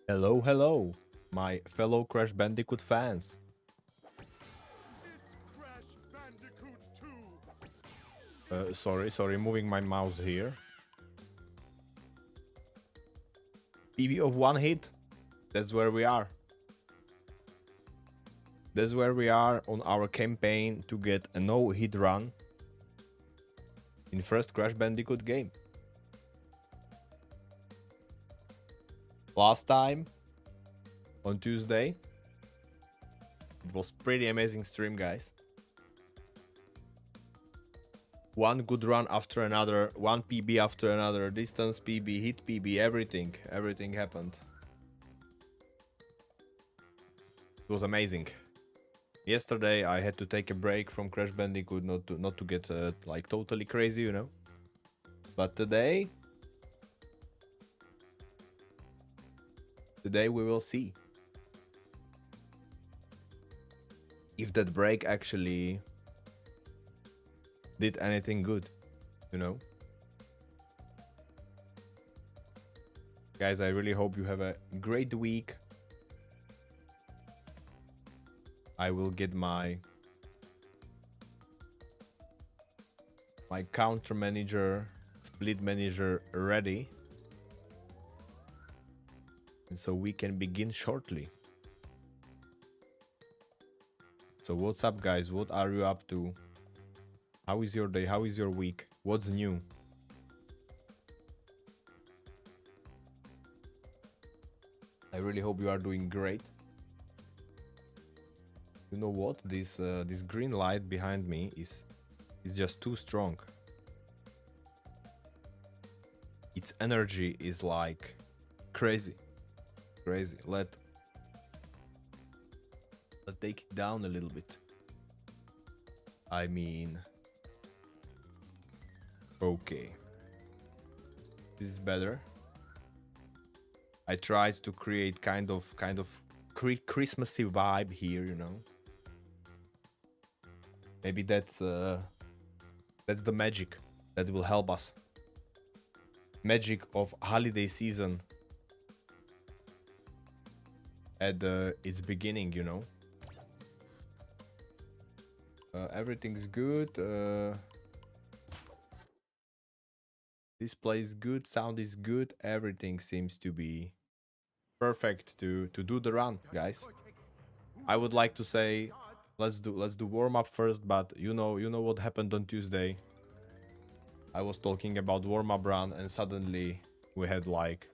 Hello, hello, my fellow Crash Bandicoot fans. It's Crash Bandicoot 2! Sorry, moving my mouse here. PB of one hit. That's where we are. That's where we are on our campaign to get a no-hit run in first Crash Bandicoot game. Last time, on Tuesday, it was pretty amazing stream, guys. One good run after another, one PB after another, distance PB, hit PB, everything happened. It was amazing. Yesterday I had to take a break from Crash Bandicoot, not to get like totally crazy, you know. But today we will see if that break actually did anything good, you know. Guys, I really hope you have a great week. I will get my counter manager, split manager ready. And so we can begin shortly. So what's up, guys? What are you up to? How is your day? How is your week? What's new? I really hope you are doing great. You know what? This green light behind me is just too strong. Its energy is like crazy. Let's take it down a little bit. I mean, okay, this is better. I tried to create kind of Christmassy vibe here, you know. Maybe that's the magic that will help us. Magic of holiday season at its beginning, you know. Everything's good. Display is good, sound is good, everything seems to be perfect to do the run, guys. I would like to say let's do warm up first, but you know what happened on Tuesday. I was talking about warm up run and suddenly we had like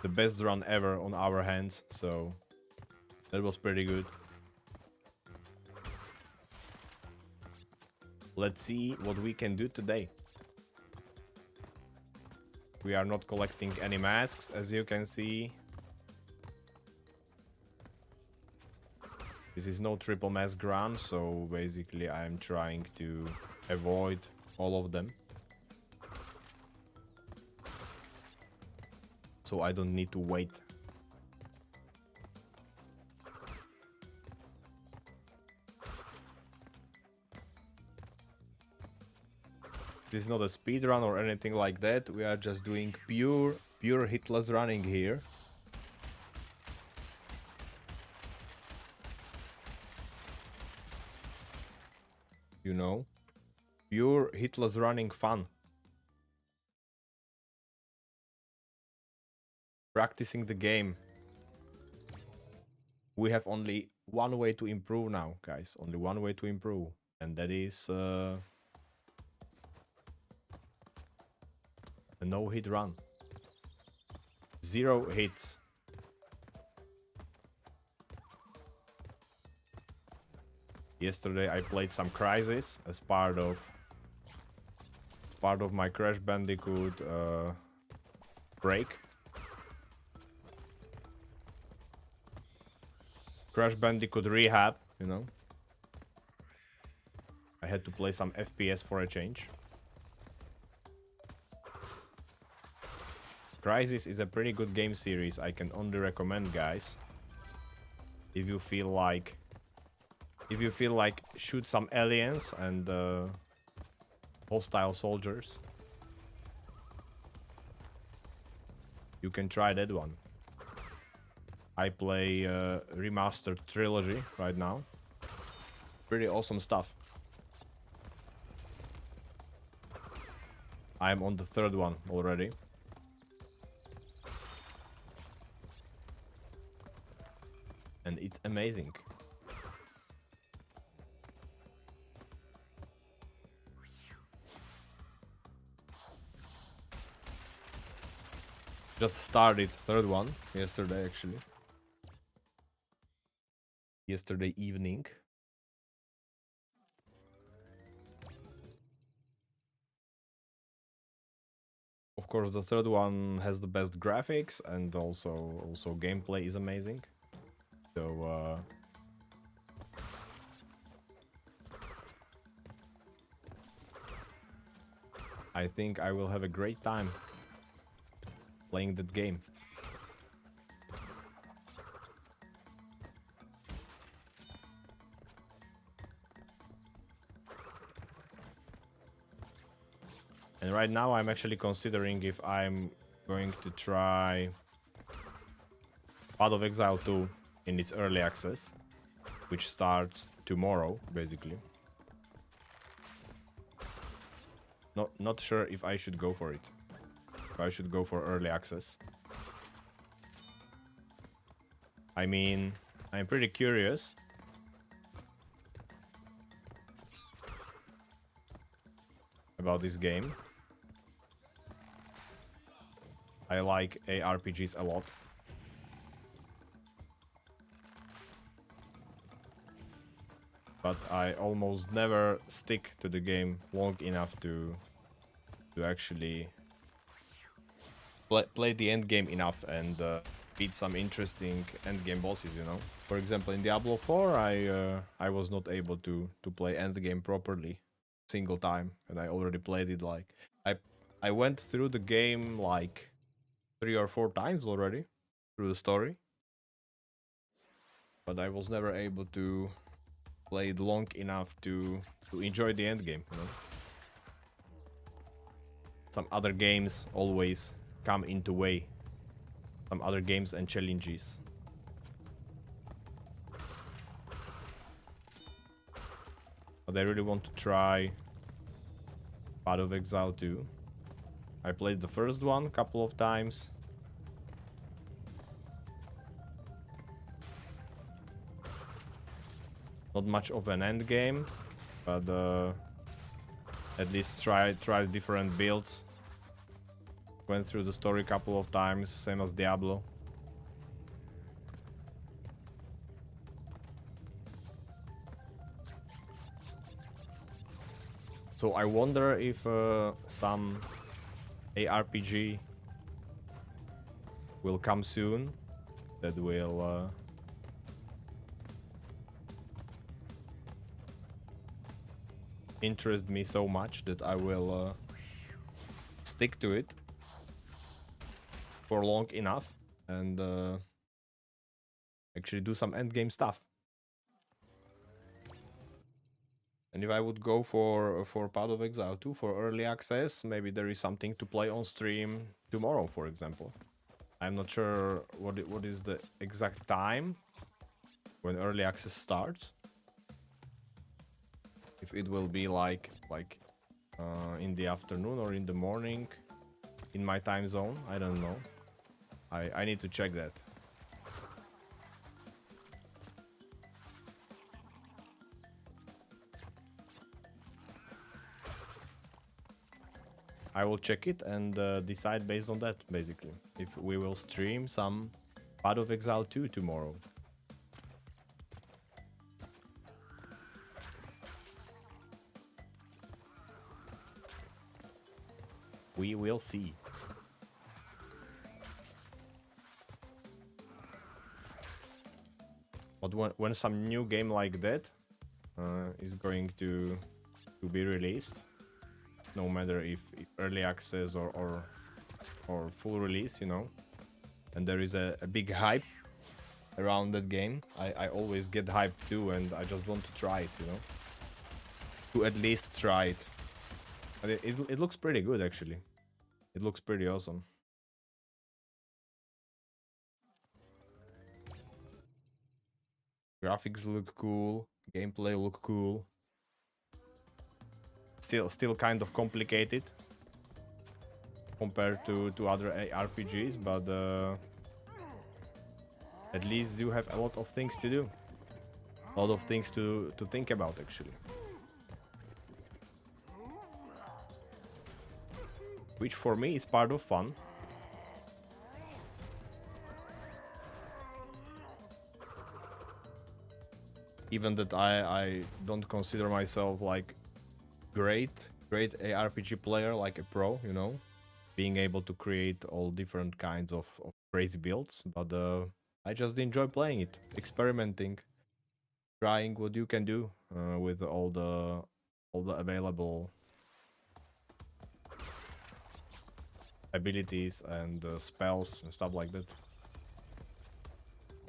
the best run ever on our hands, so that was pretty good. Let's see what we can do today. We are not collecting any masks, as you can see. This is no triple mask run, so basically I'm trying to avoid all of them. So I don't need to wait. This is not a speed run or anything like that. We are just doing pure hitless running here. You know, pure hitless running fun. Practicing the game. We have only one way to improve now, guys. Only one way to improve, and that is a no-hit run. 0 hits. Yesterday I played some Crisis as part of my Crash Bandicoot break. Crash Bandicoot rehab, you know. I had to play some FPS for a change. Crisis is a pretty good game series. I can only recommend, guys. If you feel like shoot some aliens and hostile soldiers, you can try that one. I play remastered trilogy right now. Pretty awesome stuff. I'm on the third one already. And it's amazing. Just started third one yesterday, actually. Yesterday evening. Of course, the third one has the best graphics, and also gameplay is amazing. So I think I will have a great time playing that game. And right now I'm actually considering if I'm going to try Path of Exile 2 in its early access, which starts tomorrow, basically. Not sure if I should go for it. If I should go for early access. I mean, I'm pretty curious about this game. I like ARPGs a lot. But I almost never stick to the game long enough to actually play the end game enough and beat some interesting end game bosses, you know. For example, in Diablo 4, I was not able to play end game properly single time, and I already played it like I went through the game like 3 or 4 times already through the story, but I was never able to play it long enough to enjoy the end game, you know. Some other games always come into way. Some other games and challenges. But I really want to try Path of Exile 2. I played the first one a couple of times. Not much of an end game, but at least try different builds. Went through the story a couple of times, same as Diablo. So I wonder if some ARPG will come soon that will interest me so much that I will stick to it for long enough and actually do some endgame stuff. And if I would go for Path of Exile 2 for early access, maybe there is something to play on stream tomorrow, for example. I'm not sure what is the exact time when early access starts. If it will be like in the afternoon or in the morning in my time zone, I don't know. I need to check that. I will check it and decide based on that, basically. If we will stream some Path of Exile 2 tomorrow. We will see. But when some new game like that is going to be released, no matter if early access or full release, you know, and there is a big hype around that game, I always get hyped too, and I just want to try it, you know, to at least try it. But it looks pretty good, actually. It looks pretty awesome. Graphics look cool, gameplay look cool. Still kind of complicated compared to other RPGs, but at least you have a lot of things to do. A lot of things to think about, actually. Which for me is part of fun. Even that I don't consider myself like great ARPG player, like a pro, you know, being able to create all different kinds of crazy builds, but I just enjoy playing it, experimenting, trying what you can do with all the available abilities and spells and stuff like that.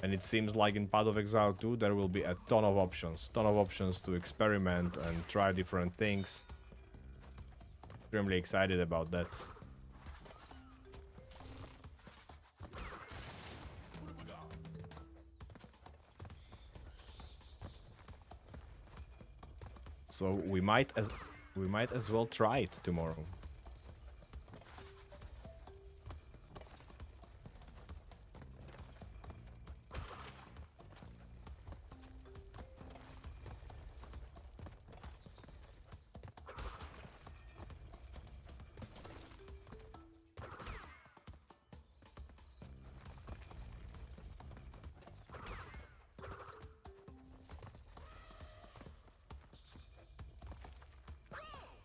And it seems like in Path of Exile 2 there will be a ton of options to experiment and try different things. Extremely excited about that. So we might as well try it tomorrow.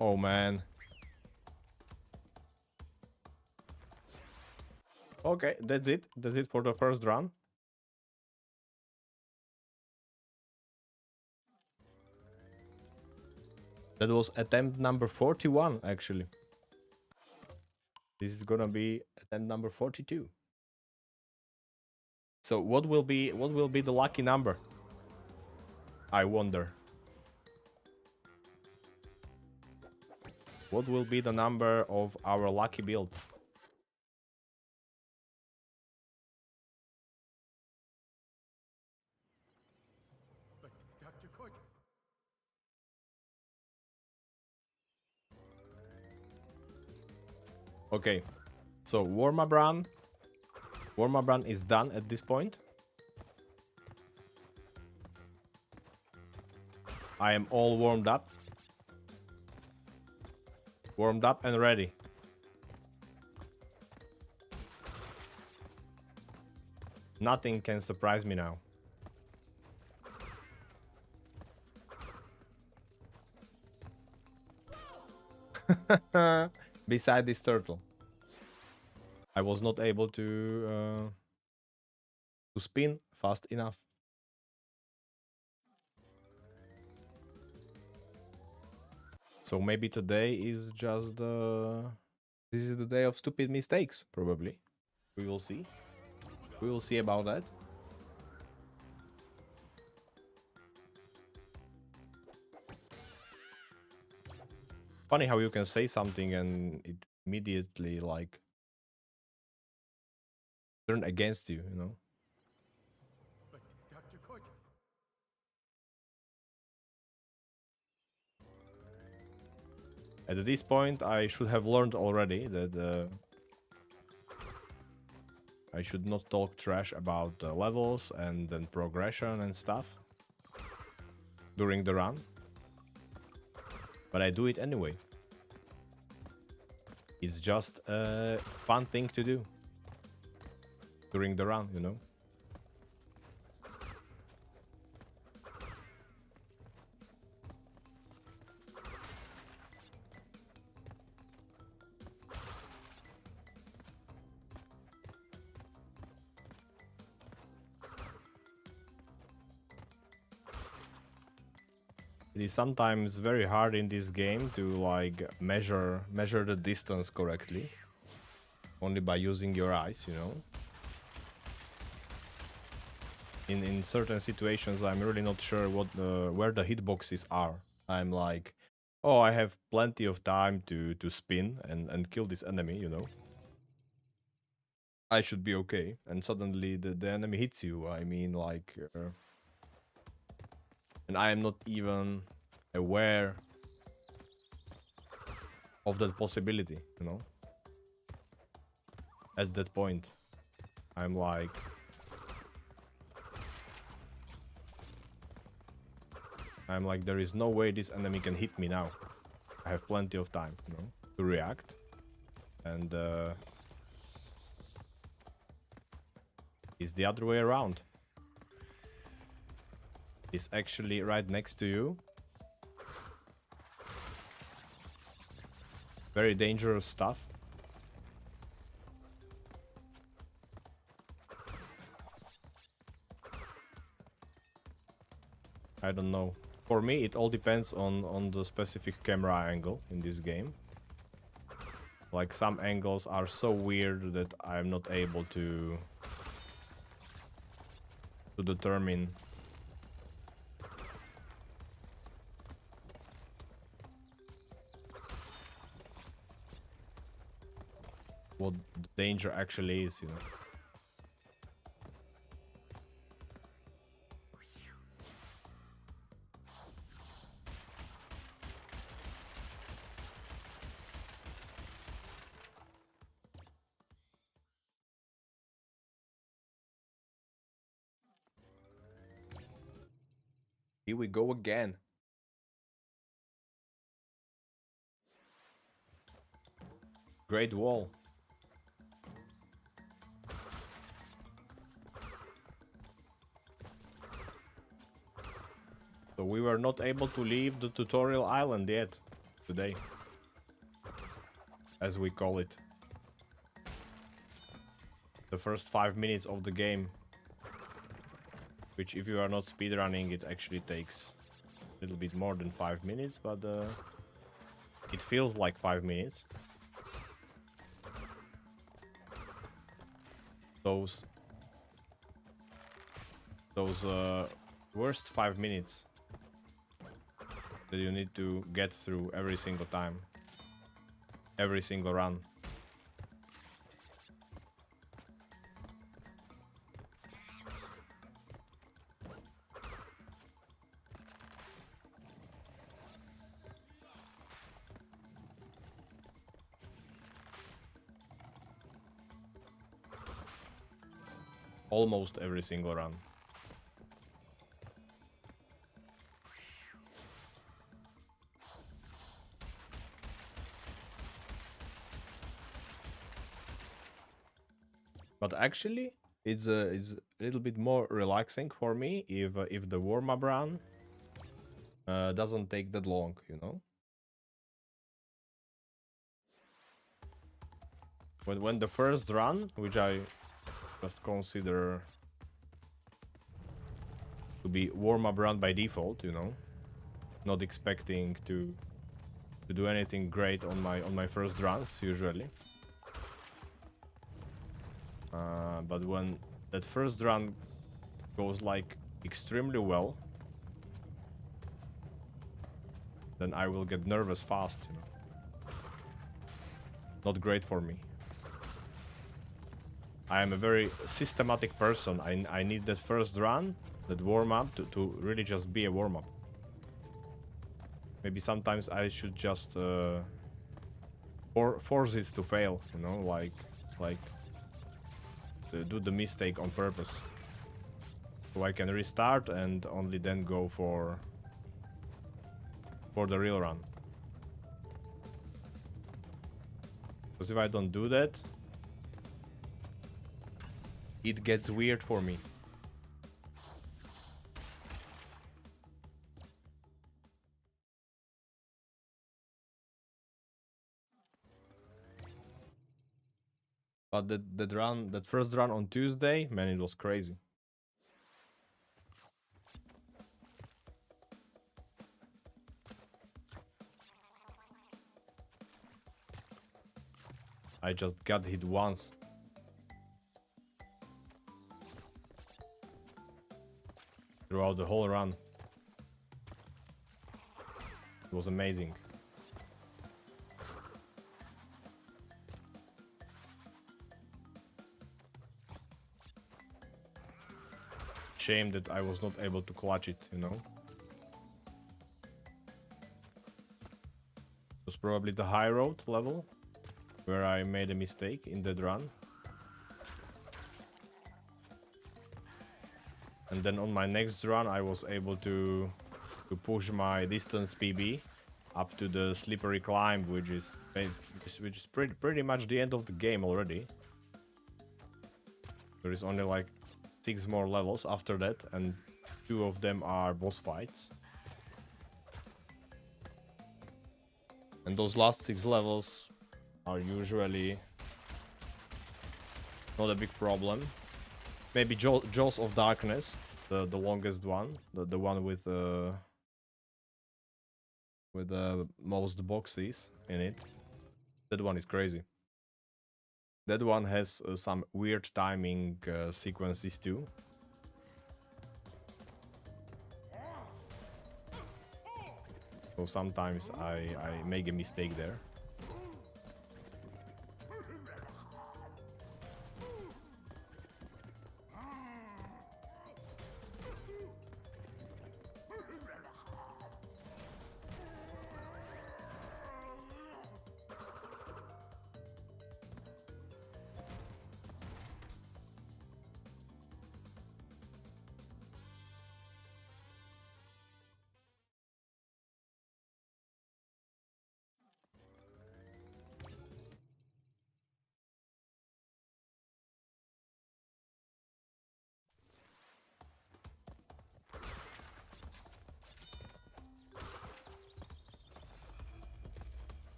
Oh man. Okay, that's it. That's it for the first run. That was attempt number 41, actually. This is gonna be attempt number 42. So what will be the lucky number? I wonder. What will be the number of our lucky build? But Dr. Court, Okay, so warm-up run. Warm-up run is done at this point. I am all warmed up. Warmed up and ready. Nothing can surprise me now. Beside this turtle, I was not able to spin fast enough. So maybe today is just this is the day of stupid mistakes, probably. We will see. We will see about that. Funny how you can say something and it immediately like turn against you, you know? but Dr. Court, At this point, I should have learned already that I should not talk trash about levels and then progression and stuff during the run. But I do it anyway. It's just a fun thing to do during the run, you know? It is sometimes very hard in this game to like measure the distance correctly, only by using your eyes, you know. In certain situations, I'm really not sure what where the hitboxes are. I'm like, oh, I have plenty of time to spin and kill this enemy, you know. I should be okay, and suddenly the enemy hits you. I mean, like. And I am not even aware of that possibility, you know? At that point, I'm like... there is no way this enemy can hit me now. I have plenty of time, you know, to react. And it's the other way around. He's actually right next to you. Very dangerous stuff. I don't know. For me, it all depends on the specific camera angle in this game. Like, some angles are so weird that I'm not able to determine what the danger actually is, you know. Here we go again. Great wall. So we were not able to leave the tutorial island yet today, as we call it. The first 5 minutes of the game, which if you are not speedrunning, it actually takes a little bit more than 5 minutes, but it feels like 5 minutes. Those worst 5 minutes that you need to get through every single time, every single run. Almost every single run. But actually, it's a little bit more relaxing for me if the warm-up run doesn't take that long, you know. When the first run, which I just consider to be warm-up run by default, you know, not expecting to do anything great on my first runs usually. But when that first run goes like extremely well, then I will get nervous fast, you know. Not great for me. I am a very systematic person. I need that first run, that warm-up, to really just be a warm-up. Maybe sometimes I should just force it to fail, you know, like do the mistake on purpose. So I can restart and only then go for the real run. Because if I don't do that, it gets weird for me. But that first run on Tuesday, man, it was crazy. I just got hit once. Throughout the whole run. It was amazing. Shame that I was not able to clutch it, you know? probably the high road level, where I made a mistake in that run. And then on my next run, I was able to push my distance PB up to the slippery climb, which is pretty much the end of the game already. There is only like 6 more levels after that, and 2 of them are boss fights. And those last 6 levels are usually not a big problem. Maybe Jaws of Darkness, the longest one, the one with the most boxes in it. That one is crazy. That one has some weird timing sequences too. So sometimes I make a mistake there.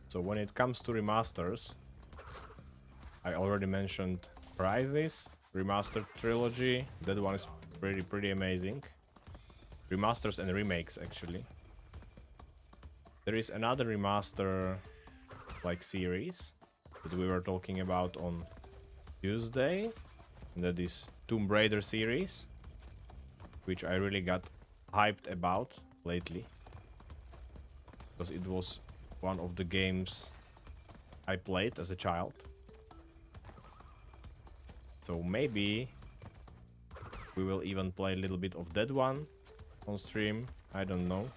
So when it comes to remasters, I already mentioned Crysis, Remastered Trilogy. That one is pretty amazing. Remasters and remakes, actually. There is another remaster like series that we were talking about on Tuesday, and that is Tomb Raider series, which I really got hyped about lately, because it was one of the games I played as a child. So maybe we will even play a little bit of that one on stream. I don't know.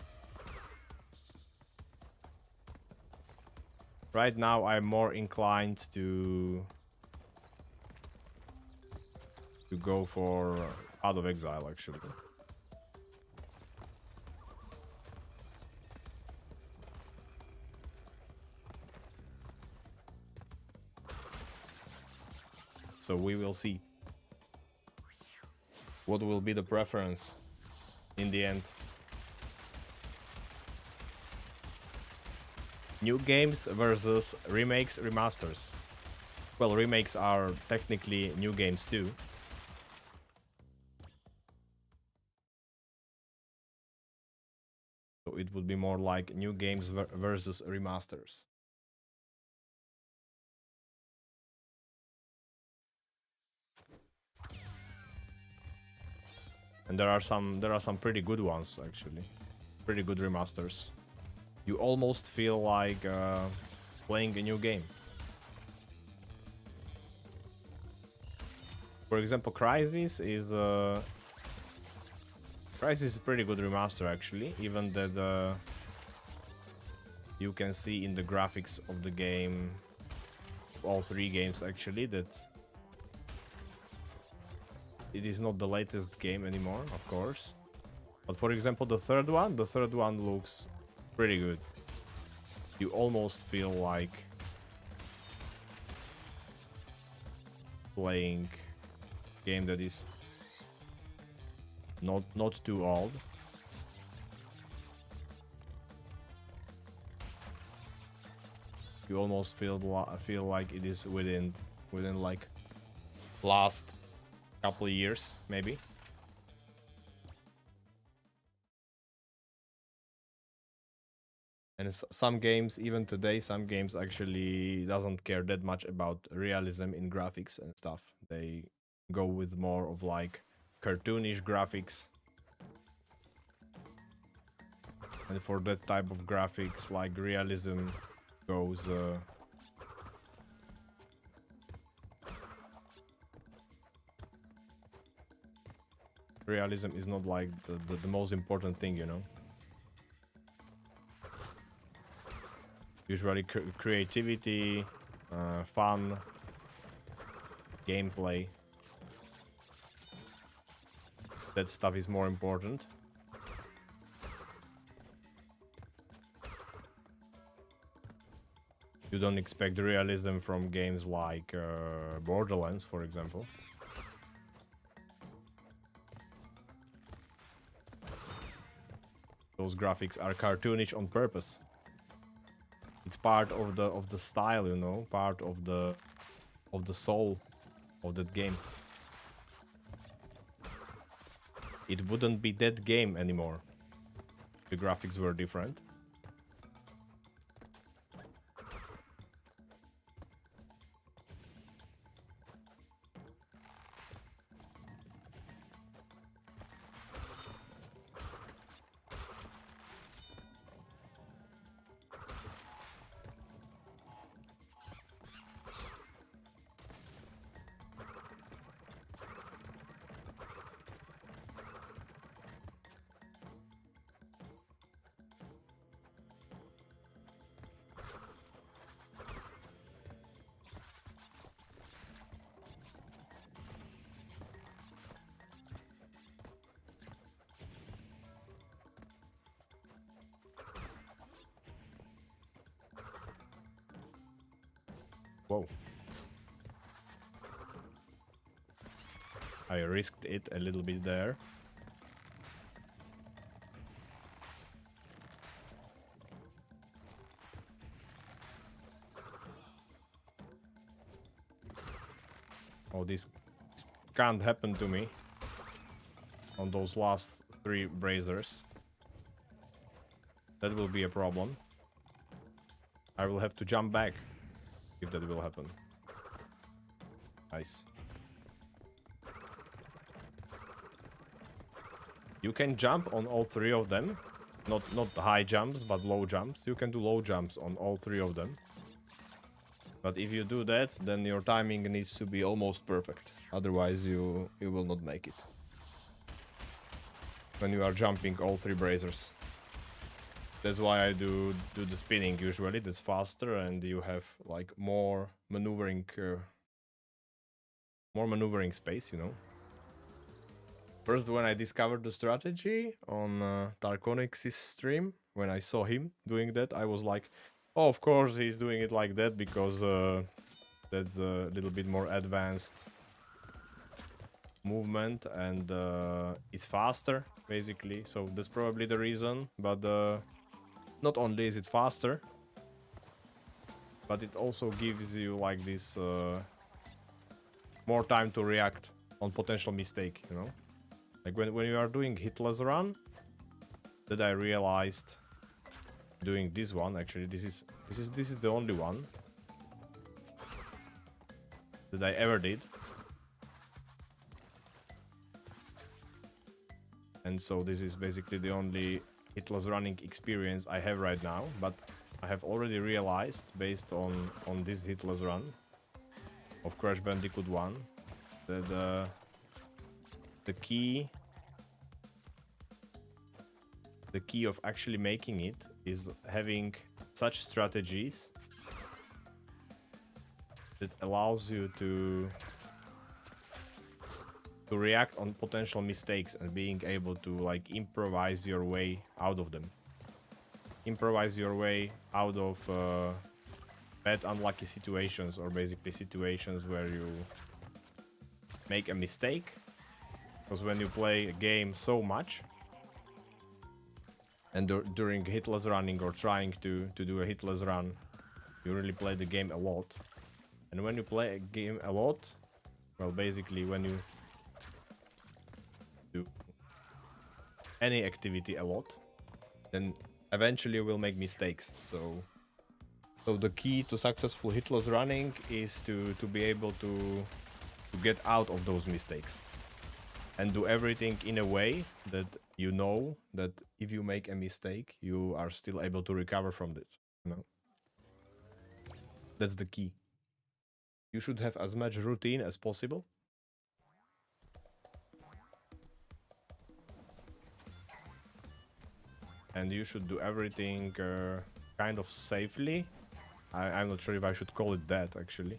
Right now I'm more inclined to go for Out of Exile, actually. So we will see what will be the preference in the end. New games versus remakes, remasters. Well, remakes are technically new games too. So it would be more like new games versus remasters. And there are some pretty good ones, actually. Pretty good remasters. You almost feel like playing a new game. For example, Crysis is a pretty good remaster, actually. Even that you can see in the graphics of the game, all 3 games actually, that it is not the latest game anymore, of course. But for example, the third one looks pretty good. You almost feel like playing a game that is not too old. You almost feel like it is within like last couple of years, maybe. And some games, even today, some games actually doesn't care that much about realism in graphics and stuff. They go with more of like cartoonish graphics. And for that type of graphics, like realism goes realism is not like the most important thing, you know. Usually creativity, fun, gameplay. That stuff is more important. You don't expect realism from games like Borderlands, for example. Those graphics are cartoonish on purpose. It's part of the style, you know, part of the soul of that game. It wouldn't be that game anymore. The graphics were different. Whoa. I risked it a little bit there. Oh, this can't happen to me on those last 3 braziers. That will be a problem. I will have to jump back if that will happen. Nice. You can jump on all 3 of them. Not high jumps, but low jumps. You can do low jumps on all 3 of them. But if you do that, then your timing needs to be almost perfect. Otherwise, you will not make it. When you are jumping all 3 braziers. That's why I do the spinning usually. That's faster, and you have like more maneuvering space, you know. First, when I discovered the strategy on Tarkonix's stream, when I saw him doing that, I was like, oh, of course he's doing it like that, because that's a little bit more advanced movement, and it's faster, basically. So that's probably the reason, but not only is it faster, but it also gives you like this more time to react on potential mistake, you know. Like when you are doing hitless run, that I realized doing this one. Actually, this is the only one that I ever did, and so this is basically the only hitless running experience I have right now. But I have already realized, based on this hitless run of Crash Bandicoot 1, that the key of actually making it is having such strategies that allows you to react on potential mistakes and being able to like improvise your way out of them. Improvise your way out of bad unlucky situations, or basically situations where you make a mistake. Because when you play a game so much, and during hitless running or trying to do a hitless run, you really play the game a lot. And when you play a game a lot, well, basically when you do any activity a lot, then eventually you will make mistakes. So the key to successful hitless running is to be able to get out of those mistakes and do everything in a way that you know that if you make a mistake, you are still able to recover from it, you know. That's the key. You should have as much routine as possible, and you should do everything kind of safely. I'm not sure if I should call it that, actually.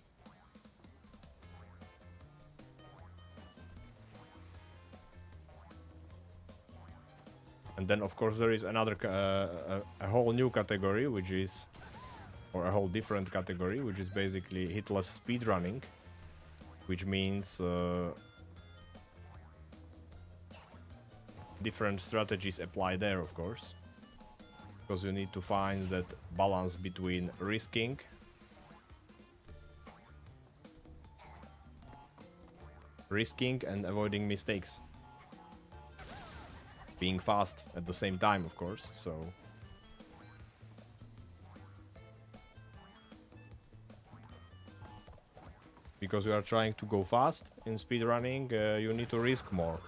And then, of course, there is another, a whole new category, which is, or a whole different category, which is basically hitless speedrunning, which means different strategies apply there, of course, because you need to find that balance between risking and avoiding mistakes. Being fast at the same time, of course, so... Because you are trying to go fast in speedrunning, you need to risk more.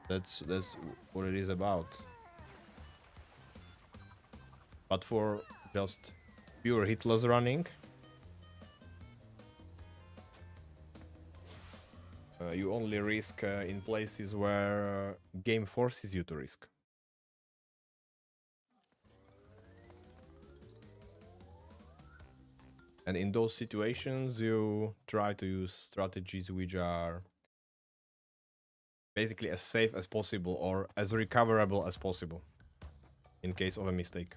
That's what it is about. But for just pure hitless running, you only risk in places where game forces you to risk. And in those situations, you try to use strategies which are basically as safe as possible or as recoverable as possible in case of a mistake.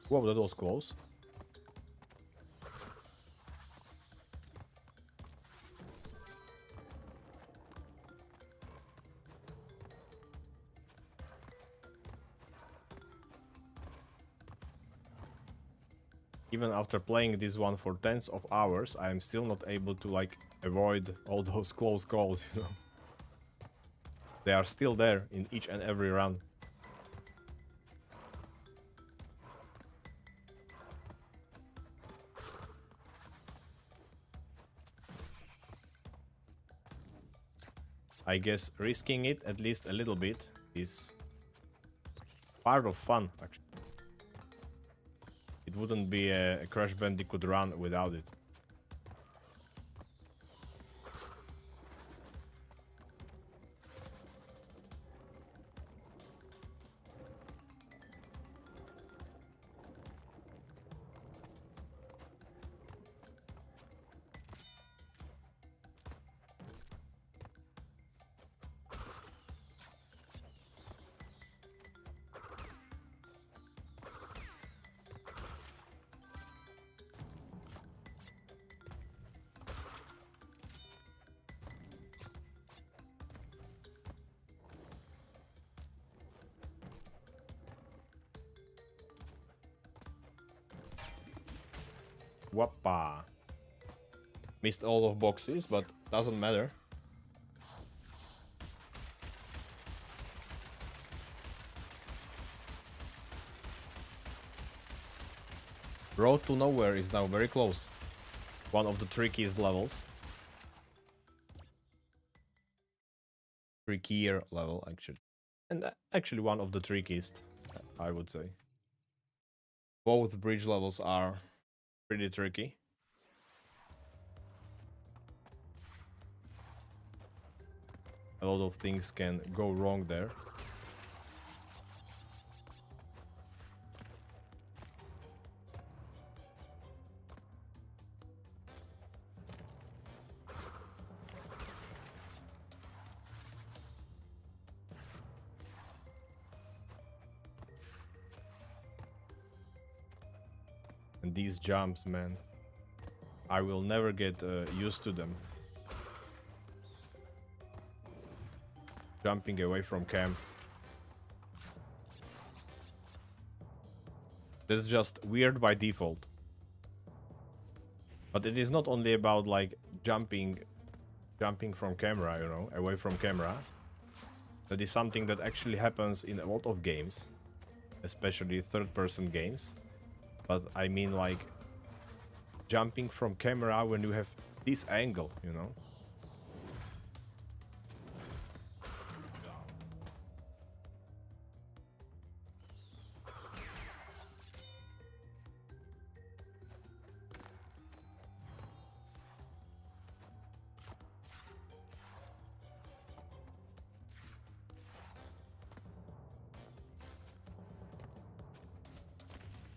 Whoa, that was close. Even after playing this one for tens of hours, I am still not able to, like, avoid all those close calls, you know. They are still there in each and every run. I guess risking it at least a little bit is part of fun, actually. It wouldn't be a Crash Bandicoot run without it. Whoppa. Missed all of boxes, but doesn't matter. Road to Nowhere is now very close. One of the trickiest levels. Trickier level, actually. And actually one of the trickiest, I would say. Both bridge levels are pretty tricky. A lot of things can go wrong there. And these jumps, man, I will never get used to them. Jumping away from camp. That's just weird by default. But it is not only about like jumping from camera, you know, away from camera. That is something that actually happens in a lot of games, especially third-person games. But I mean like jumping from camera when you have this angle, you know.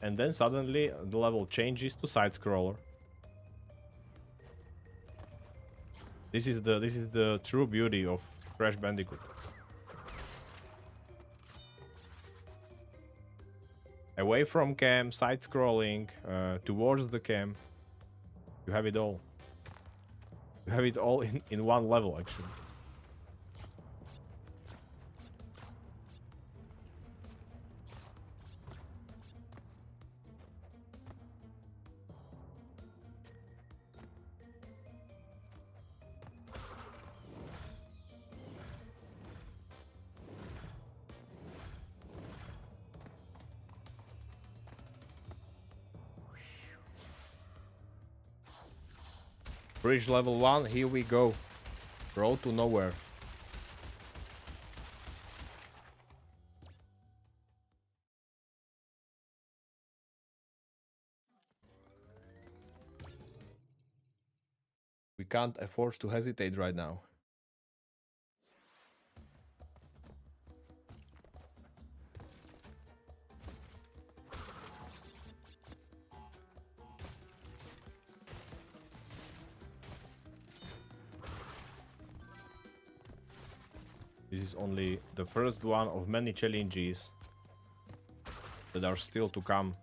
And then suddenly the level changes to side scroller. This is the true beauty of Crash Bandicoot. Away from cam, side scrolling, towards the cam. You have it all. You have it all in one level actually. Bridge level 1, here we go. Road to nowhere. We can't afford to hesitate right now. This is only the first one of many challenges that are still to come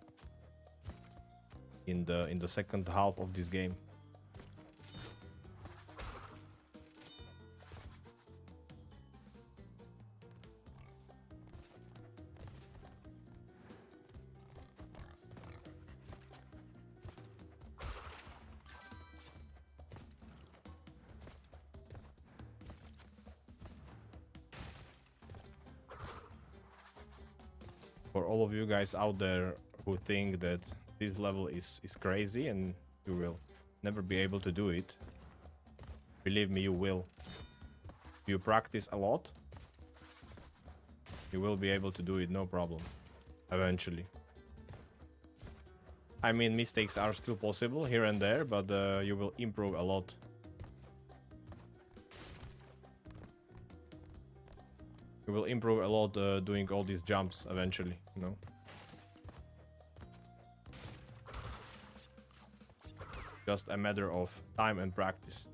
in the second half of this game. For all of you guys out there who think that this level is crazy and you will never be able to do it, believe me, you will. If you practice a lot, you will be able to do it, no problem, eventually. I mean, mistakes are still possible here and there, but you will improve a lot. You will improve a lot doing all these jumps eventually, you know. Just a matter of time and practice.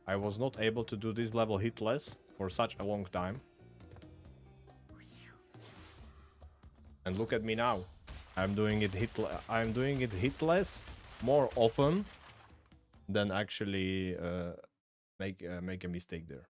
I was not able to do this level hitless for such a long time. And look at me now. I'm doing it hitless more often than actually make a mistake there.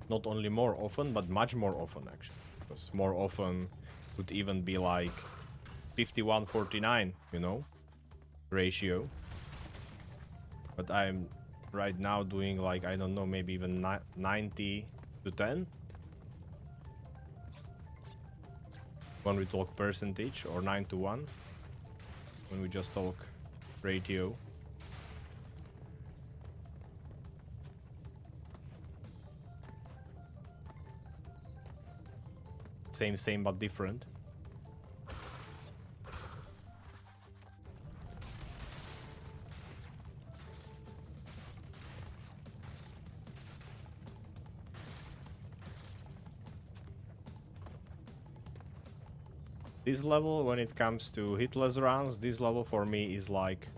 Not only more often, but much more often actually. Because more often could even be like 51-49, you know, ratio. But I'm right now doing like, I don't know, maybe even 90-10. When we talk percentage, or 9-1. When we just talk ratio. Same but different. This level, when it comes to hitless rounds, this level for me is like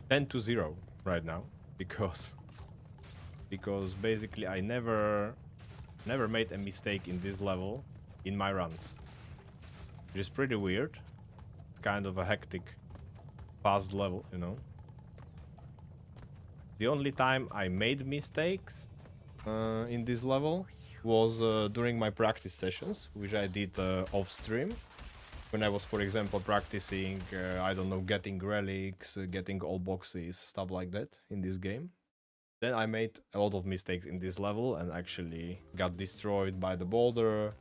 10-0 right now, because basically I never made a mistake in this level in my runs, which is pretty weird. It's kind of a hectic, fast level, you know. The only time I made mistakes in this level was during my practice sessions, which I did off stream. When I was, for example, practicing, I don't know, getting relics, getting all boxes, stuff like that in this game. Then I made a lot of mistakes in this level and actually got destroyed by the boulder,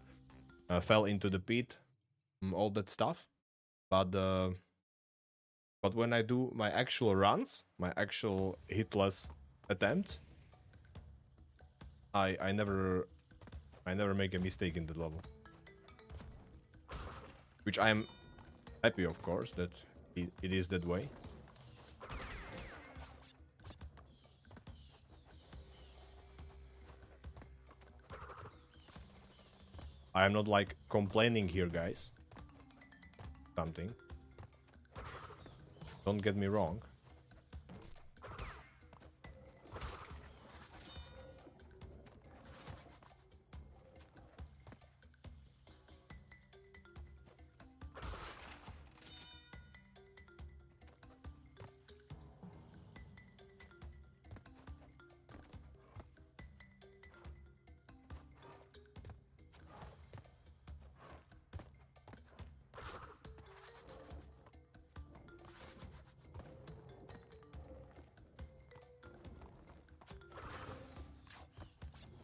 fell into the pit, all that stuff. But when I do my actual runs, my actual hitless attempts, I never make a mistake in the level. Which I am happy, of course, that it is that way. I am not like complaining here, guys. Something. Don't get me wrong.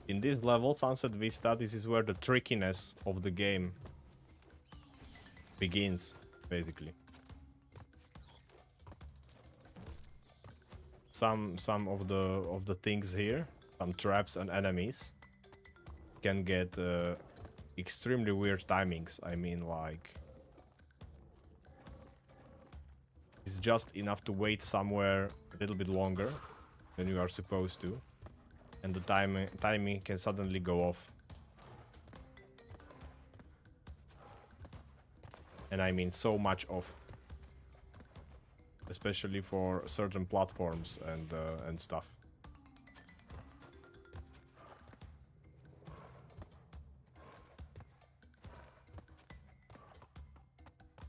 In this level, Sunset Vista, this is where the trickiness of the game begins, basically. Some of the things here, some traps and enemies, can get extremely weird timings. I mean, like, it's just enough to wait somewhere a little bit longer than you are supposed to, and the timing can suddenly go off. And I mean so much off, especially for certain platforms and stuff.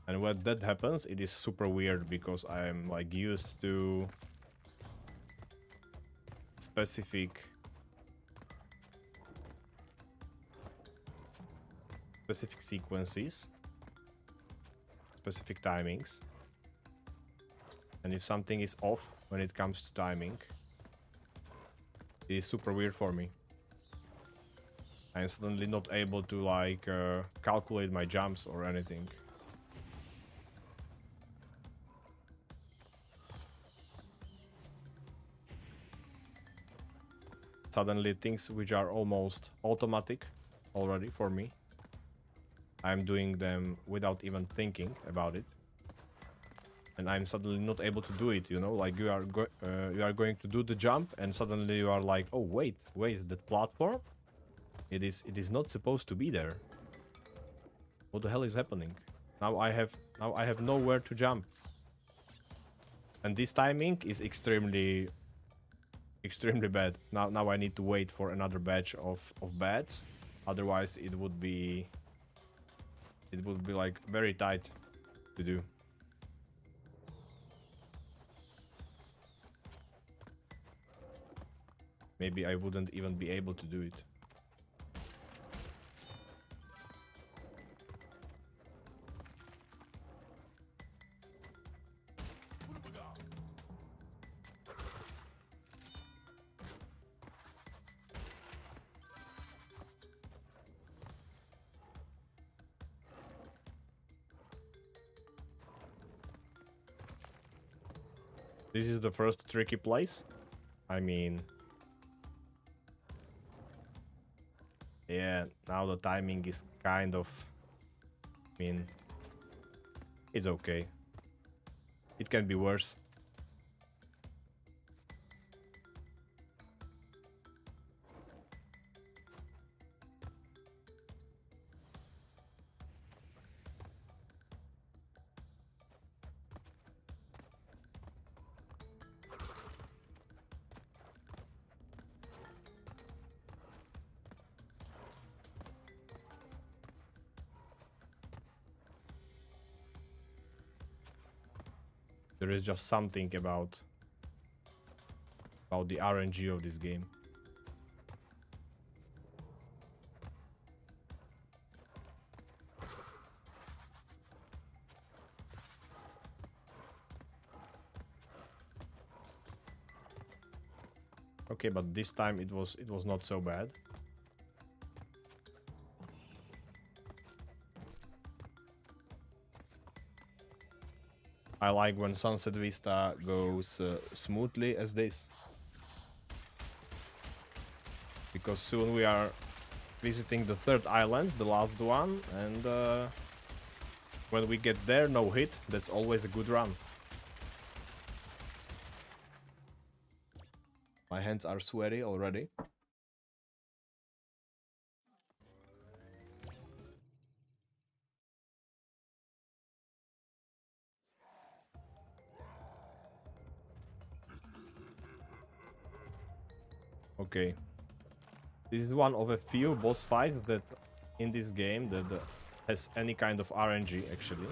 And when that happens, it is super weird because I am like used to specific sequences, specific timings. And if something is off when it comes to timing, it is super weird for me. I'm suddenly not able to like calculate my jumps or anything. Suddenly things which are almost automatic already for me, I'm doing them without even thinking about it. And I'm suddenly not able to do it, you know, like you are going to do the jump and suddenly you are like, oh wait, that platform, it is not supposed to be there. What the hell is happening? Now I have nowhere to jump. And this timing is extremely bad. Now I need to wait for another batch of bats. Otherwise it would be like very tight to do. Maybe I wouldn't even be able to do it. This is the first tricky place. I mean, yeah, now the timing is kind of, I mean, it's okay. It can be worse. There is just something about the RNG of this game. Okay, but this time it was not so bad. I like when Sunset Vista goes smoothly as this. Because soon we are visiting the third island, the last one, and when we get there, no hit, that's always a good run. My hands are sweaty already. Okay. This is one of a few boss fights that in this game that has any kind of RNG actually.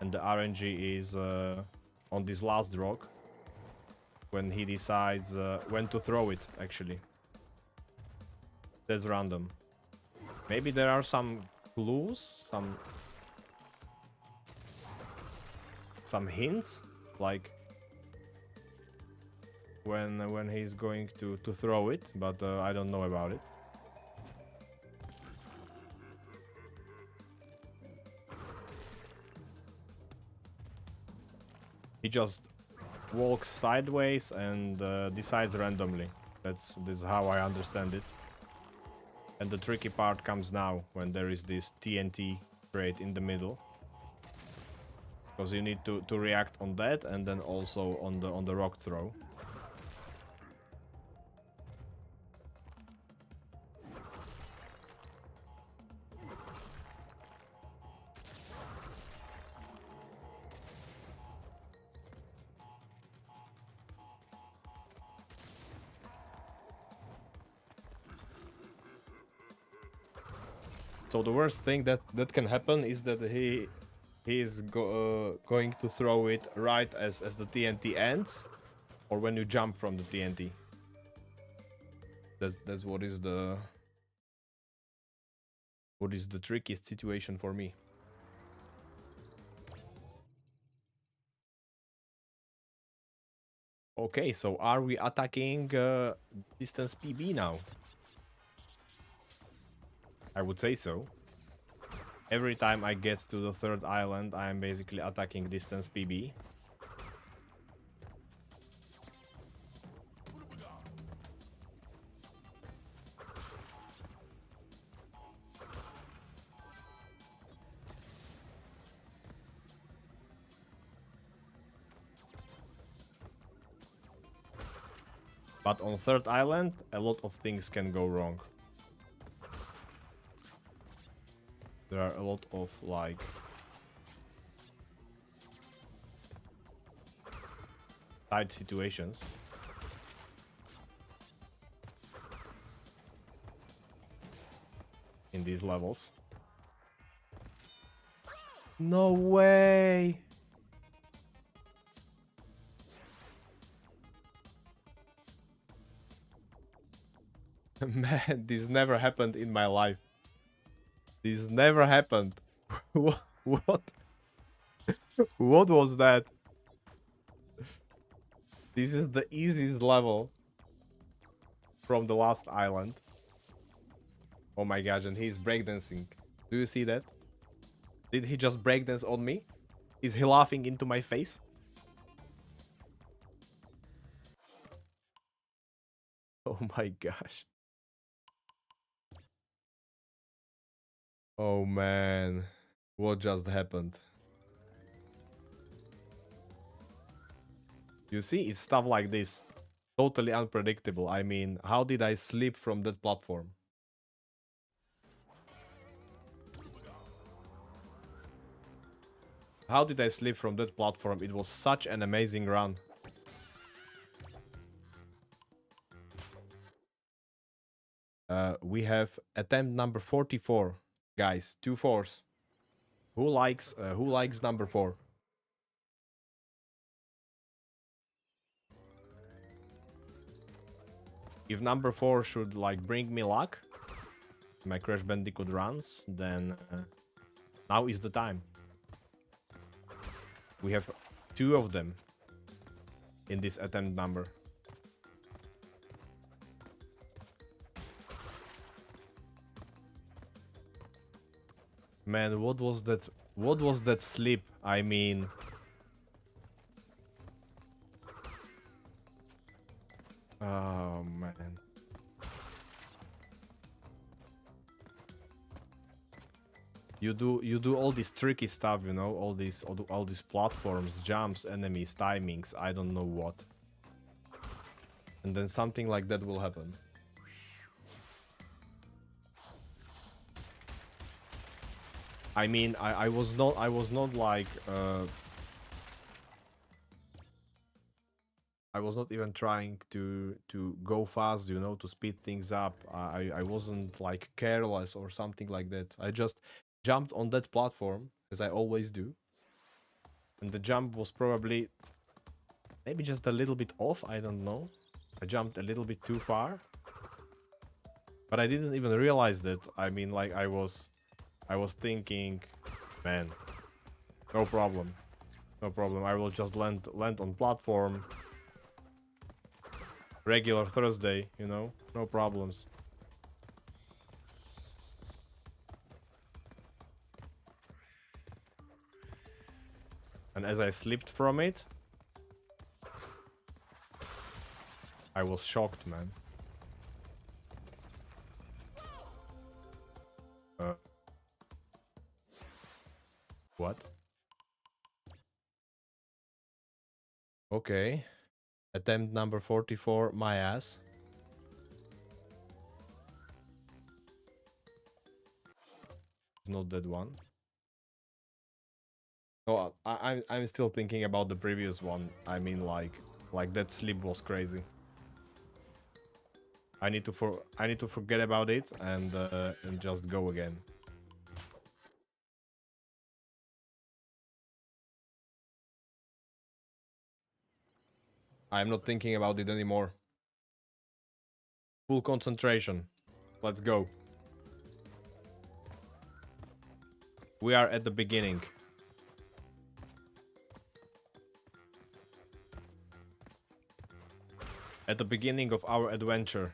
And the RNG is on this last rock when he decides when to throw it actually. That's random. Maybe there are some clues, some hints, like when he's going to throw it, but I don't know about it. He just walks sideways and decides randomly. This is how I understand it. And the tricky part comes now when there is this TNT crate in the middle. Because you need to react on that and then also on the rock throw. So the worst thing that can happen is that he's going to throw it right as the TNT ends, or when you jump from the TNT. That's what is the trickiest situation for me. Okay, so are we attacking distance PB now? I would say so. Every time I get to the third island, I am basically attacking distance PB. But on third island, a lot of things can go wrong. There are a lot of, like, tight situations. In these levels. No way! Man, this never happened in my life. This never happened. What? What was that? This is the easiest level from the last island. Oh my gosh, and he's breakdancing. Do you see that? Did he just breakdance on me? Is he laughing into my face? Oh my gosh. Oh man. What just happened? You see, it's stuff like this. Totally unpredictable. I mean, how did I slip from that platform? How did I slip from that platform? It was such an amazing run. We have attempt number 44. Guys, 2 4s. Who likes number 4? if number 4 should like bring me luck, my Crash Bandicoot runs, then now is the time. We have 2 of them in this attempt number. Man, what was that? What was that slip? I mean, oh man. You do all this tricky stuff, you know, all these platforms, jumps, enemies, timings, I don't know what. And then something like that will happen. I mean, I was not like I was not even trying to go fast, you know, to speed things up. I wasn't like careless or something like that. I just jumped on that platform as I always do. And the jump was probably maybe just a little bit off, I don't know. I jumped a little bit too far. But I didn't even realize that. I mean, like I was thinking, man, no problem. No problem. I will just land on platform. Regular Thursday, you know, no problems. And as I slipped from it, I was shocked, man. What? Okay. Attempt number 44, my ass. It's not that one. Oh, I'm still thinking about the previous one. I mean, like that slip was crazy. I need to forget about it and just go again. I'm not thinking about it anymore. Full concentration. Let's go. We are at the beginning. At the beginning of our adventure.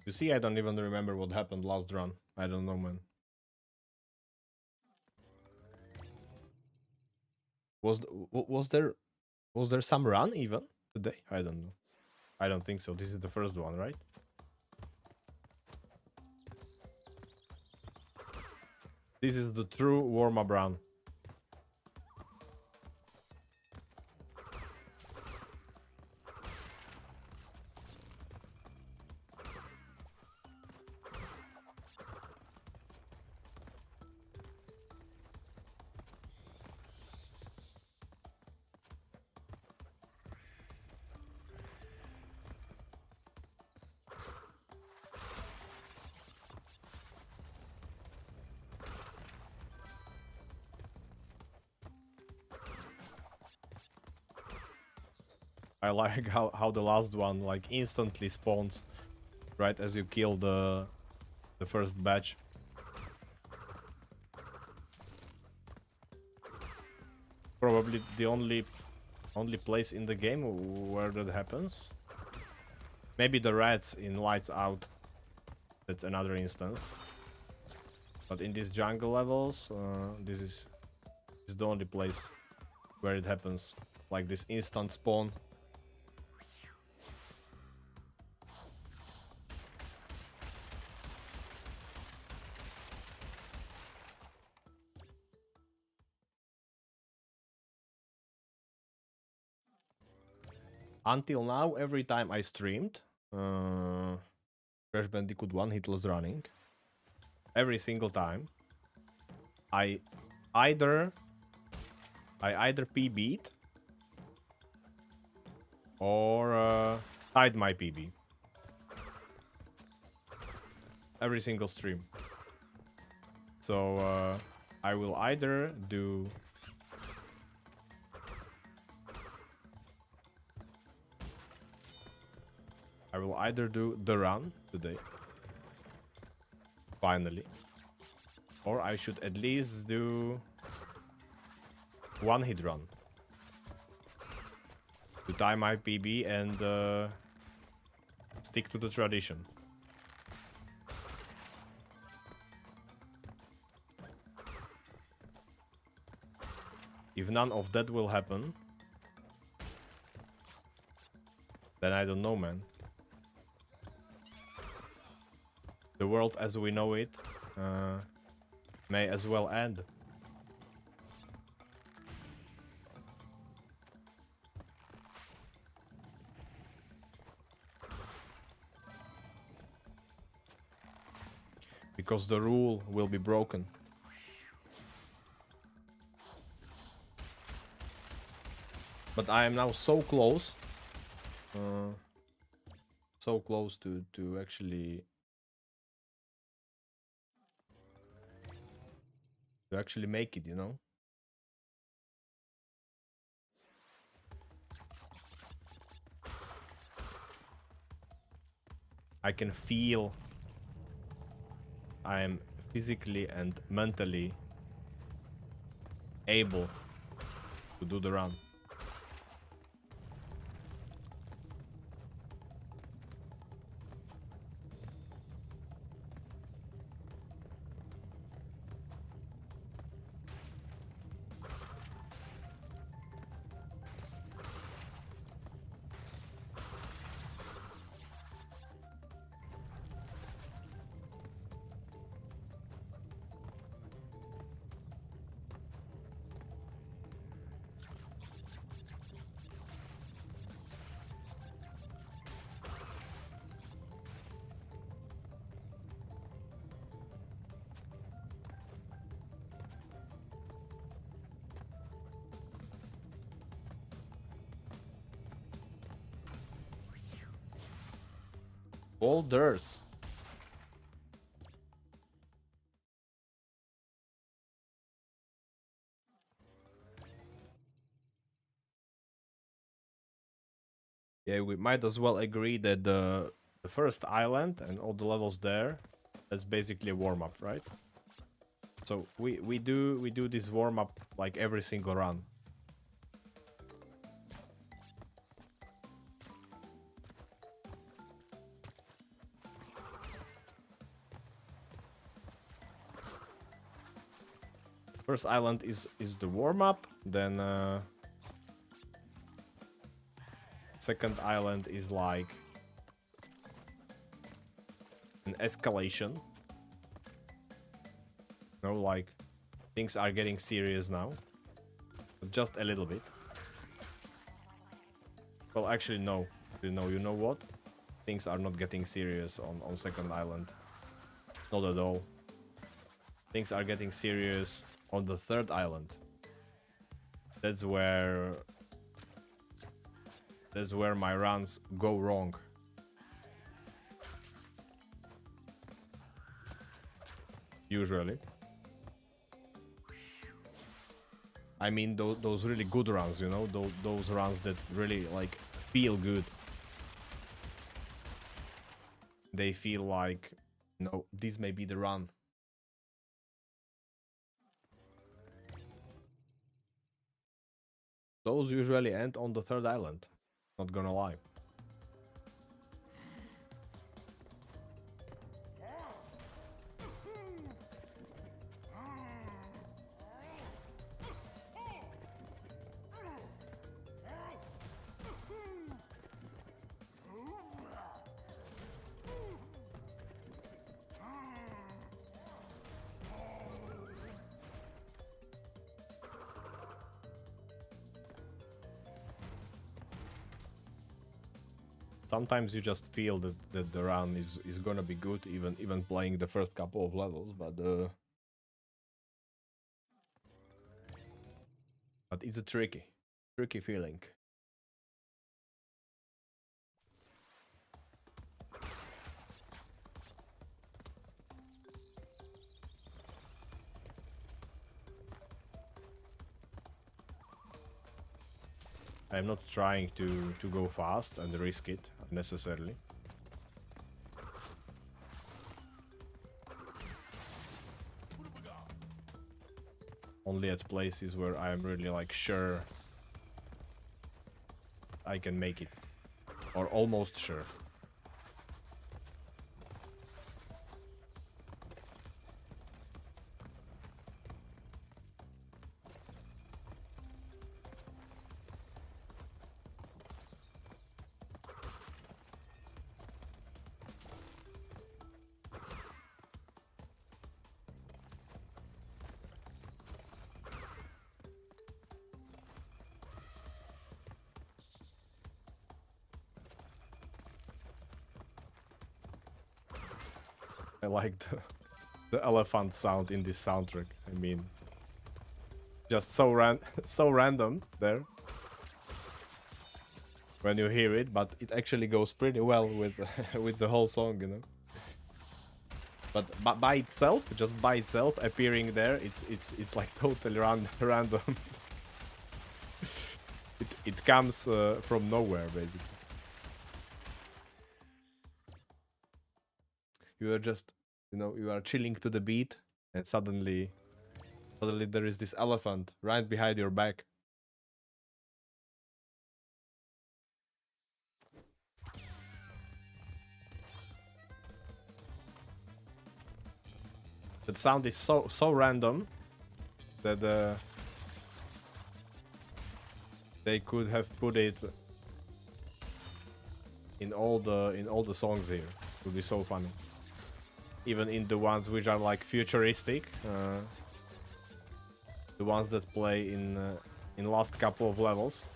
You see, I don't even remember what happened last run. I don't know, man. Was there some run even today? I don't know. I don't think so. This is the first one, right? This is the true warm-up run. I like how the last one like instantly spawns right as you kill the first batch. Probably the only place in the game where that happens. Maybe the rats in Lights Out. That's another instance. But in these jungle levels, this is the only place where it happens. Like this instant spawn. until now, every time I streamed Crash Bandicoot 1 hitless running, every single time, I either PB'd or tied my PB. Every single stream. So I will either do the run today, finally, or I should at least do one hit run to tie my PB and stick to the tradition. If none of that will happen, then I don't know, man. The world as we know it may as well end. Because the rule will be broken. But I am now so close. So close to actually make it, you know? I can feel I am physically and mentally able to do the run. Boulders. Yeah, we might as well agree that the first island and all the levels there, that's basically a warm-up, right? So we do this warm-up like every single run. First island is the warm-up, then second island is like an escalation. No, like things are getting serious now. But just a little bit. Well, actually, no. You know what? Things are not getting serious on second island. Not at all. Things are getting serious on the third island. That's where my runs go wrong. Usually. I mean those really good runs, you know? Those runs that really like feel good. They feel like, no, this may be the run. Those usually end on the third island. Not gonna lie. Sometimes you just feel that the run is gonna be good, even playing the first couple of levels, but it's a tricky feeling. I'm not trying to go fast and risk it unnecessarily. Only at places where I'm really like sure I can make it, or almost sure. I like the elephant sound in this soundtrack. I mean, just so random there when you hear it, but it actually goes pretty well with with the whole song, you know. But by itself, just by itself appearing there, it's like totally random. It comes from nowhere basically. You are just, you know, you are chilling to the beat, and suddenly there is this elephant right behind your back. That sound is so random that they could have put it in all the songs here. It would be so funny. Even in the ones which are like futuristic, the ones that play in last couple of levels.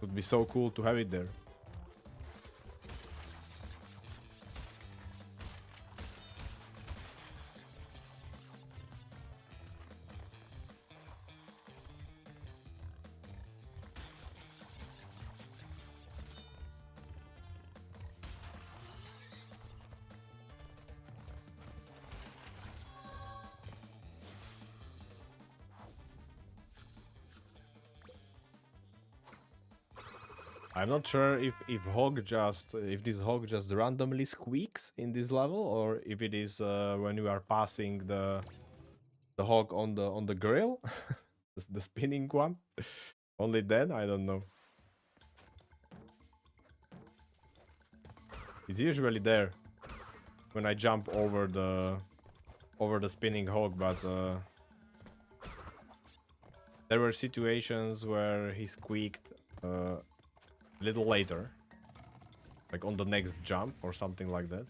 Would be so cool to have it there. I'm not sure if this hog just randomly squeaks in this level, or if it is when you are passing the hog on the grill, the spinning one. Only then, I don't know. It's usually there when I jump over the spinning hog, but there were situations where he squeaked a little later, like on the next jump or something like that.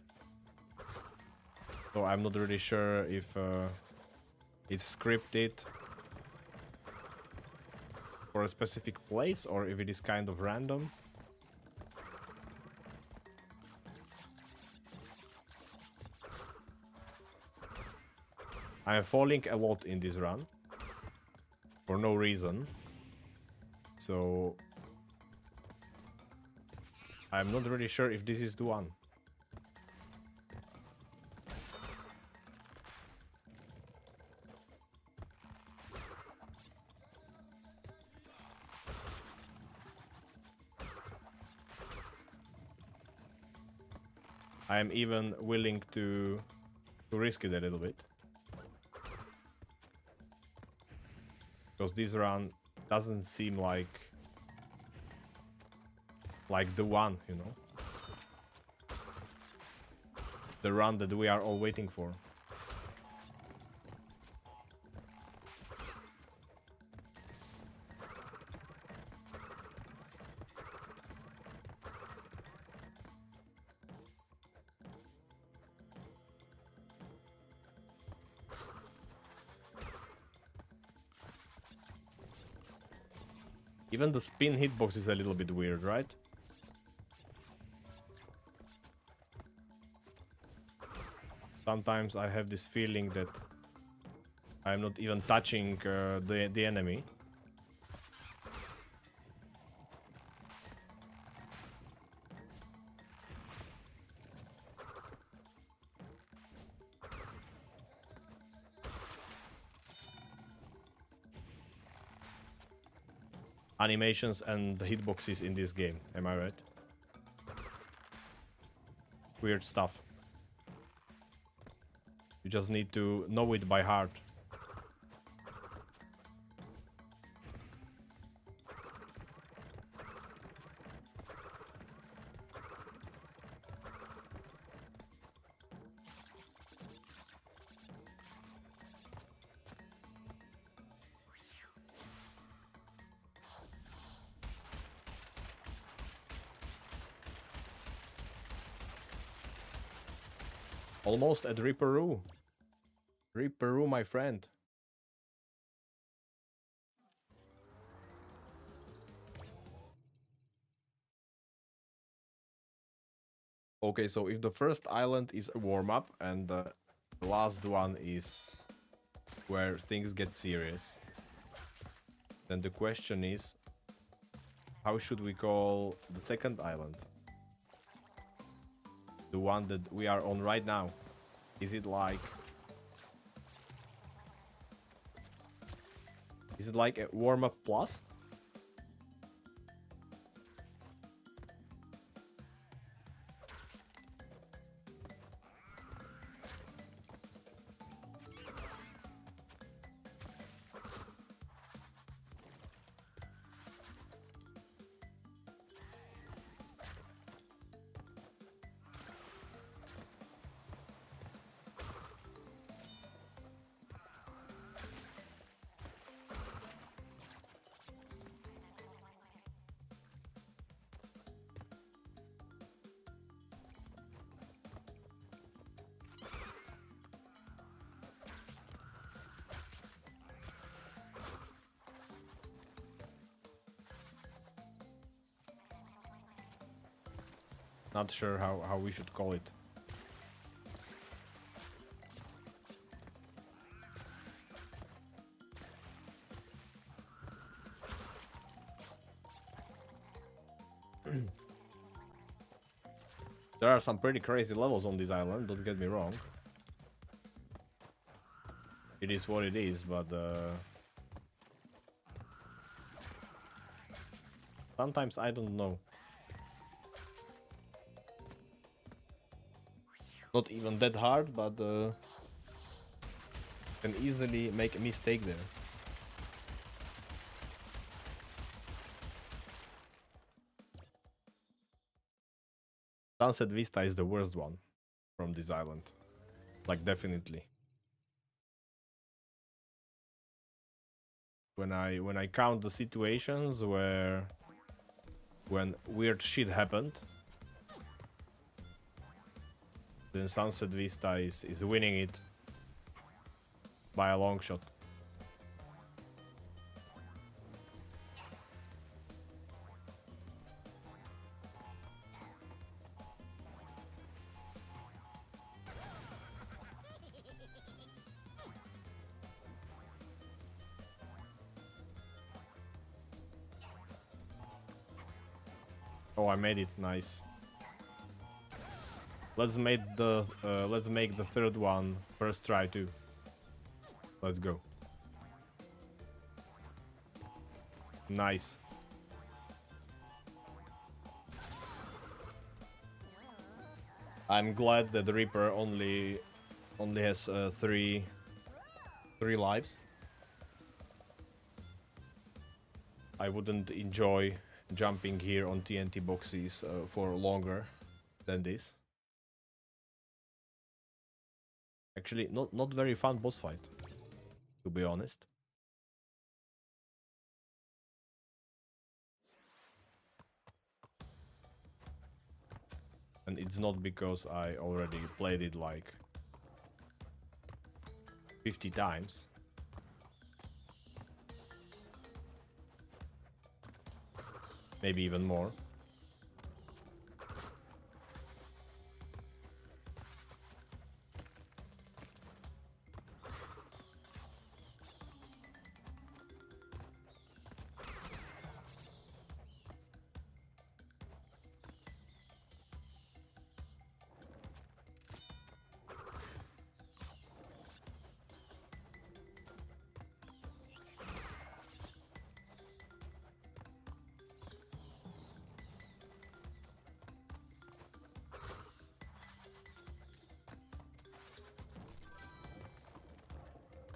So I'm not really sure if it's scripted for a specific place or if it is kind of random. I am falling a lot in this run for no reason, so I'm not really sure if this is the one. I am even willing to risk it a little bit, because this run doesn't seem like the one, you know, the run that we are all waiting for. Even the spin hitbox is a little bit weird, right? Sometimes I have this feeling that I'm not even touching the enemy. Animations and the hitboxes in this game, am I right? Weird stuff. You just need to know it by heart. Almost at Ripperoo. Ripperoo, my friend. Okay, so if the first island is a warm-up and the last one is where things get serious, then the question is, how should we call the second island? The one that we are on right now. Is it like... Is it like a warm-up plus? Not sure how we should call it. There are some pretty crazy levels on this island, don't get me wrong. It is what it is, but sometimes I don't know. Not even that hard, but can easily make a mistake there. Sunset Vista is the worst one from this island. Like, definitely. When I count the situations when weird shit happened, then Sunset Vista is winning it by a long shot. Oh, I made it. Nice. Let's make the third one first try too. Let's go. Nice. I'm glad that the Reaper only has three lives. I wouldn't enjoy jumping here on TNT boxes for longer than this. Actually, not very fun boss fight, to be honest. And it's not because I already played it like 50 times. maybe even more.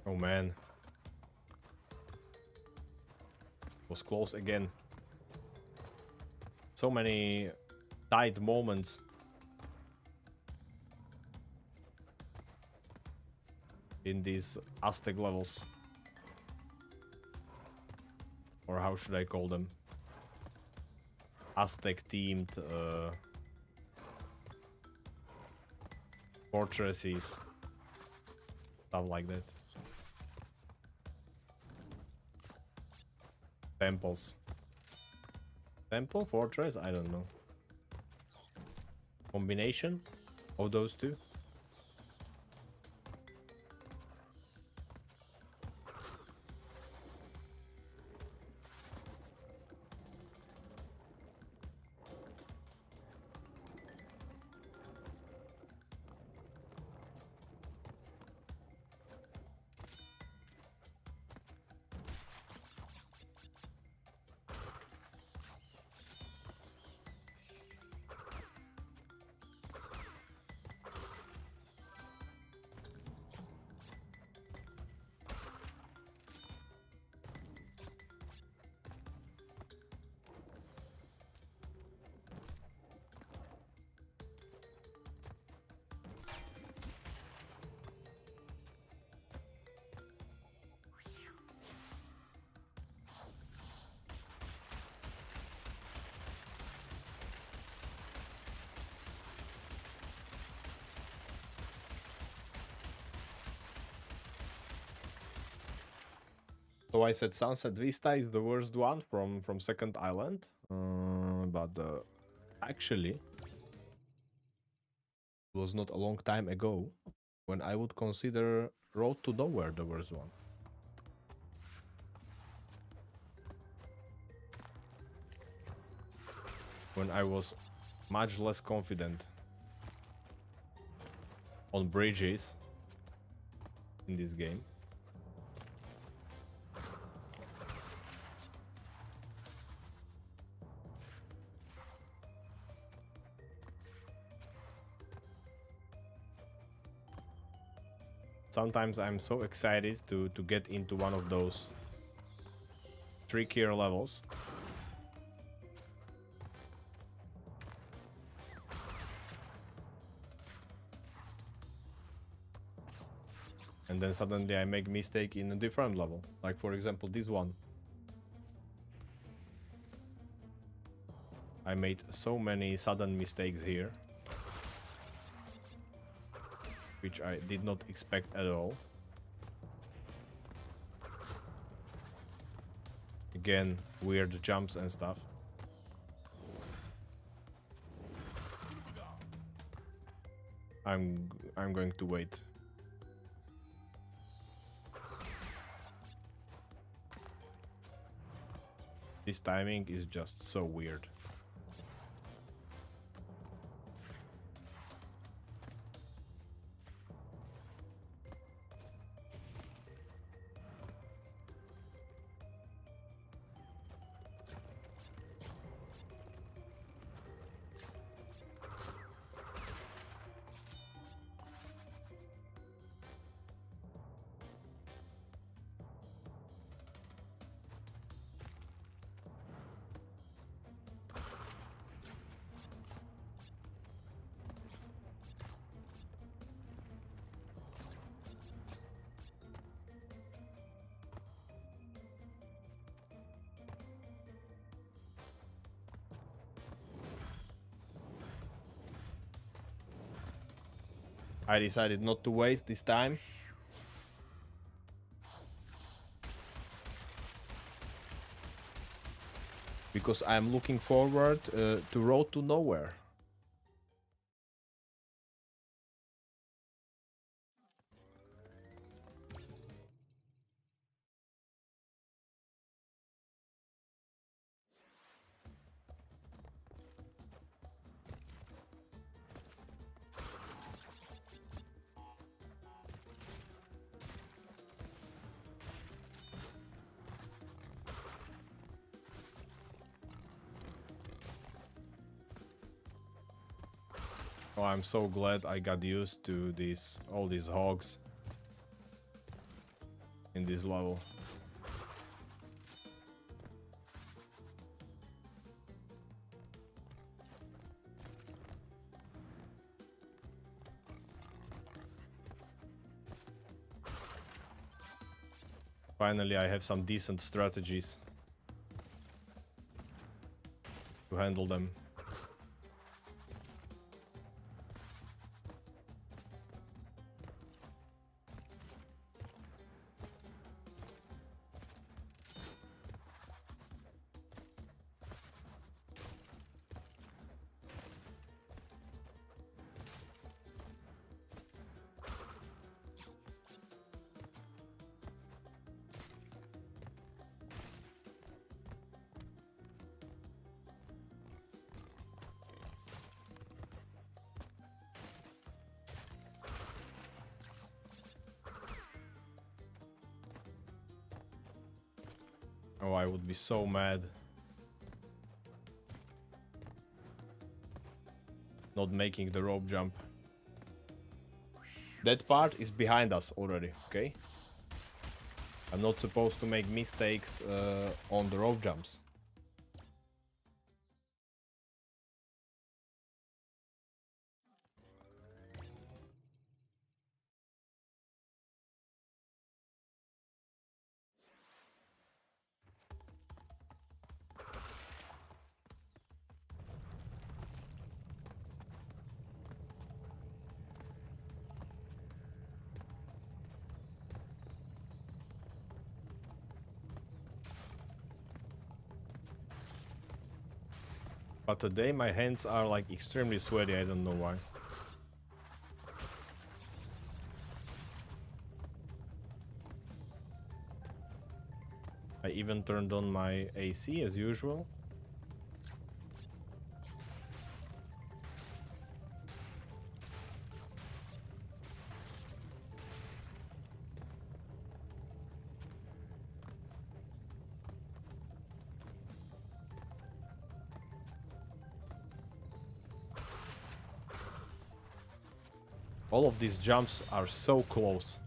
Oh man. Was close again. So many tight moments. In these Aztec levels. Or how should I call them? Aztec themed fortresses. Stuff like that. Temples. Temple? Fortress? I don't know. Combination of those two? So I said Sunset Vista is the worst one from Second Island, but actually it was not a long time ago when I would consider Road to Nowhere the worst one. When I was much less confident on bridges in this game. Sometimes I'm so excited to get into one of those trickier levels. And then suddenly I make mistake in a different level. Like for example this one. I made so many sudden mistakes here. Which I did not expect at all. Again, weird jumps and stuff. I'm going to wait. This timing is just so weird. I decided not to waste this time. because I'm looking forward to Road to Nowhere. Oh, I'm so glad I got used to all these hogs in this level. Finally, I have some decent strategies to handle them. Oh, I would be so mad. Not making the rope jump. That part is behind us already, okay? I'm not supposed to make mistakes on the rope jumps. But today my hands are like extremely sweaty, I don't know why. I even turned on my AC as usual. All of these jumps are so close.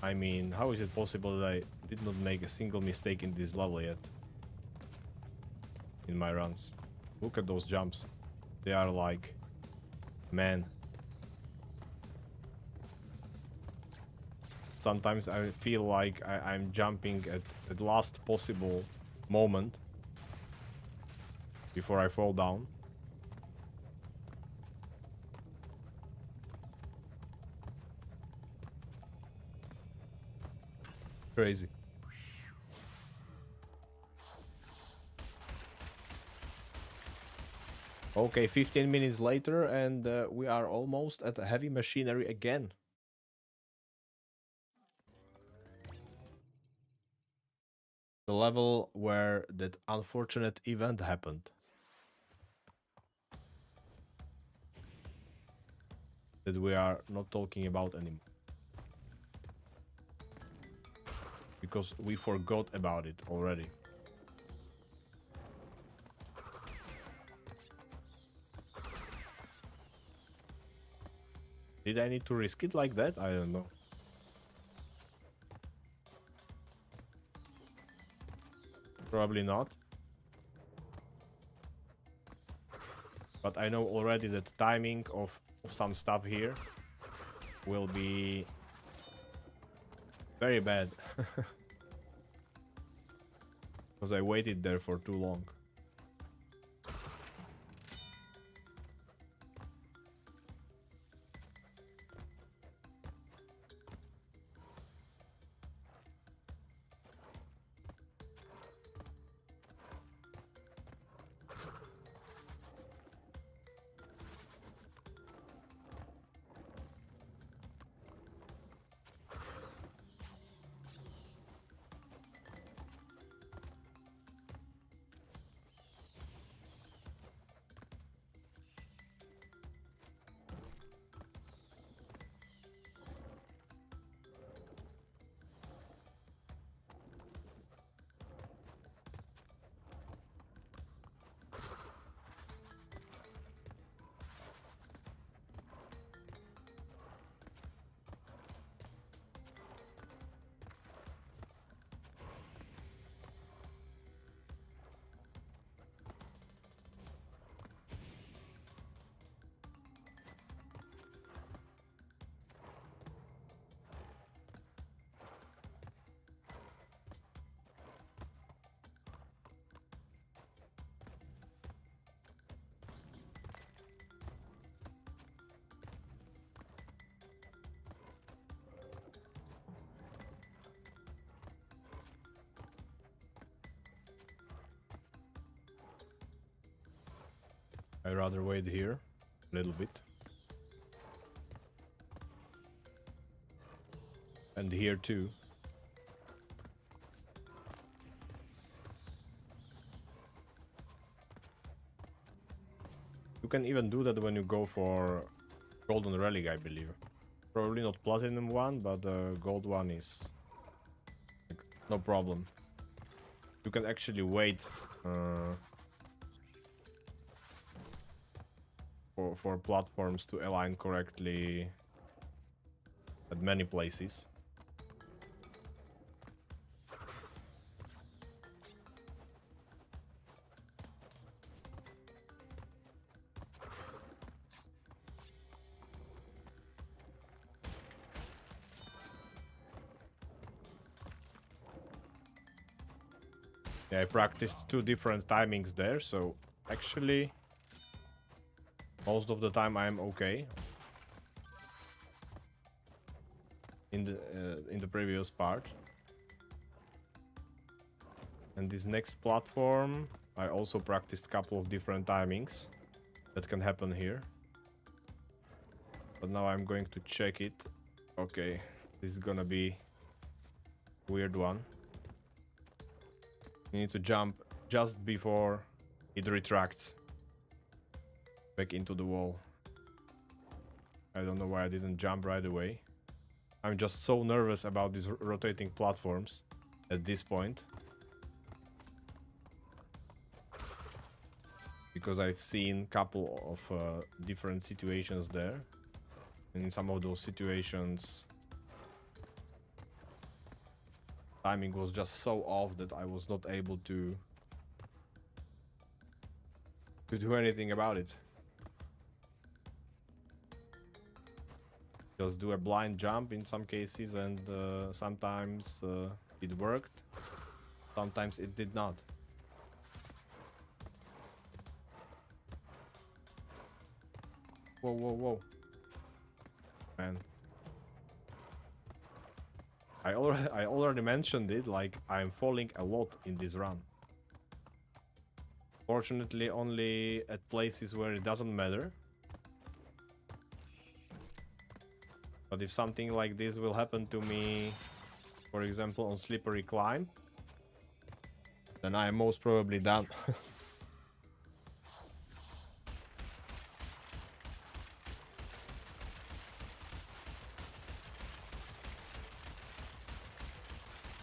I mean, how is it possible that I did not make a single mistake in this level yet? In my runs. Look at those jumps. They are like... Man. Sometimes I feel like I'm jumping at the last possible moment before I fall down. Crazy. Okay, 15 minutes later and we are almost at the heavy machinery again. The level where that unfortunate event happened. That we are not talking about anymore. Because we forgot about it already. Did I need to risk it like that? I don't know. Probably not. But I know already that the timing of some stuff here will be very bad. Because I waited there for too long. I rather wait here a little bit. And here too. You can even do that when you go for golden relic, I believe. Probably not platinum one, but the gold one is like, no problem. You can actually wait for platforms to align correctly at many places. Yeah, I practiced 2 different timings there, so actually most of the time I'm okay. In the previous part. And this next platform, I also practiced a couple of different timings that can happen here. But now I'm going to check it. Okay, this is gonna be a weird one. You need to jump just before it retracts back into the wall. I don't know why I didn't jump right away. I'm just so nervous about these rotating platforms at this point. Because I've seen a couple of different situations there. And in some of those situations, timing was just so off that I was not able to do anything about it. Just do a blind jump in some cases, and sometimes it worked, sometimes it did not. Whoa, whoa, whoa. Man. I already mentioned it, like I'm falling a lot in this run. Fortunately, only at places where it doesn't matter. But if something like this will happen to me, for example, on slippery climb, then I am most probably done.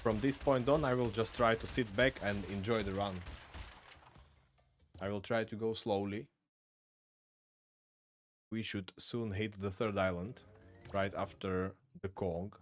From this point on, I will just try to sit back and enjoy the run. I will try to go slowly. We should soon hit the third island, right after the Kong.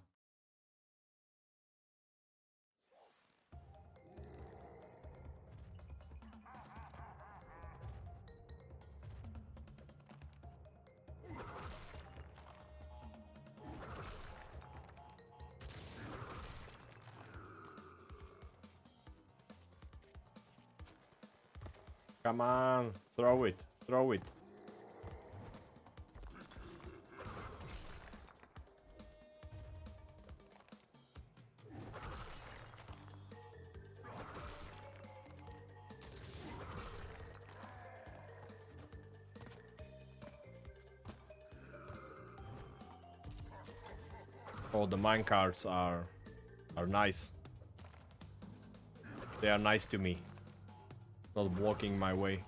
Come on, throw it, throw it. Oh, the minecarts are nice. They are nice to me. Not blocking my way.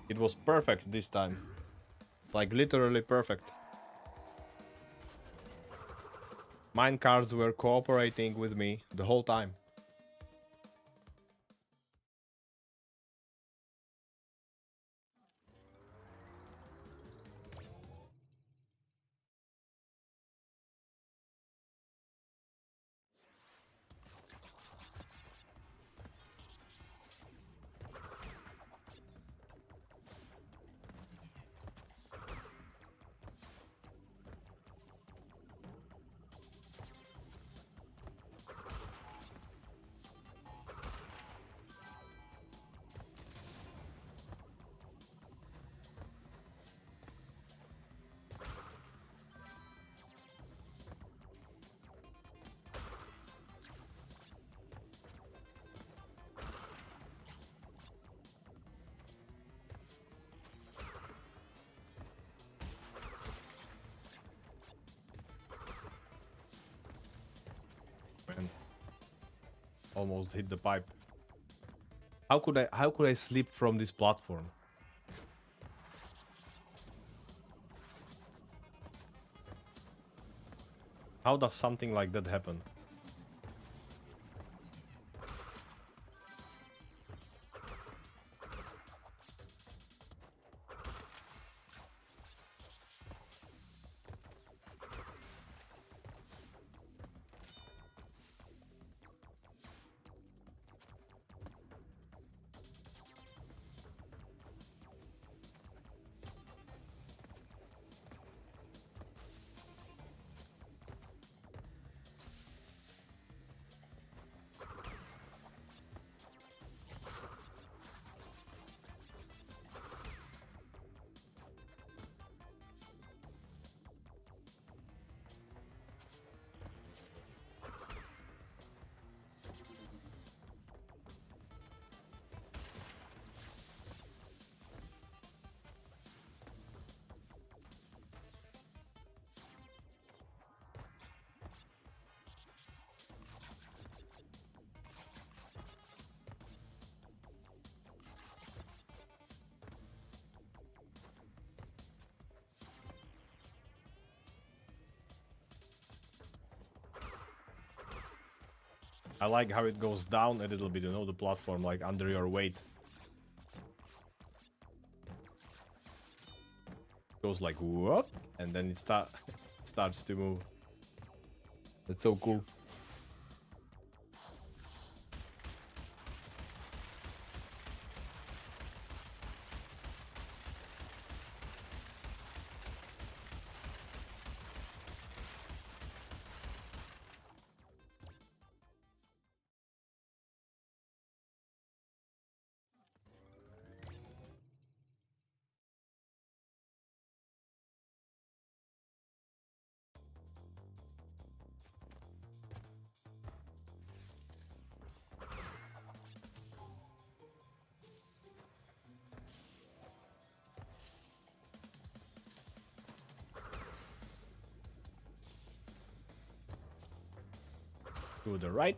It was perfect this time. Like literally perfect. Minecarts were cooperating with me the whole time. Almost hit the pipe. How could I slip from this platform? How does something like that happen? I like how it goes down a little bit, you know, the platform, like under your weight. Goes like whoop, and then it starts to move. That's so cool. To the right.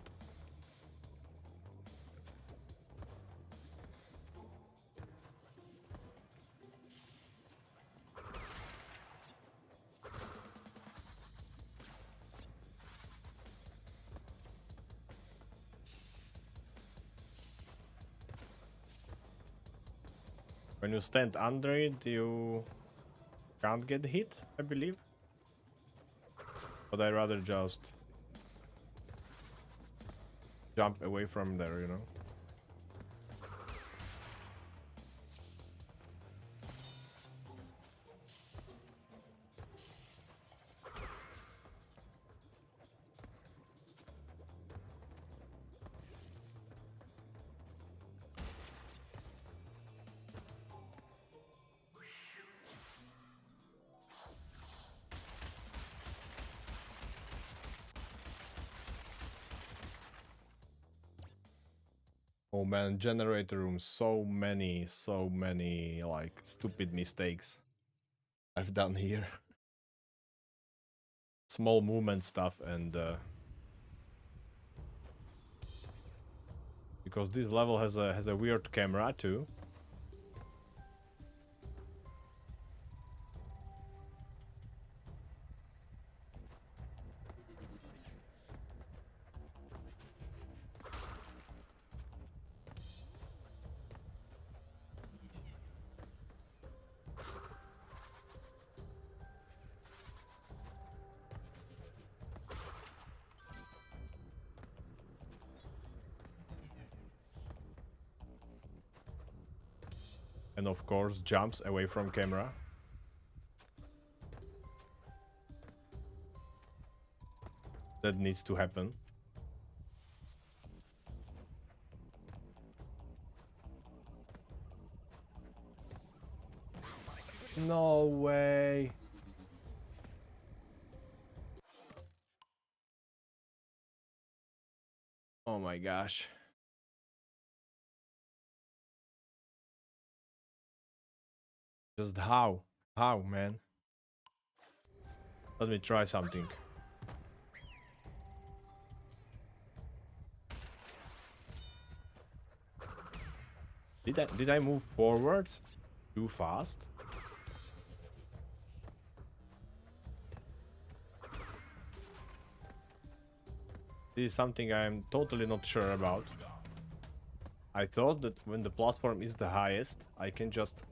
When you stand under it, you can't get hit, I believe. But I'd rather just jump away from there, you know. Oh man, generator room, so many like stupid mistakes I've done here. Small movement stuff and because this level has a weird camera too. And of course jumps away from camera. That needs to happen. No way. Oh my gosh. Just how? How, man? Let me try something. Did I move forward too fast? This is something I'm totally not sure about. I thought that when the platform is the highest, I can just...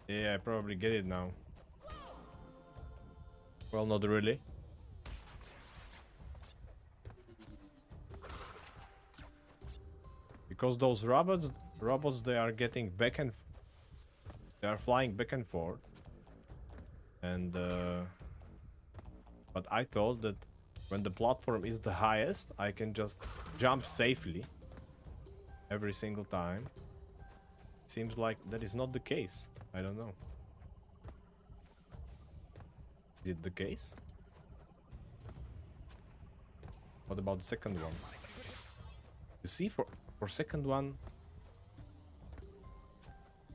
Yeah, I probably get it now. Well, not really. Because those robots, they are getting back and... They are flying back and forth. And, but I thought that when the platform is the highest, I can just jump safely every single time. Seems like that is not the case. I don't know. Is it the case? What about the second one? You see, for second one...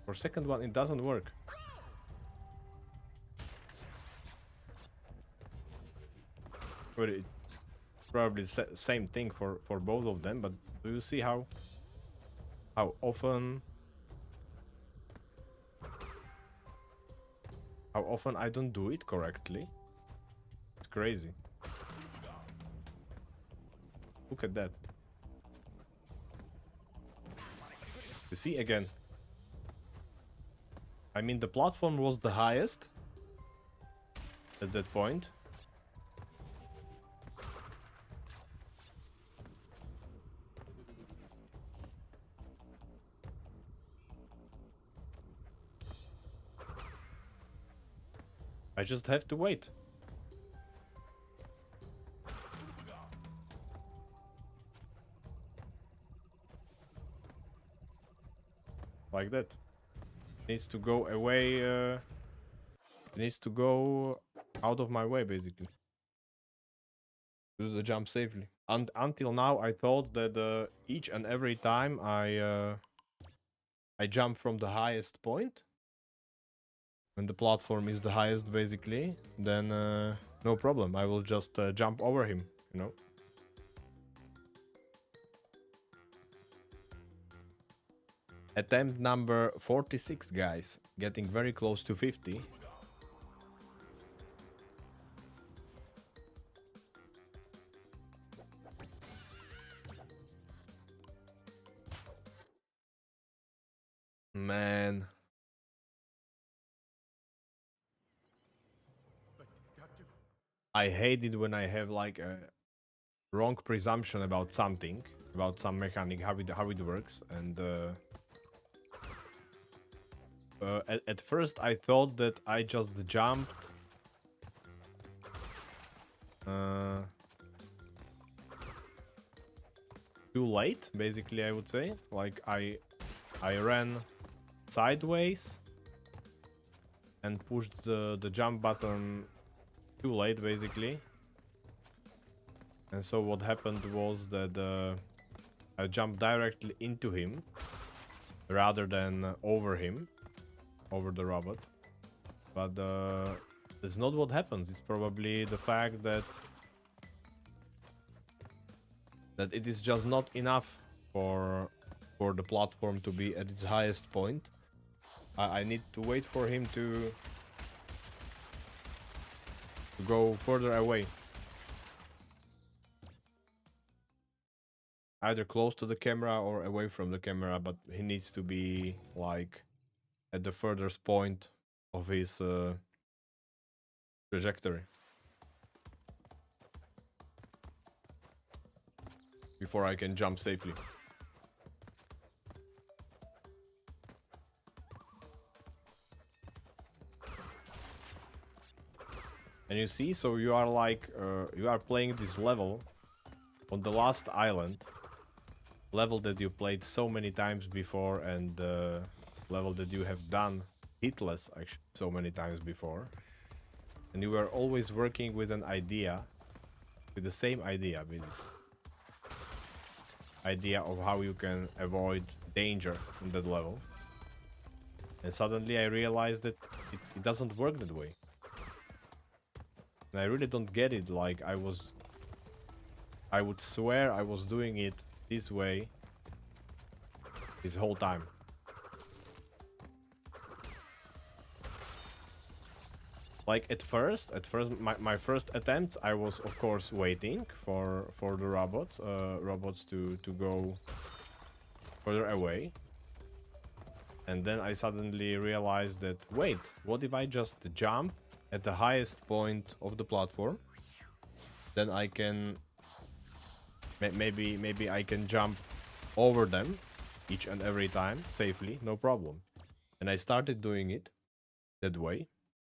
For second one, it doesn't work. But it probably same thing for both of them. But do you see how often I don't do it correctly? It's crazy. Look at that. You see again. I mean, the platform was the highest at that point. I just have to wait. Like that. Needs to go away. Needs to go out of my way, basically. Do the jump safely. And until now, I thought that each and every time I jump from the highest point, when the platform is the highest, basically, then no problem. I will just jump over him, you know. Attempt number 46, guys. Getting very close to 50. Man. But Doctor, I hate it when I have like a wrong presumption about something, about some mechanic, how it works, and at first I thought that I just jumped too late, basically. I would say, like I ran sideways and pushed the jump button too late, basically. And so what happened was that I jumped directly into him rather than over him, over the robot. But that's not what happens. It's probably the fact that it is just not enough for the platform to be at its highest point. I need to wait for him to go further away. Either close to the camera or away from the camera, but he needs to be like at the furthest point of his trajectory before I can jump safely. And you see, so you are like you are playing this level on the last island, level that you played so many times before, and level that you have done hitless actually so many times before, and you were always working with an idea, with the same idea, basically. idea of how you can avoid danger in that level. And suddenly I realized that it doesn't work that way. And I really don't get it. Like I would swear I was doing it this way this whole time. Like at first my first attempt, I was of course waiting for the robots to go further away. And then I suddenly realized that, wait, what if I just jump at the highest point of the platform? Then I can maybe I can jump over them each and every time safely, no problem. And I started doing it that way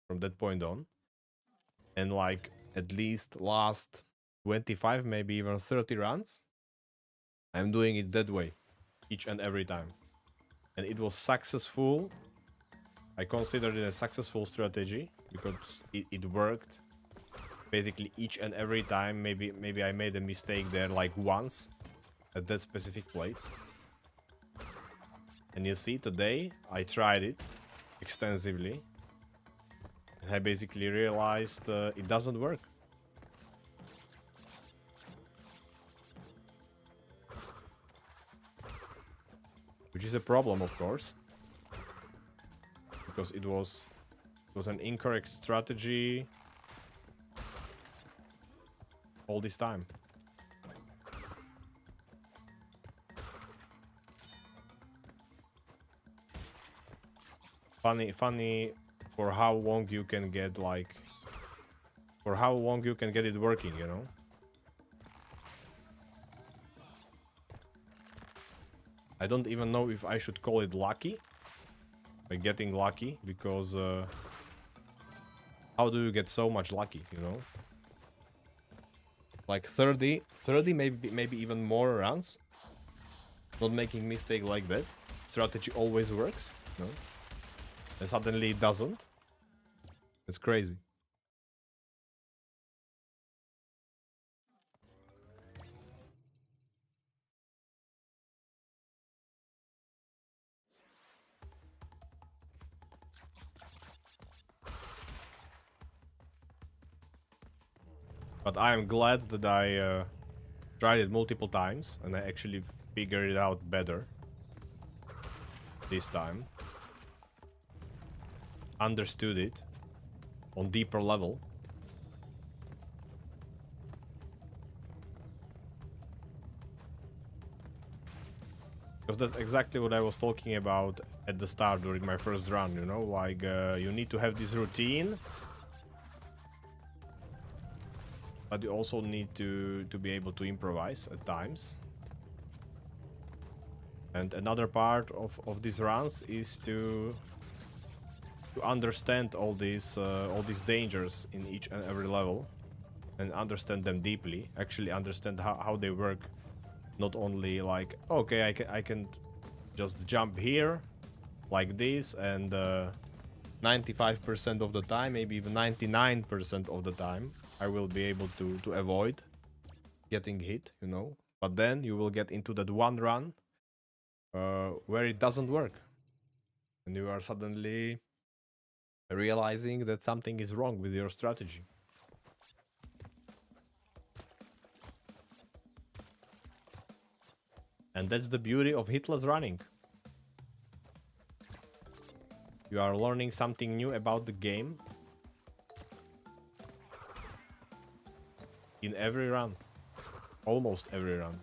from that point on. And like at least last 25, maybe even 30 runs, I'm doing it that way each and every time. And it was successful. I considered it a successful strategy because it worked basically each and every time. Maybe I made a mistake there like once at that specific place. And you see, today I tried it extensively. And I basically realized it doesn't work. Which is a problem, of course. Because it was an incorrect strategy all this time. Funny for how long you can get it working, you know? I don't even know if I should call it lucky. Like getting lucky, because how do you get so much lucky, you know? Like 30 maybe even more runs. Not making mistake like that. Strategy always works, you know? And suddenly it doesn't. It's crazy. But I am glad that I tried it multiple times and I actually figured it out better this time. Understood it on deeper level. Because that's exactly what I was talking about at the start during my first run, you know? Like, you need to have this routine. But you also need to be able to improvise at times. And another part of these runs is to understand all these dangers in each and every level. And understand them deeply. Actually understand how they work. Not only like, okay, I can just jump here like this, and 95% of the time, maybe even 99% of the time, I will be able to avoid getting hit, you know. But then you will get into that one run where it doesn't work. And you are suddenly realizing that something is wrong with your strategy. And that's the beauty of hitless running. You are learning something new about the game in every run. Almost every run.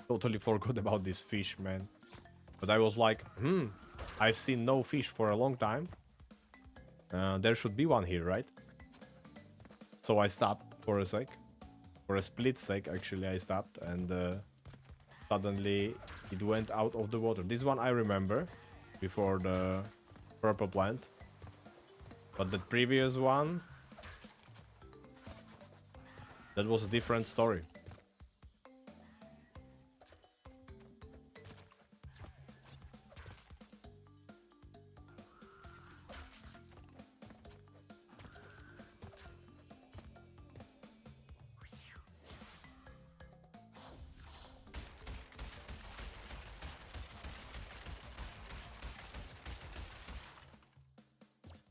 Totally forgot about this fish, man. But I was like, I've seen no fish for a long time. There should be one here, right? So I stopped for a sec. For a split sec, actually, I stopped. And suddenly it went out of the water. This one I remember. Before the purple plant. But the previous one, that was a different story.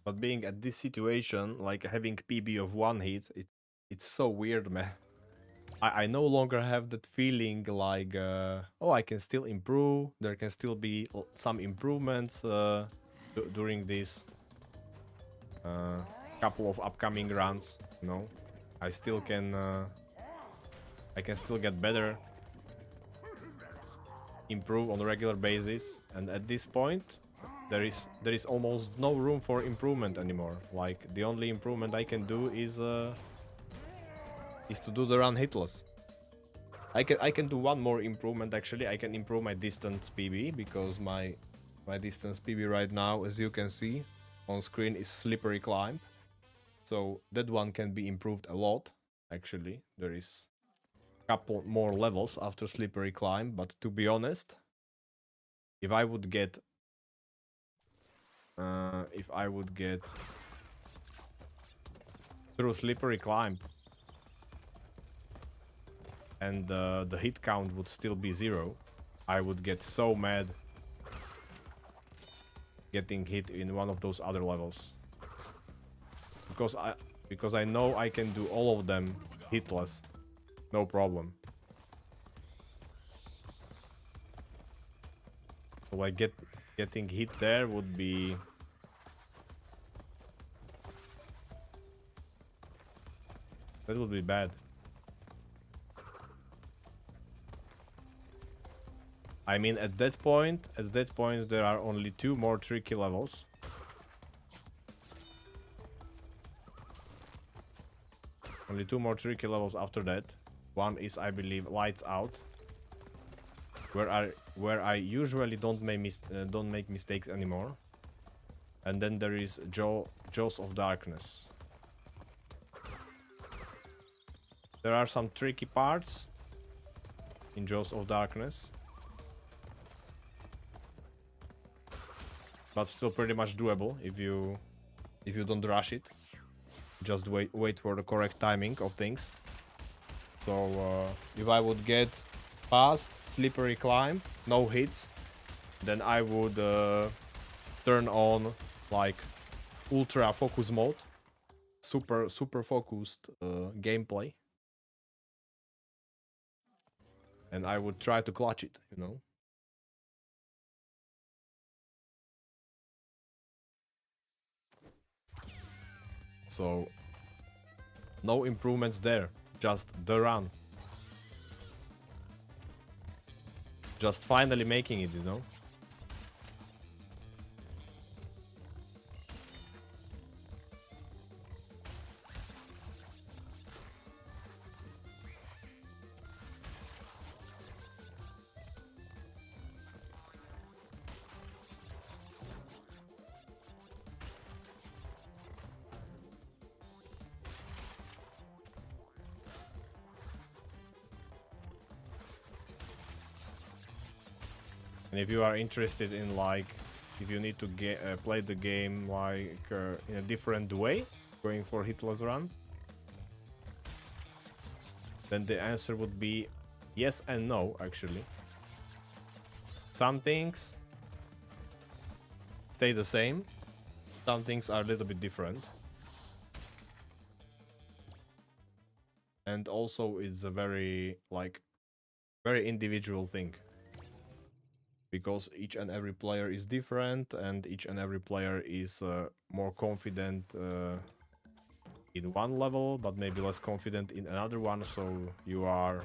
But being at this situation, like having PB of one hit, it's so weird, man. I no longer have that feeling like, oh, I can still improve. There can still be some improvements during this couple of upcoming runs. You know, I still can. I can still get better, improve on a regular basis, and at this point, there is almost no room for improvement anymore. Like the only improvement I can do is to do the run hitless. I can do one more improvement actually. I can improve my distance PB because my distance PB right now, as you can see on screen, is slippery climb. So that one can be improved a lot. Actually, there is a couple more levels after slippery climb, but to be honest, if I would get through slippery climb and the hit count would still be 0, I would get so mad getting hit in one of those other levels. Because I know I can do all of them hitless, no problem. So like getting hit there would be bad. I mean, at that point, there are only 2 more tricky levels. Only 2 more tricky levels after that. One is, I believe, Lights Out, where I usually don't make mistakes anymore. And then there is Jaws of Darkness. There are some tricky parts in Jaws of Darkness, but still pretty much doable if you don't rush it. Just wait for the correct timing of things. So if I would get past slippery climb, no hits, then I would turn on like ultra focus mode, super focused gameplay, and I would try to clutch it, you know. So no improvements there, just the run. Just finally making it, you know. And if you are interested in like, if you need to play the game like in a different way, going for hitless run, then the answer would be yes and no, actually. Some things stay the same, some things are a little bit different. And also it's a very individual thing. Because each and every player is different, and each and every player is more confident in one level, but maybe less confident in another one, so you are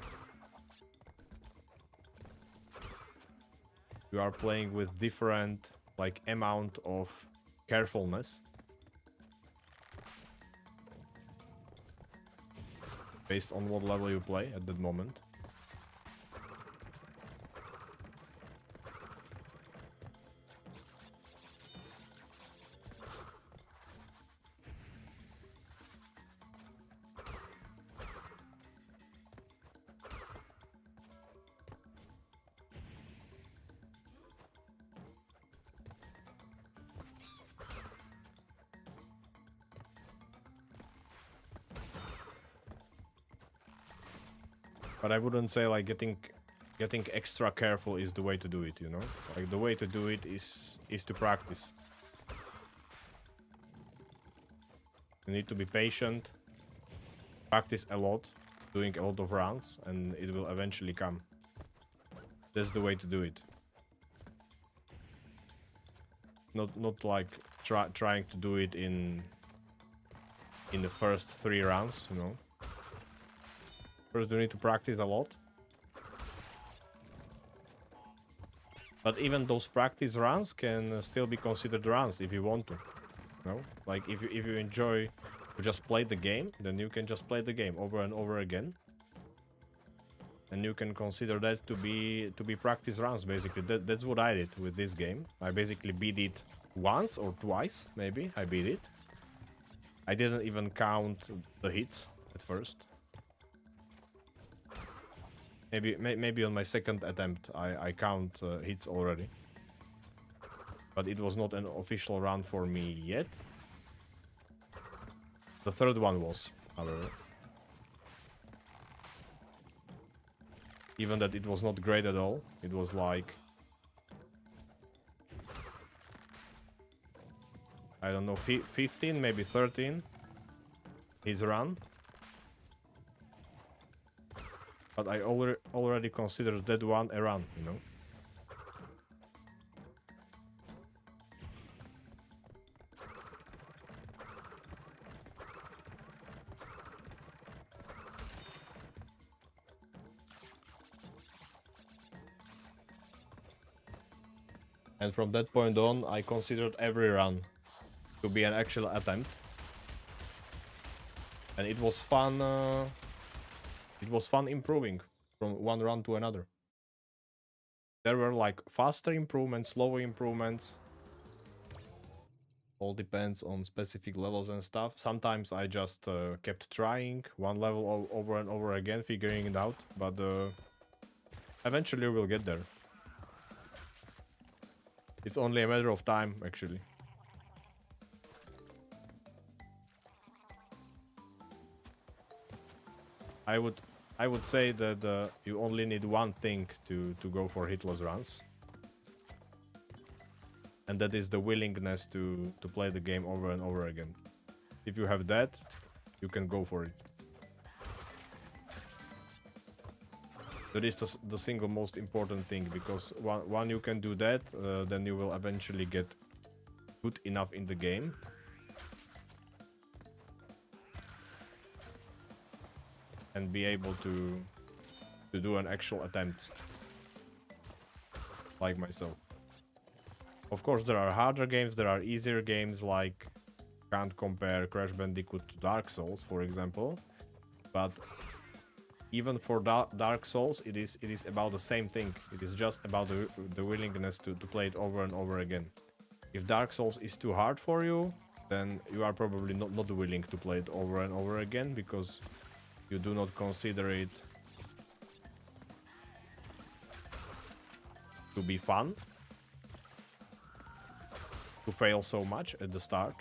playing with different like amount of carefulness based on what level you play at that moment. But I wouldn't say like getting extra careful is the way to do it, you know? Like the way to do it is to practice. You need to be patient, practice a lot, doing a lot of rounds, and it will eventually come. That's the way to do it. Not like trying to do it in the first 3 rounds, you know. First you need to practice a lot. But even those practice runs can still be considered runs if you want to. You know? Like if you enjoy to just play the game, then you can just play the game over and over again. And you can consider that to be practice runs, basically. That's what I did with this game. I basically beat it once or twice, maybe. I beat it. I didn't even count the hits at first. Maybe on my second attempt I count hits already. But it was not an official run for me yet. The third one was, however. Even that it was not great at all. It was like, I don't know, 15, maybe 13 his run. But I already considered that one a run, you know. And from that point on, I considered every run to be an actual attempt. And it was fun. It was fun improving from one run to another. There were like faster improvements, slower improvements. All depends on specific levels and stuff. Sometimes I just kept trying one level over and over again, figuring it out. But eventually we'll get there. It's only a matter of time, actually. I would say that you only need one thing to go for hitless runs. And that is the willingness to play the game over and over again. If you have that, you can go for it. That is the single most important thing, because when you can do that, then you will eventually get good enough in the game. And be able to do an actual attempt. Like myself. Of course, there are harder games, there are easier games, like can't compare Crash Bandicoot to Dark Souls, for example. But even for Dark Souls, it is about the same thing. It is just about the willingness to play it over and over again. If Dark Souls is too hard for you, then you are probably not willing to play it over and over again, because you do not consider it to be fun, to fail so much at the start.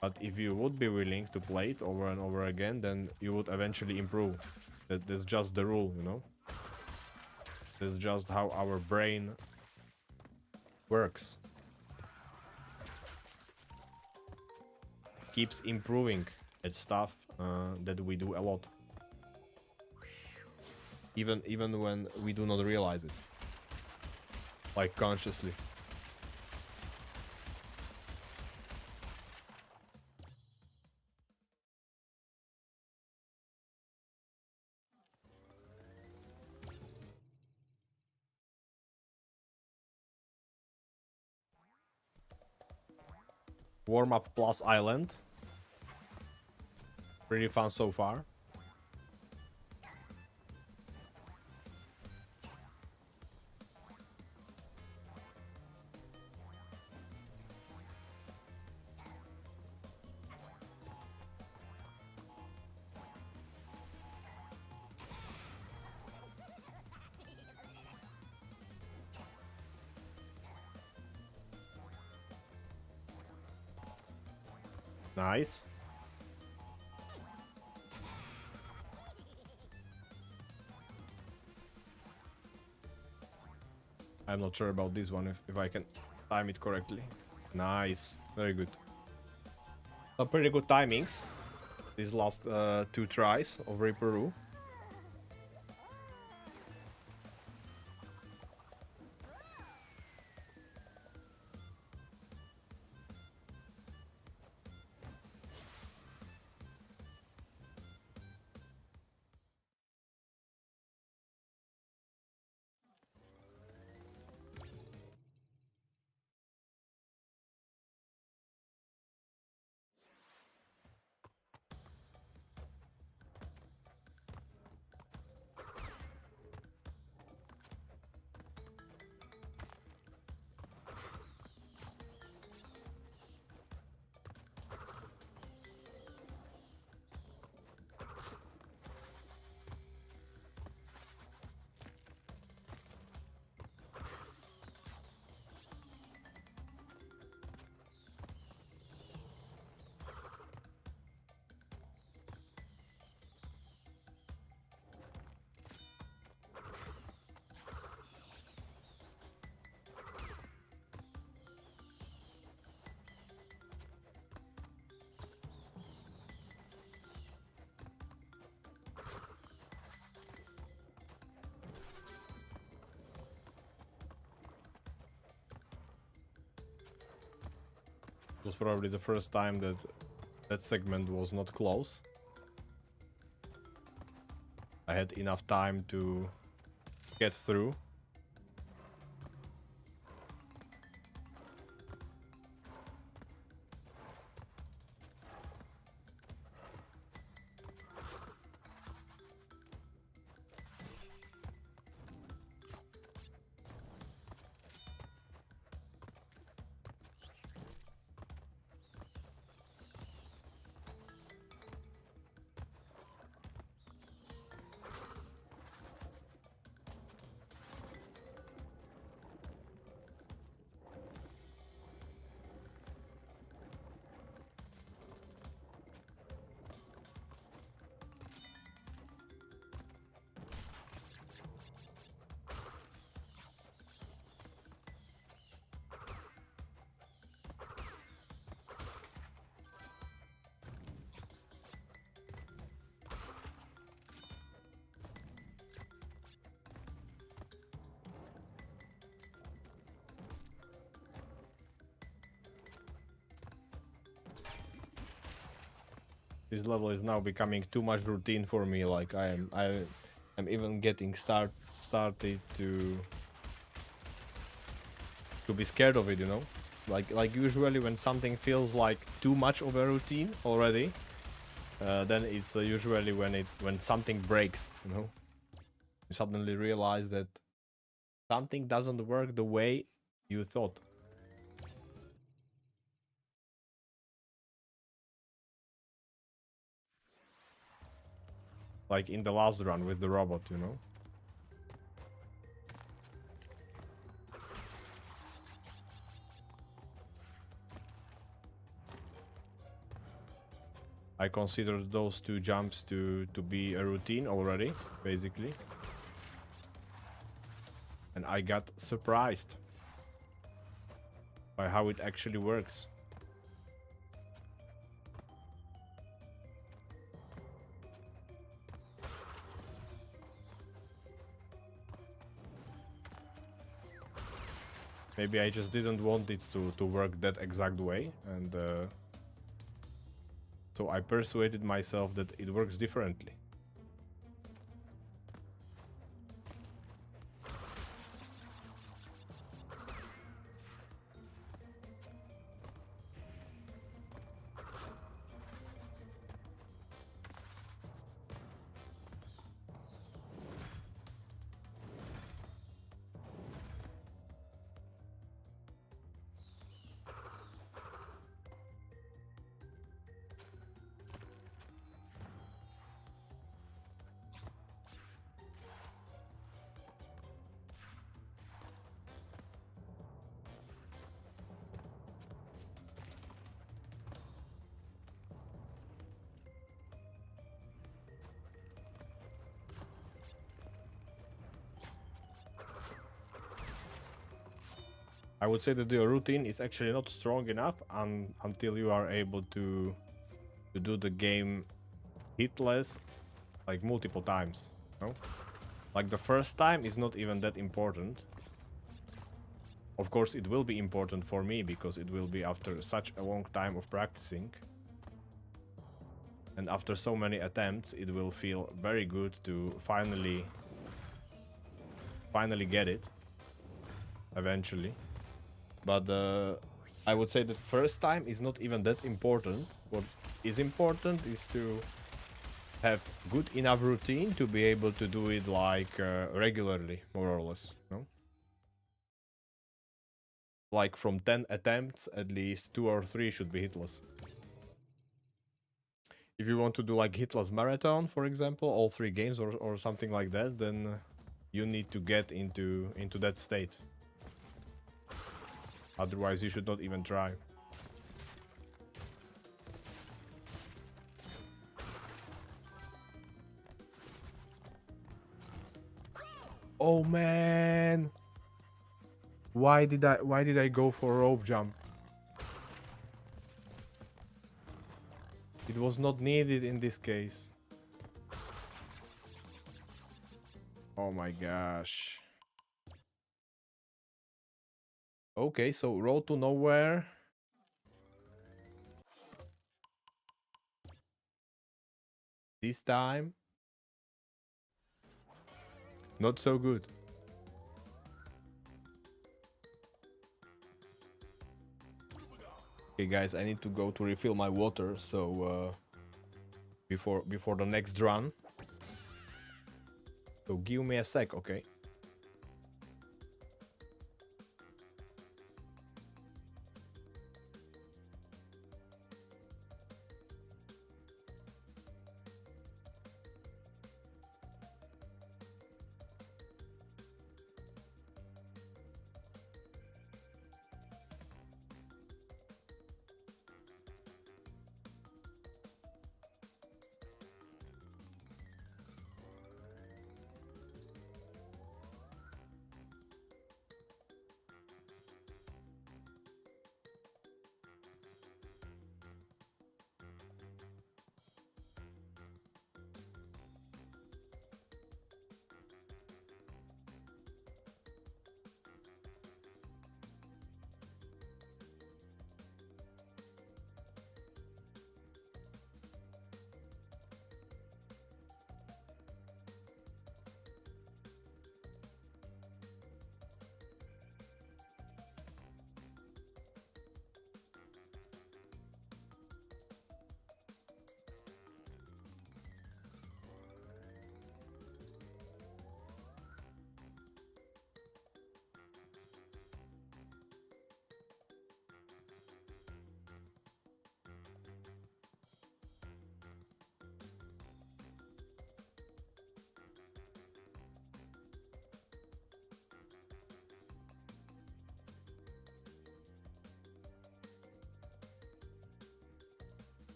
But if you would be willing to play it over and over again, then you would eventually improve. That's just the rule, you know? That's just how our brain works. Keeps improving at stuff that we do a lot. Even when we do not realize it. Like consciously. Warm-up plus island. Pretty fun so far. Nice. I'm not sure about this one, if I can time it correctly. Nice. Very good. Some pretty good timings. These last two tries of Ripperoo. It was probably the first time that that segment was not close. I had enough time to get through. This level is now becoming too much routine for me. Like I'm even getting started to be scared of it, you know? Like usually when something feels like too much of a routine already, then it's usually when something breaks, you know? You suddenly realize that something doesn't work the way you thought. Like in the last run with the robot, you know? I consider those two jumps to be a routine already, basically. And I got surprised by how it actually works. Maybe I just didn't want it to work that exact way, and so I persuaded myself that it works differently. I would say that the routine is actually not strong enough until you are able to to do the game hitless like multiple times. No? Like the first time is not even that important. Of course, it will be important for me because it will be after such a long time of practicing. And after so many attempts, it will feel very good to finally get it eventually. But I would say that first time is not even that important. What is important is to have good enough routine to be able to do it like regularly, more or less. No? Like from 10 attempts, at least 2 or 3 should be hitless. If you want to do like hitless marathon, for example, all 3 games or something like that, then you need to get into that state. Otherwise, you should not even try. Oh man! Why did I go for rope jump? It was not needed in this case. Oh my gosh. Okay, so road to nowhere. This time, not so good. Okay, guys, I need to go to refill my water. So before the next run. So give me a sec, okay?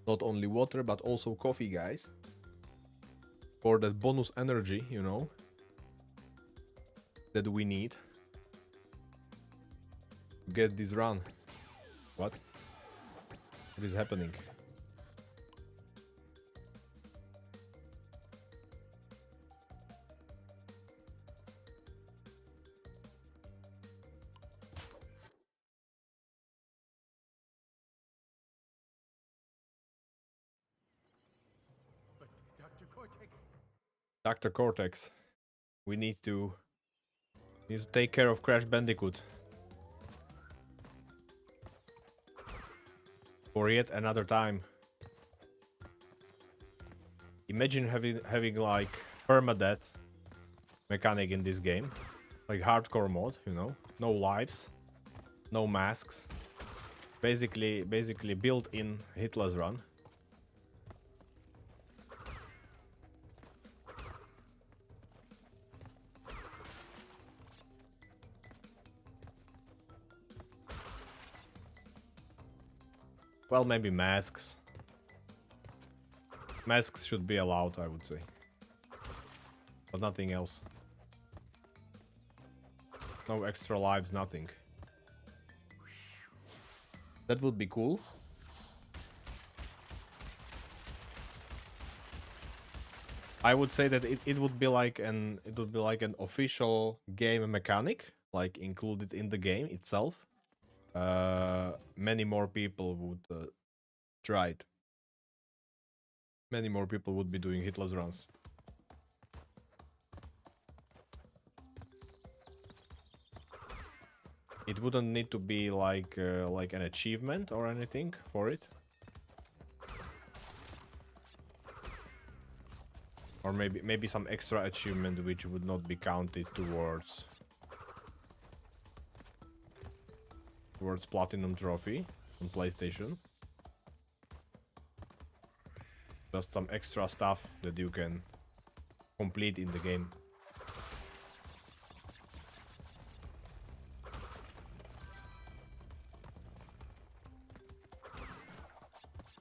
Not only water, but also coffee, guys. For that bonus energy, you know, that we need to get this run. What? What is happening? But Dr. Cortex. Dr. Cortex, we need to take care of Crash Bandicoot for yet another time. Imagine having like permadeath mechanic in this game, like hardcore mode, you know, no lives, no masks, basically built-in hitless run. Well, maybe masks. Masks should be allowed, I would say. But nothing else. No extra lives, nothing. That would be cool. I would say that it would be like an official game mechanic, like included in the game itself. Many more people would try it. Many more people would be doing hitless runs. It wouldn't need to be like an achievement or anything for it. Or maybe some extra achievement which would not be counted towards Platinum Trophy on PlayStation. Just some extra stuff that you can complete in the game.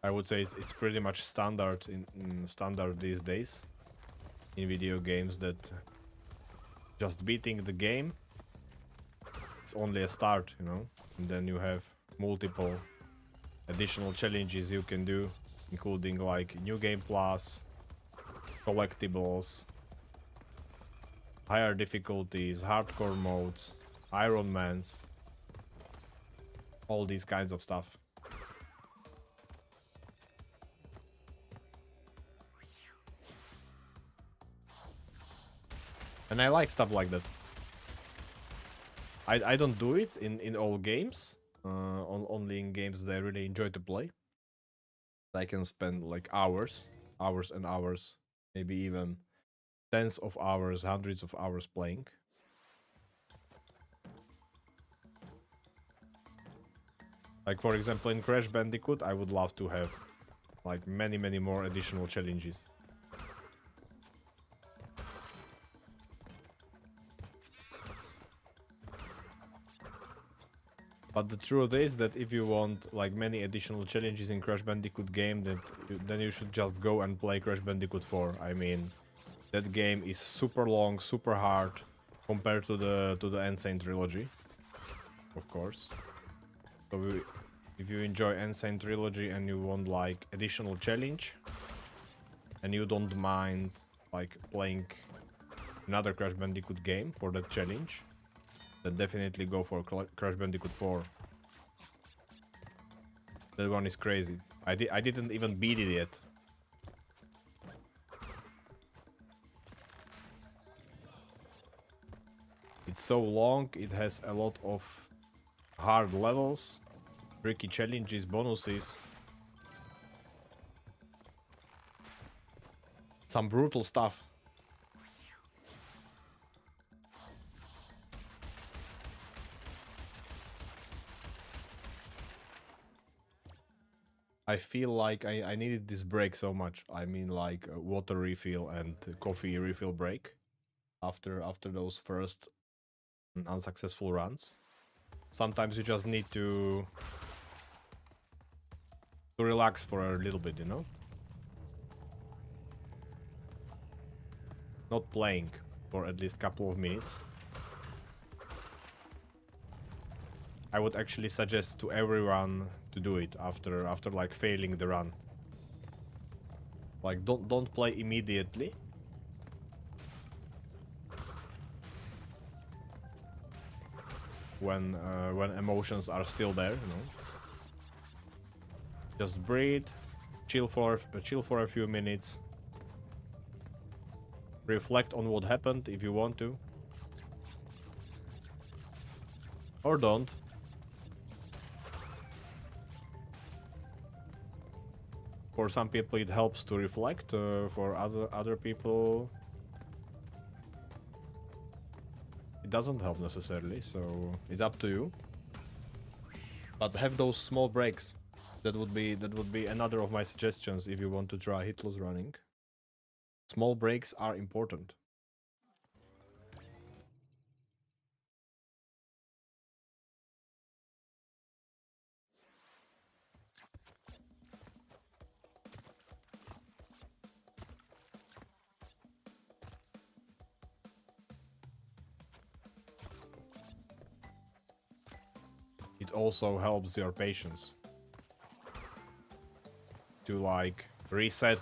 I would say it's pretty much standard in standard these days in video games that just beating the game is only a start, you know, and then you have multiple additional challenges you can do, including like New Game Plus, collectibles, higher difficulties, hardcore modes, Iron Mans, all these kinds of stuff. And I like stuff like that. I don't do it in all games, only in games that I really enjoy to play. I can spend like hours and hours, maybe even tens of hours, hundreds of hours playing. Like for example in Crash Bandicoot, I would love to have like many more additional challenges. But the truth is that if you want like many additional challenges in Crash Bandicoot game, then you should just go and play Crash Bandicoot 4. I mean, that game is super long, super hard compared to the Insane trilogy, of course. So if you enjoy Insane trilogy and you want like additional challenge, and you don't mind like playing another Crash Bandicoot game for that challenge, then definitely go for Crash Bandicoot 4. That one is crazy. I didn't even beat it yet. It's so long, it has a lot of hard levels, tricky challenges, bonuses. Some brutal stuff. I feel like I needed this break so much. I mean like a water refill and coffee refill break after those first unsuccessful runs. Sometimes you just need to to relax for a little bit, you know? Not playing for at least a couple of minutes. I would actually suggest to everyone to do it after like failing the run. Like don't play immediately. When emotions are still there, you know. Just breathe, chill for a few minutes. Reflect on what happened if you want to. Or don't. For some people it helps to reflect, for other people it doesn't help necessarily, so it's up to you. But have those small breaks. That would be another of my suggestions if you want to try hitless running. Small breaks are important. It also helps your patience to like reset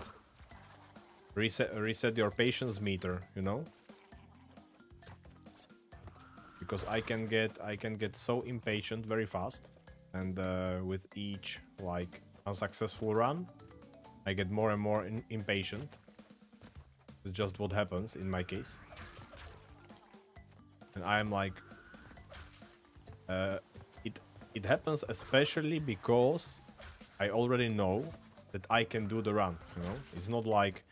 your patience meter, you know? Because I can get so impatient very fast, and with each like unsuccessful run I get more and more impatient. It's just what happens in my case. And I'm like it happens especially because I already know that I can do the run, you know? It's not like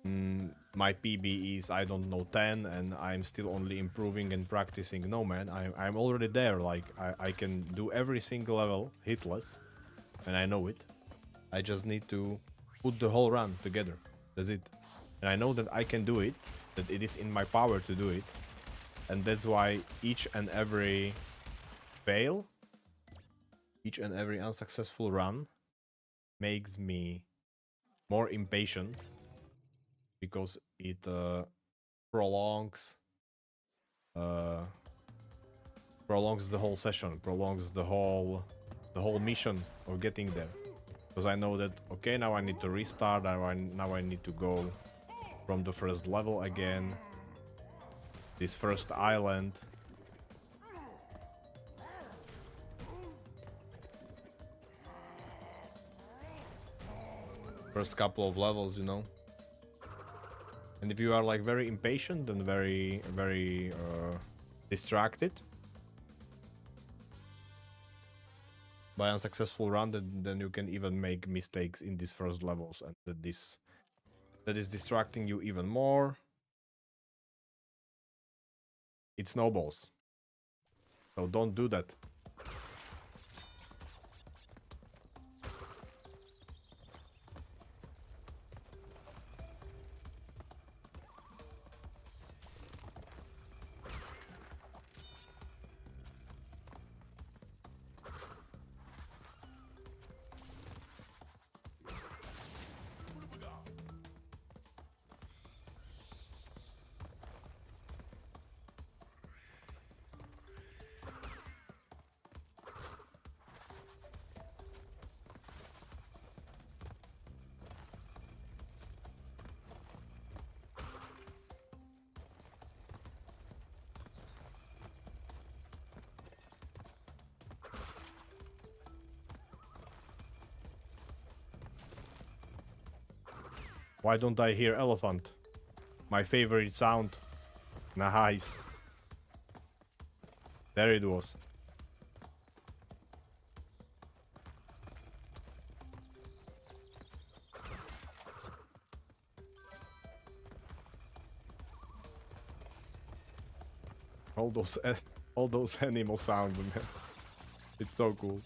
my PB is, I don't know, 10 and I'm still only improving and practicing. No, man, I'm already there. Like, I can do every single level hitless, and I know it. I just need to put the whole run together. That's it. And I know that I can do it, that it is in my power to do it. And that's why each and every fail, each and every unsuccessful run makes me more impatient, because it prolongs the whole session, prolongs the whole mission of getting there. Because I know that, okay, now I need to restart, now I need to go from the first level again, this first island. First couple of levels, you know. And if you are like very impatient and very distracted by unsuccessful run, then you can even make mistakes in these first levels, and that is distracting you even more. It snowballs. So don't do that. Why don't I hear elephant? My favorite sound. Nice. There it was. All those animal sounds, man. It's so cool.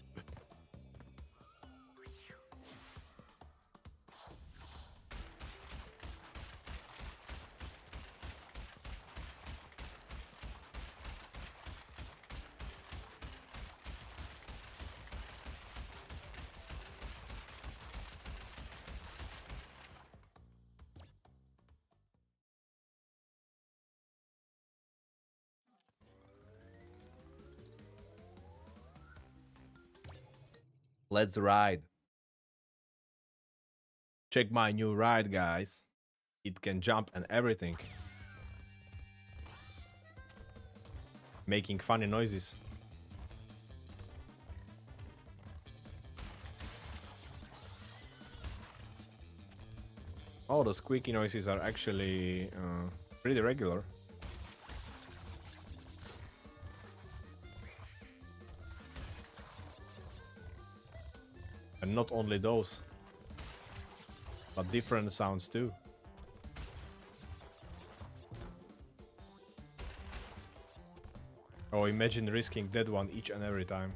Let's ride. Check my new ride, guys. It can jump and everything. Making funny noises. Oh, the squeaky noises are actually pretty regular. And not only those, but different sounds too. Oh, imagine risking that one each and every time.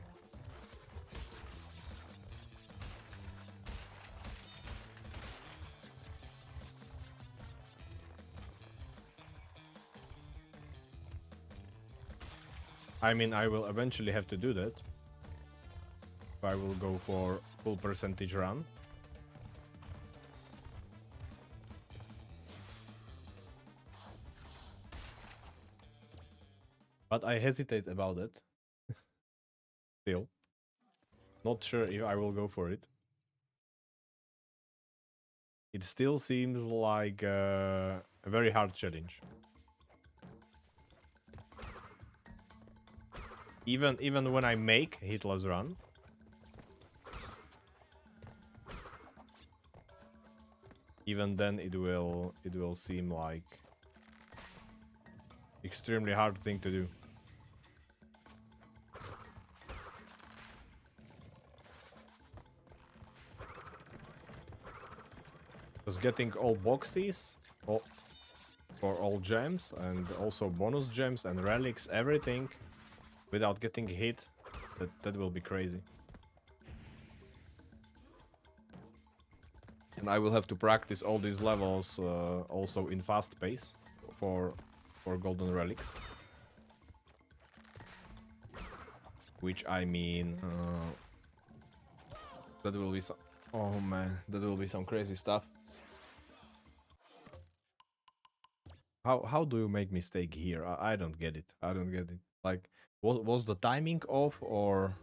I mean, I will eventually have to do that. If I will go for full percentage run. But I hesitate about it. Still. Not sure if I will go for it. It still seems like a very hard challenge. Even when I make hitless run. Even then it will seem like extremely hard thing to do. Because getting all boxes, for all gems, and also bonus gems and relics, everything, without getting hit, that will be crazy. And I will have to practice all these levels also in fast pace for golden relics. Which I mean, that will be some. Oh man, that will be some crazy stuff. How do you make mistake here? I don't get it. I don't get it. Like, was the timing off or?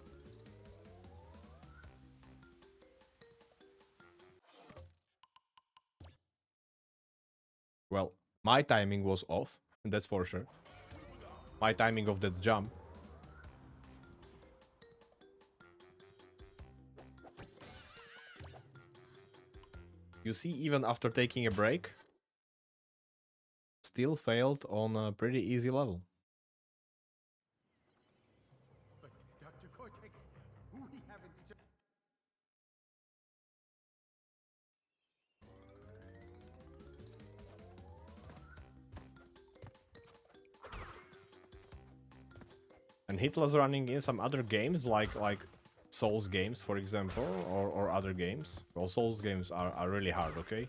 Well, my timing was off, that's for sure. My timing of that jump. You see, even after taking a break, still failed on a pretty easy level. But Dr. Cortex, we haven't. And hitless running in some other games, like Souls games, for example, or other games. Well, Souls games are really hard, okay?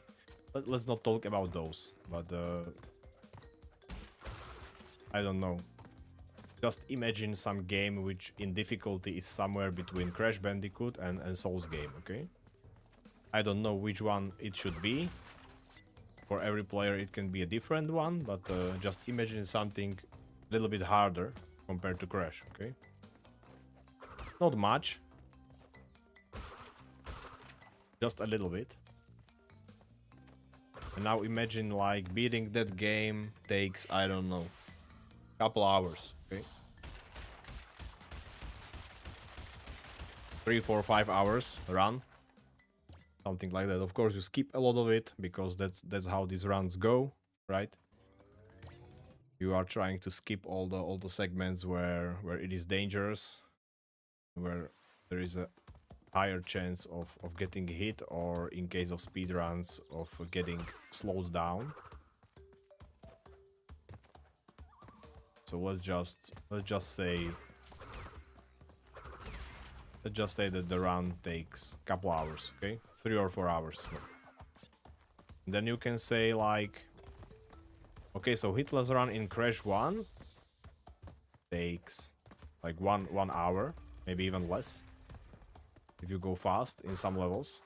But let's not talk about those. But I don't know. Just imagine some game which in difficulty is somewhere between Crash Bandicoot and Souls game, okay? I don't know which one it should be. For every player it can be a different one, but just imagine something a little bit harder compared to Crash, okay? Not much. Just a little bit. And now imagine like beating that game takes, I don't know, couple hours, okay? 3, 4, 5 hours run. Something like that. Of course you skip a lot of it because that's how these runs go, right? You are trying to skip all the segments where it is dangerous, where there is a higher chance of getting hit, or in case of speedruns of getting slowed down. So let's just say that the run takes a couple hours, okay? 3 or 4 hours. And then you can say like, okay, so hitless run in Crash 1 takes like one hour, maybe even less, if you go fast in some levels.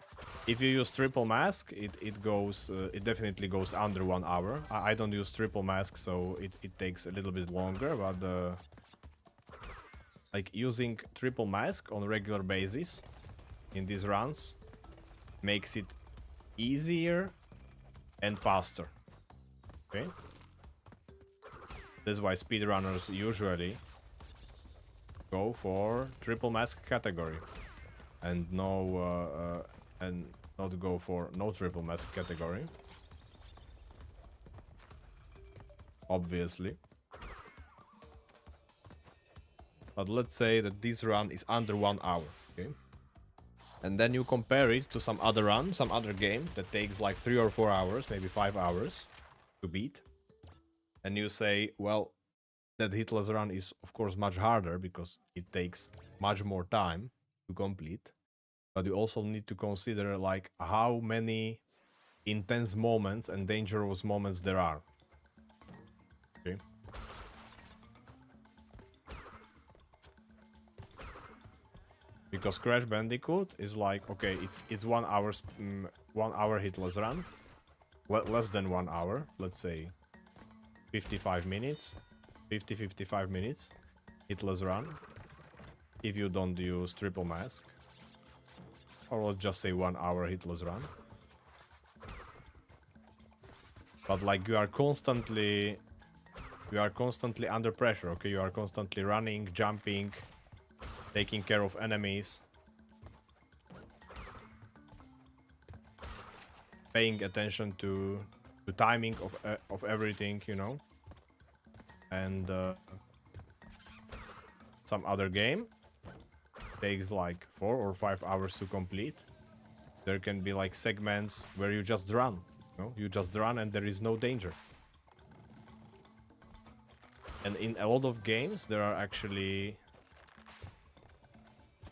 If you use triple mask, it definitely goes under 1 hour. I don't use triple mask, so it takes a little bit longer, but like using triple mask on a regular basis in these runs makes it easier and faster. Okay? That's why speedrunners usually go for triple mask category and and not go for no triple mask category. Obviously. But let's say that this run is under 1 hour, okay? And then you compare it to some other run, some other game that takes like 3 or 4 hours, maybe 5 hours to beat. And you say, well, that hitless run is of course much harder because it takes much more time to complete. But you also need to consider like how many intense moments and dangerous moments there are. Okay. Because Crash Bandicoot is like, okay, it's 1 hour 1 hour hitless run, less than 1 hour, let's say 55 minutes, 55 minutes hitless run if you don't use triple mask, or let's just say 1 hour hitless run. But like you are constantly under pressure, okay? You are constantly running, jumping, taking care of enemies, paying attention to the timing of everything, you know. And some other game takes like 4 or 5 hours to complete. There can be like segments where you just run, you know? You just run and there is no danger. And in a lot of games there are actually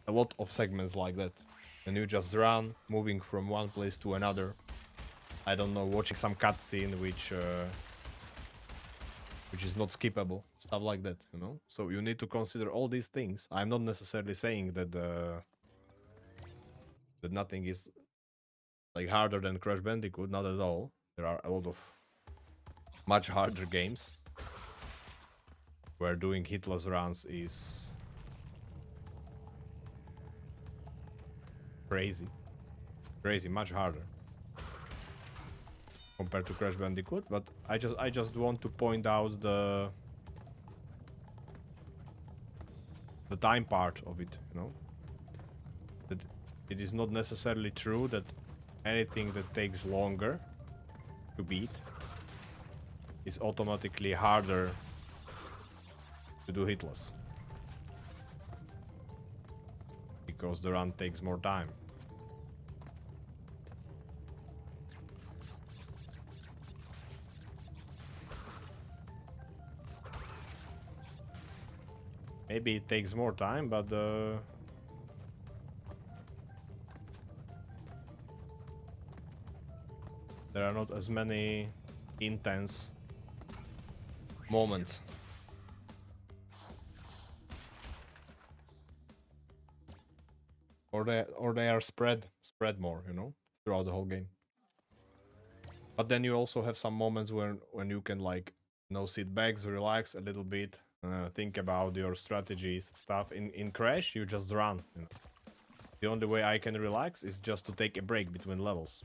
a lot of segments like that, and you just run, moving from one place to another. I don't know, watching some cutscene which is not skippable, stuff like that, you know. So you need to consider all these things. I'm not necessarily saying that that nothing is like harder than Crash Bandicoot, not at all. There are a lot of much harder games where doing hitless runs is crazy, much harder compared to Crash Bandicoot. But I just want to point out the time part of it, you know. That it is not necessarily true that anything that takes longer to beat is automatically harder to do hitless, because the run takes more time. Maybe it takes more time, but there are not as many intense moments. Or they are spread more, you know, throughout the whole game. But then you also have some moments when you can, like, you know, sit back, relax a little bit, think about your strategies, stuff. In Crash, you just run, you know. The only way I can relax is just to take a break between levels.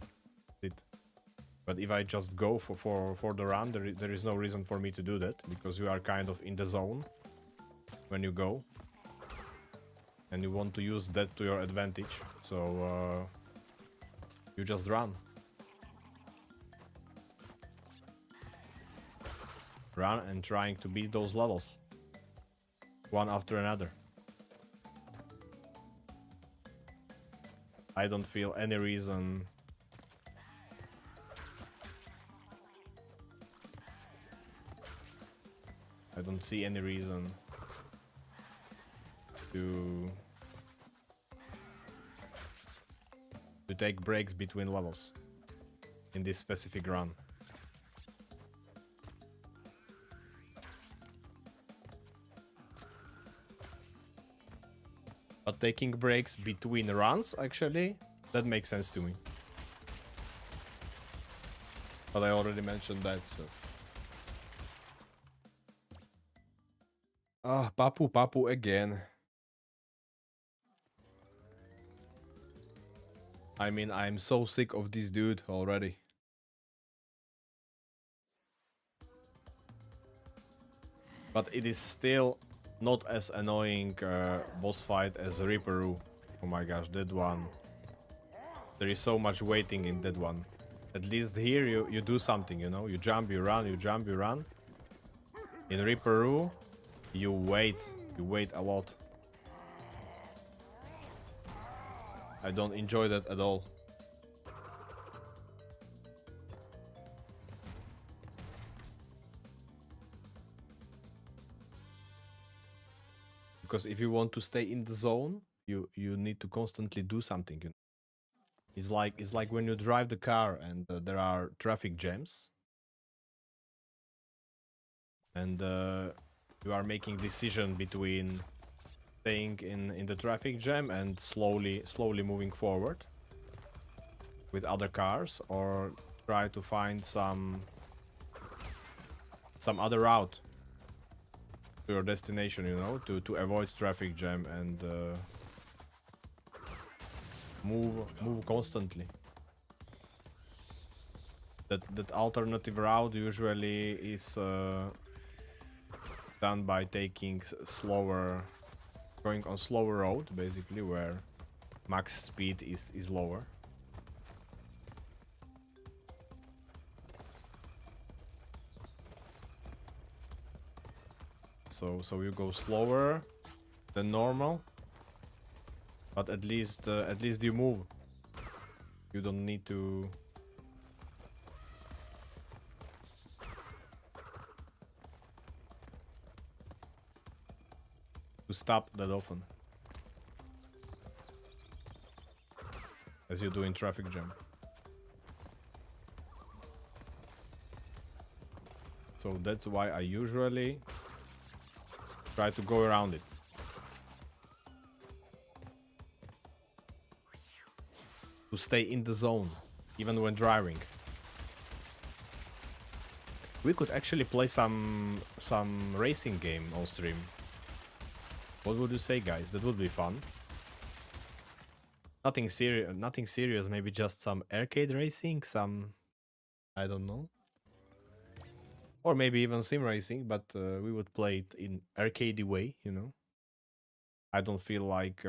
But if I just go for the run, there is no reason for me to do that, because you are kind of in the zone when you go. And you want to use that to your advantage, so you just run. Run and trying to beat those levels, one after another. I don't feel any reason I don't see any reason to take breaks between levels in this specific run. But taking breaks between runs, actually, that makes sense to me. But I already mentioned that, so. Ah, Papu again. I mean, I'm so sick of this dude already. But it is still not as annoying boss fight as Ripperoo. Oh my gosh, that one. There is so much waiting in that one. At least here you do something, you know? You jump, you run, you jump, you run. In Ripperoo, you wait. You wait a lot. I don't enjoy that at all. Because if you want to stay in the zone, you need to constantly do something. You know? It's like when you drive the car and there are traffic jams, and you are making decision between staying in the traffic jam and slowly moving forward with other cars, or try to find some other route to your destination, you know, to avoid traffic jam and move constantly. That alternative route usually is done by taking slower, going on slower road, basically, where max speed is lower. So you go slower than normal, but at least you move. You don't need to stop that often as you do in traffic jam. So that's why I usually try to go around it. To stay in the zone, even when driving. We could actually play some racing game on stream. What would you say, guys? That would be fun. Nothing serious, maybe just some arcade racing, some, I don't know. Or maybe even sim racing, but we would play it in arcadey way, you know. I don't feel like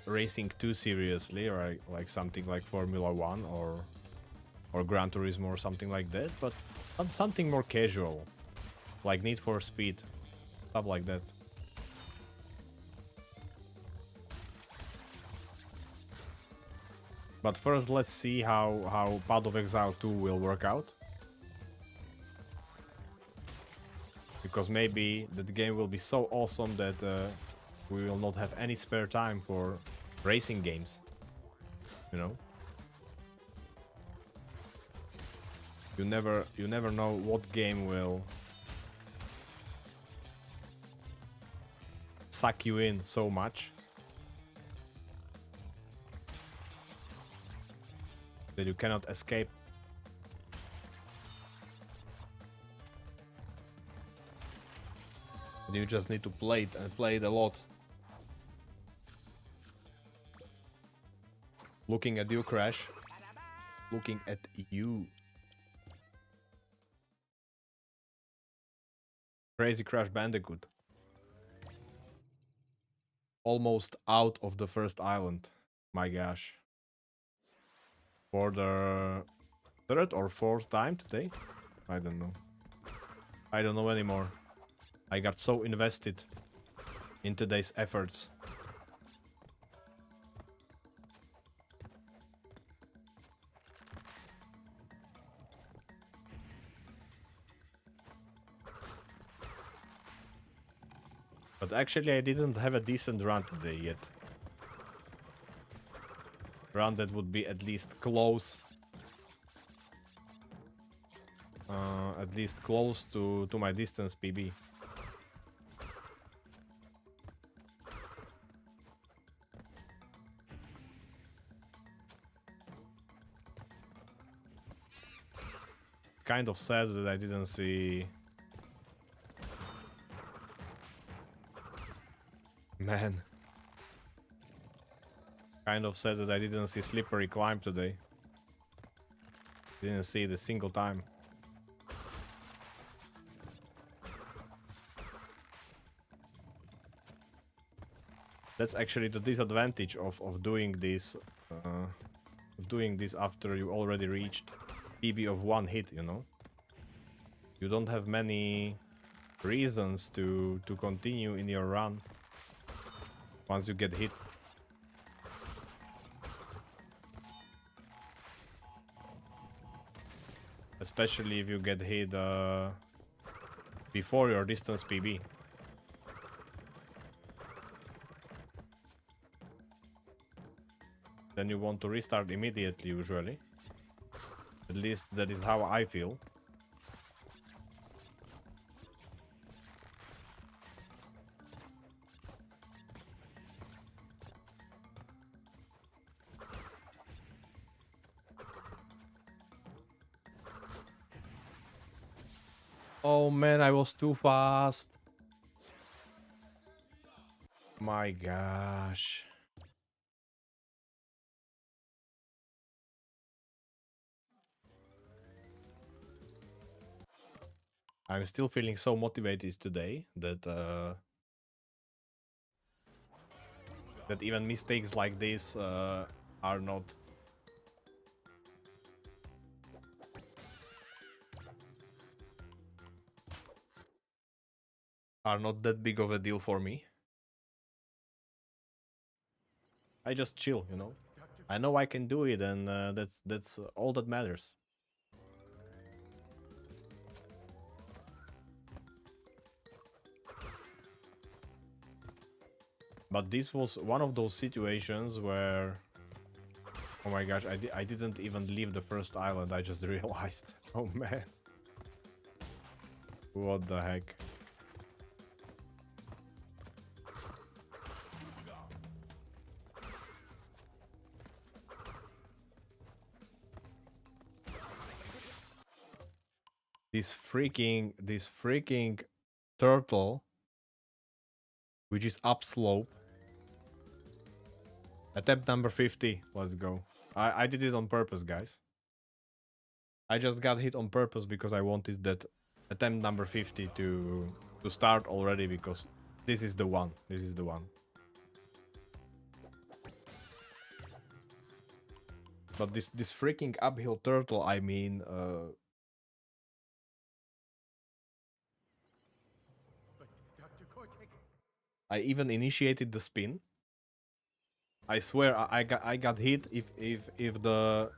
racing too seriously, or like something like Formula 1 or Gran Turismo or something like that, but something more casual, like Need for Speed, stuff like that. But first, let's see how Path of Exile 2 will work out. Because maybe that game will be so awesome that we will not have any spare time for racing games. You know? You never know what game will suck you in so much that you cannot escape. And you just need to play it, and play it a lot. Looking at you, Crash. Looking at you. Crazy Crash Bandicoot. Almost out of the first island. My gosh. For the third or fourth time today? I don't know. I don't know anymore. I got so invested in today's efforts. But actually I didn't have a decent run today yet. Run that would be at least close. At least close to my distance PB. It's kind of sad that I didn't see... Man. Kind of sad that I didn't see slippery climb today. Didn't see it a single time. That's actually the disadvantage of doing this after you already reached PB of 1 hit, you know. You don't have many reasons to continue in your run once you get hit. Especially if you get hit before your distance PB. Then you want to restart immediately, usually. At least that is how I feel. Oh man, I was too fast. My gosh. I'm still feeling so motivated today that that even mistakes like this are not that big of a deal for me. I just chill, you know. I know I can do it, and that's all that matters. But this was one of those situations where, oh my gosh, I didn't even leave the first island. I just realized. Oh man, what the heck. This freaking turtle, which is upslope. Attempt number 50. Let's go. I did it on purpose, guys. I just got hit on purpose because I wanted that attempt number 50 to start already, because this is the one. This is the one. But this freaking uphill turtle, I mean, But Dr. Cortex. I even initiated the spin. I swear I got hit if the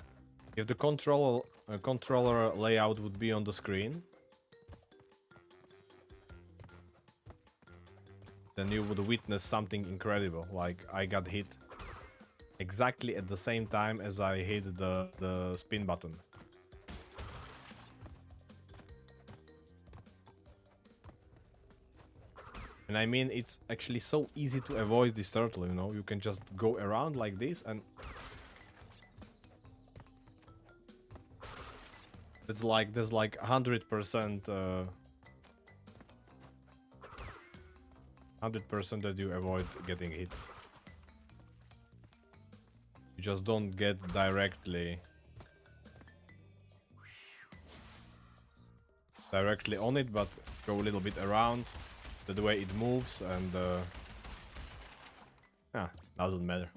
controller layout would be on the screen, then you would witness something incredible. Like, I got hit exactly at the same time as I hit the spin button. And I mean, it's actually so easy to avoid this turtle, you know? You can just go around like this, and it's like, there's like 100% 100% that you avoid getting hit. You just don't get directly on it, but go a little bit around the way it moves, and yeah, doesn't matter.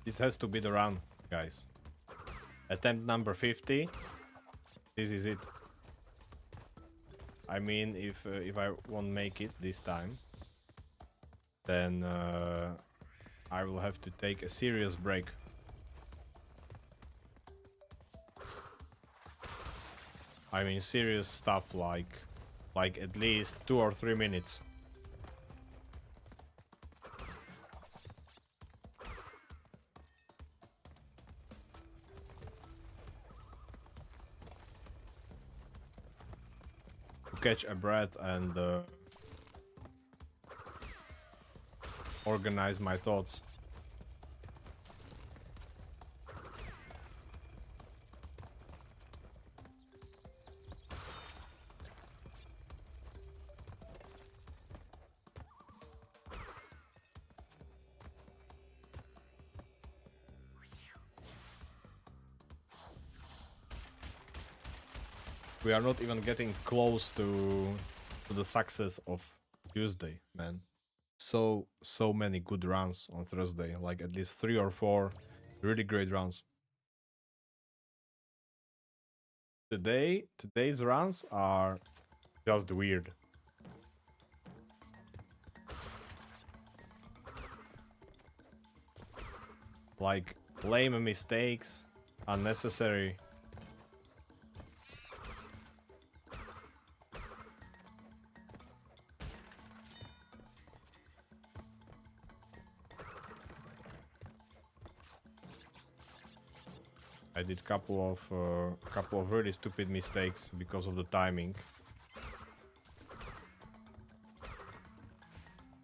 This has to be the run, guys. Attempt number 50. This is it. I mean, if I won't make it this time, then I will have to take a serious break. I mean, serious stuff, like at least 2 or 3 minutes. catch a breath and organize my thoughts. We are not even getting close to the success of Tuesday, man. So many good runs on Thursday, like at least 3 or 4 really great runs. Today's runs are just weird. Like lame mistakes, unnecessary. I did couple of really stupid mistakes because of the timing.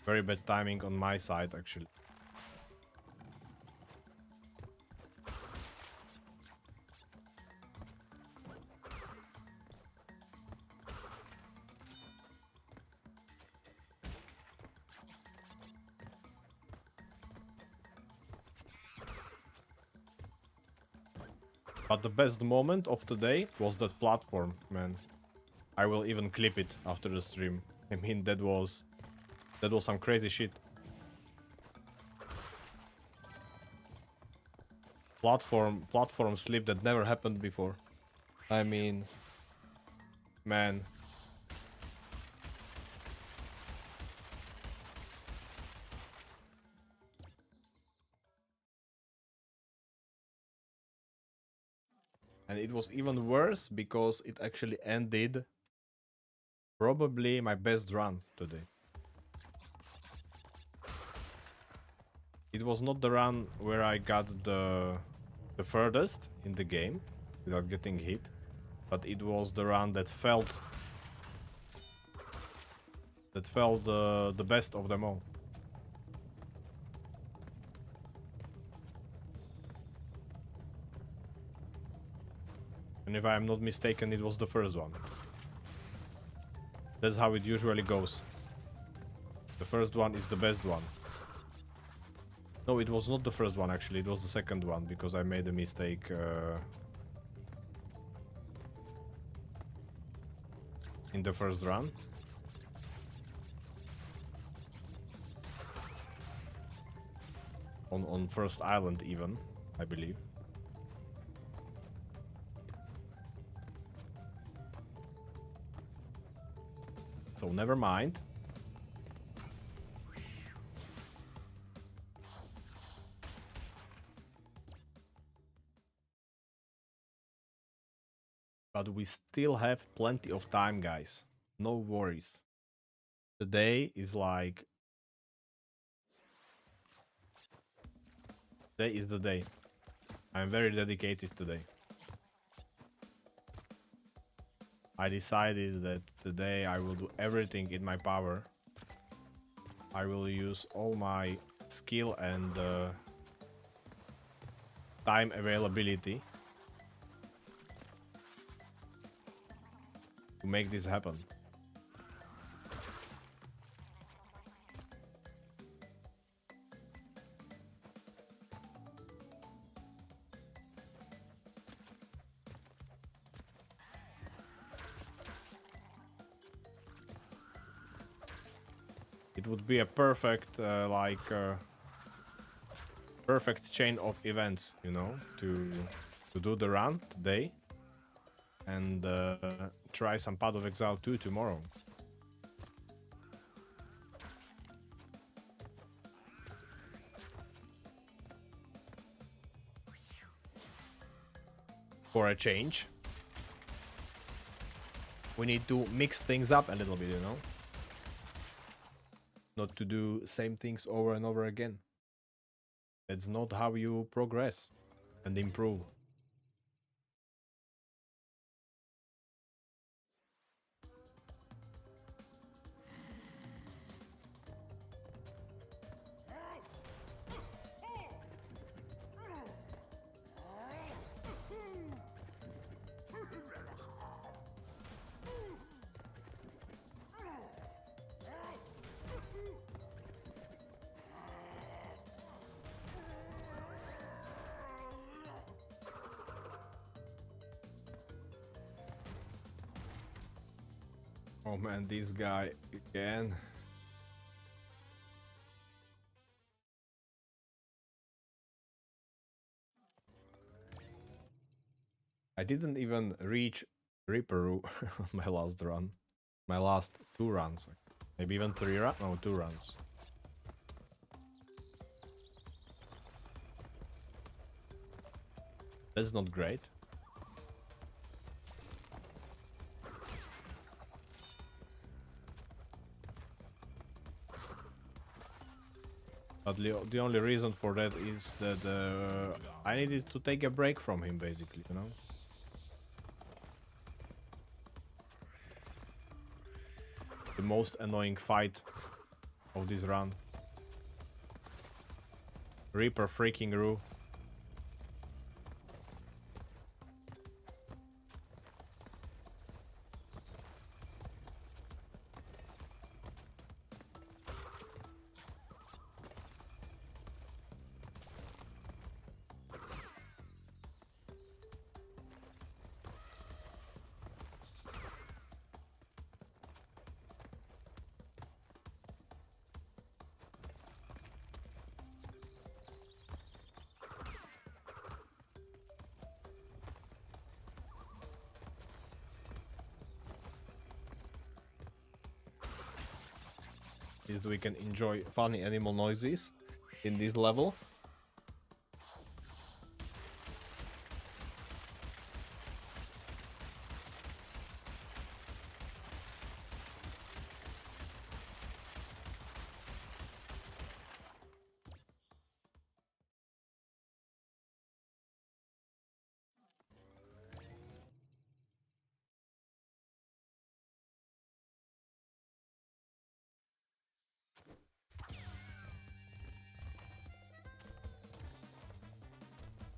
Very bad timing on my side, actually. But the best moment of today was that platform, man. I will even clip it after the stream. I mean, that was some crazy shit. Platform slip that never happened before. I mean, man. And it was even worse because it actually ended probably my best run today. It was not the run where I got the furthest in the game without getting hit, but it was the run that felt the best of them all. And if I am not mistaken, it was the first one. That's how it usually goes. The first one is the best one. No, it was not the first one actually, it was the second one, because I made a mistake in the first run. On first island even, I believe. So never mind. But we still have plenty of time, guys. No worries. Today is like... Today is the day. I'm very dedicated today. I decided that today I will do everything in my power. I will use all my skill and time availability to make this happen. It would be a perfect, perfect chain of events, you know, to do the run today and try some Path of Exile 2 tomorrow. For a change. We need to mix things up a little bit, you know? Not to do same things over and over again. That's not how you progress and improve. Oh man, this guy again. I didn't even reach Reaper on my last run. My last 2 runs. Maybe even 3 runs? No, 2 runs. That's not great. But the only reason for that is that I needed to take a break from him, basically, you know? The most annoying fight of this run. Reaper freaking Roo. Is we can enjoy funny animal noises in this level.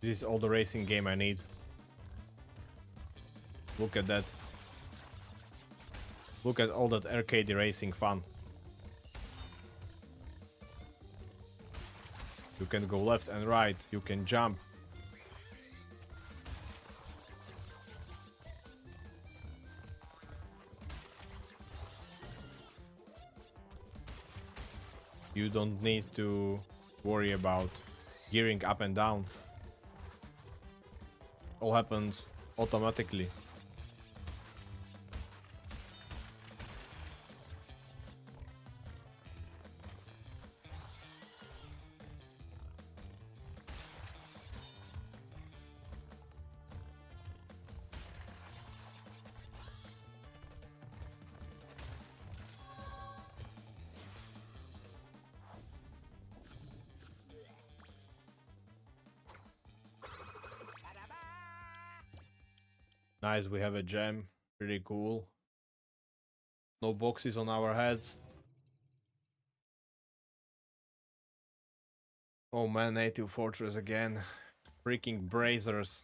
This is all the racing game I need. Look at that. Look at all that arcade racing fun. You can go left and right. You can jump. You don't need to worry about gearing up and down. All happens automatically. Nice, we have a gem. Pretty cool. No boxes on our heads. Oh man, native fortress again. Freaking brazers.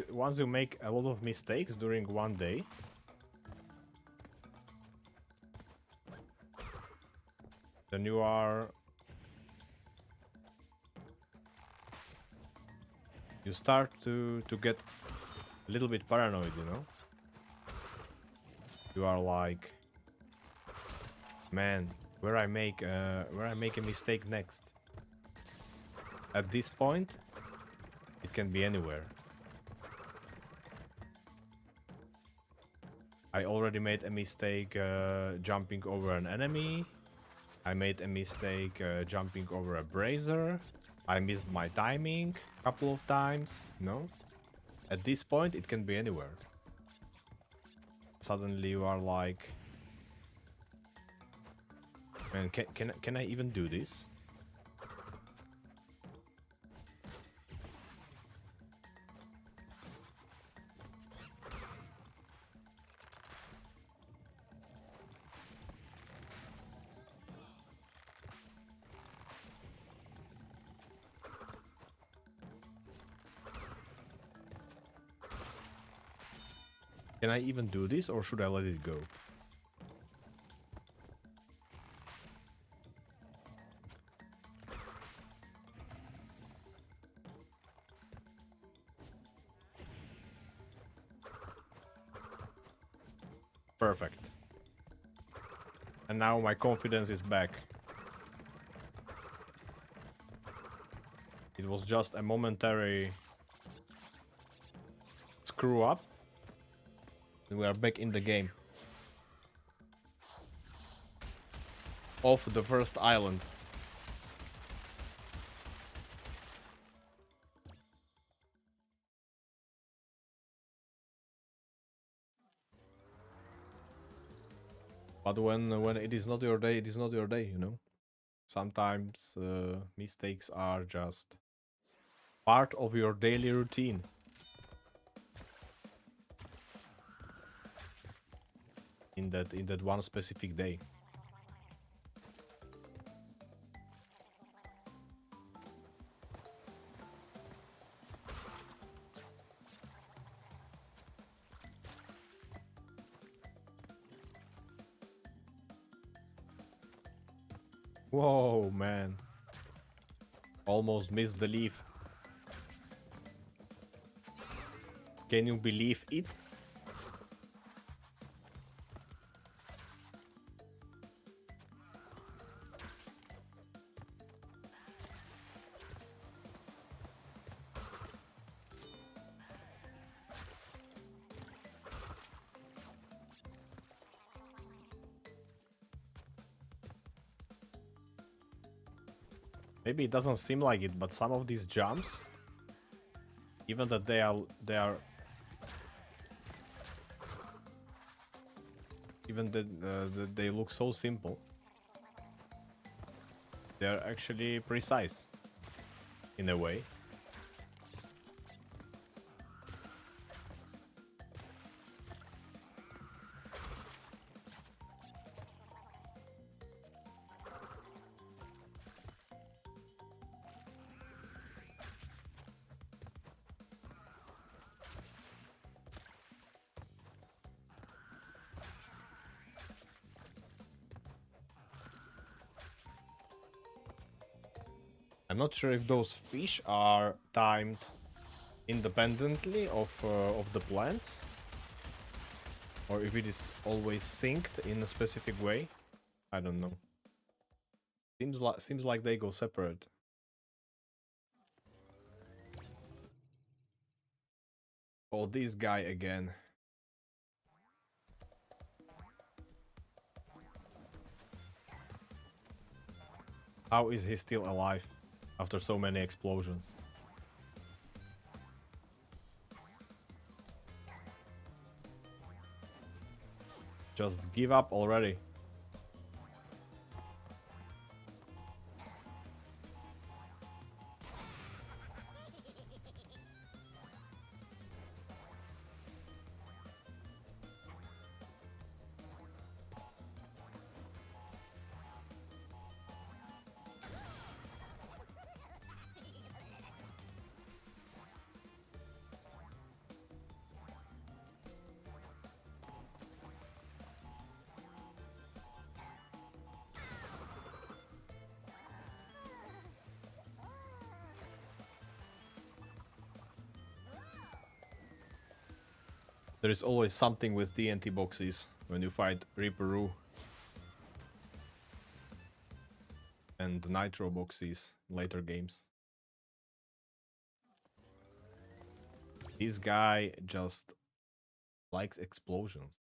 Once you make a lot of mistakes during one day, then you start to get a little bit paranoid, you know? You are like, man, where I make a mistake next. At this point, it can be anywhere. I already made a mistake jumping over an enemy. I made a mistake jumping over a brazier. I missed my timing a couple of times. No? At this point, it can be anywhere. Suddenly you are like... Man, can I even do this? Can I even do this, or should I let it go? Perfect. And now my confidence is back. It was just a momentary screw up. And we are back in the game. Off the first island. But when it is not your day, it is not your day, you know? Sometimes mistakes are just part of your daily routine. In that one specific day. Whoa, man. Almost missed the leaf. Can you believe it? Maybe it doesn't seem like it, but some of these jumps, even that they are even that they look so simple, they're actually precise in a way. I'm not sure if those fish are timed independently of the plants, or if it is always synced in a specific way. I don't know. Seems like they go separate. Oh, this guy again. How is he still alive after so many explosions? Just give up already. There is always something with TNT boxes when you fight Reaper and Nitro boxes in later games. This guy just likes explosions.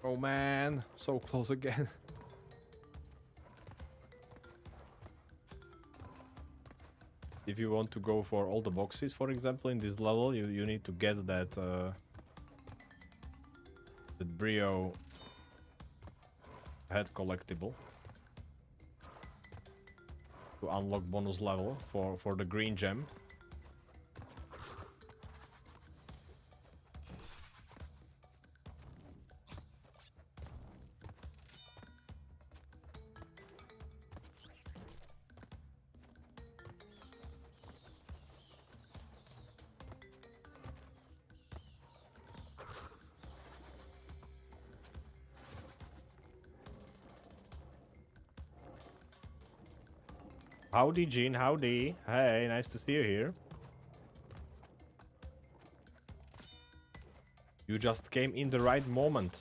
Oh man, so close again. If you want to go for all the boxes, for example, in this level, you need to get that that Brio head collectible to unlock bonus level for the green gem. Howdy, Jean. Howdy. Hey, nice to see you here. You just came in the right moment.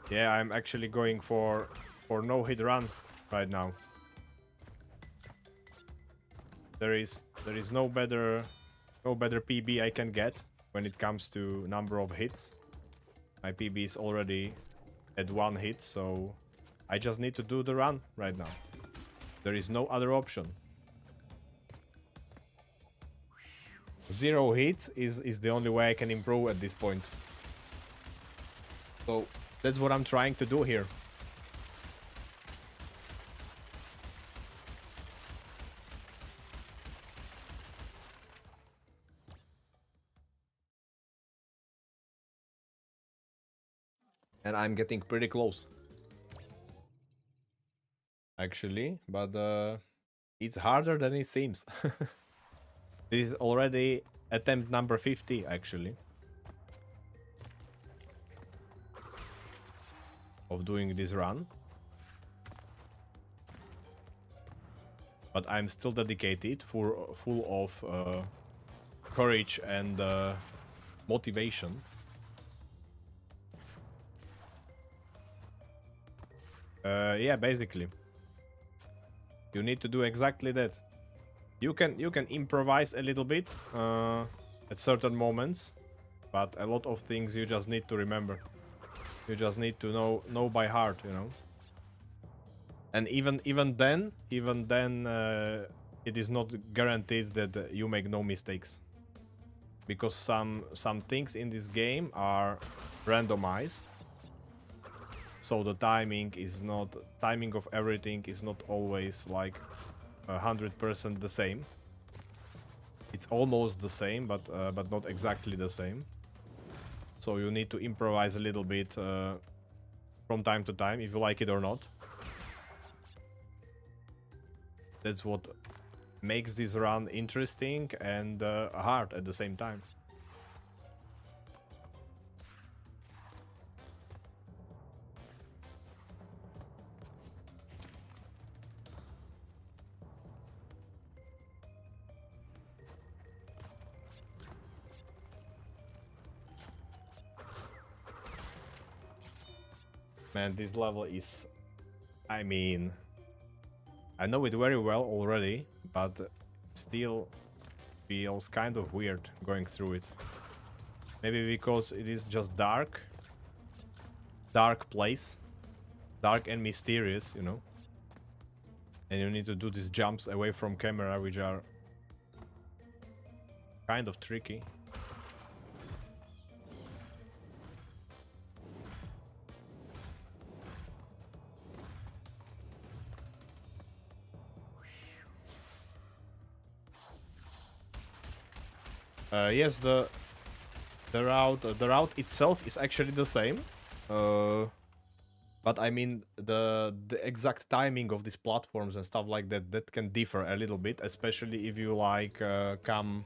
Yeah, I'm actually going for no-hit run right now. There is no better PB I can get when it comes to number of hits. My PB is already at 1 hit, so I just need to do the run right now. There is no other option. 0 hits is the only way I can improve at this point. So that's what I'm trying to do here. And I'm getting pretty close. Actually, but it's harder than it seems. This is already attempt number 50, actually, of doing this run. But I'm still dedicated, full of courage and motivation. Yeah, basically. You need to do exactly that. You can improvise a little bit at certain moments, but a lot of things you just need to remember. You just need to know by heart, you know. And even then, it is not guaranteed that you make no mistakes, because some things in this game are randomized. So the timing of everything is not always like 100% the same. It's almost the same, but not exactly the same. So you need to improvise a little bit from time to time, if you like it or not. That's what makes this run interesting and hard at the same time. Man, this level is... I mean... I know it very well already, but still feels kind of weird going through it. Maybe because it is just dark. Dark place. Dark and mysterious, you know. And you need to do these jumps away from camera, which are kind of tricky. Yes, the route itself is actually the same, but I mean the exact timing of these platforms and stuff like that can differ a little bit, especially if you like come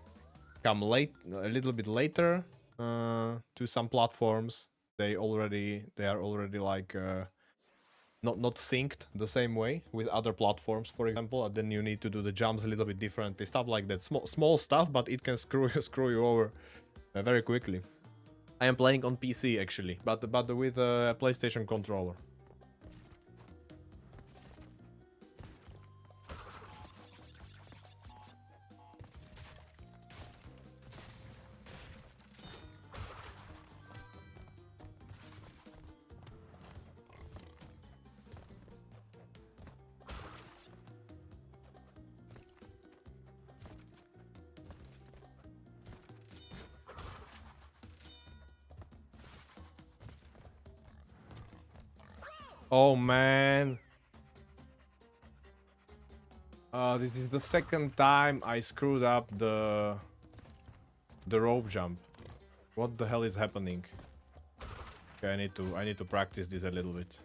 late, a little bit later to some platforms. They are already like not synced the same way with other platforms, for example, and then you need to do the jumps a little bit differently, stuff like that. Small stuff, but it can screw you over very quickly. I am playing on PC actually, but with a PlayStation controller. Oh man. This is the second time I screwed up the rope jump. What the hell is happening? Okay, I need to practice this a little bit.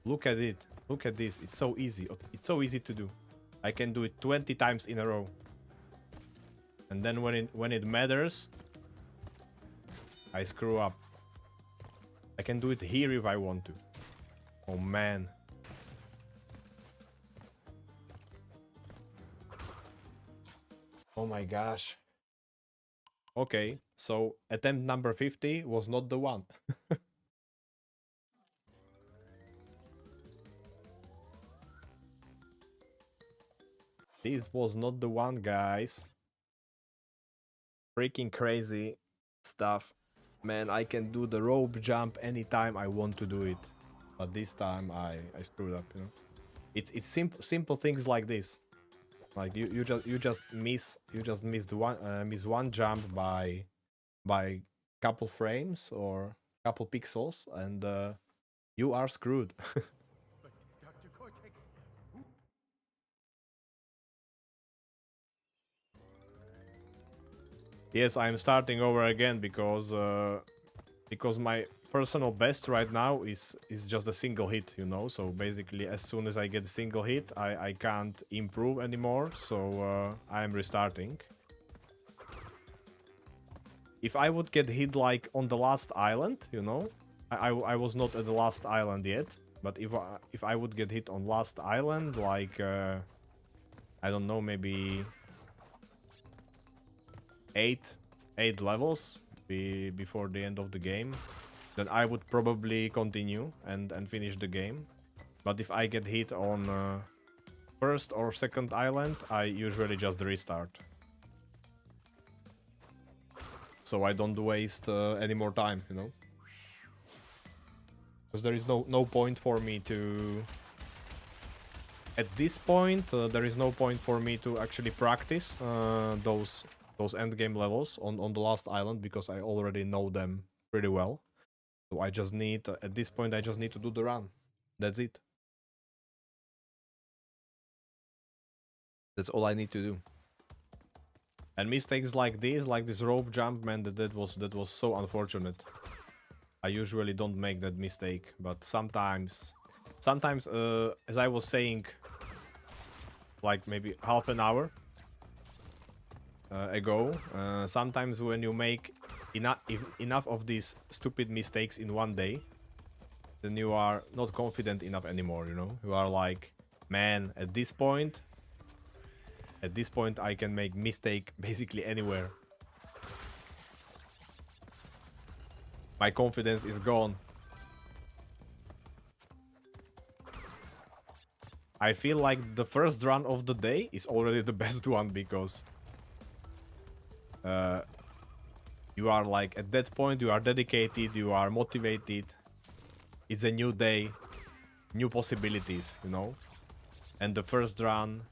Look at it. Look at this. It's so easy. It's so easy to do. I can do it 20 times in a row. And then when it matters, I screw up. I can do it here if I want to. Oh man. Oh my gosh. Okay, so attempt number 50 was not the one. This was not the one, guys. Freaking crazy stuff. Man, I can do the rope jump anytime I want to do it. But this time I screwed up, you know. It's simple things like this. Like you just miss one jump by couple frames or couple pixels and you are screwed. But Dr. Cortex, Yes, I'm starting over again because my personal best right now is just a single hit, you know. So basically, as soon as I get a single hit, I can't improve anymore. So I'm restarting. If I would get hit like on the last island, you know, I was not at the last island yet. But if I would get hit on last island, like I don't know, maybe eight levels before the end of the game, then I would probably continue and finish the game. But if I get hit on first or second island, I usually just restart. So I don't waste any more time, you know? Because there is no point for me to... At this point, there is no point for me to actually practice those endgame levels on the last island, because I already know them pretty well. So I just need, at this point, I just need to do the run. That's it. That's all I need to do. And mistakes like this rope jump, man, that was so unfortunate. I usually don't make that mistake, but sometimes, as I was saying, like maybe half an hour ago, sometimes when you make enough of these stupid mistakes in one day, then you are not confident enough anymore, you know? You are like, man, at this point I can make mistake basically anywhere. My confidence is gone. I feel like the first run of the day is already the best one, because you are like, at that point you are dedicated, you are motivated. It's a new day, new possibilities, you know? And the first run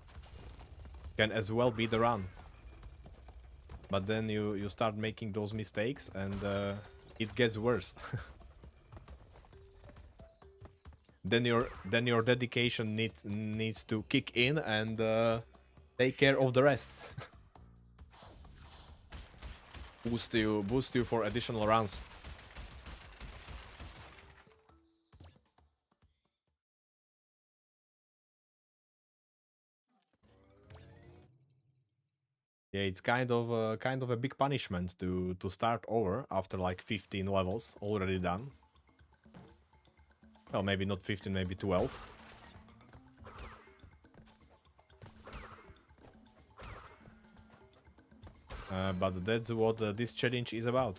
can as well be the run. But then you start making those mistakes and it gets worse. Then your dedication needs to kick in and take care of the rest. boost you for additional runs. Yeah, it's kind of a big punishment to start over after like 15 levels already done. Well, maybe not 15, maybe 12. But that's what this challenge is about.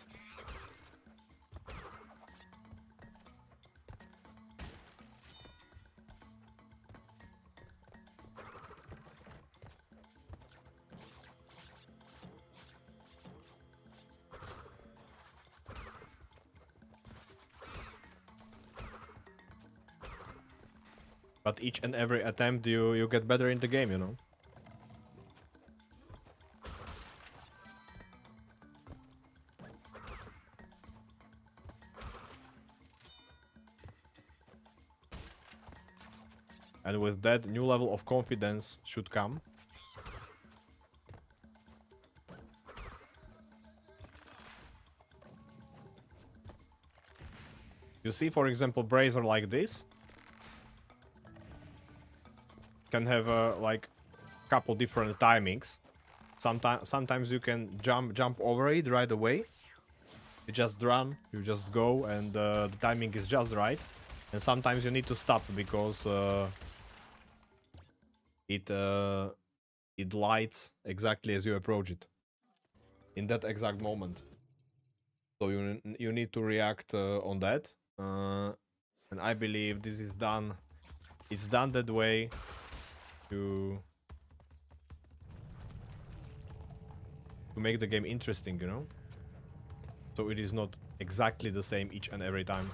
But each and every attempt you get better in the game, you know? And with that, new level of confidence should come. You see, for example, brazier like this can have like couple different timings. Sometimes you can jump over it right away. You just run, you just go, and the timing is just right. And sometimes you need to stop because it lights exactly as you approach it in that exact moment. So you need to react on that. And I believe this is done. It's done that way to make the game interesting, you know? So it is not exactly the same each and every time.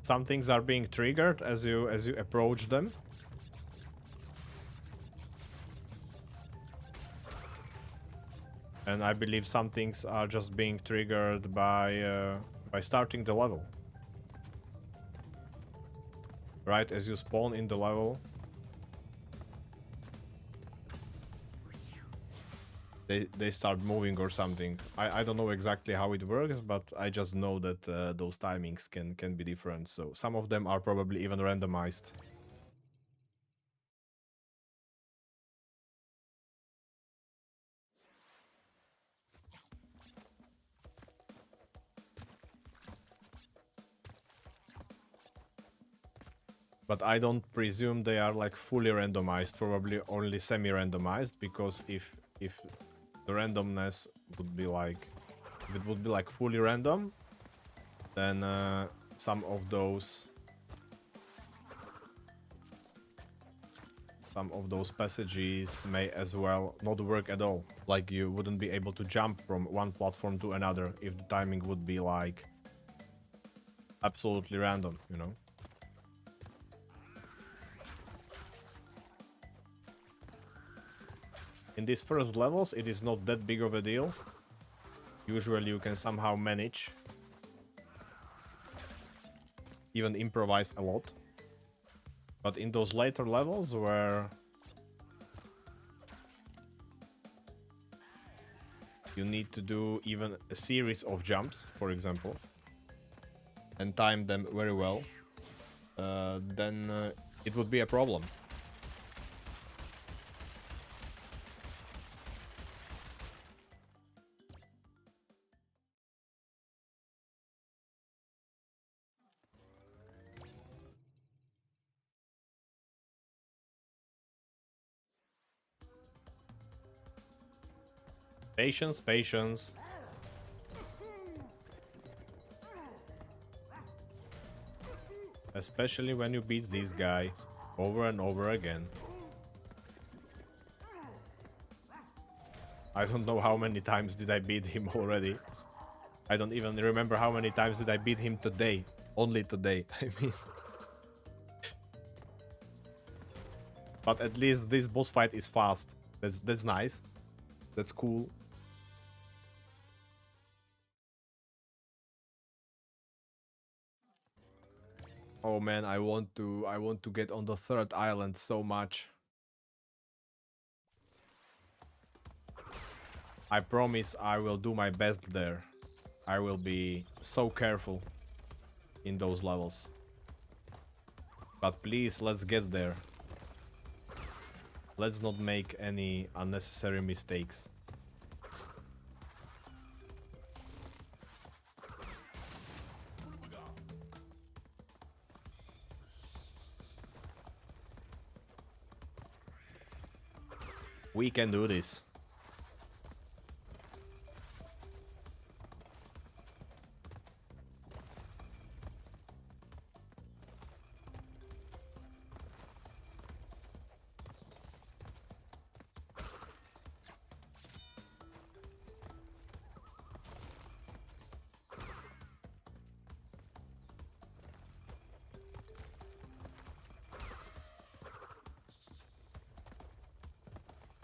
Some things are being triggered as you approach them. And I believe some things are just being triggered by starting the level. Right, as you spawn in the level, they start moving or something. I don't know exactly how it works, but I just know that those timings can be different. So some of them are probably even randomized. But I don't presume they are like fully randomized, probably only semi-randomized, because if the randomness would be like, if it would be like fully random, then some of those passages may as well not work at all. Like you wouldn't be able to jump from one platform to another if the timing would be like absolutely random, you know? In these first levels, it is not that big of a deal. Usually you can somehow manage, even improvise a lot. But in those later levels where you need to do even a series of jumps, for example, and time them very well, then it would be a problem. Patience, patience. Especially when you beat this guy over and over again. I don't know how many times did I beat him already. I don't even remember how many times did I beat him today. Only today, I mean. But at least this boss fight is fast. That's nice. That's cool. Oh man, I want to get on the third island so much. I promise I will do my best there. I will be so careful in those levels. But please, let's get there. Let's not make any unnecessary mistakes. We can do this.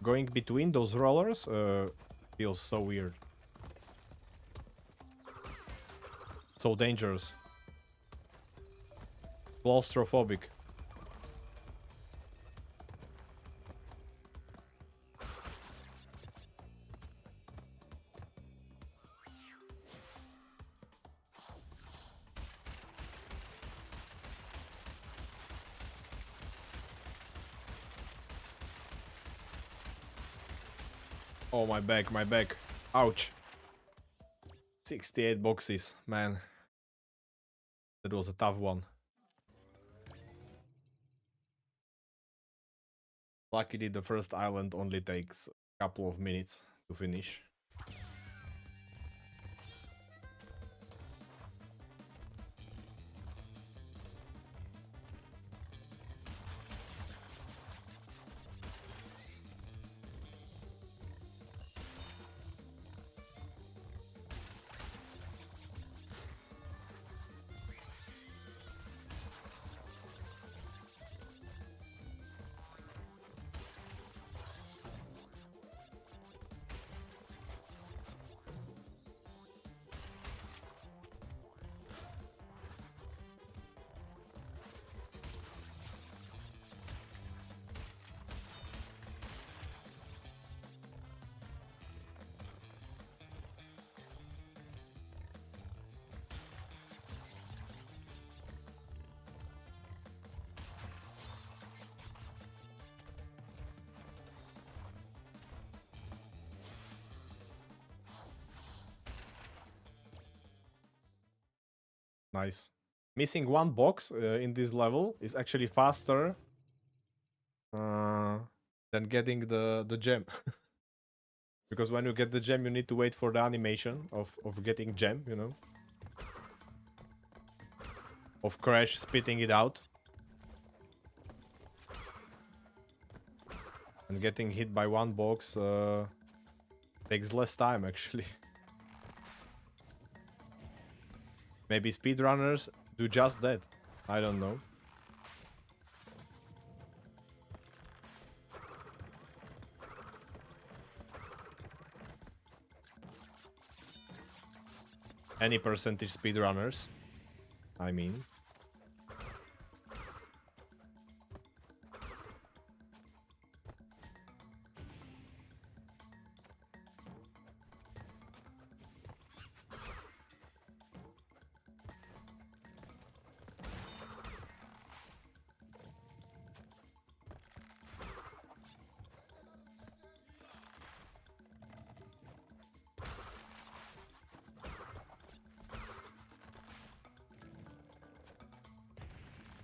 Going between those rollers feels so weird. So dangerous. Claustrophobic. Oh, my back, my back. Ouch. 68 boxes, man. That was a tough one. Luckily, the first island only takes a couple of minutes to finish. Nice. Missing one box in this level is actually faster than getting the gem. Because when you get the gem, you need to wait for the animation of getting gem, you know? Of Crash spitting it out. And getting hit by one box takes less time, actually. Maybe speedrunners do just that. I don't know. Any percentage speedrunners, I mean.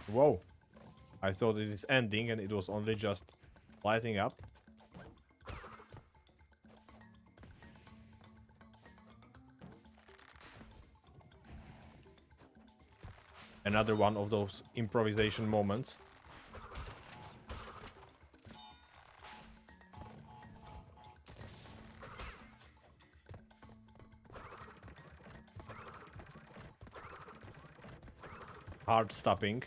Whoa. I thought it is ending and it was only just lighting up. Another one of those improvisation moments. Hard stopping.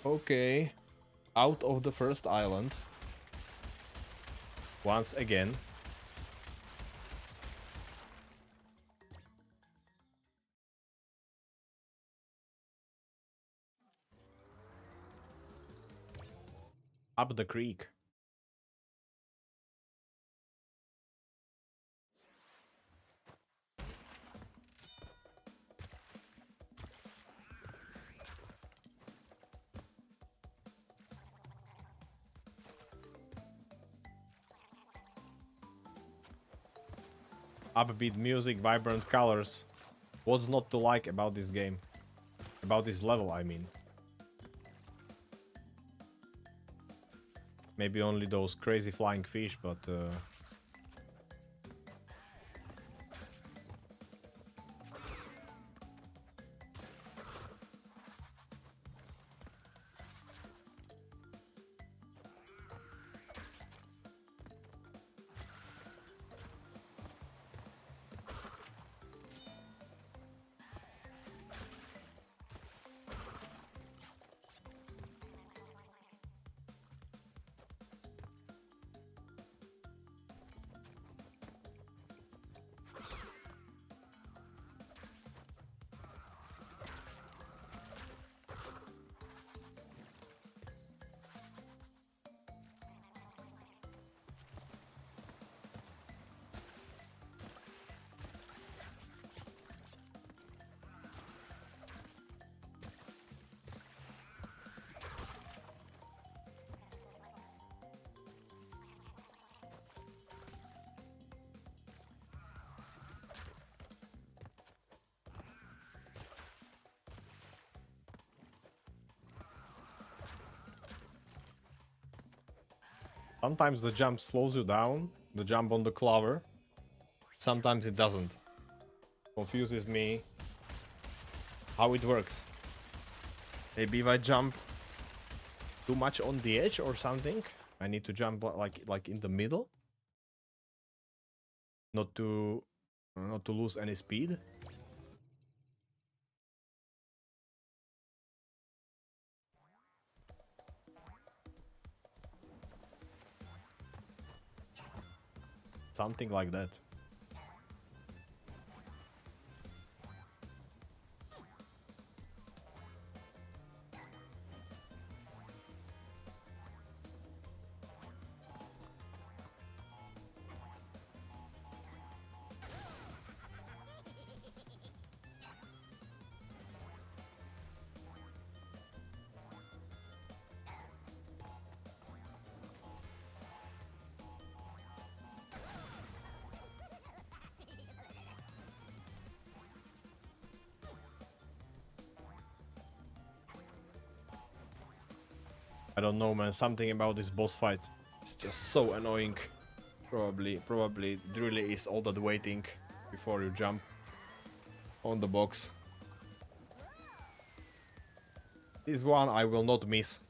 Okay. Out of the first island. Once again. Up the creek. Upbeat music, vibrant colors. What's not to like about this game? About this level, I mean. Maybe only those crazy flying fish, but... Sometimes the jump slows you down, the jump on the clover. Sometimes it doesn't. Confuses me how it works. Maybe if I jump too much on the edge or something, I need to jump like in the middle. Not to lose any speed. Something like that. I don't know, man. Something about this boss fight is just so annoying. Probably it really is all that waiting before you jump on the box. This one I will not miss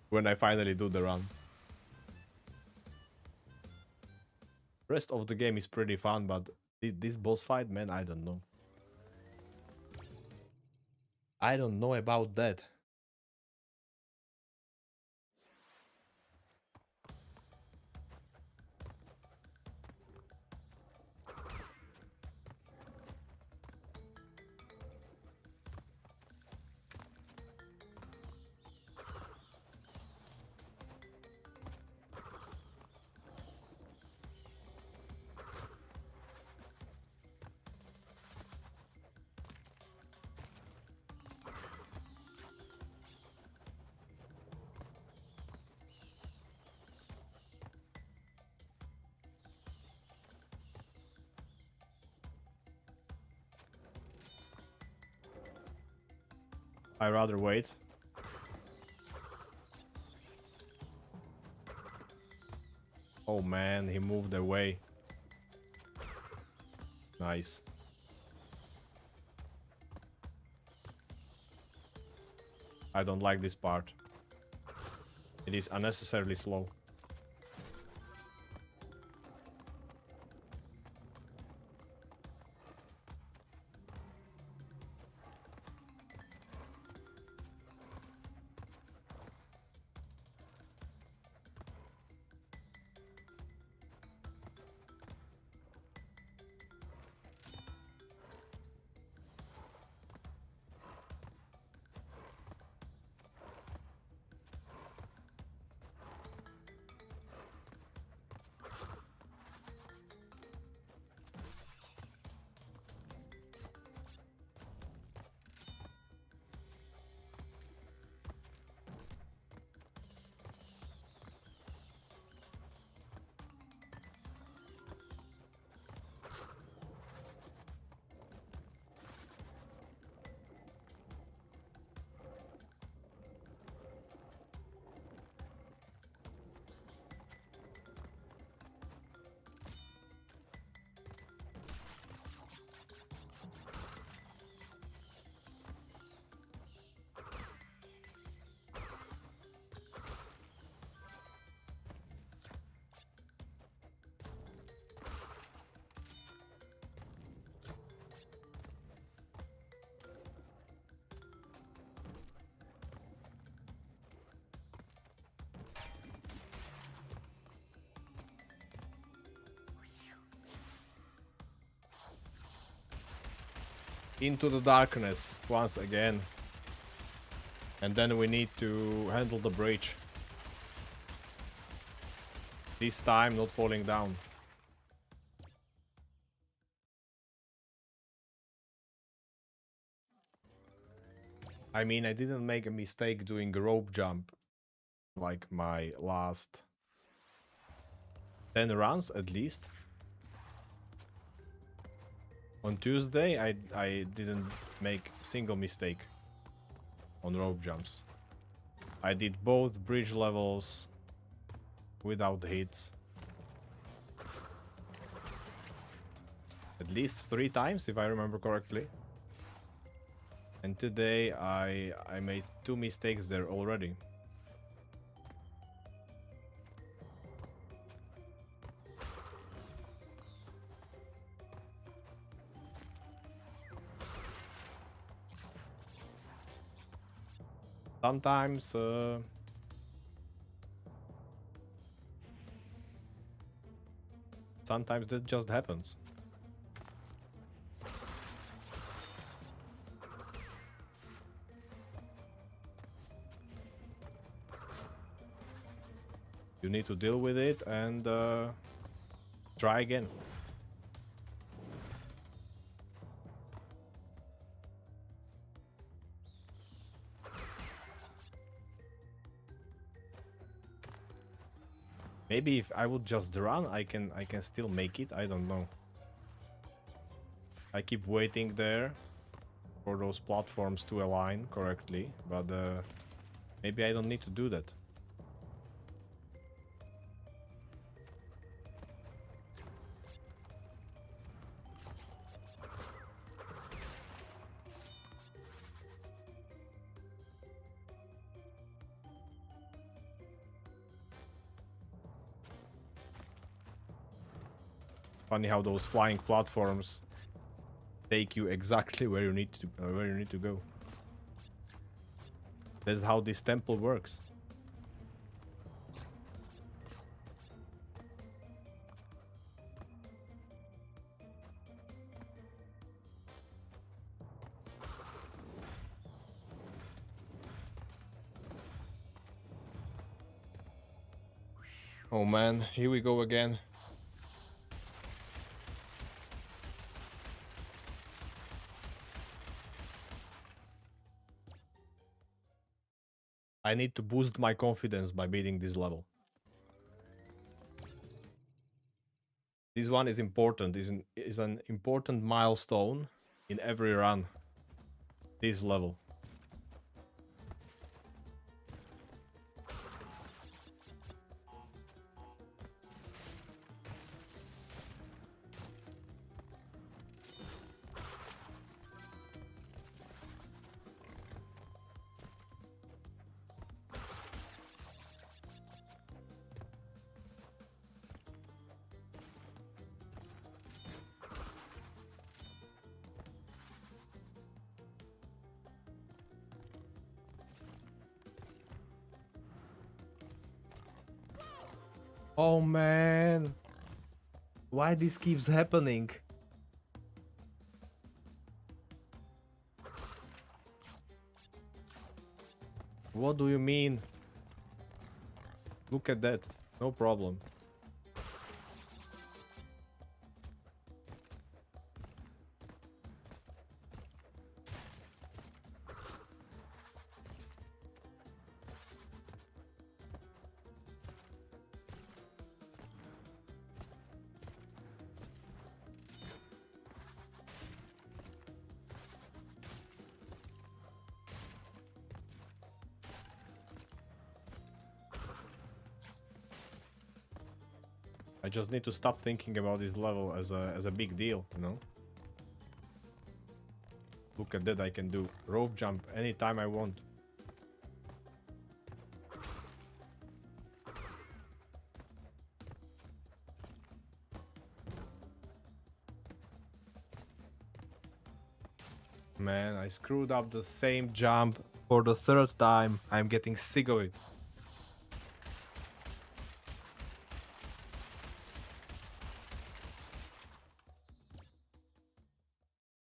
when I finally do the run. Rest of the game is pretty fun, but this boss fight, man, I don't know. I don't know about that. I rather wait. Oh man, he moved away. Nice. I don't like this part. It is unnecessarily slow. into the darkness once again. And then we need to handle the bridge. This time not falling down. I mean, I didn't make a mistake doing a rope jump like my last 10 runs at least. On Tuesday, I didn't make a single mistake on rope jumps. I did both bridge levels without hits. At least 3 times, if I remember correctly. And today I made 2 mistakes there already. Sometimes sometimes that just happens. You need to deal with it and try again. Maybe if I would just run, I can still make it. I don't know. I keep waiting there for those platforms to align correctly, but maybe I don't need to do that. Funny how those flying platforms take you exactly where you need to go. That's how this temple works. Oh man, here we go again. I need to boost my confidence by beating this level. This one is important, is an important milestone in every run. This level. Oh man, why this keeps happening? What do you mean? Look at that, no problem. I just need to stop thinking about this level as a big deal, you know? Look at that, I can do rope jump anytime I want. Man, I screwed up the same jump for the 3rd time. I'm getting sick of it.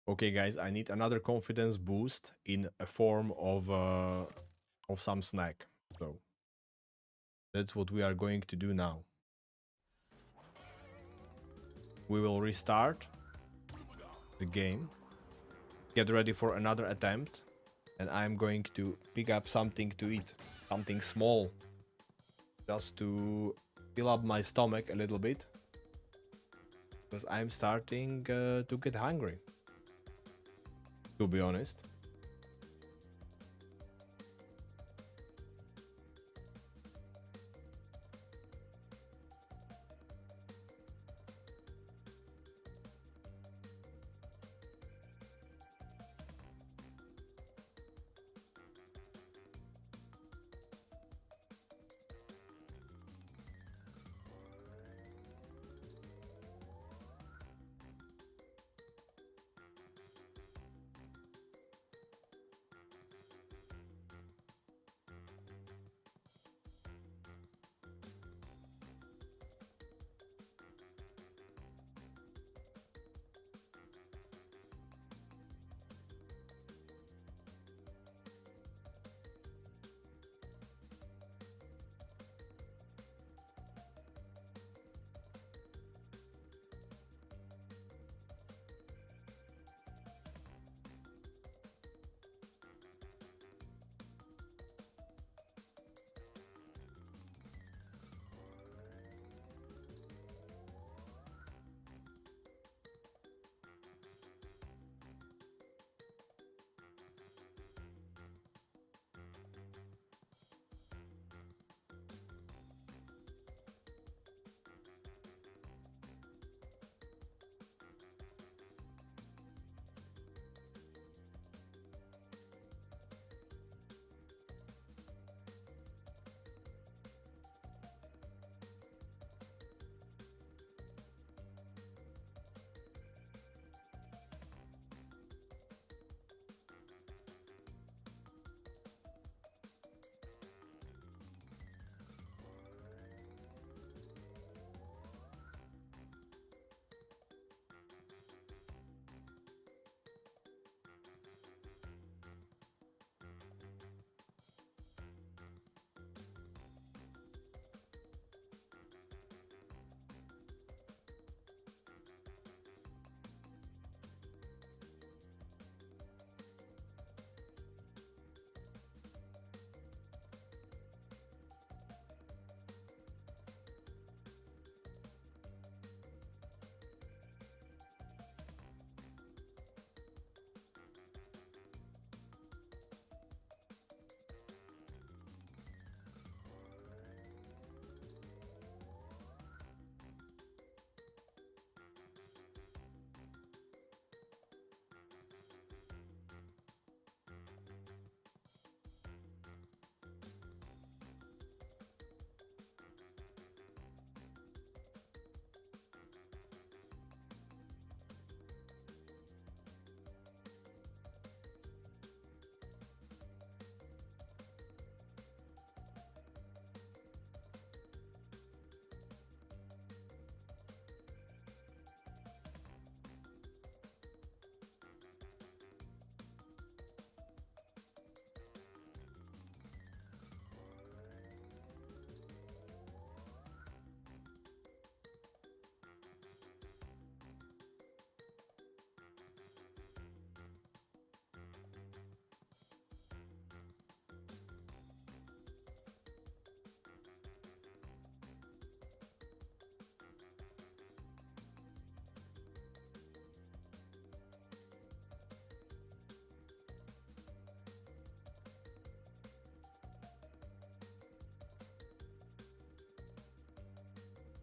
Okay, guys, I need another confidence boost in a form of some snack. So that's what we are going to do now. We will restart the game, get ready for another attempt, and I'm going to pick up something to eat, something small, just to fill up my stomach a little bit, because I'm starting to get hungry, to be honest.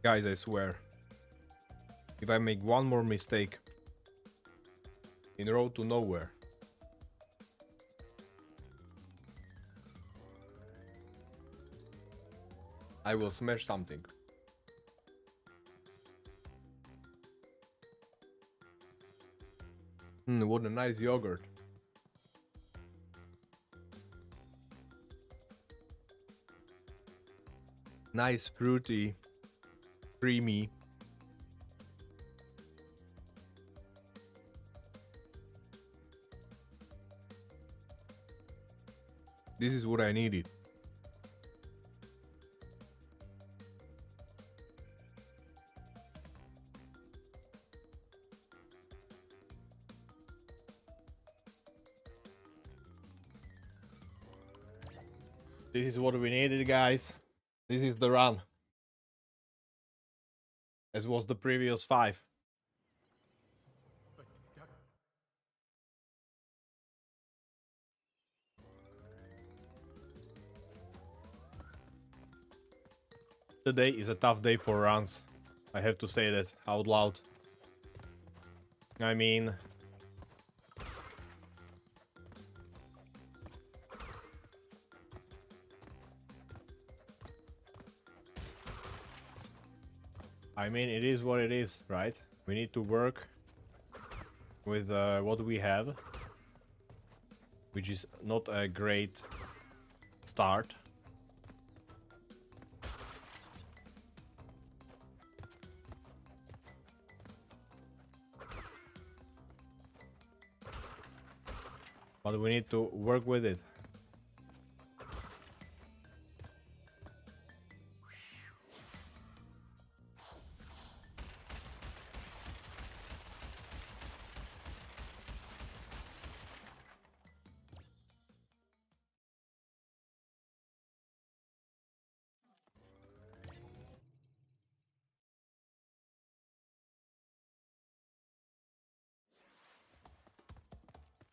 Guys, I swear, if I make one more mistake in road to nowhere, I will smash something. What a nice yogurt. Nice, fruity, creamy. This is what I needed. This is what we needed, guys. This is the run. As was the previous 5. But Today is a tough day for runs. I have to say that out loud. I mean, it is what it is, right? We need to work with what we have, which is not a great start. But we need to work with it.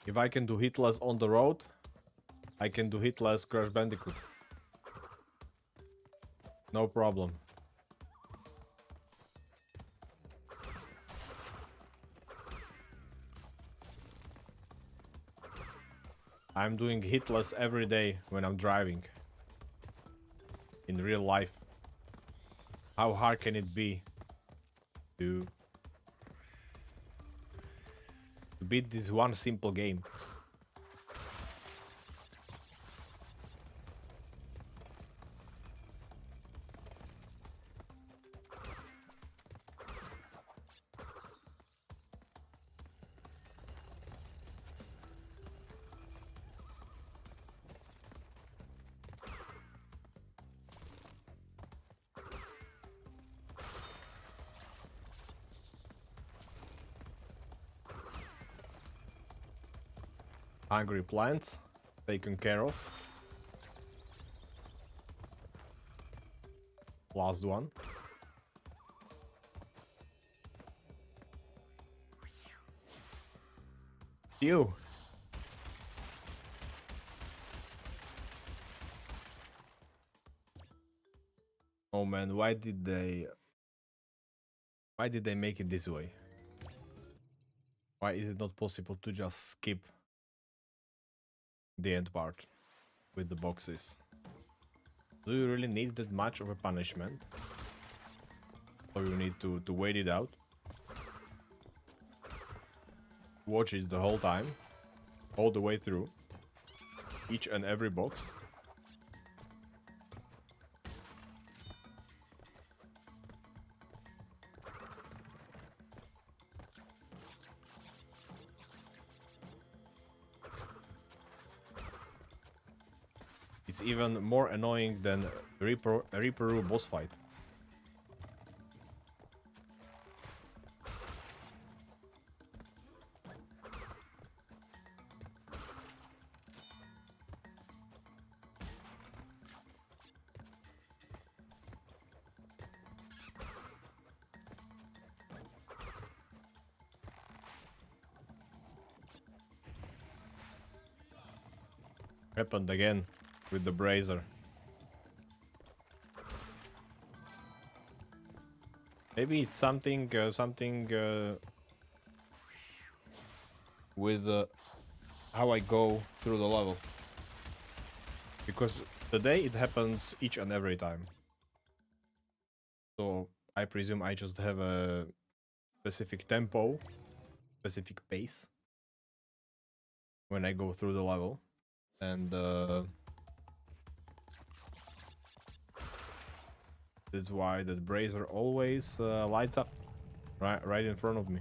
If I can do hitless on the road, I can do hitless Crash Bandicoot. No problem. I'm doing hitless every day when I'm driving. In real life. How hard can it be to beat this one simple game? Hungry plants taken care of. Last one. You. Oh man, why did they make it this way? Why is it not possible to just skip the end part with the boxes? Do you really need that much of a punishment? Or you need to wait it out? Watch it the whole time, all the way through, each and every box. It's even more annoying than Reaper boss fight. Happened again with the brazier. Maybe it's something with how I go through the level. Because today it happens each and every time. So I presume I just have a specific tempo, specific pace when I go through the level. And that's why that brazier always lights up right in front of me.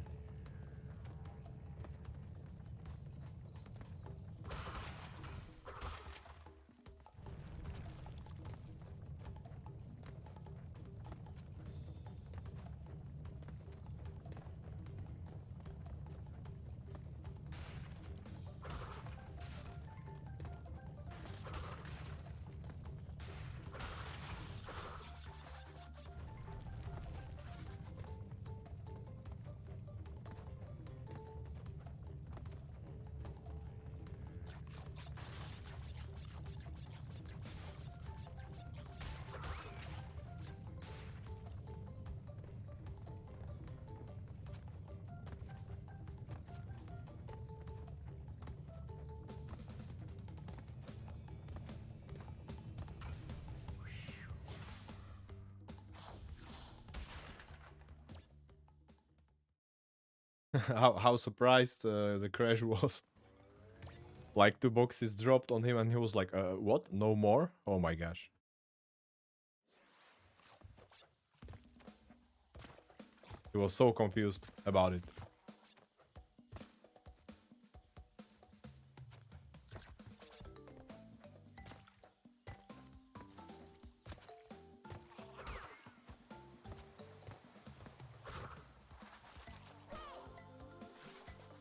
how surprised the crash was. Like 2 boxes dropped on him and he was like, what? No more? Oh my gosh. He was so confused about it.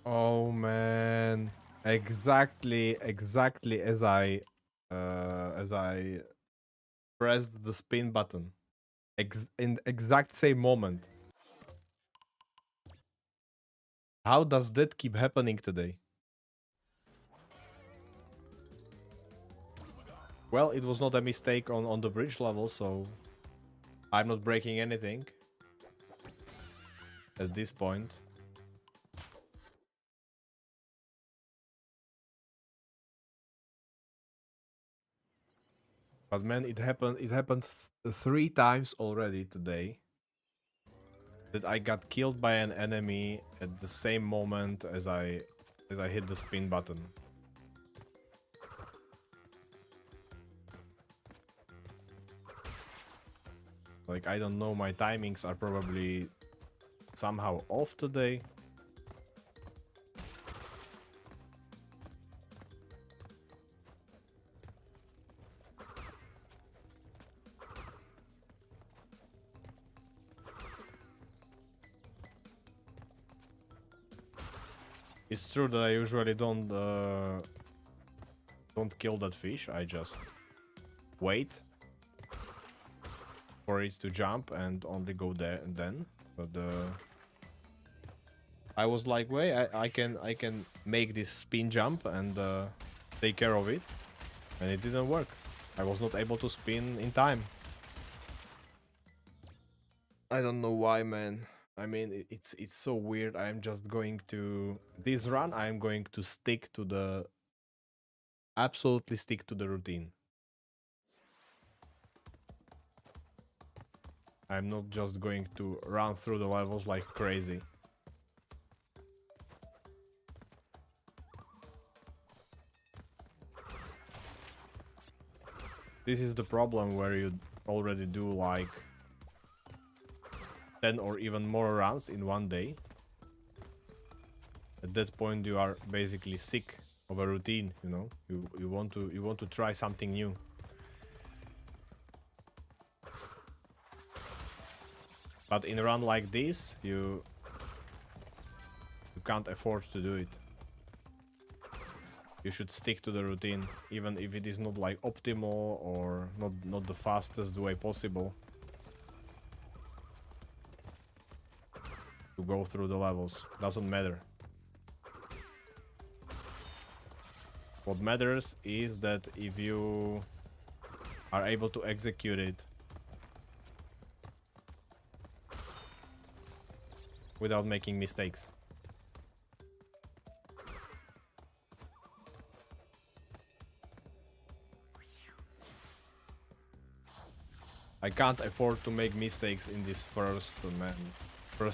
Oh man. Exactly as I pressed the spin button. In the exact same moment. How does that keep happening today? Well, it was not a mistake on the bridge level, so I'm not breaking anything at this point. But man, it happened 3 times already today that I got killed by an enemy at the same moment as I hit the spin button. Like, I don't know, my timings are probably somehow off today. It's true that I usually don't kill that fish. I just wait for it to jump and only go there and then. But I was like, wait, I can make this spin jump and take care of it, and it didn't work. I was not able to spin in time. I don't know why, man. I mean, it's so weird. I'm just going to this run. I'm going to absolutely stick to the routine. I'm not just going to run through the levels like crazy. This is the problem where you already do like 10 or even more rounds in one day. At that point you are basically sick of a routine, you know? You want to try something new. But in a run like this, you can't afford to do it. You should stick to the routine, even if it is not like optimal or not the fastest way possible to go through the levels. Doesn't matter. What matters is that if you are able to execute it without making mistakes. I can't afford to make mistakes in this first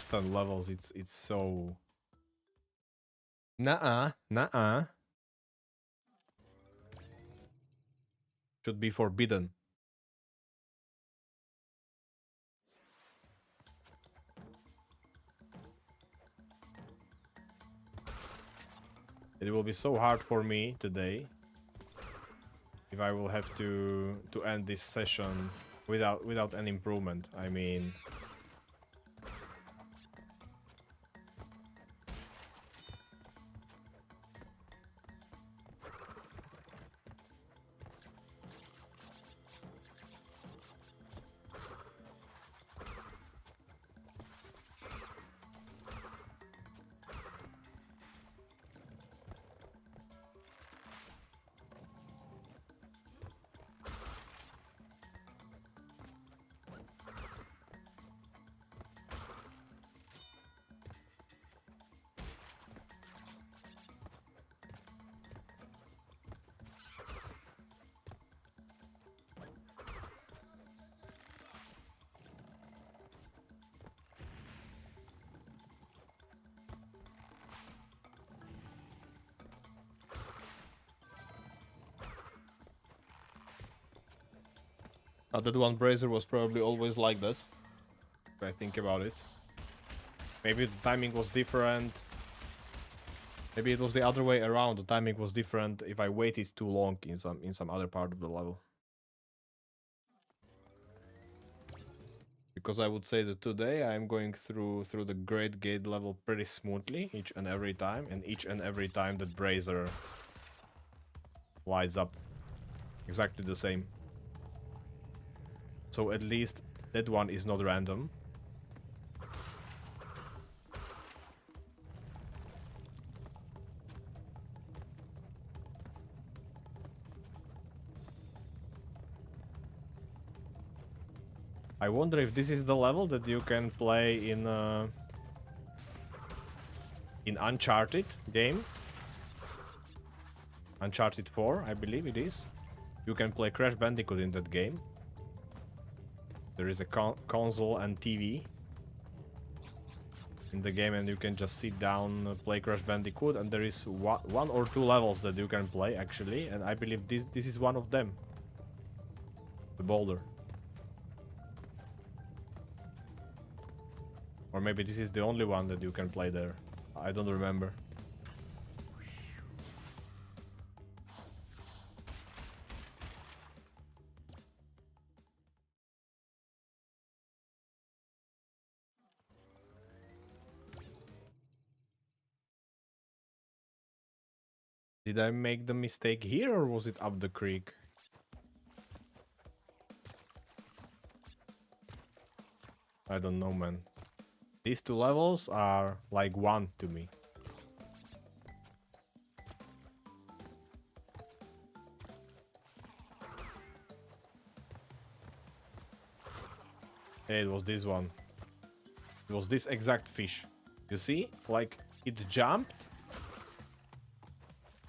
10 levels. It's so... Nuh-uh. Should be forbidden. It will be so hard for me today if I will have to end this session without an improvement. I mean, That one brazier was probably always like that, if I think about it. Maybe the timing was different. Maybe it was the other way around. The timing was different if I waited too long in some other part of the level. Because I would say that today I'm going through the Great Gate level pretty smoothly each and every time, and each and every time that brazier lights up exactly the same. So at least that one is not random. I wonder if this is the level that you can play in Uncharted game. Uncharted 4, I believe it is. You can play Crash Bandicoot in that game. There is a console and TV in the game, and you can just sit down, play Crash Bandicoot, and there is one or two levels that you can play actually, and I believe this is one of them. The boulder. Or maybe this is the only one that you can play there. I don't remember. Did I make the mistake here, or was it up the creek? I don't know, man. These two levels are like one to me. Hey, it was this one. It was this exact fish. You see? Like, it jumped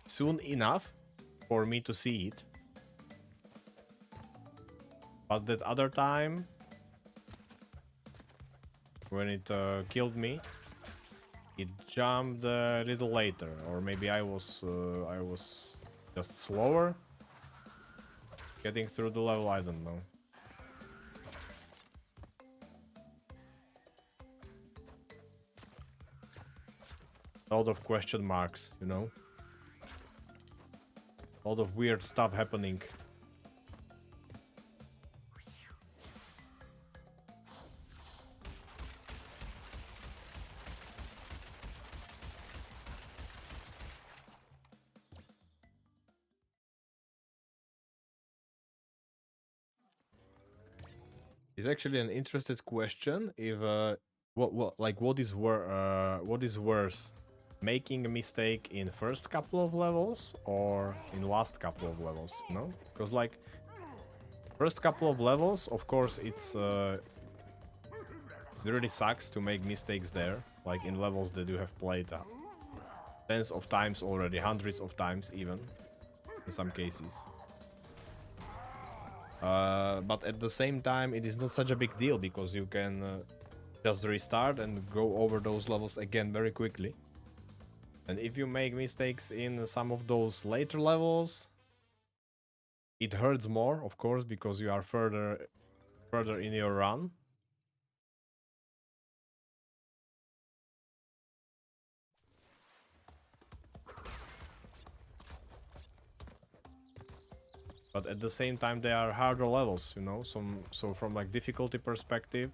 soon enough for me to see it. But that other time, when it killed me, it jumped a little later. Or maybe I was just slower getting through the level, I don't know. A lot of question marks, you know? A lot of weird stuff happening. It's actually an interesting question. If what is worse, making a mistake in first couple of levels or in last couple of levels? You know, because like first couple of levels, of course, it really sucks to make mistakes there, like in levels that you have played tens of times already, hundreds of times even, in some cases. But at the same time, it is not such a big deal because you can just restart and go over those levels again very quickly. And if you make mistakes in some of those later levels, it hurts more, of course, because you are further in your run. But at the same time, they are harder levels, you know. So from like difficulty perspective,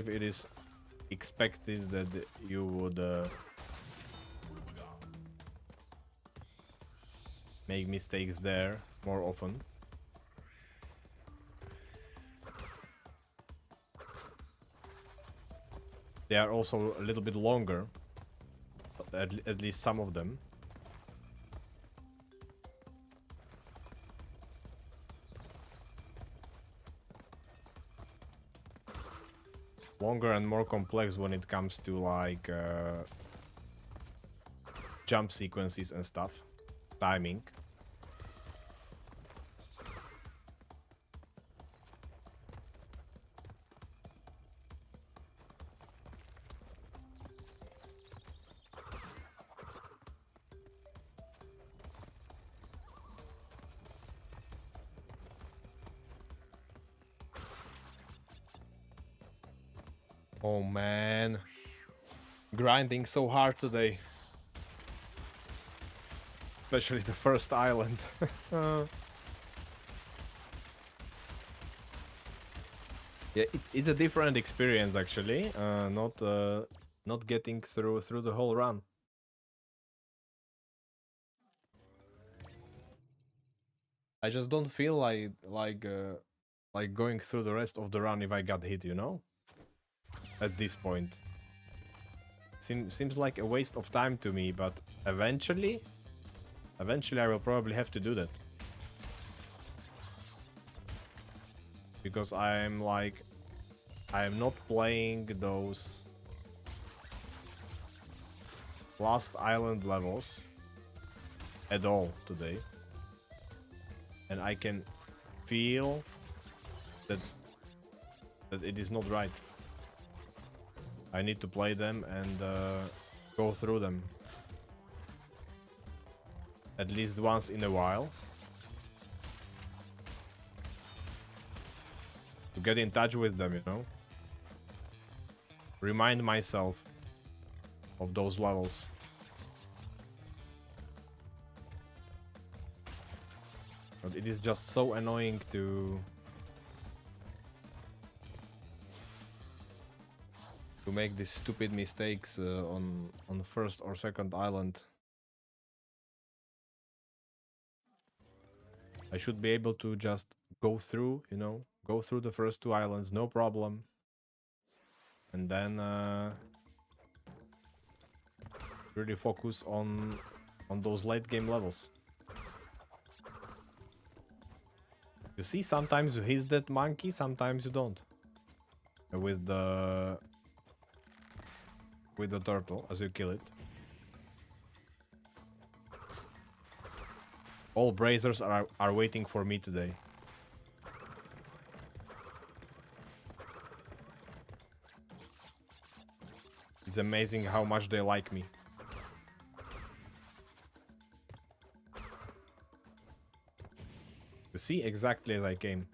it is expected that you would make mistakes there more often. They are also a little bit longer, at least some of them. Longer and more complex when it comes to like jump sequences and stuff, timing. Oh man. Grinding so hard today. Especially the first island. Yeah, it's a different experience actually. Not getting through the whole run. I just don't feel like going through the rest of the run if I got hit, you know? At this point. Seems like a waste of time to me, but eventually I will probably have to do that. Because I'm not playing those last island levels at all today. And I can feel that it is not right. I need to play them and go through them at least once in a while to get in touch with them, you know? Remind myself of those levels. But it is just so annoying to make these stupid mistakes on the first or second island. I should be able to just go through, you know, go through the first two islands, no problem. And then really focus on those late game levels. You see, sometimes you hit that monkey, sometimes you don't. With the turtle as you kill it. All brazers are waiting for me today. It's amazing how much they like me. You see, exactly as I came.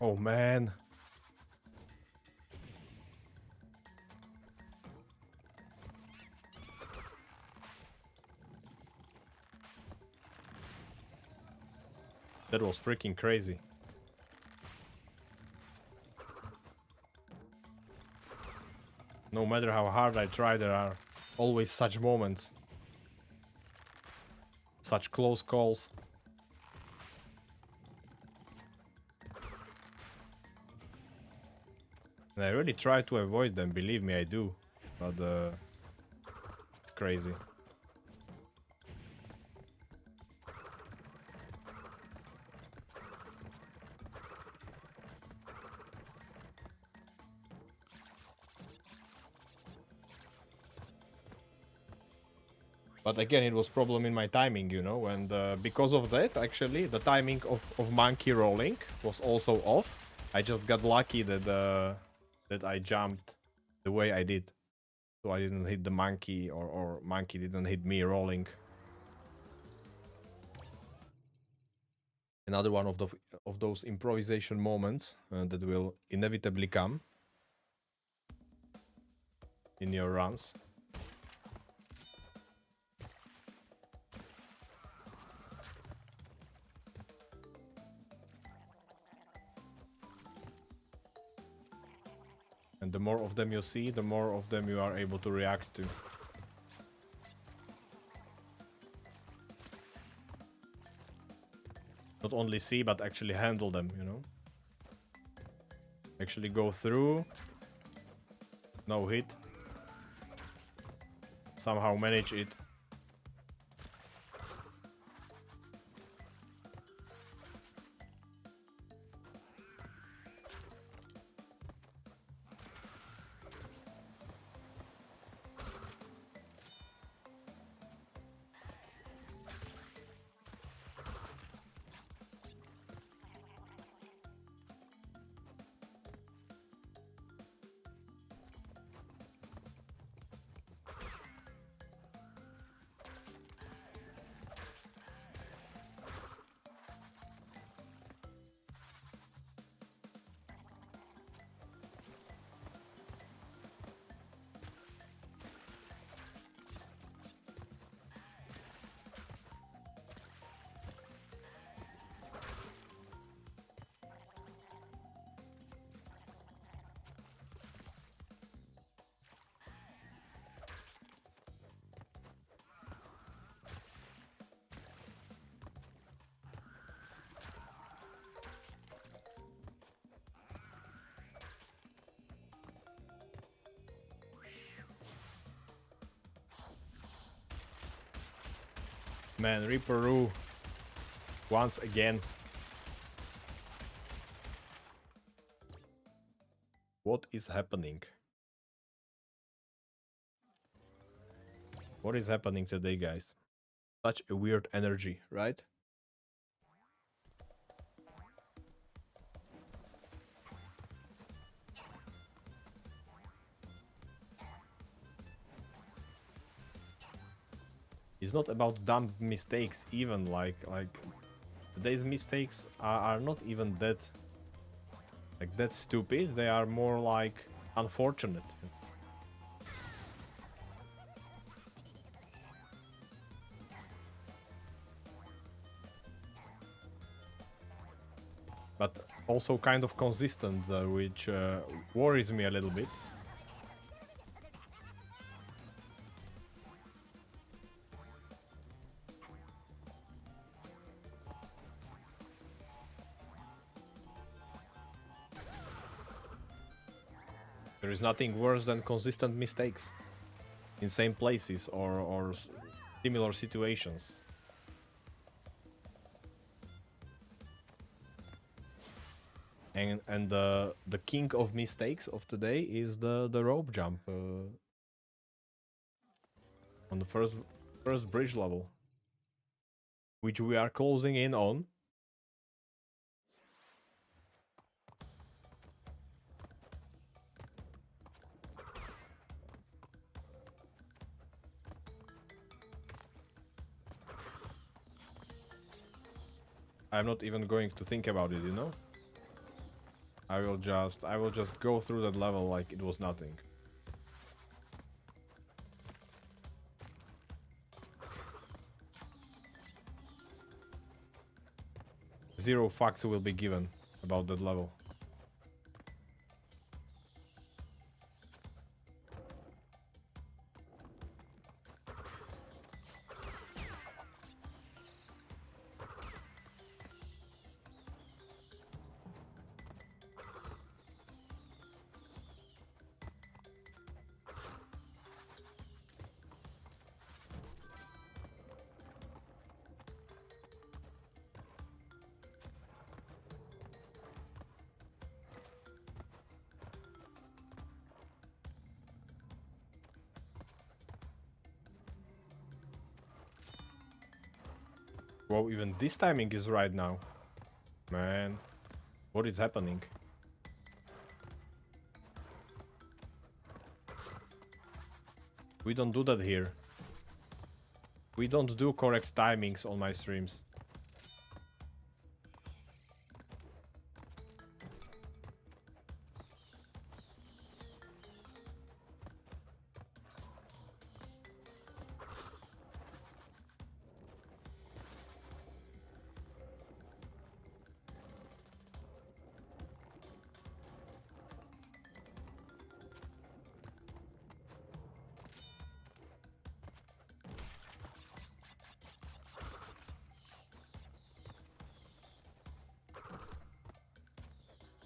Oh man. That was freaking crazy. No matter how hard I try, there are always such moments. Such close calls. And I really try to avoid them, believe me, I do. But it's crazy. But again, it was problem in my timing, you know, and because of that, actually, the timing of monkey rolling was also off. I just got lucky that that I jumped the way I did. So I didn't hit the monkey, or monkey didn't hit me rolling. Another one of those improvisation moments that will inevitably come. in your runs. And the more of them you see, the more of them you are able to react to. Not only see, but actually handle them, you know? Actually go through. No hit. Somehow manage it. Man, Reaperoo. Once again. What is happening? What is happening today, guys? Such a weird energy, right? It's not about dumb mistakes even, like today's mistakes are not even that stupid. They are more like unfortunate. But also kind of consistent, which worries me a little bit. There is nothing worse than consistent mistakes in same places or similar situations. And the king of mistakes of today is the rope jump on the first bridge level, which we are closing in on. I'm not even going to think about it, you know? I will just go through that level like it was nothing. Zero fucks will be given about that level. Whoa, even this timing is right now. Man, what is happening? We don't do that here. We don't do correct timings on my streams.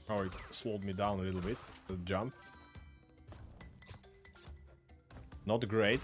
Oh, it slowed me down a little bit, the jump. Not great.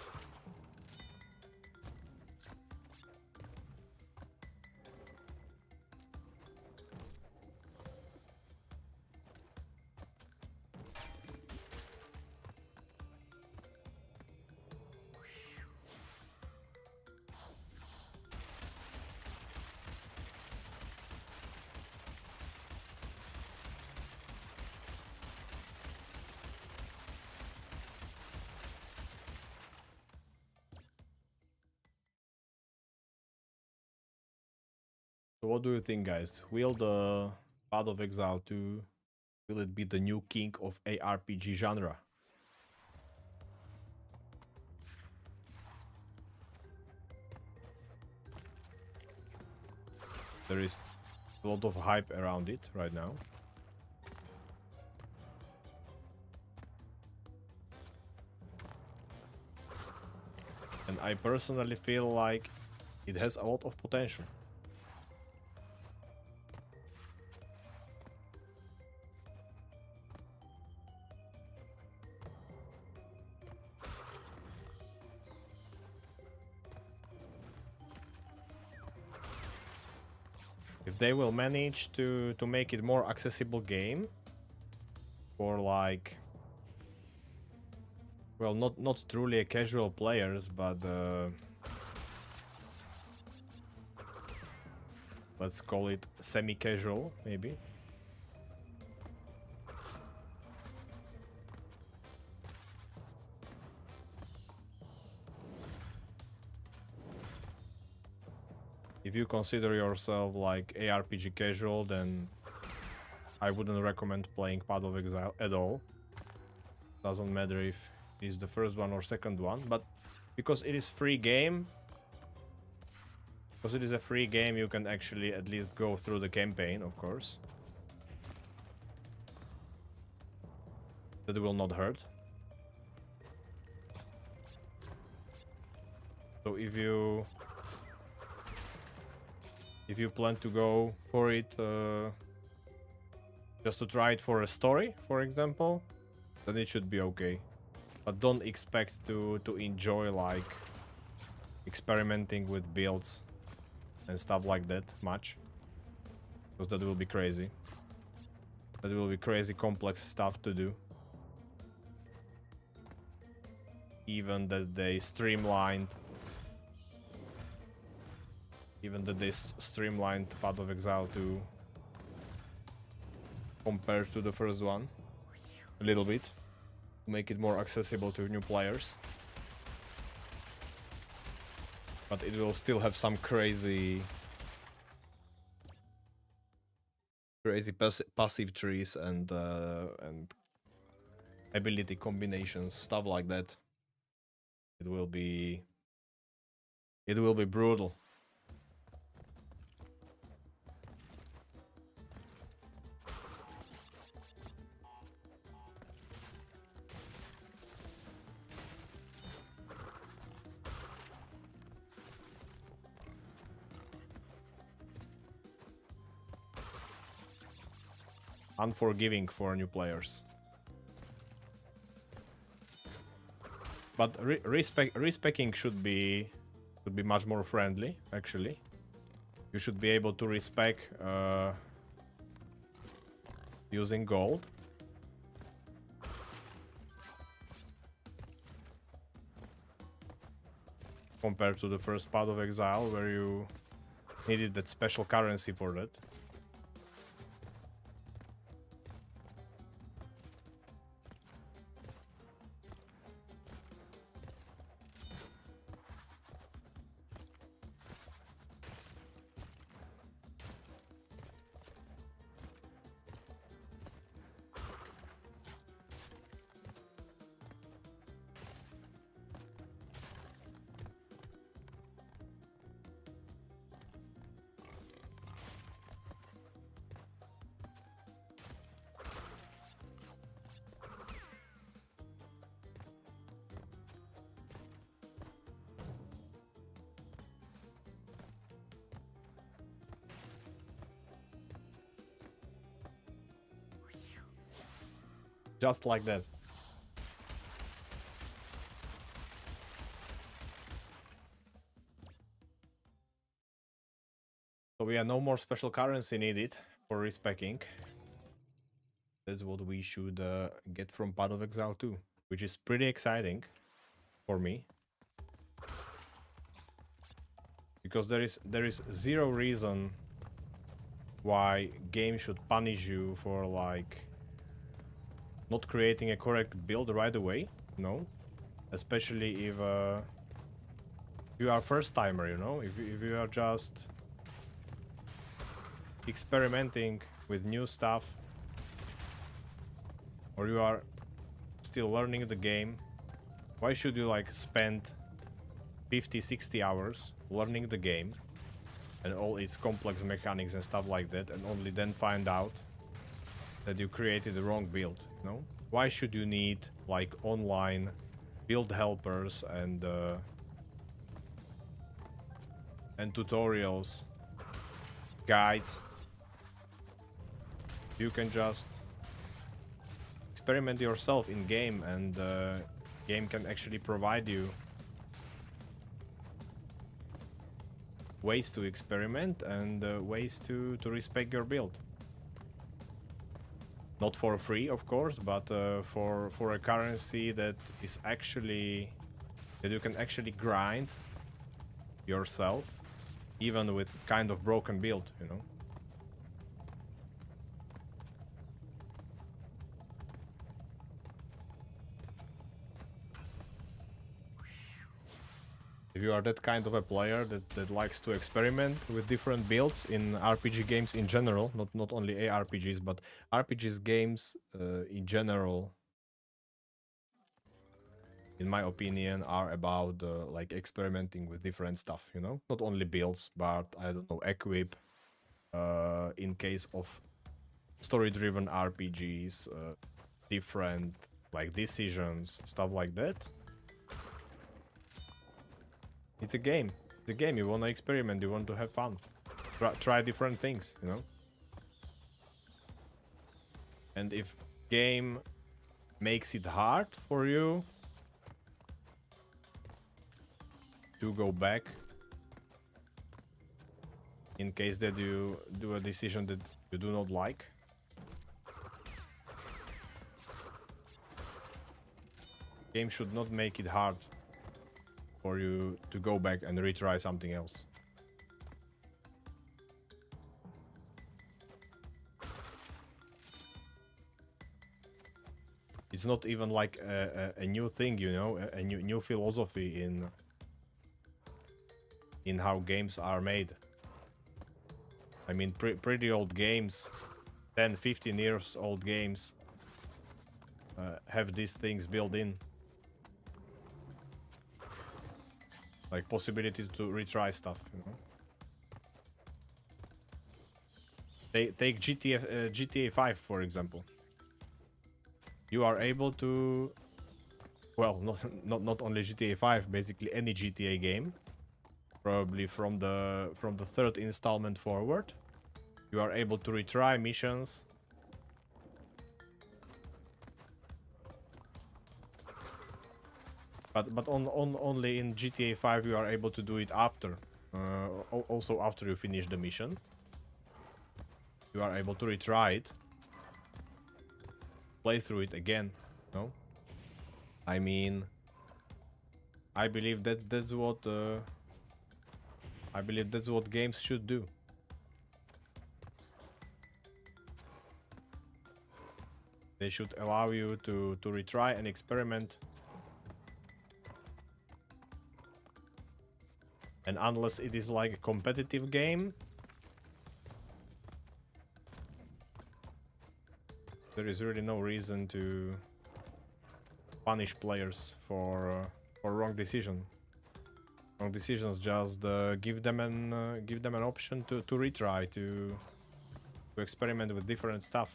So what do you think, guys? Will the Path of Exile 2, will it be the new king of ARPG genre? There is a lot of hype around it right now. And I personally feel like it has a lot of potential. If they will manage to make it more accessible game for like, well, not truly a casual players, but let's call it semi-casual maybe. If you consider yourself like ARPG casual, then I wouldn't recommend playing Path of Exile at all. Doesn't matter if it's the first one or second one, but because it is free game, because it is a free game, you can actually at least go through the campaign, of course. That will not hurt. So if you plan to go for it just to try it for a story, for example, then it should be okay. But don't expect to enjoy like experimenting with builds and stuff like that much, because that will be crazy. That will be crazy complex stuff to do. Even that they streamlined Path of Exile 2 compared to the first one a little bit, to make it more accessible to new players. But it will still have some crazy passive trees and ability combinations, stuff like that. It will be brutal. Unforgiving for new players. But respecking should be much more friendly, actually. You should be able to respec using gold. Compared to the first Path of Exile, where you needed that special currency for that. Just like that. So yeah, no more special currency needed for respecking. That's what we should get from Path of Exile 2, which is pretty exciting for me. Because there is zero reason why game should punish you for like not creating a correct build right away. No, especially if you are first timer, you know, if you are just experimenting with new stuff, or you are still learning the game, why should you like spend 50-60 hours learning the game and all its complex mechanics and stuff like that, and only then find out that you created the wrong build, you know? Why should you need like online build helpers and tutorials, guides? You can just experiment yourself in game, and game can actually provide you ways to experiment and ways to respect your build. Not for free, of course, but for a currency that is actually that you can actually grind yourself, even with kind of broken build, you know. If you are that kind of a player that likes to experiment with different builds in RPG games in general, not only ARPGs, but RPGs games in general, in my opinion, are about like experimenting with different stuff, you know? Not only builds, but I don't know, equip. In case of story-driven RPGs, different like decisions, stuff like that. It's a game. It's a game. You want to experiment. You want to have fun. Try different things, you know? And if game makes it hard for you to go back, in case that you do a decision that you do not like, game should not make it hard for you to go back and retry something else. It's not even like a new thing, you know, a new philosophy in how games are made. I mean, pretty old games, 10, 15 years old games, have these things built in. Like possibility to retry stuff, you know. Take GTA 5 for example. You are able to, well, not only GTA 5, basically any GTA game, probably from the third installment forward, you are able to retry missions. But only in GTA 5 you are able to do it after, also after you finish the mission. You are able to retry it, play through it again, no? I mean, I believe that's what games should do. They should allow you to retry and experiment. And unless it is like a competitive game, there is really no reason to punish players for wrong decision. Wrong decisions. Just give them an option to retry, to experiment with different stuff.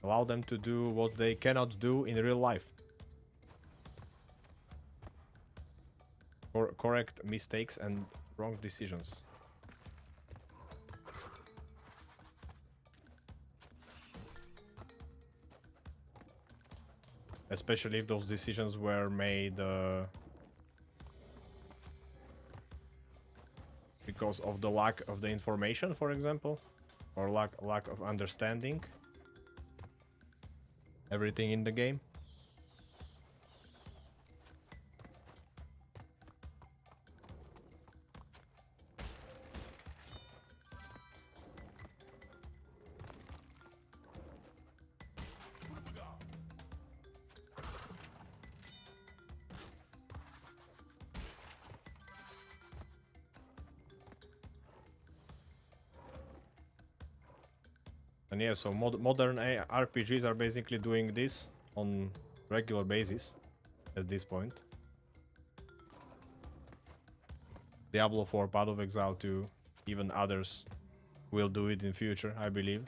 Allow them to do what they cannot do in real life. Correct mistakes and wrong decisions. Especially if those decisions were made because of the lack of the information, for example, or lack of understanding everything in the game. And yeah, so modern RPGs are basically doing this on regular basis at this point. Diablo 4, Path of Exile 2, even others will do it in future, I believe.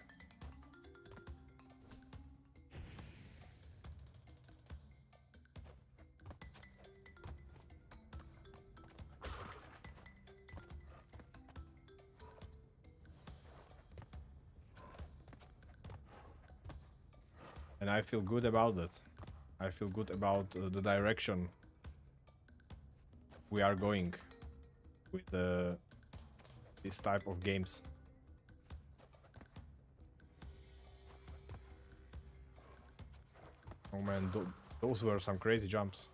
And I feel good about that. I feel good about the direction we are going with this type of games. Oh man, those were some crazy jumps.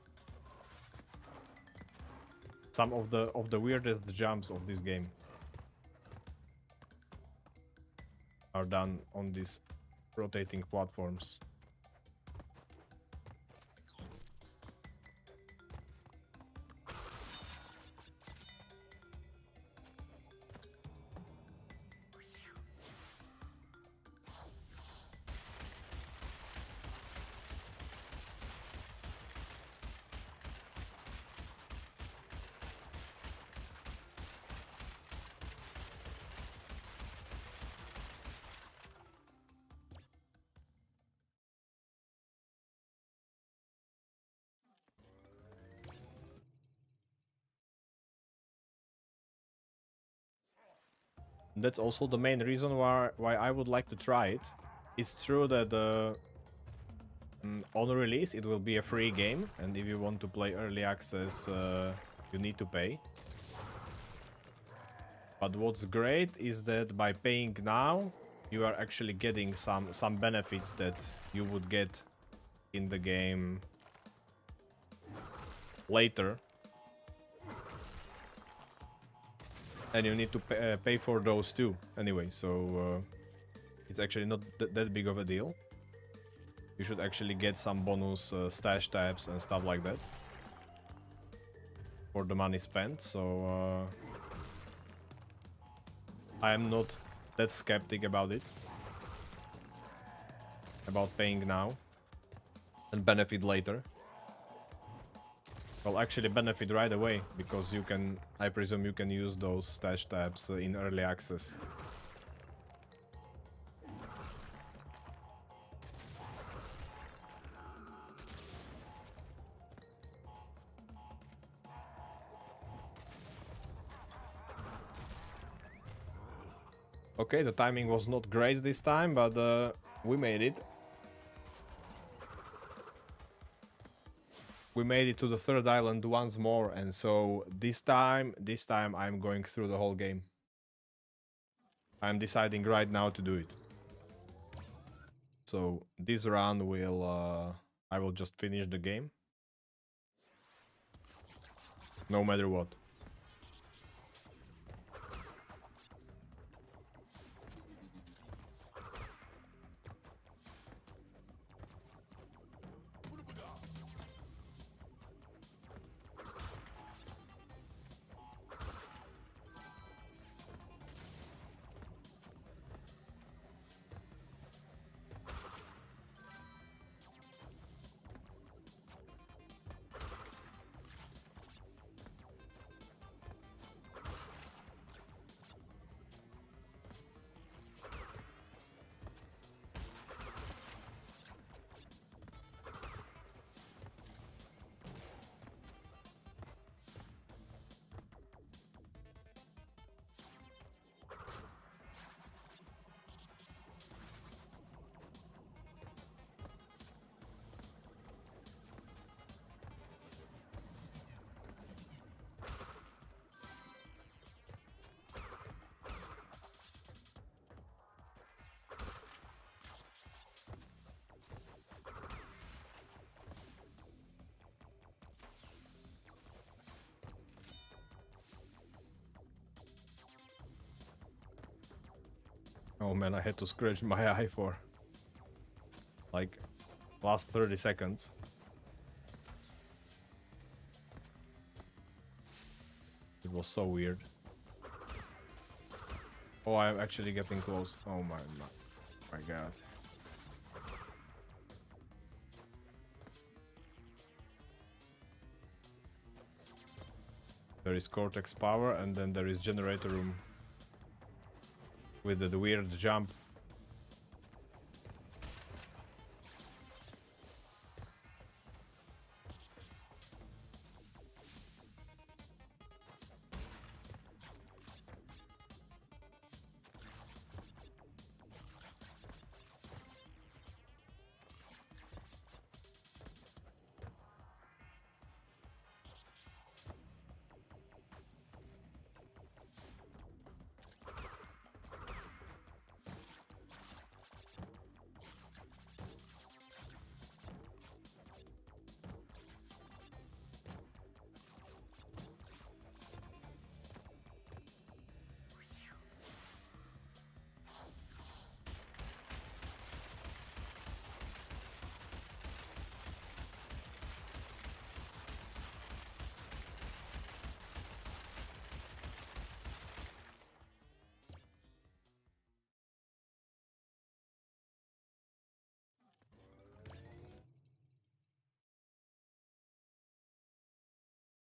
Some of the weirdest jumps of this game are done on these rotating platforms. That's also the main reason why I would like to try it. It's true that on release it will be a free game, and if you want to play early access, you need to pay. But what's great is that by paying now, you are actually getting some benefits that you would get in the game later. And you need to pay for those too, anyway, so it's actually not that big of a deal. You should actually get some bonus stash tabs and stuff like that for the money spent, so I am not that skeptic about it. About paying now and benefit later. Well, actually benefit right away, because you can, I presume you can use those stash tabs in early access. Okay, the timing was not great this time, but we made it. We made it to the third island once more, and so this time I'm going through the whole game. I'm deciding right now to do it. So this round will I will just finish the game, no matter what. Oh man, I had to scratch my eye for like last 30 seconds. It was so weird. Oh, I'm actually getting close. Oh my god. There is Cortex power, and then there is generator room with the weird jump.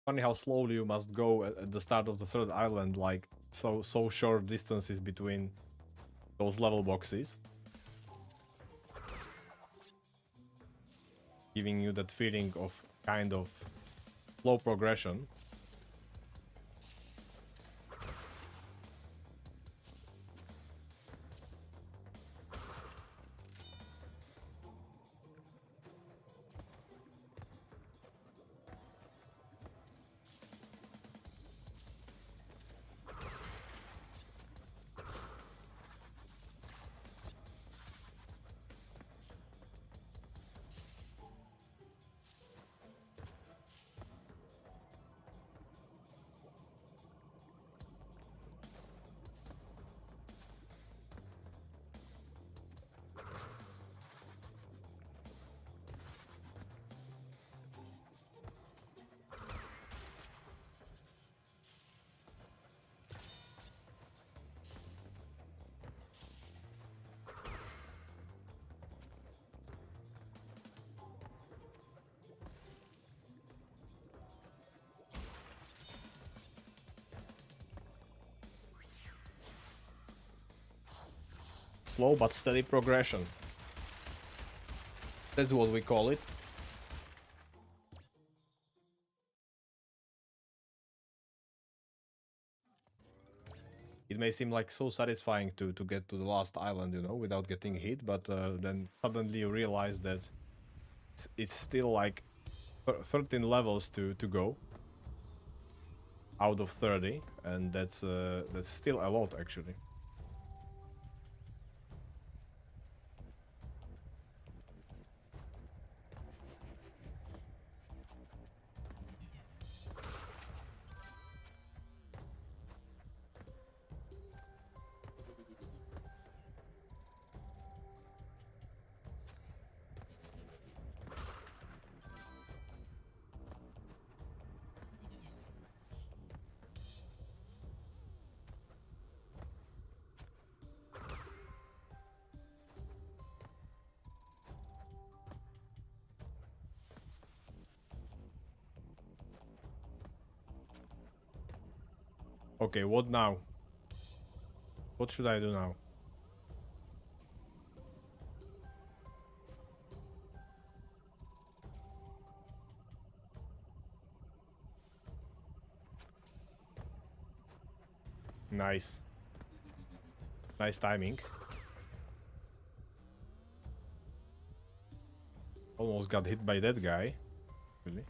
Funny how slowly you must go at the start of the third island, like so short distances between those level boxes, giving you that feeling of kind of slow progression. Slow but steady progression. That's what we call it. It may seem like so satisfying to get to the last island, you know, without getting hit, but then suddenly you realize that it's still like 13 levels to go out of 30, and that's still a lot actually. Okay, what now? What should I do now? Nice. Nice timing. Almost got hit by that guy. Really?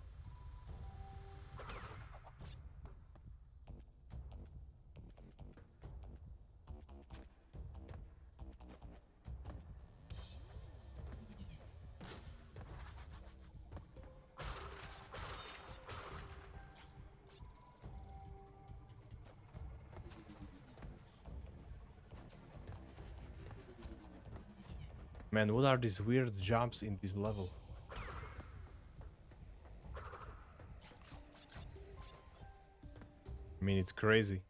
Man, what are these weird jumps in this level? I mean, it's crazy.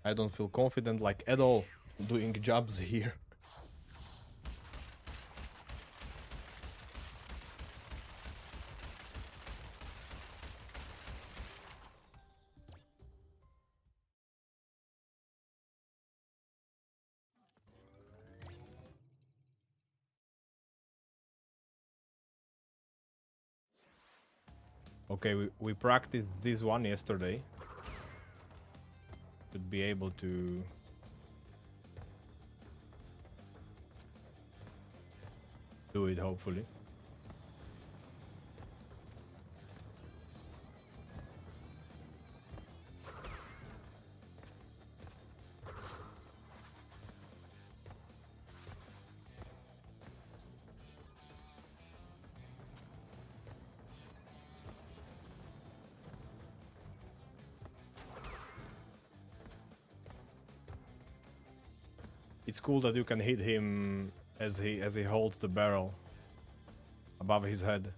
I don't feel confident like at all doing jumps here. Okay, we practiced this one yesterday. Should be able to do it, hopefully. It's cool that you can hit him as he holds the barrel above his head.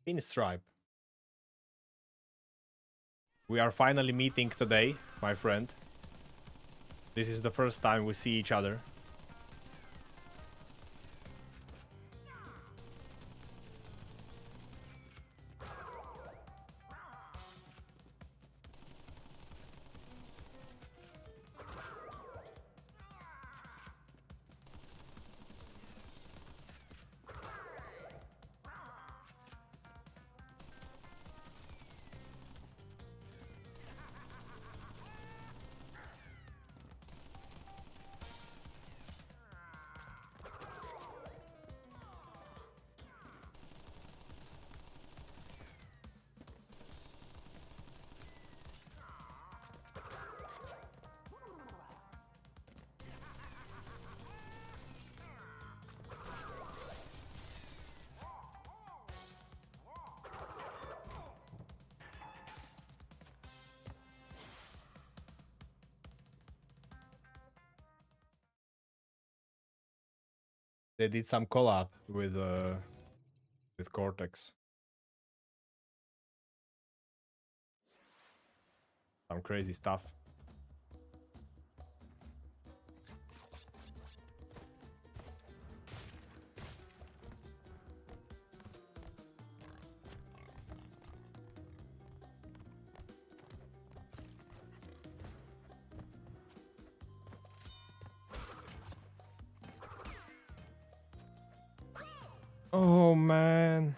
Pinstripe. We are finally meeting today, my friend. This is the first time we see each other. They did some collab with Cortex. Some crazy stuff. Oh man.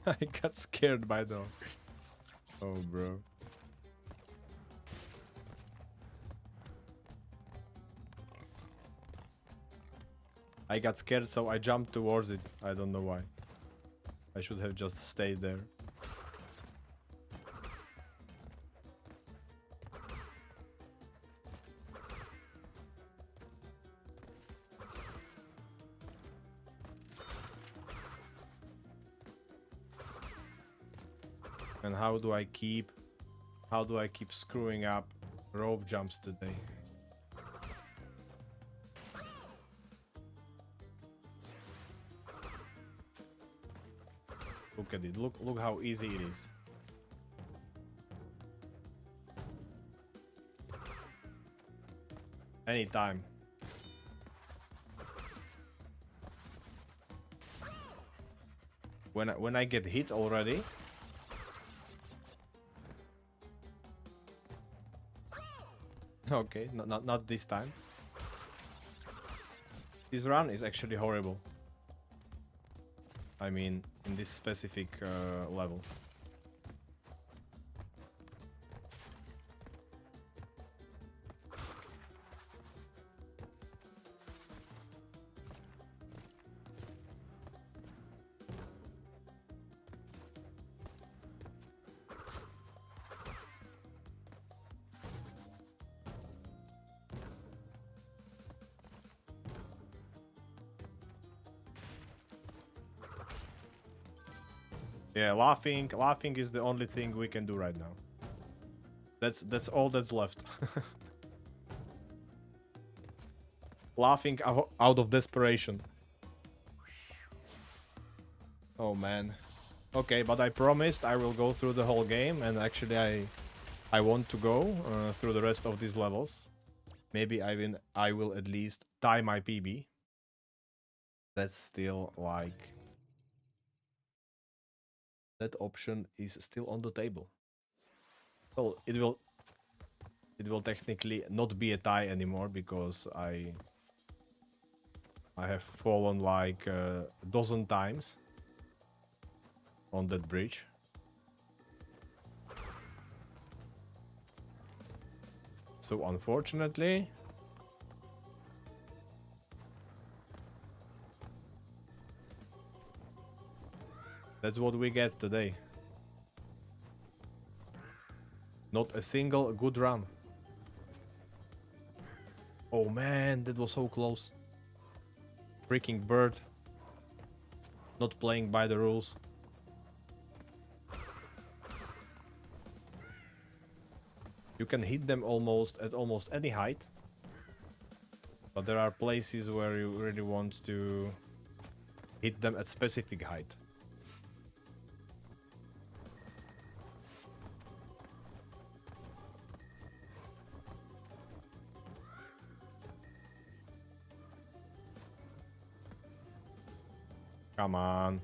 I got scared by the... Oh, bro. I got scared, so I jumped towards it. I don't know why. I should have just stayed there. And how do I keep screwing up rope jumps today? Look at it. Look how easy it is. Anytime. When I get hit already. Okay, not this time. This run is actually horrible. I mean, in this specific level. Yeah, laughing is the only thing we can do right now. That's all that's left. Laughing out of desperation. Oh man. Okay, but I promised I will go through the whole game, and actually I want to go through the rest of these levels. Maybe I will at least tie my PB. That's still like, that option is still on the table. Well, it will technically not be a tie anymore because I have fallen like a dozen times on that bridge. So unfortunately, that's what we get today. Not a single good run. Oh man, that was so close. Freaking bird. Not playing by the rules. You can hit them at almost any height. But there are places where you really want to hit them at specific height. Come on.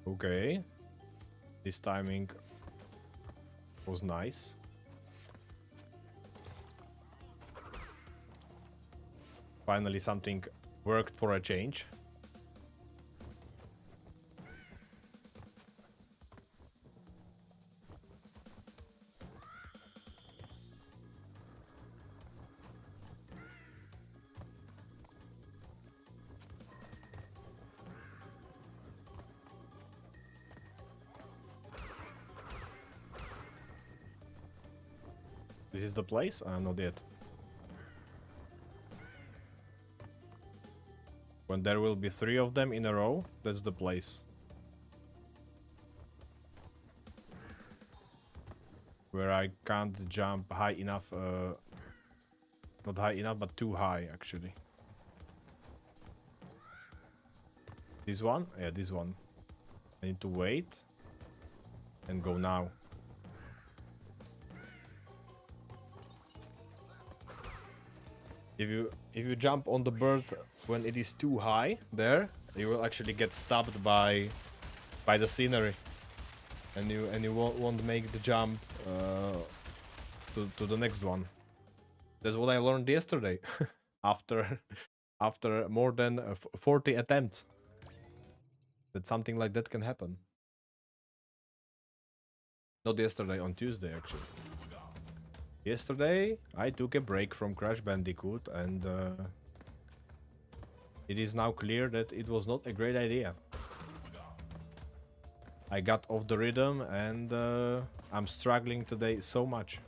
Okay. This timing was nice. Finally something worked for a change. This is the place? Not yet. When there will be 3 of them in a row, that's the place. Where I can't jump high enough, not high enough, but too high actually. This one? Yeah, this one. I need to wait and go now. If you jump on the bird when it is too high there, you will actually get stabbed by the scenery, and you won't make the jump to the next one. That's what I learned yesterday after after more than 40 attempts. That something like that can happen. Not yesterday, on Tuesday actually. Yesterday I took a break from Crash Bandicoot and it is now clear that it was not a great idea. I got off the rhythm and I'm struggling today so much.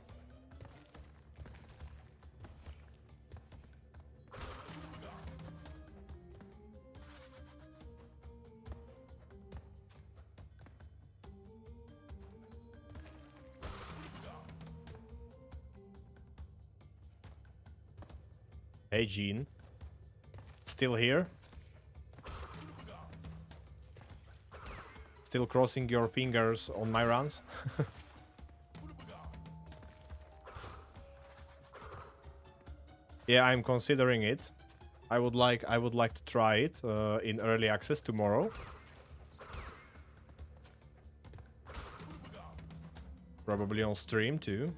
Hey Gene, still here? Still crossing your fingers on my runs? Yeah, I'm considering it. I would like to try it in early access tomorrow. Probably on stream too.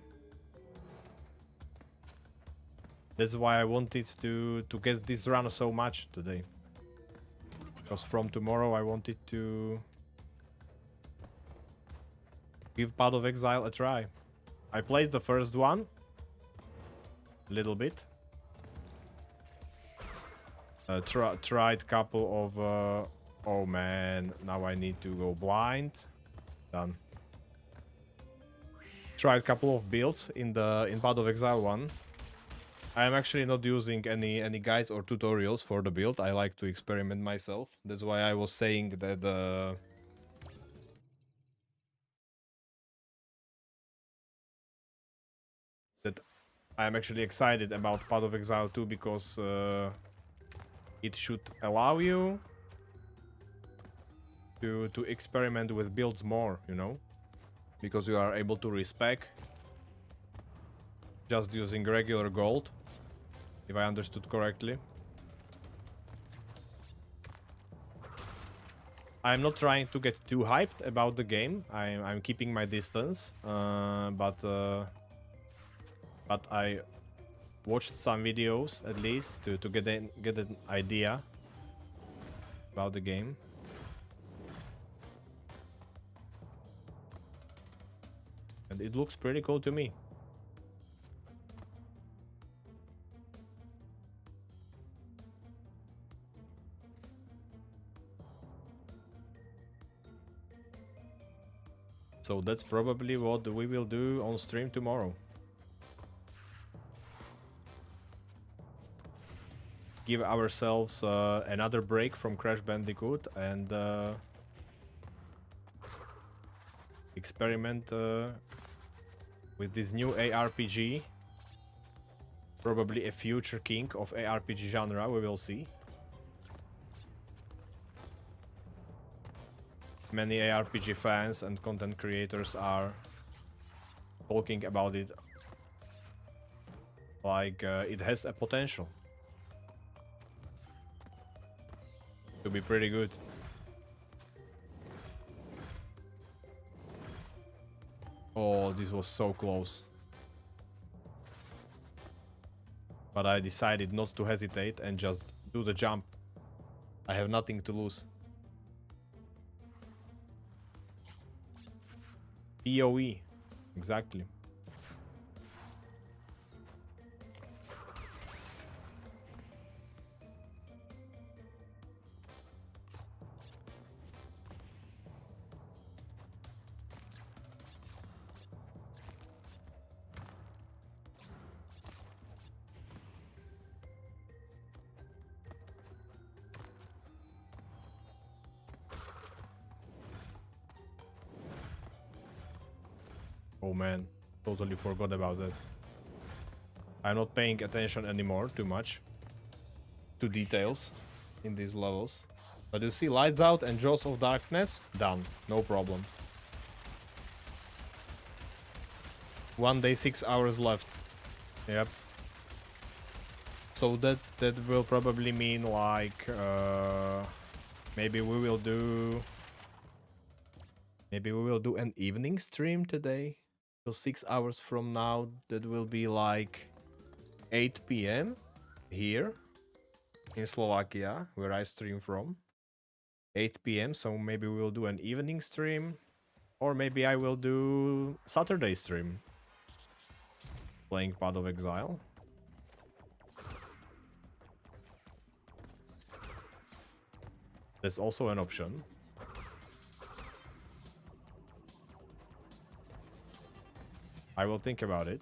That's why I wanted to get this run so much today. Because from tomorrow I wanted to give Path of Exile a try. I played the first one a little bit. Tried couple of oh man, now I need to go blind. Done. Tried couple of builds in Path of Exile 1. I am actually not using any guides or tutorials for the build. I like to experiment myself. That's why I was saying that that I'm actually excited about Path of Exile 2 because it should allow you to experiment with builds more, you know? Because you are able to respec just using regular gold, if I understood correctly. I'm not trying to get too hyped about the game. I'm keeping my distance, but I watched some videos at least to get an idea about the game. And it looks pretty cool to me. So that's probably what we will do on stream tomorrow. Give ourselves another break from Crash Bandicoot and experiment with this new ARPG. Probably a future king of ARPG genre, we will see. Many ARPG fans and content creators are talking about it like it has a potential to be pretty good. Oh, this was so close. But I decided not to hesitate and just do the jump. I have nothing to lose. PoE, exactly. Oh man, totally forgot about that. I'm not paying attention anymore too much to details in these levels. But you see, lights out and jaws of darkness, done, no problem. 1 day, 6 hours left. Yep. So that will probably mean like maybe we will do an evening stream today. So 6 hours from now, that will be like 8 p.m. here in Slovakia, where I stream from. 8 p.m. So maybe we'll do an evening stream, or maybe I will do Saturday stream playing Path of Exile. That's also an option. I will think about it.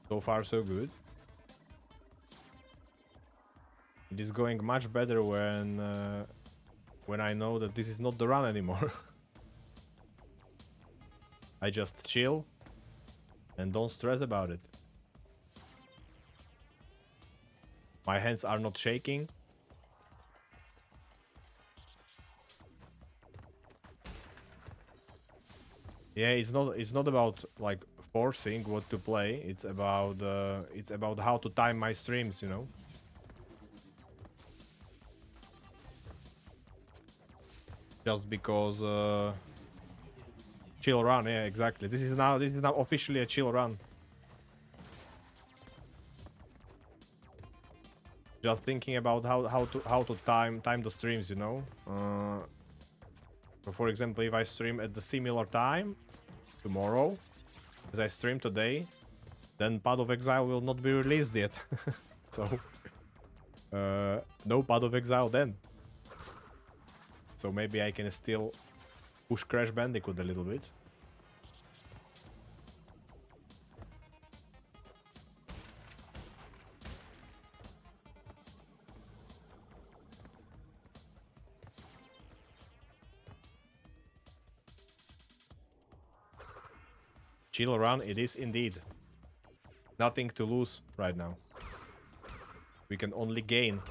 So far, so good. It is going much better when I know that this is not the run anymore. I just chill and don't stress about it. My hands are not shaking. Yeah, it's not about like forcing what to play. It's about how to time my streams, you know. Just because chill run, yeah, exactly. This is now officially a chill run. Just thinking about how to time the streams, you know. So for example, if I stream at the similar time tomorrow as I stream today, then Path of Exile will not be released yet. So no Path of Exile then. So maybe I can still push Crash Bandicoot a little bit. Chill run it is indeed. Nothing to lose right now. We can only gain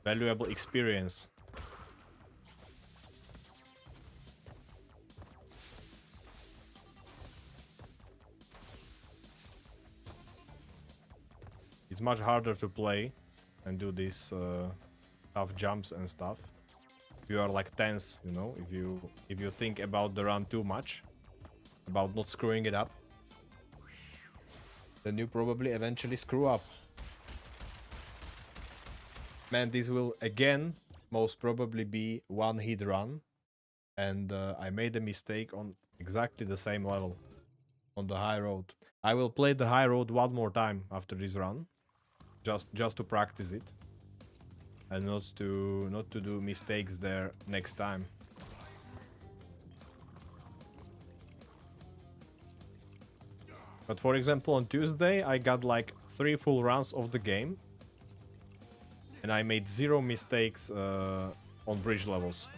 valuable experience. It's much harder to play and do these tough jumps and stuff. You are like tense, you know, if you think about the run too much, about not screwing it up, then you probably eventually screw up. Man, this will again most probably be one hit run, and I made a mistake on exactly the same level on the high road. I will play the high road one more time after this run, just to practice it, and not to do mistakes there next time. But for example, on Tuesday, I got like 3 full runs of the game, and I made 0 mistakes on bridge levels.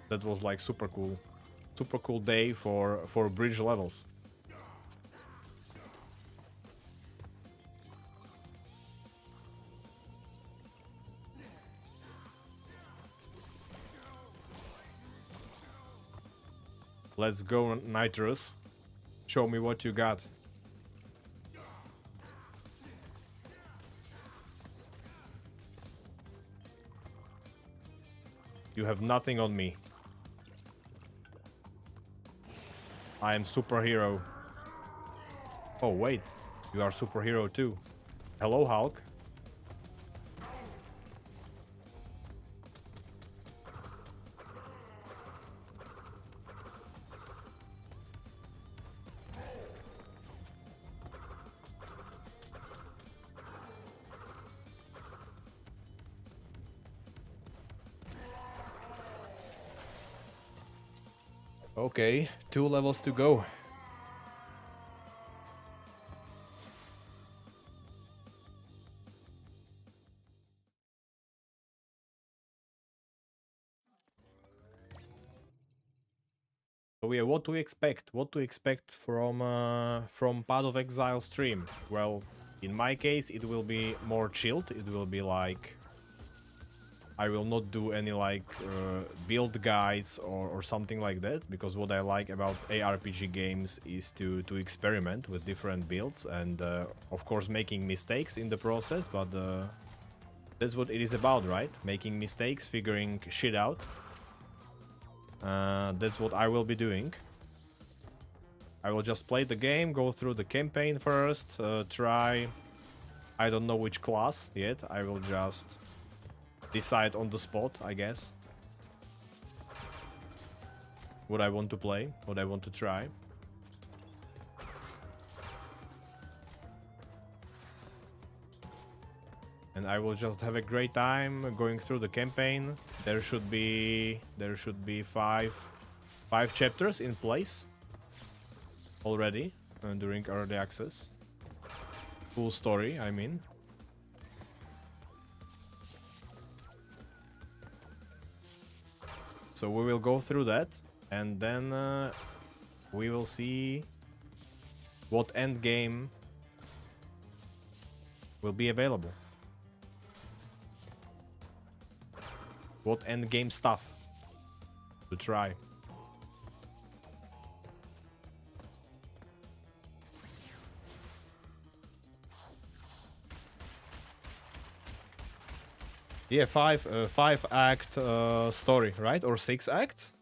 That was like super cool. Super cool day for bridge levels. Let's go, Nitrous. Show me what you got. You have nothing on me. I am superhero. Oh wait, you are superhero too. Hello, Hulk. Okay, 2 levels to go. So yeah, what to expect? What to expect from Path of Exile stream? Well, In my case, it will be more chilled. It will be like I will not do any like build guides or something like that, because what I like about ARPG games is to experiment with different builds and of course making mistakes in the process, but that's what it is about, right? Making mistakes, figuring shit out. That's what I will be doing. I will just play the game, go through the campaign first, try... I don't know which class yet, I will just decide on the spot, I guess. What I want to play, what I want to try. And I will just have a great time going through the campaign. There should be five chapters in place already during early access. Full story, I mean. So we will go through that, and then we will see what end game will be available. What end game stuff to try. Yeah, five act story, right? Or 6 acts?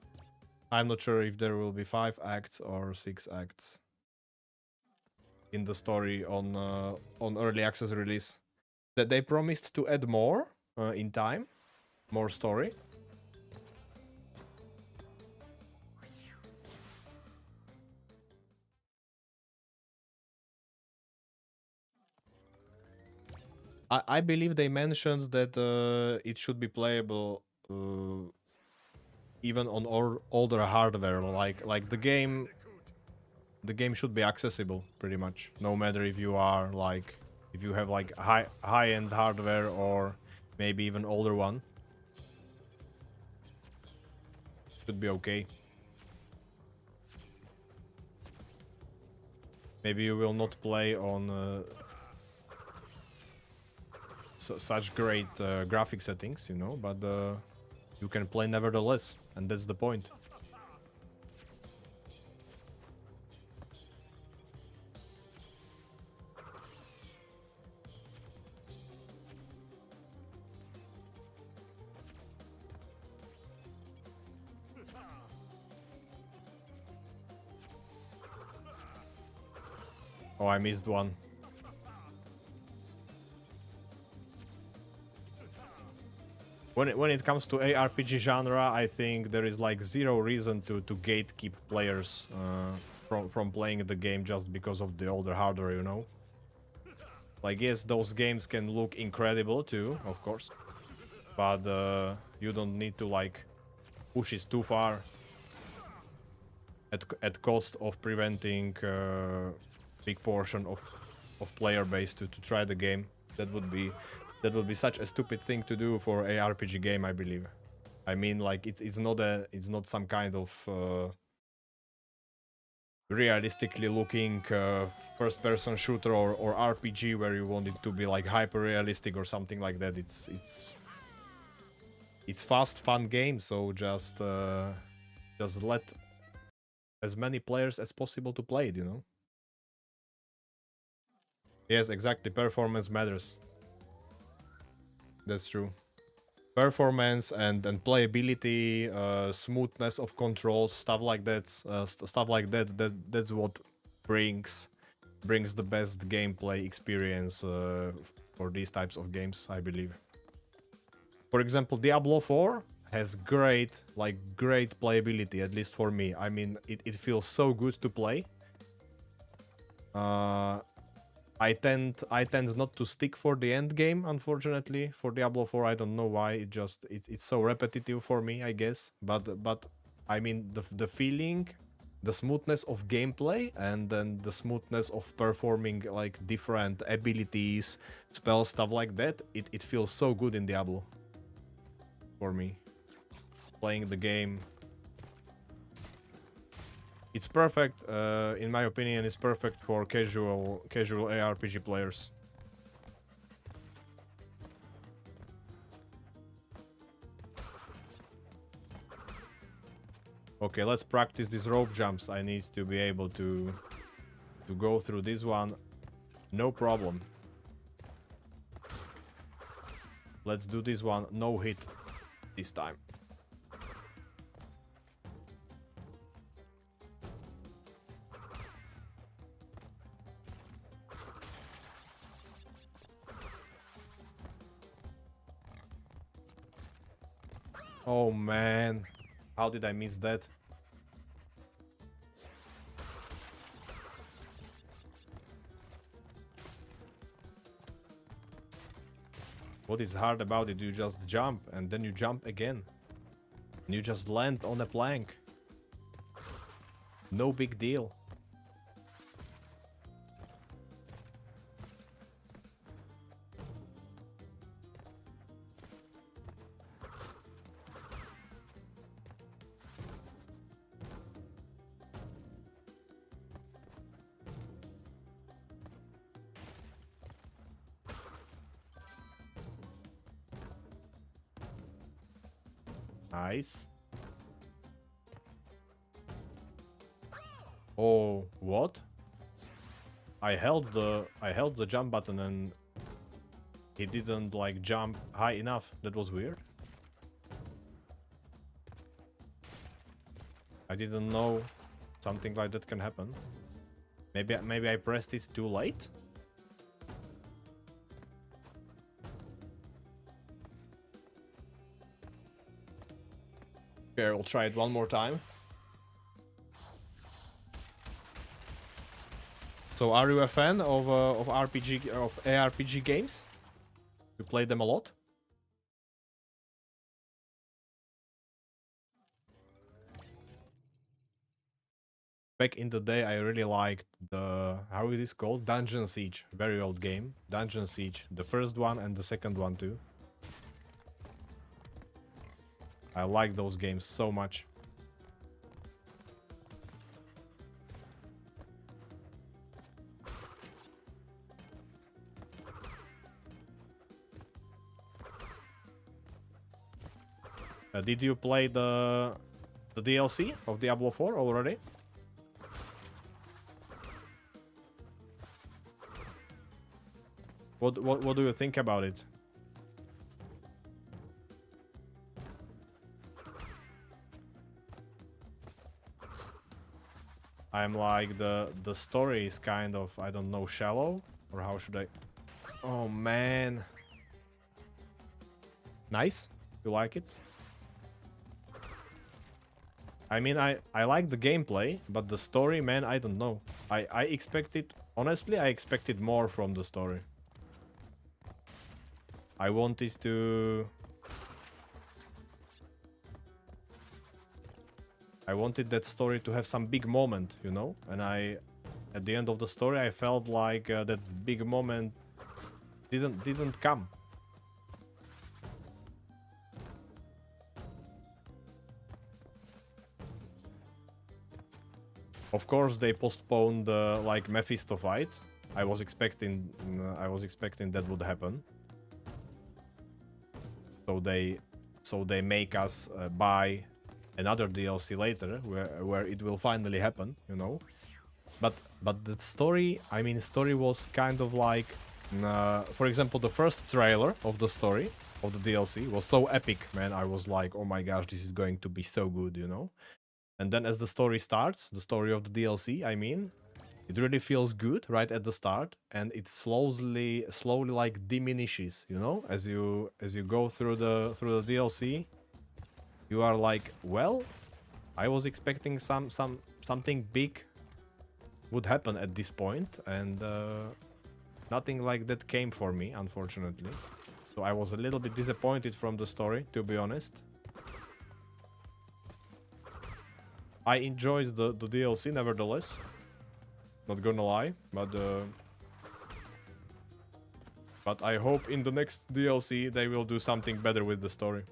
I'm not sure if there will be 5 acts or 6 acts in the story on early access release. That they promised to add more in time, more story. I believe they mentioned that it should be playable even on older hardware. Like the game should be accessible pretty much, no matter if you are like if you have like high-end hardware or maybe even older one. Should be okay. Maybe you will not play on such great graphic settings, you know, but you can play nevertheless, and that's the point. Oh, I missed one. When it comes to ARPG genre, I think there is like zero reason to gatekeep players from playing the game just because of the older hardware, you know? Like, yes, those games can look incredible too, of course, but you don't need to like push it too far at cost of preventing big portion of player base to try the game. That would be such a stupid thing to do for a RPG game, I believe. I mean, like it's not some kind of realistically looking first-person shooter or RPG where you want it to be like hyper realistic or something like that. It's fast, fun game, so just let as many players as possible to play it, you know? Yes, exactly. Performance matters. That's true. Performance and playability, smoothness of controls, stuff like that. That's what brings the best gameplay experience for these types of games, I believe. For example, Diablo 4 has great playability, at least for me. I mean, it feels so good to play. I tend not to stick for the end game, unfortunately. For Diablo 4, I don't know why. It's so repetitive for me, I guess. But I mean the feeling, the smoothness of gameplay, and then the smoothness of performing like different abilities, spells, stuff like that. It feels so good in Diablo. For me, playing the game. It's perfect, in my opinion, it's perfect for casual ARPG players. Okay, let's practice these rope jumps. I need to be able to go through this one. No problem. Let's do this one. No hit this time. Oh man, how did I miss that? What is hard about it? You just jump and then you jump again. And you just land on a plank. No big deal. Nice. Oh, what? I held the jump button and he didn't like jump high enough. That was weird. I didn't know something like that can happen. Maybe I pressed it too late? Okay, I'll try it one more time. So, are you a fan of ARPG games? You play them a lot? Back in the day, I really liked the how it is called, Dungeon Siege. Very old game, Dungeon Siege. The first one and the second one too. I like those games so much. Did you play the DLC of Diablo 4 already? What do you think about it? I'm like the story is kind of, I don't know, shallow, or how should I? Oh man. Nice. You like it? I mean, I like the gameplay, but the story, man, I don't know. I expected, honestly, I expected more from the story. I wanted to... I wanted that story to have some big moment, you know? And at the end of the story, I felt like that big moment didn't come. Of course, they postponed the like Mephisto fight. I was expecting that would happen. So they make us buy another DLC later, where it will finally happen, you know. But the story, I mean, story was kind of like, for example, the first trailer of the story of the DLC was so epic, man. I was like, oh my gosh, this is going to be so good, you know. And then as the story starts, the story of the DLC, I mean, it really feels good right at the start, and it slowly like diminishes, you know, as you go through the DLC. You are like, well, I was expecting something big would happen at this point, and nothing like that came for me, unfortunately. So I was a little bit disappointed from the story, to be honest. I enjoyed the DLC nevertheless. Not gonna lie, but I hope in the next DLC they will do something better with the story.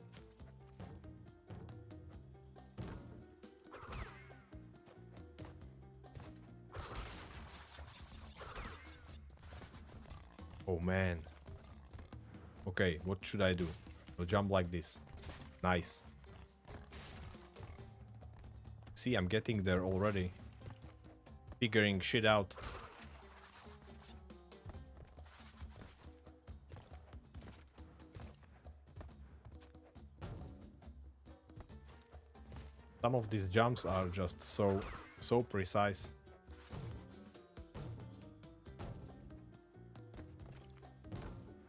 Oh man. Okay, what should I do? I'll jump like this. Nice. See, I'm getting there already. Figuring shit out. Some of these jumps are just so precise.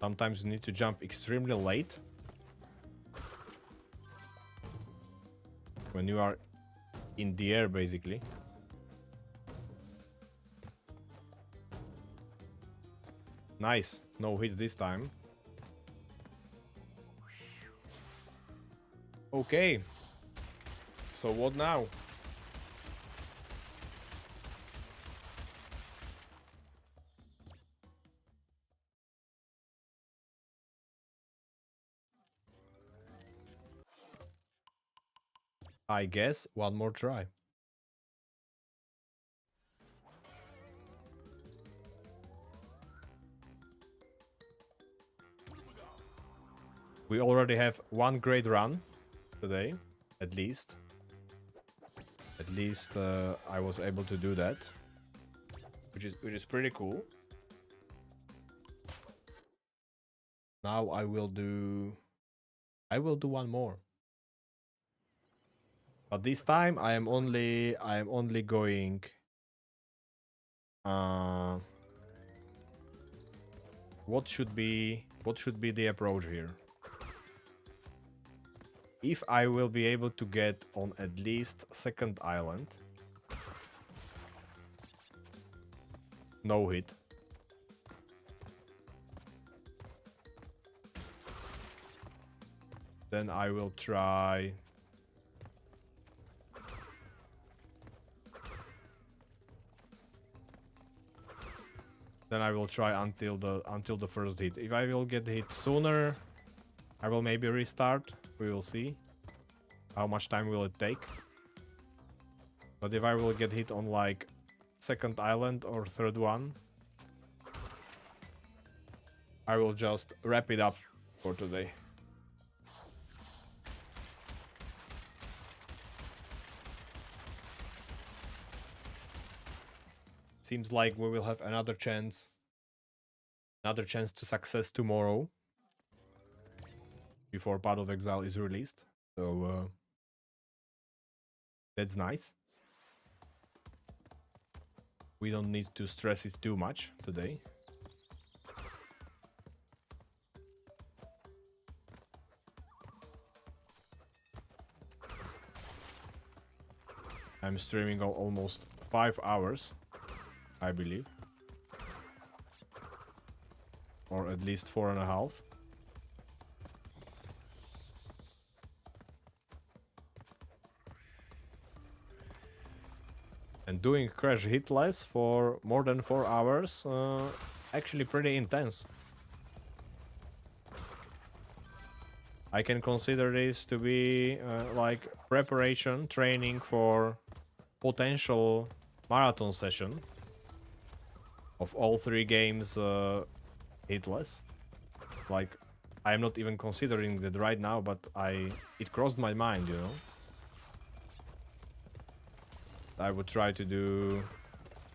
Sometimes you need to jump extremely late. When you are in the air, basically. Nice. No hit this time. Okay. So what now? I guess one more try. We already have one great run today, at least. At least I was able to do that, which is pretty cool. Now I will do one more. But this time I am only going what should be the approach here? If I will be able to get on at least second island, no hit. Then I will try. Then I will try until the first hit. If I will get hit sooner, I will maybe restart. We will see. How much time will it take? But if I will get hit on like second island or third one, I will just wrap it up for today. Seems like we will have another chance to success tomorrow before Path of Exile is released. So that's nice. We don't need to stress it too much today. I'm streaming almost 5 hours, I believe. Or at least 4.5. And doing crash hitless for more than 4 hours, actually pretty intense. I can consider this to be like preparation, training for potential marathon session of all 3 games hitless. Like, I'm not even considering that right now, but it crossed my mind, you know. I would try to do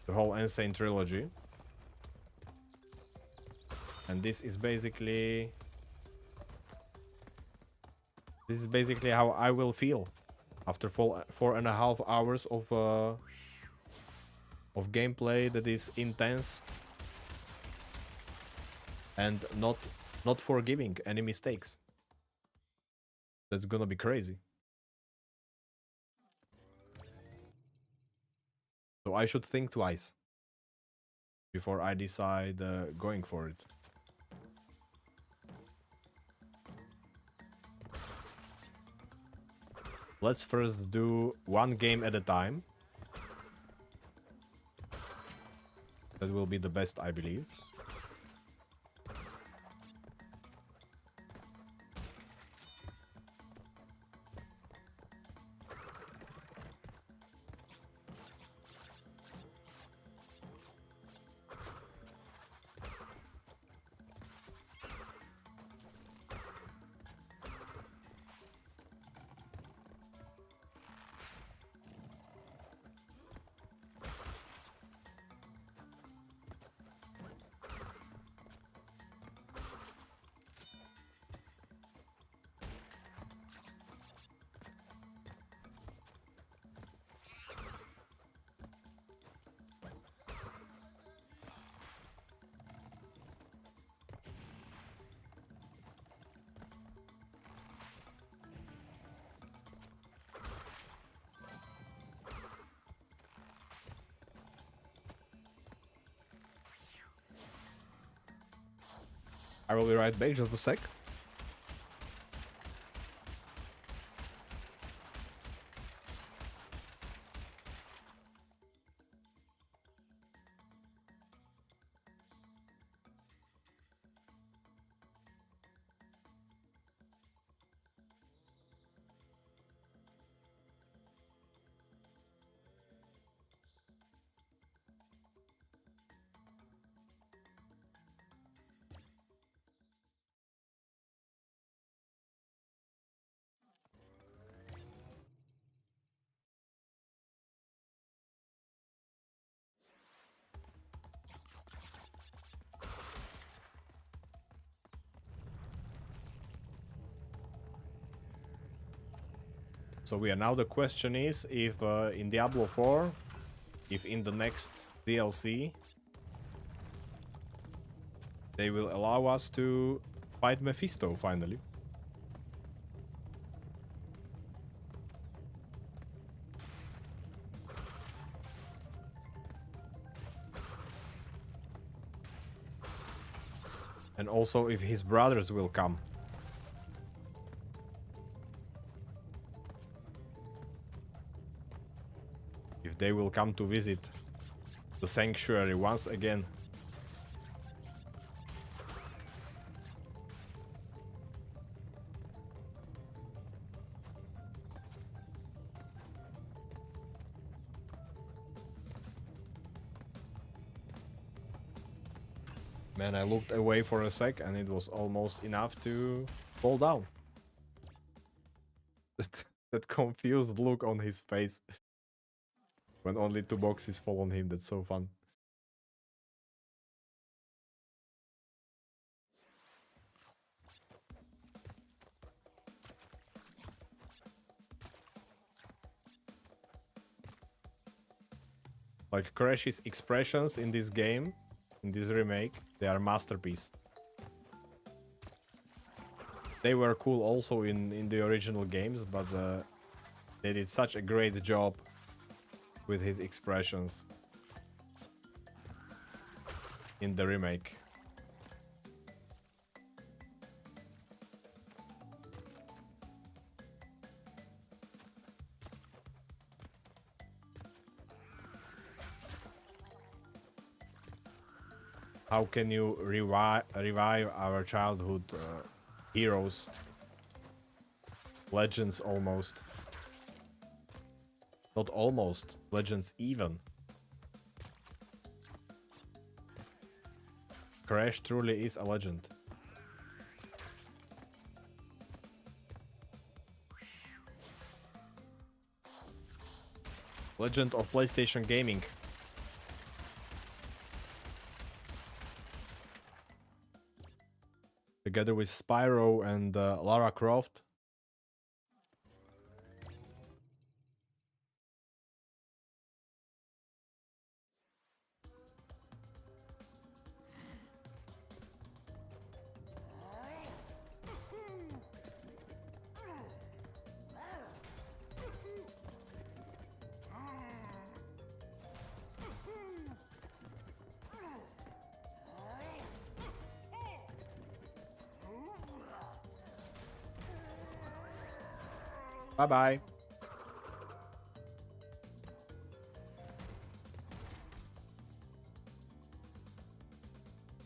the whole Insane trilogy. And this is basically how I will feel after 4.5 hours of gameplay that is intense and not forgiving any mistakes. That's gonna be crazy. So I should think twice before I decide going for it. Let's first do one game at a time. That will be the best, I believe. I will be right back, just a sec. So yeah, now the question is if in Diablo 4, if in the next DLC, they will allow us to fight Mephisto finally. And also if his brothers will come. If they will come to visit the sanctuary once again. Man, I looked away for a sec and it was almost enough to fall down. That confused look on his face. When only 2 boxes fall on him, that's so fun. Like Crash's expressions in this game, in this remake, they are masterpiece. They were cool also in the original games, but they did such a great job with his expressions in the remake. How can you revive our childhood heroes? Legends almost. Not almost, legends even. Crash truly is a legend. Legend of PlayStation gaming. Together with Spyro and Lara Croft. Bye-bye.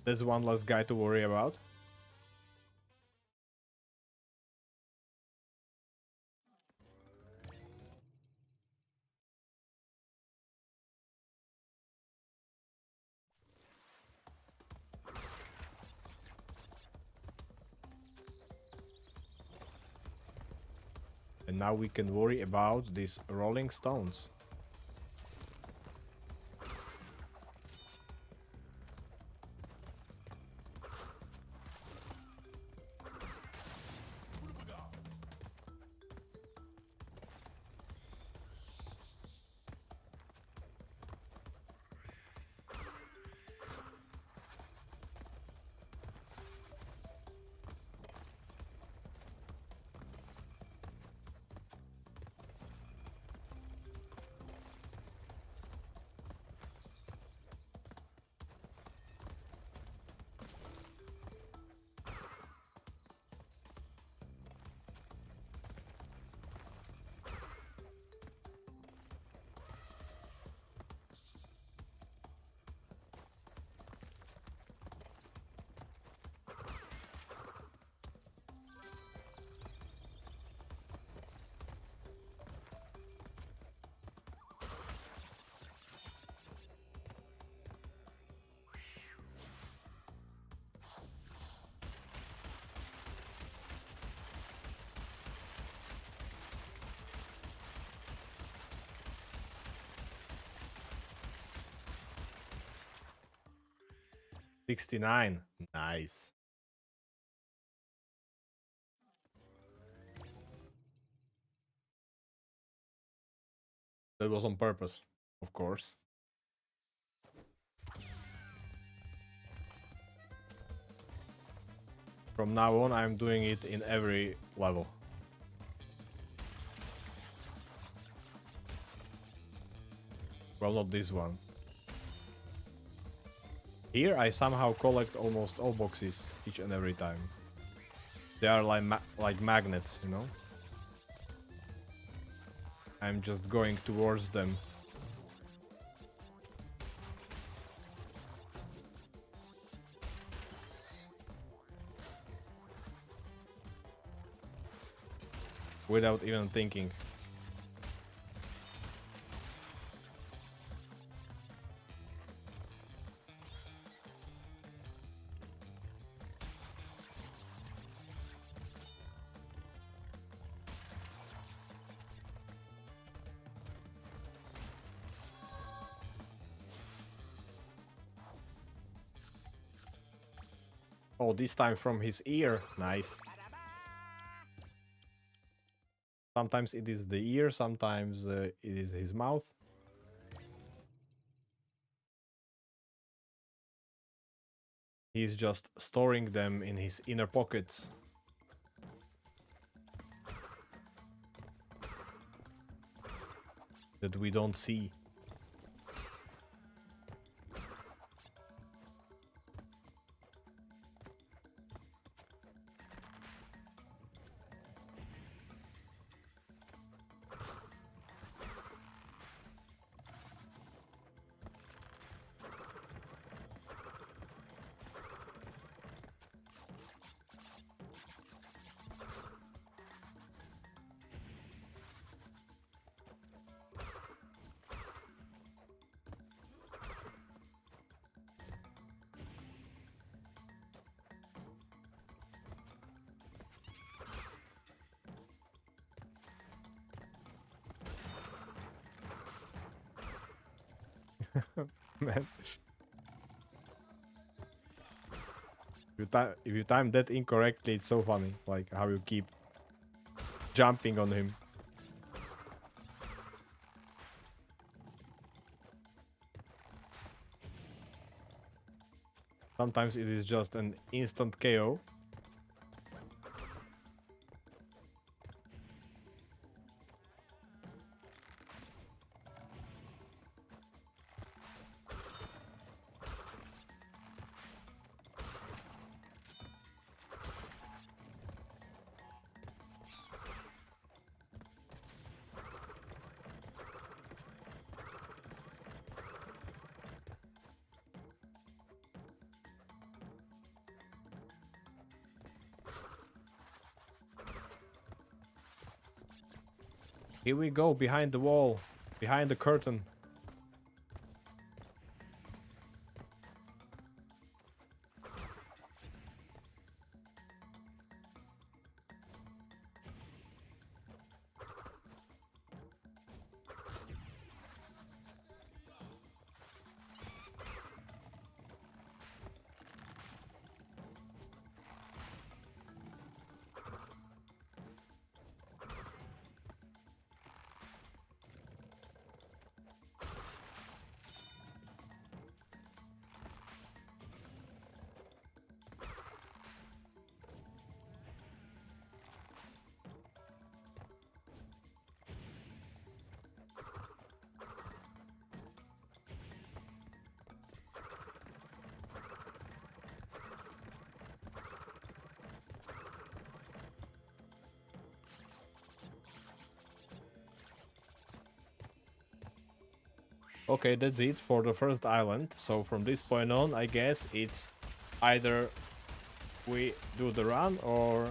There's one less guy to worry about. And now we can worry about these rolling stones. 69. Nice. That was on purpose, of course. From now on, I'm doing it in every level. Well, not this one. Here, I somehow collect almost all boxes each and every time. They are like magnets, you know? I'm just going towards them. Without even thinking. Oh, this time from his ear. Nice. Sometimes it is the ear, sometimes it is his mouth. He's just storing them in his inner pockets. That we don't see. Man. If you time that incorrectly, it's so funny. Like how you keep jumping on him. Sometimes it is just an instant KO. Here we go, behind the wall, behind the curtain. Okay, that's it for the first island. So from this point on, I guess it's either we do the run or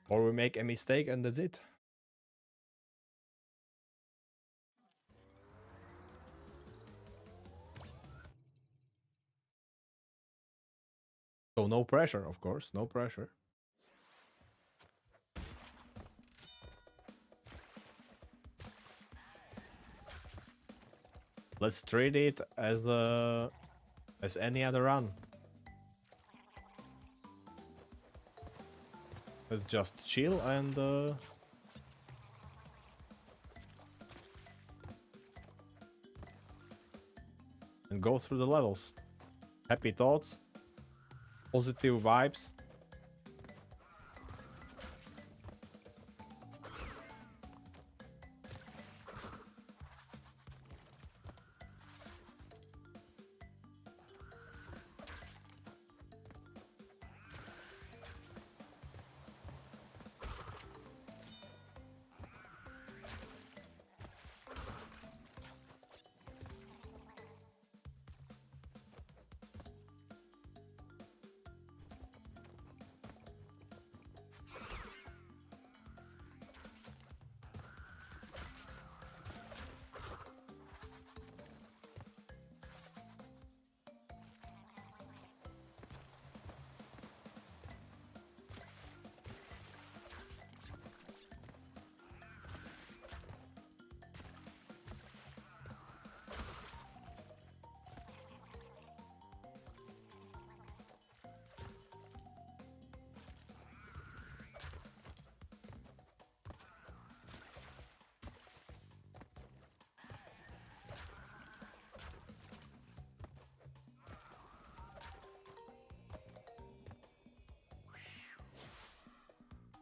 we make a mistake and that's it. So no pressure, of course, no pressure. Let's treat it as a as any other run. Let's just chill and go through the levels. Happy thoughts, positive vibes.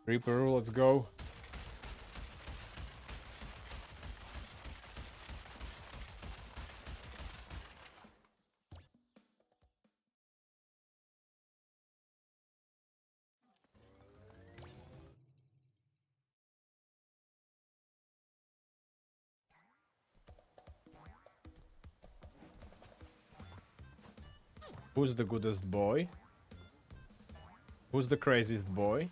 Reaper, let's go. Who's the goodest boy? Who's the craziest boy?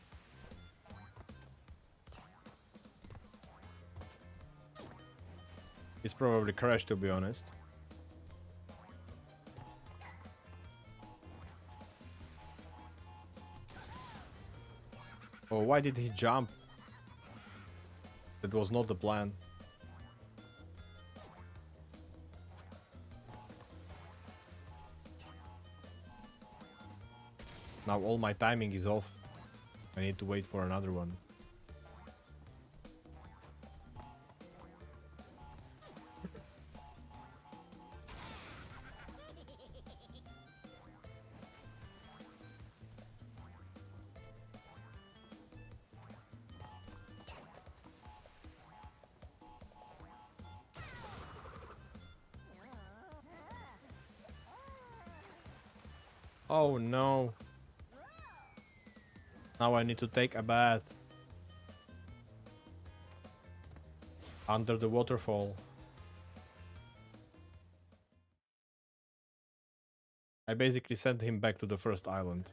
It's probably Crash, to be honest. Oh, why did he jump? That was not the plan. Now all my timing is off. I need to wait for another one. Oh no. Now I need to take a bath. Under the waterfall. I basically sent him back to the first island.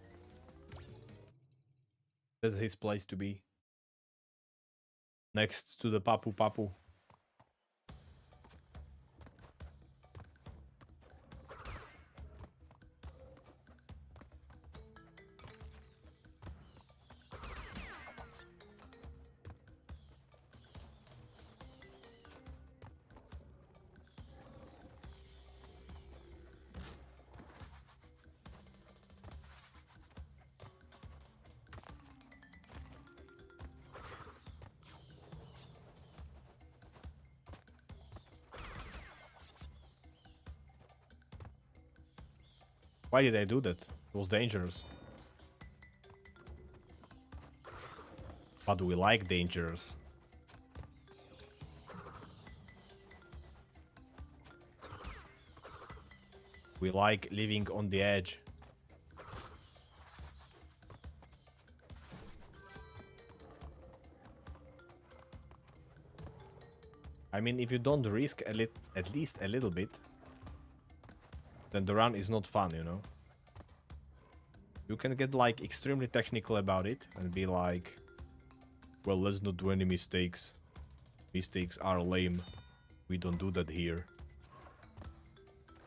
That's his place to be. Next to the Papu Papu. Why did I do that? It was dangerous. But we like dangers. We like living on the edge. I mean, if you don't risk at least a little bit, then the run is not fun, you know? You can get like extremely technical about it and be like, well, let's not do any mistakes. Mistakes are lame. We don't do that here.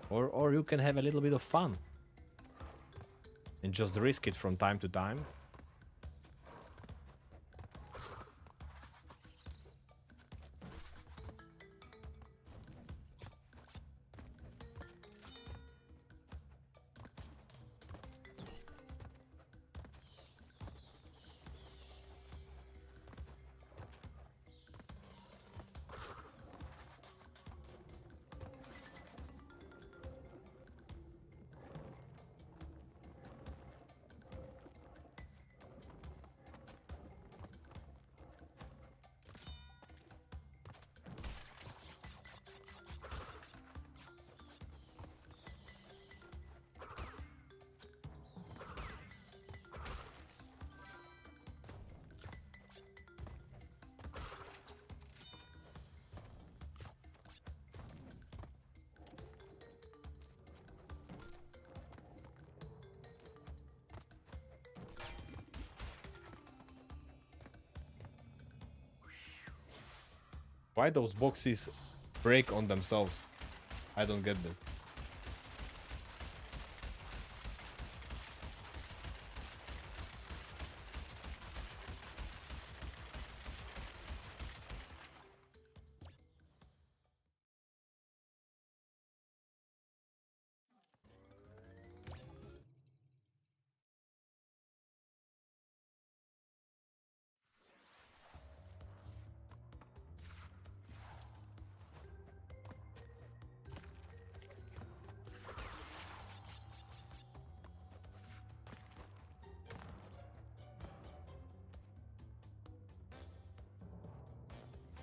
Or you can have a little bit of fun and just risk it from time to time. Why those boxes break on themselves? I don't get that.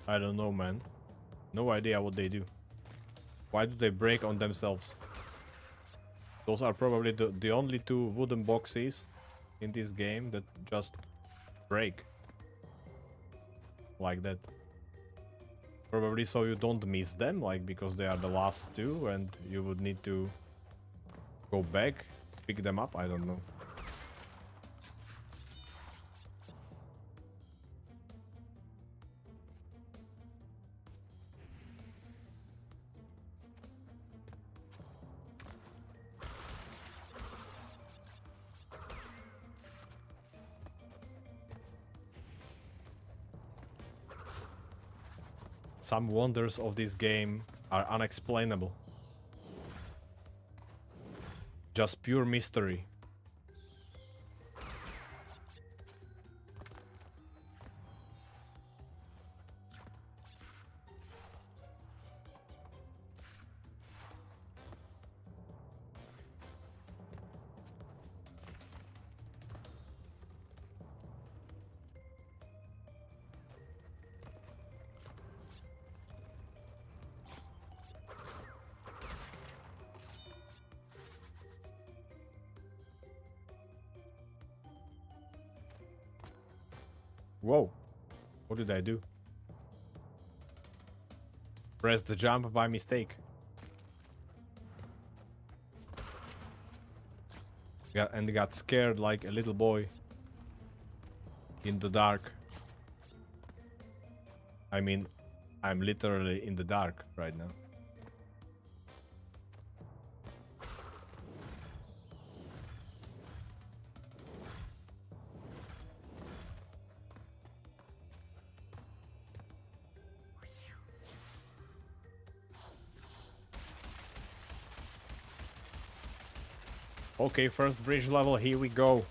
I don't know, man. No idea what they do. Why do they break on themselves? Those are probably the only two wooden boxes in this game that just break. Like that. Probably so you don't miss them, like because they are the last two and you would need to go back, pick them up, I don't know. Some wonders of this game are unexplainable. Just pure mystery. Whoa. What did I do? Press the jump by mistake. And got scared like a little boy. In the dark. I mean, I'm literally in the dark right now. Okay, first bridge level, here we go.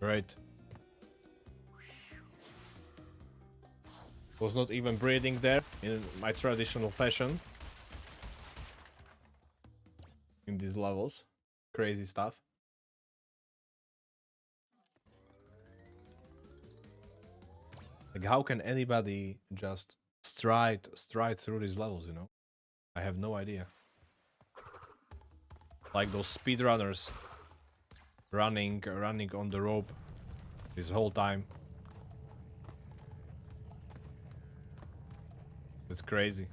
Right. Was not even breathing there in my traditional fashion. In these levels. Crazy stuff. Like, how can anybody just stride through these levels, you know? I have no idea. Like those speedrunners running on the rope this whole time. It's crazy.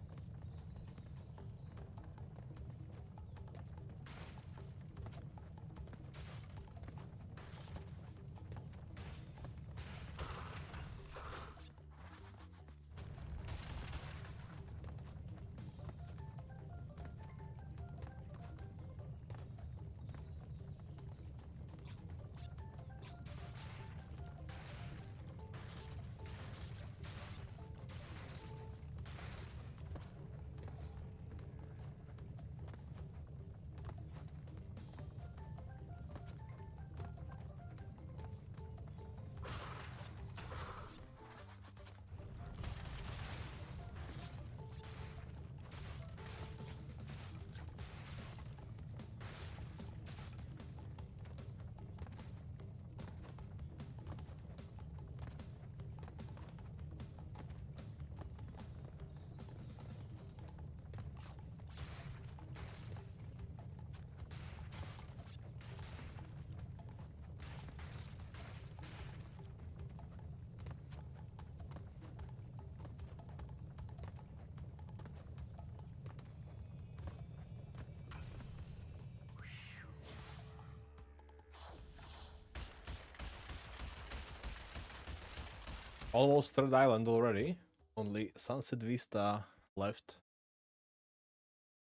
Almost third island already. Only Sunset Vista left.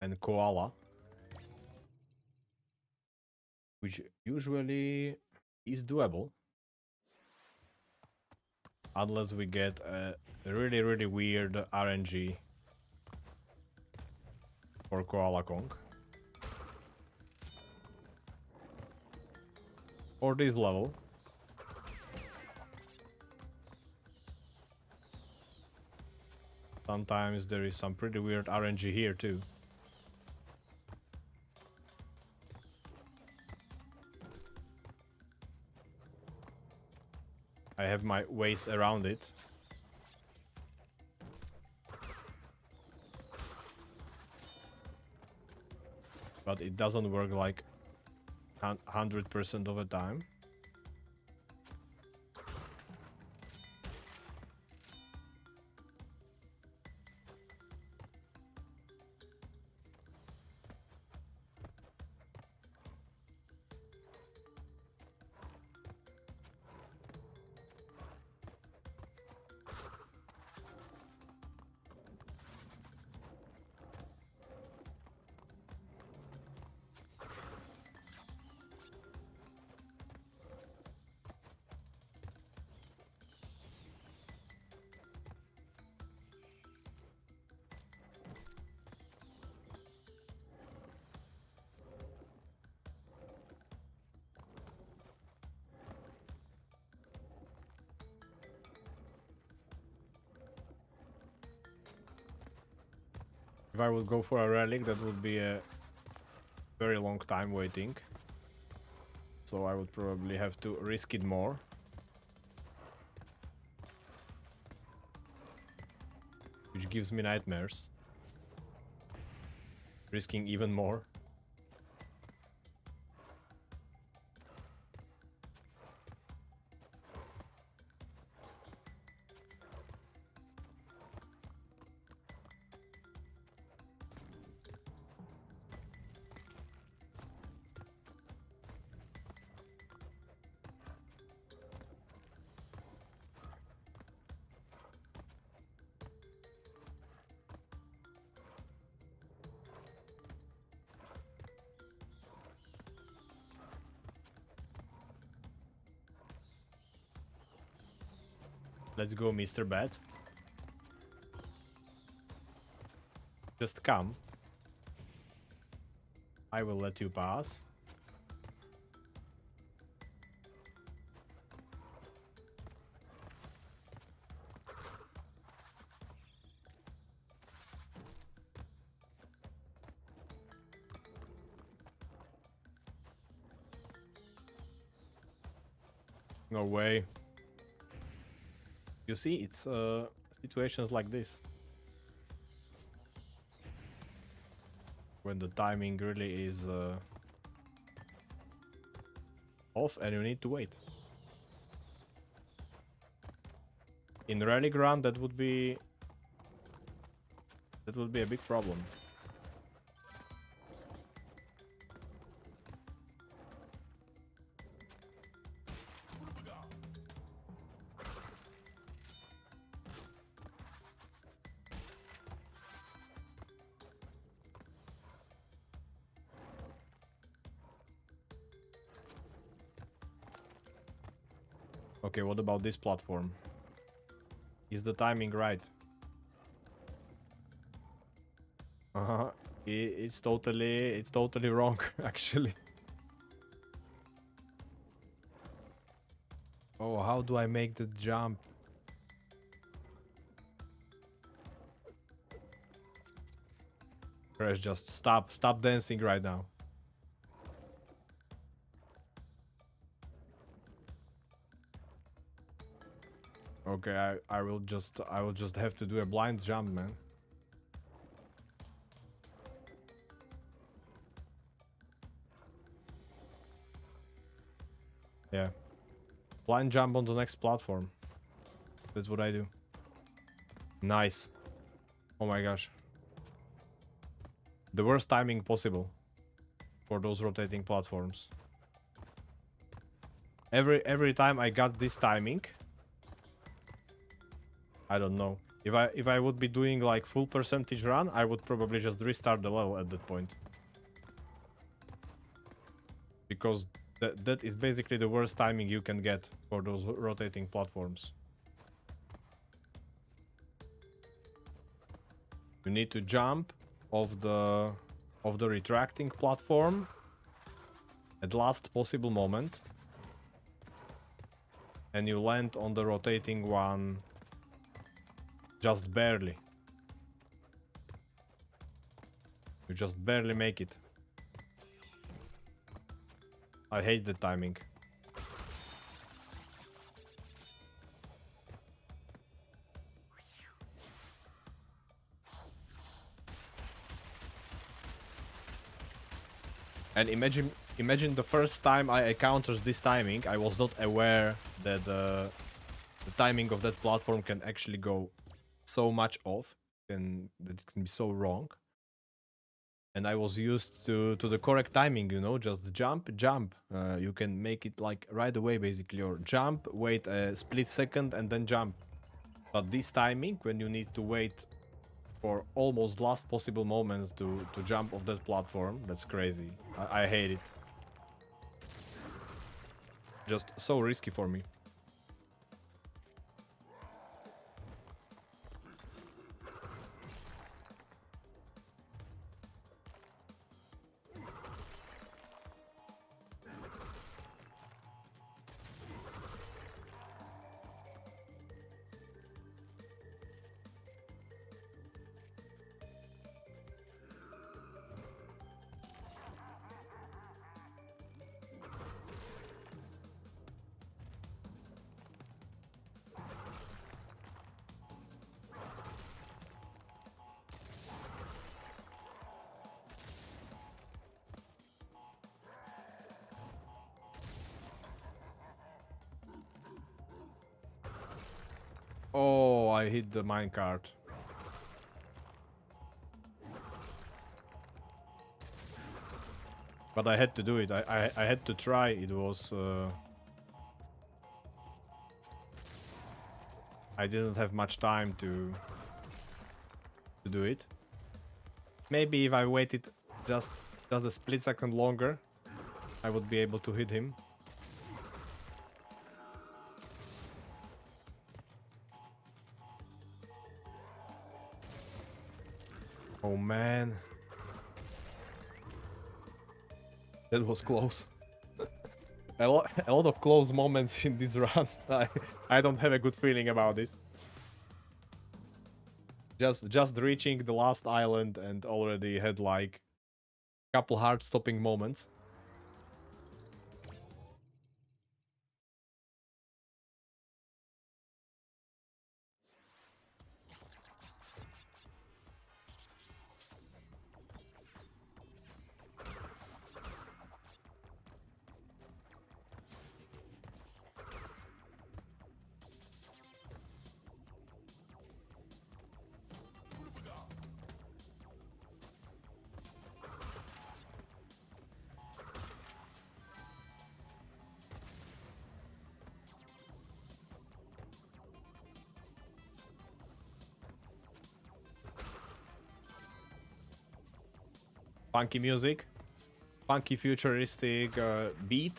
And Koala. Which usually is doable. Unless we get a really weird RNG for Koala Kong. Or this level. Sometimes there is some pretty weird RNG here too. I have my ways around it. But it doesn't work like 100% of the time. If I would go for a relic, that would be a very long time waiting. So I would probably have to risk it more. Which gives me nightmares. Risking even more. Let's go, Mr. Bat. Just come. I will let you pass. No way. You see, it's situations like this. when the timing really is off and you need to wait. In rally ground, that would be a big problem. Okay, what about this platform? Is the timing right? Uh-huh. It's totally wrong, actually. Oh, how do I make the jump? Crash, just stop dancing right now. Okay, I will just have to do a blind jump, man. Yeah. Blind jump on the next platform. That's what I do. Nice. Oh my gosh. The worst timing possible for those rotating platforms. Every time I got this timing, I don't know. If I would be doing like full percentage run, I would probably just restart the level at that point. Because that is basically the worst timing you can get for those rotating platforms. You need to jump off the retracting platform at last possible moment. And you land on the rotating one just barely. You just barely make it. I hate the timing. And imagine the first time I encountered this timing, I was not aware that the timing of that platform can actually go so much off and that it can be so wrong. And I was used to the correct timing, you know, just jump. You can make it like right away basically, or jump, wait a split second and then jump. But this timing, when you need to wait for almost last possible moment to jump off that platform, that's crazy. I hate it. Just so risky for me. Oh, I hit the minecart. But I had to do it. I had to try. It was... I didn't have much time to do it. Maybe if I waited just a split second longer, I would be able to hit him. Oh man. That was close. a lot of close moments in this run. I don't have a good feeling about this. Just reaching the last island and already had like a couple hard stopping moments. Funky music. Funky futuristic beat.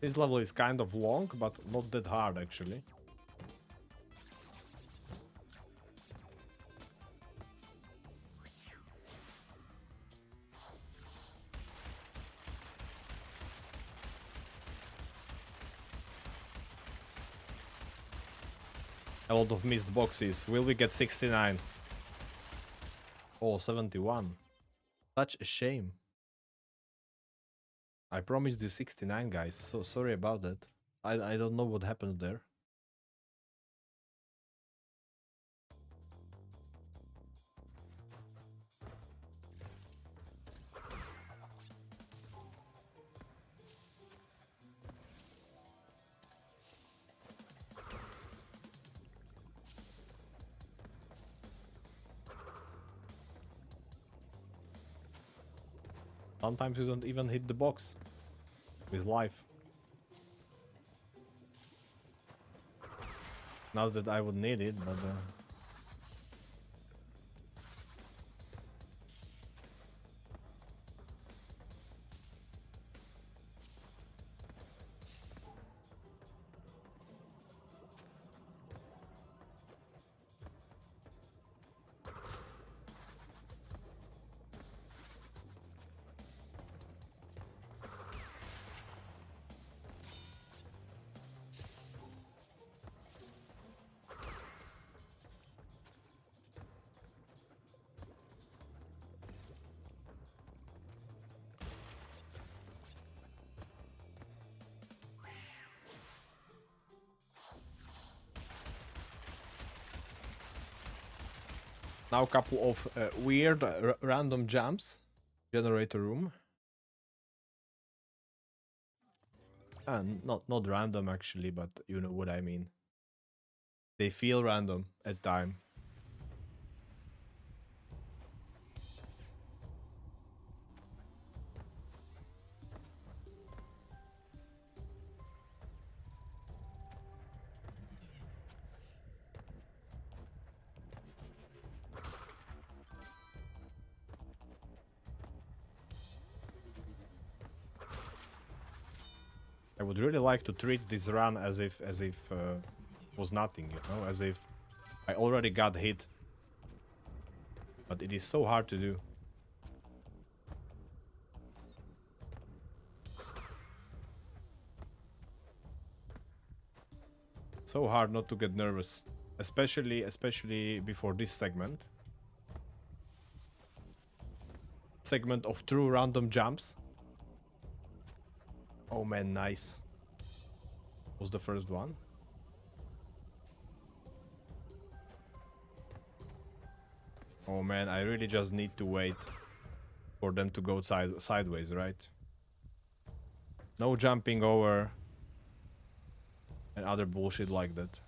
This level is kind of long, but not that hard actually. A lot of missed boxes. Will we get 69? Oh, 71. Such a shame. I promised you 69, guys. So sorry about that. I don't know what happened there. Sometimes you don't even hit the box with life. Not that I would need it, but now a couple of weird random jumps. Generator room. And not random actually, but you know what I mean. They feel random at time. I would really like to treat this run as if was nothing, you know, as if I already got hit. But it is so hard to do. So hard not to get nervous, especially before this segment. Segment of true random jumps. Oh man, nice. Was the first one? Oh man, I really just need to wait for them to go sideways, right? No jumping over and other bullshit like that.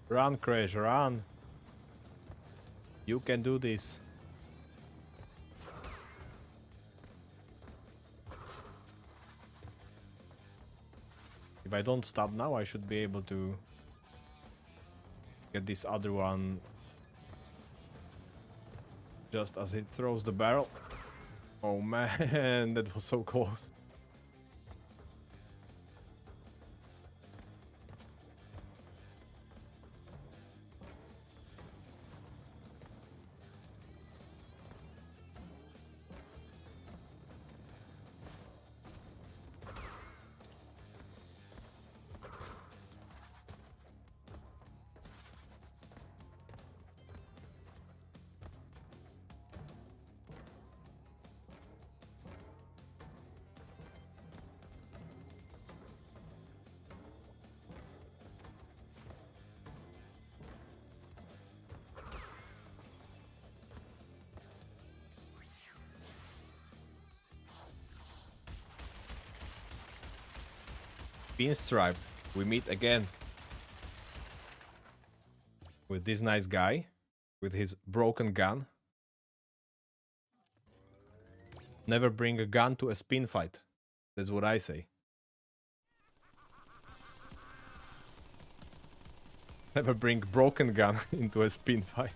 Run, Crash, run! You can do this. If I don't stop now, I should be able to get this other one just as it throws the barrel. Oh man, that was so close. Pinstripe, we meet again with this nice guy with his broken gun. Never bring a gun to a spin fight. That's what I say. Never bring broken gun into a spin fight.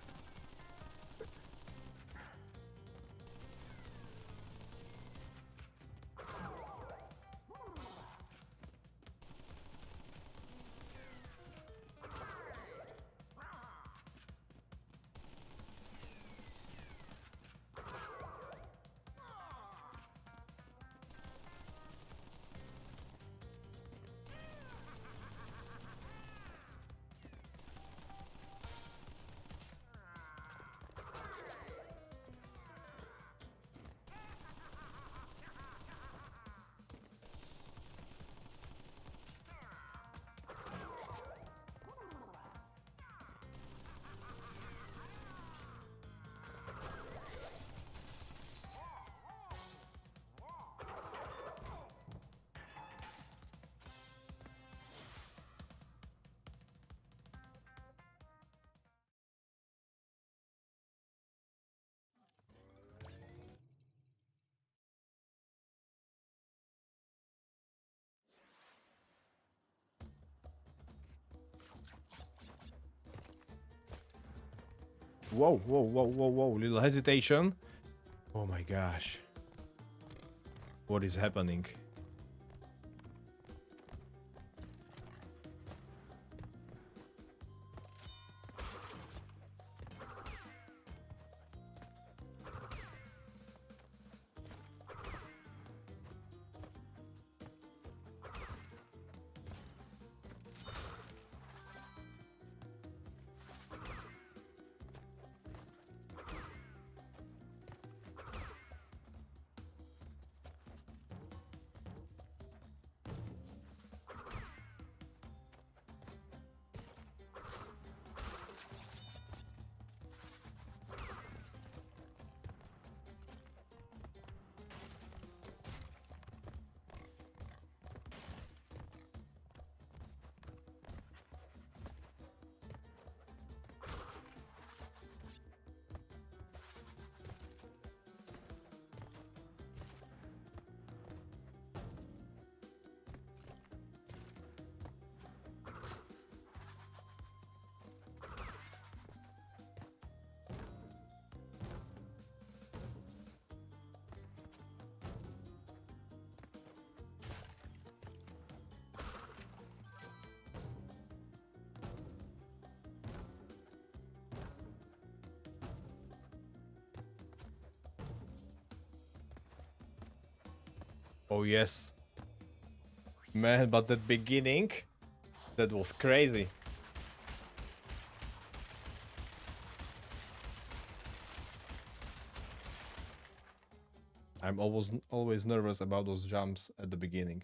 Whoa, whoa, whoa, whoa, whoa. Little hesitation. Oh my gosh. What is happening? Oh yes. Man, but that beginning, that was crazy. I'm always nervous about those jumps at the beginning.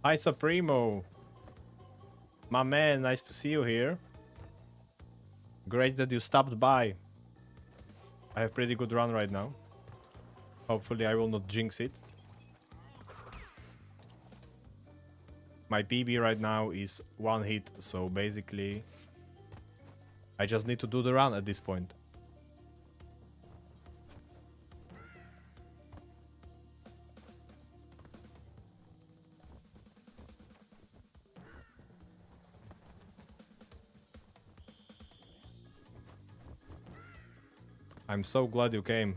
Hi Supremo! My man, nice to see you here. Great that you stopped by. I have pretty good run right now. Hopefully I will not jinx it. My PB right now is 1 hit, so basically I just need to do the run at this point. I'm so glad you came.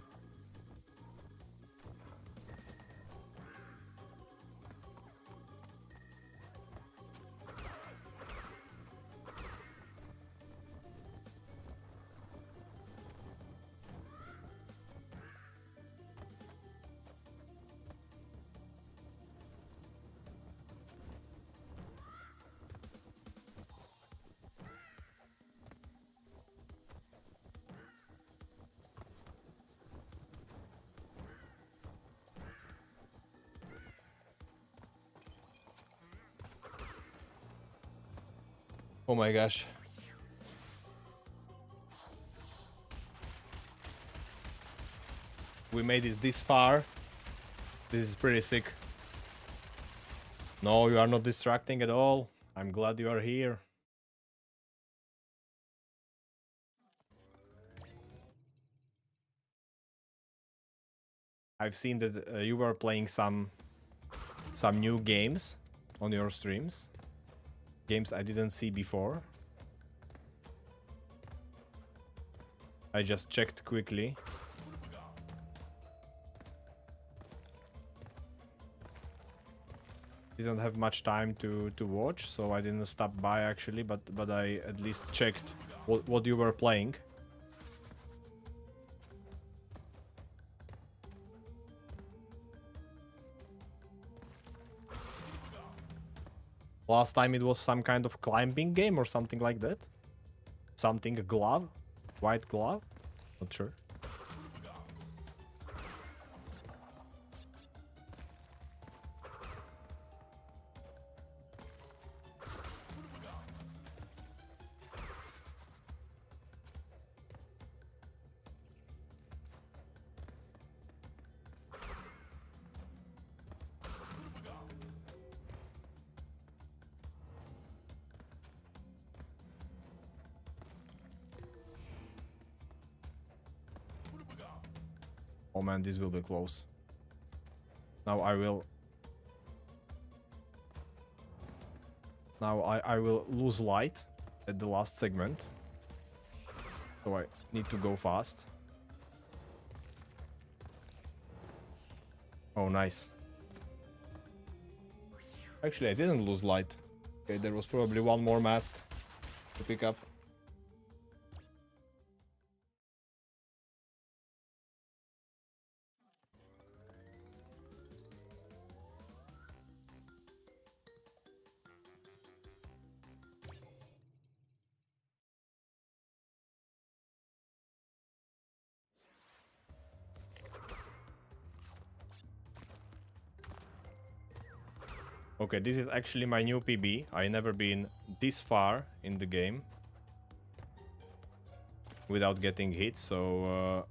Oh my gosh. We made it this far. This is pretty sick. No, you are not distracting at all. I'm glad you are here. I've seen that you were playing some new games on your streams. Games I didn't see before. I just checked quickly. Didn't have much time to watch, so I didn't stop by actually, but I at least checked what you were playing. Last time it was some kind of climbing game or something like that. Something, a glove? White glove? Not sure. Oh man, this will be close. Now I will... Now I will lose light at the last segment. So I need to go fast. Oh, nice. Actually, I didn't lose light. Okay, there was probably one more mask to pick up. Okay, this is actually my new PB. I never been this far in the game without getting hit, so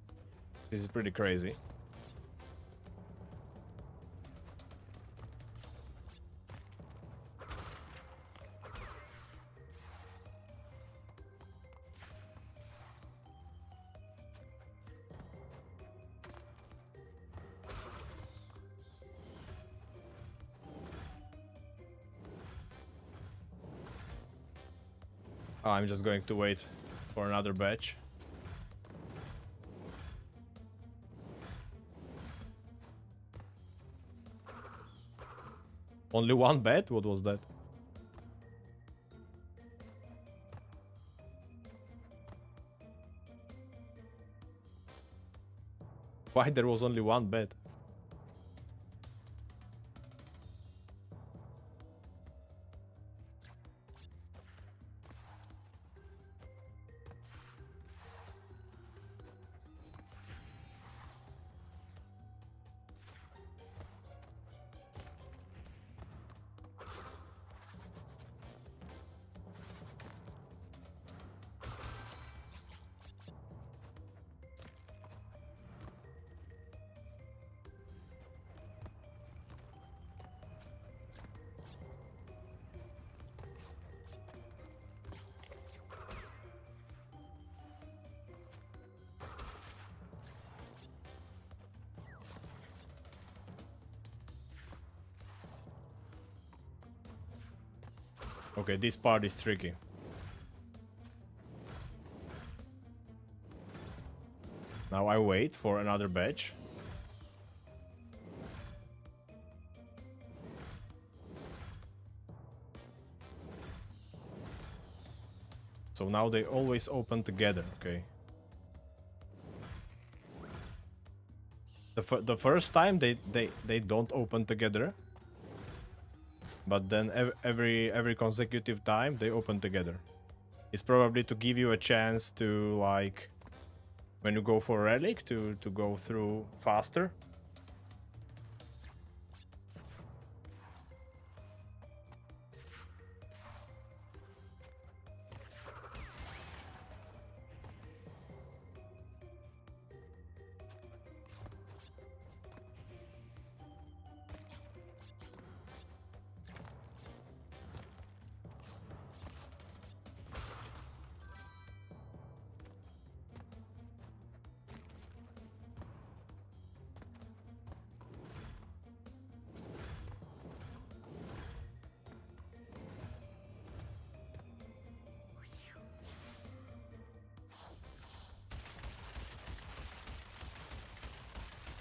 this is pretty crazy. I'm just going to wait for another batch. Only one bet? What was that? Why there was only one bet? Okay, this part is tricky. Now I wait for another batch. So now they always open together, okay. The first time they don't open together. But then every consecutive time they open together. It's probably to give you a chance to, like, when you go for relic, to go through faster.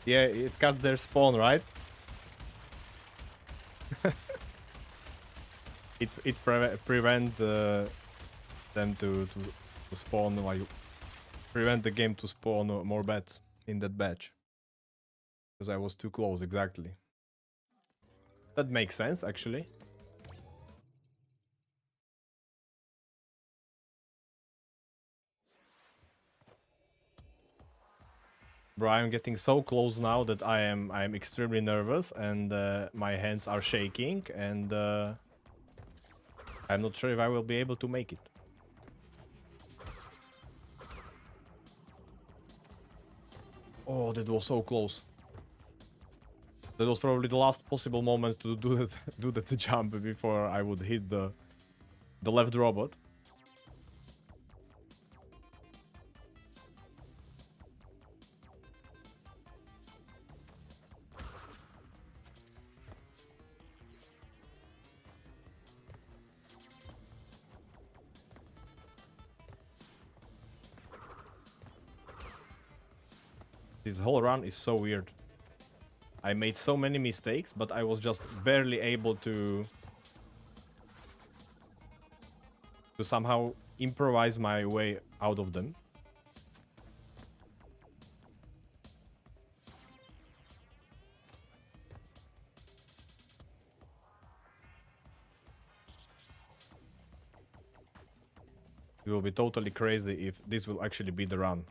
Yeah, it cuts their spawn, right? it prevent them to spawn, like, prevent the game to spawn more bats in that batch. Because I was too close, exactly. That makes sense, actually. Bro, I'm getting so close now that I'm extremely nervous, and my hands are shaking, and I'm not sure if I will be able to make it. Oh, that was so close. That was probably the last possible moment to do that jump before I would hit the left robot. This whole run is so weird. I made so many mistakes, but I was just barely able to somehow improvise my way out of them. It will be totally crazy if this will actually be the run.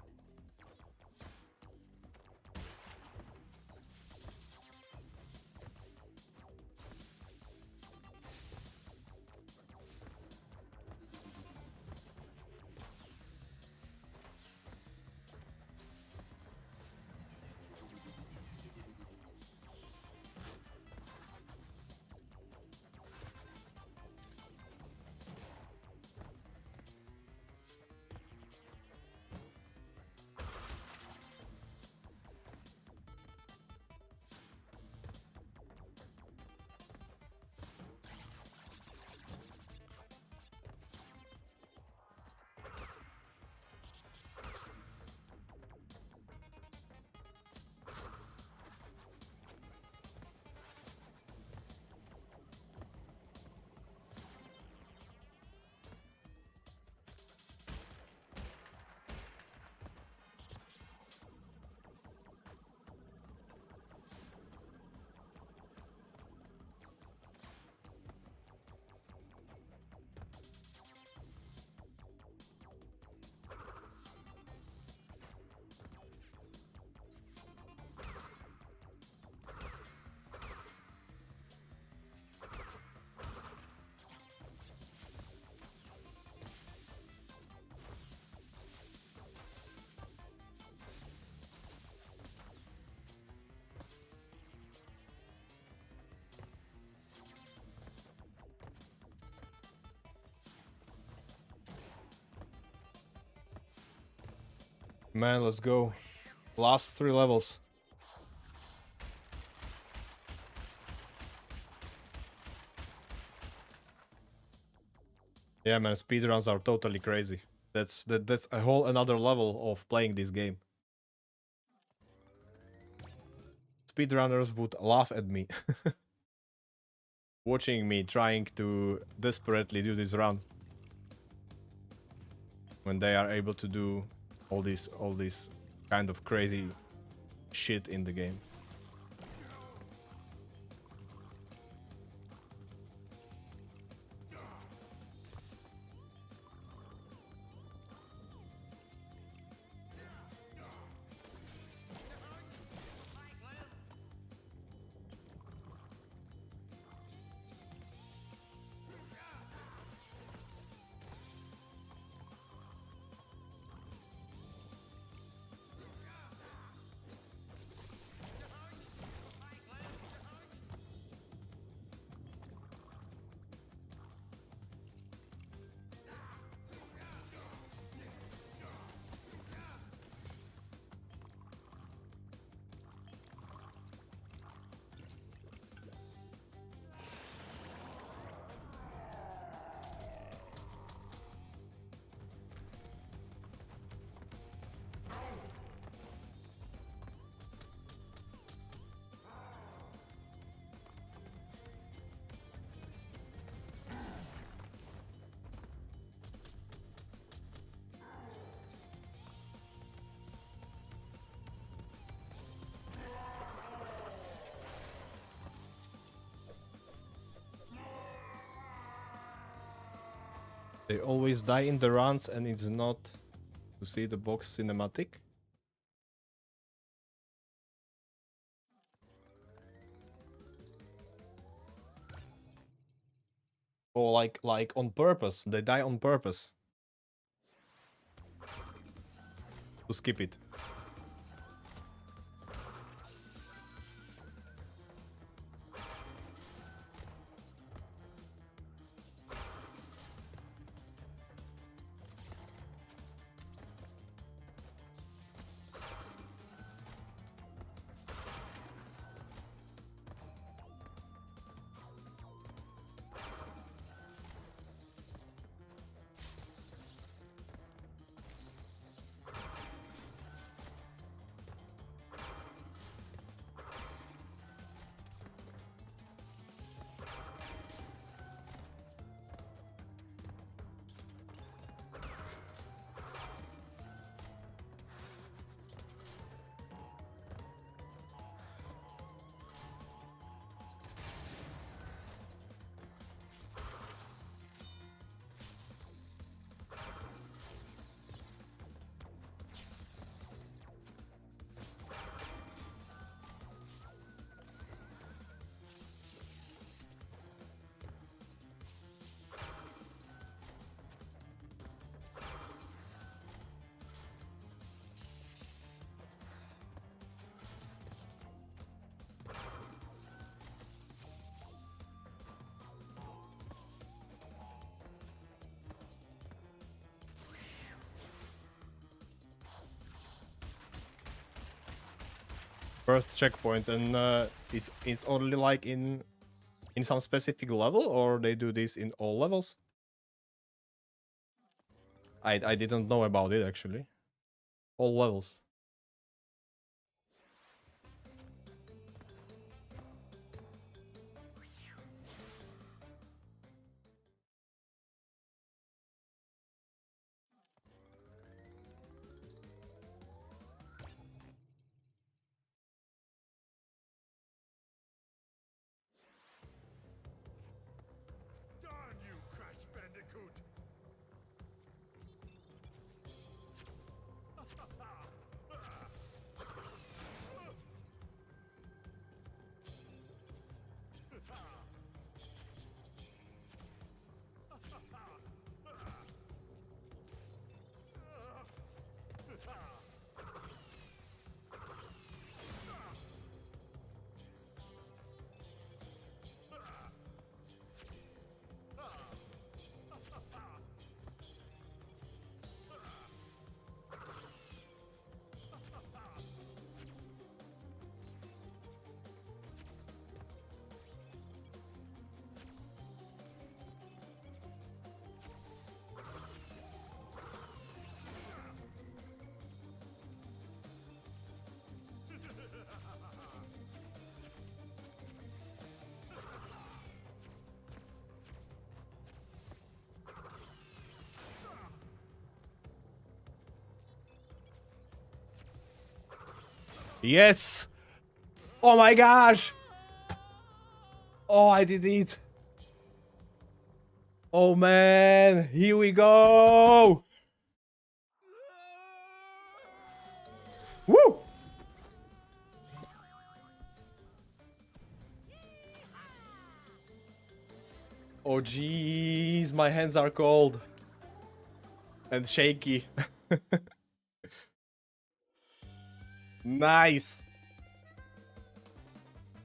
Man, let's go. Last 3 levels. Yeah, man, speedruns are totally crazy. That's a whole another level of playing this game. Speedrunners would laugh at me. Watching me trying to desperately do this run. When they are able to do all this kind of crazy shit in the game. They always die in the runs and it's not to see the box cinematic. Or like on purpose. They die on purpose. To skip it. first checkpoint, and it's only like in some specific level, or they do this in all levels? I didn't know about it actually. All levels. Darn you, Crash Bandicoot! Yes! Oh my gosh! Oh, I did it! Oh man, here we go! Woo! Oh jeez, my hands are cold and shaky. Nice!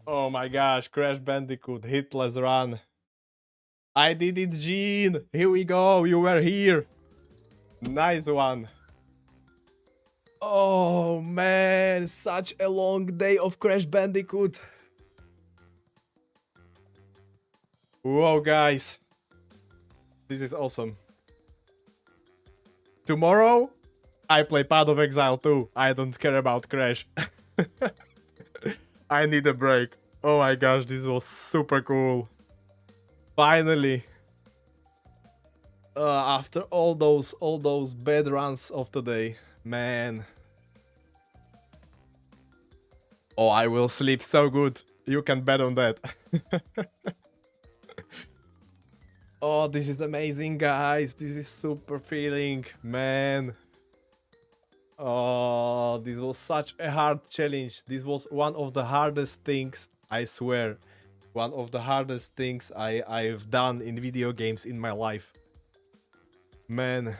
Oh my gosh, Crash Bandicoot, hitless run. I did it, Gene! Here we go, you were here! Nice one. Oh man, such a long day of Crash Bandicoot. Whoa, guys. This is awesome. Tomorrow, I play Path of Exile 2. I don't care about Crash. I need a break. Oh my gosh, this was super cool. Finally. After all those bad runs of today, man. Oh, I will sleep so good. You can bet on that. Oh, this is amazing, guys. This is super feeling, man. Oh, this was such a hard challenge. This was one of the hardest things, I swear. One of the hardest things I've done in video games in my life. Man.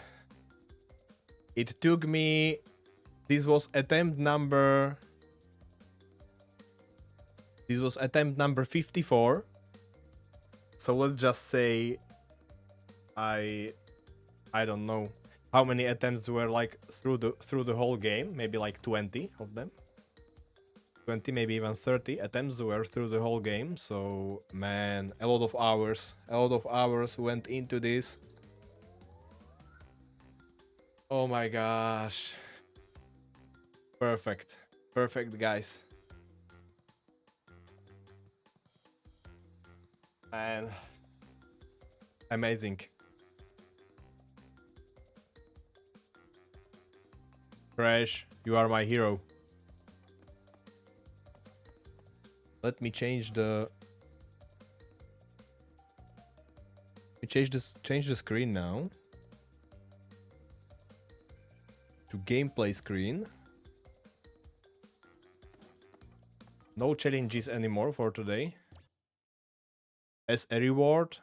It took me... This was attempt number 54. So let's just say I don't know how many attempts were like through the whole game. Maybe like 20 of them. 20, maybe even 30 attempts were through the whole game. So man, a lot of hours went into this. Oh my gosh. Perfect, guys. Man, amazing. Crash, you are my hero. Let me change the... change the screen now. To gameplay screen. No challenges anymore for today. As a reward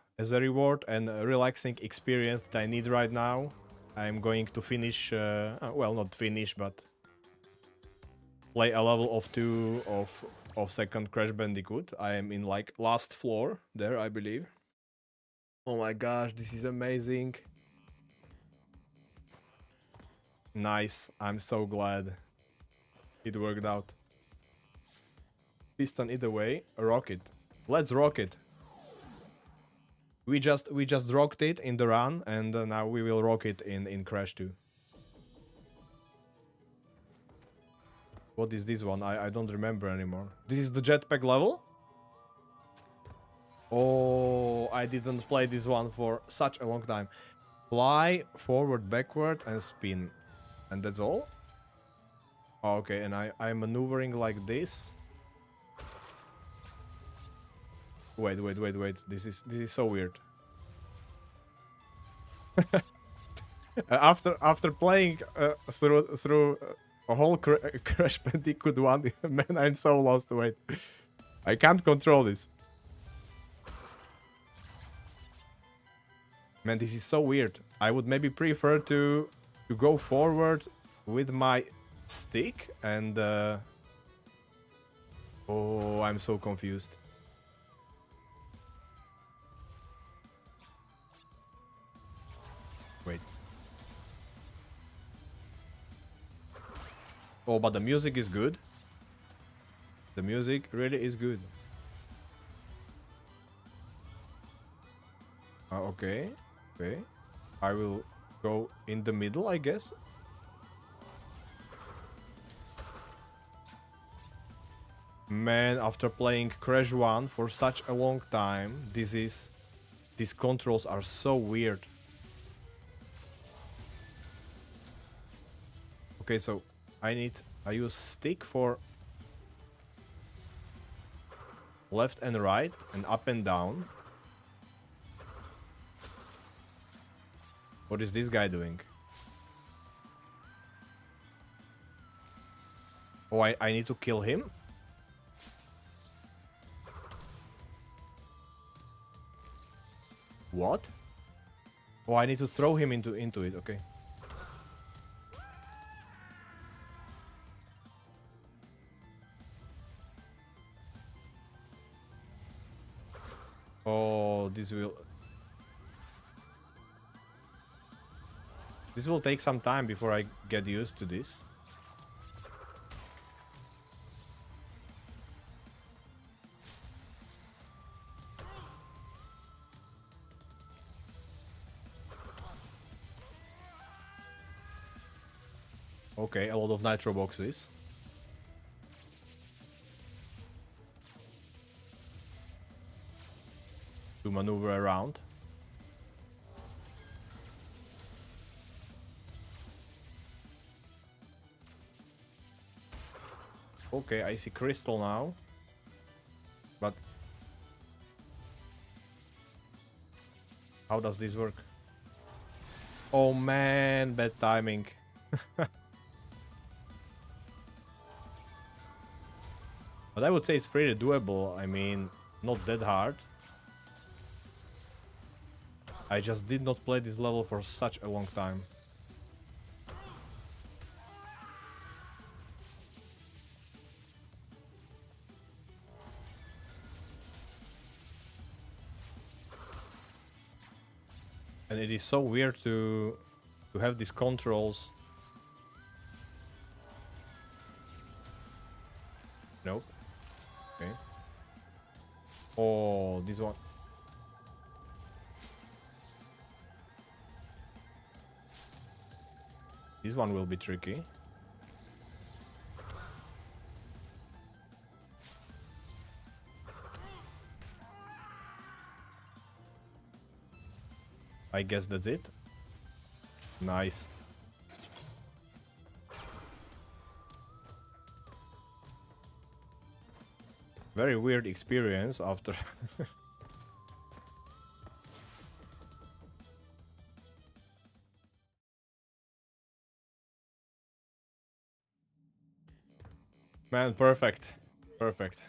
and a relaxing experience that I need right now, I'm going to finish, well, not finish, but play a level of 2 of second Crash Bandicoot. I am in like last floor there, I believe. Oh my gosh, this is amazing. Nice, I'm so glad it worked out. Piston either way. Rocket. Let's rock it. We just rocked it in the run, and now we will rock it in Crash 2. What is this one? I don't remember anymore. This is the jetpack level? Oh, I didn't play this one for such a long time. Fly, forward, backward, and spin. And that's all? Oh, okay, and I'm maneuvering like this. Wait. This is so weird. After playing through a whole Crash Bandicoot 1, man, I'm so lost. Wait, I can't control this. Man, this is so weird. I would maybe prefer to go forward with my stick and oh, I'm so confused. Wait. Oh, but the music is good. The music really is good. Okay. Okay. I will go in the middle, I guess. Man, after playing Crash 1 for such a long time, these controls are so weird. Okay, so I use stick for left and right and up and down. What is this guy doing? Oh, I need to kill him? What? Oh, I need to throw him into it, okay. Oh, this will take some time before I get used to this. Okay, a lot of nitro boxes. To maneuver around. Okay, I see crystal now. But how does this work? Oh man, bad timing. But I would say it's pretty doable. I mean, not that hard. I just did not play this level for such a long time. And it is so weird to have these controls. Nope. Okay. Oh, this one. This one will be tricky. I guess that's it. Nice. Very weird experience after. Man, perfect. Perfect.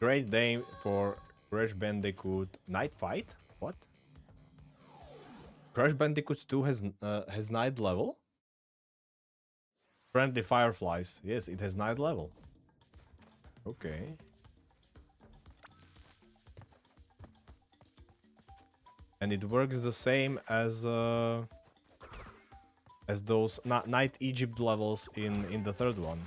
Great day for Crash Bandicoot Night Fight? What? Crash Bandicoot 2 has night level? Friendly Fireflies. Yes, it has night level. Okay. And it works the same as those Night Egypt levels in the third one.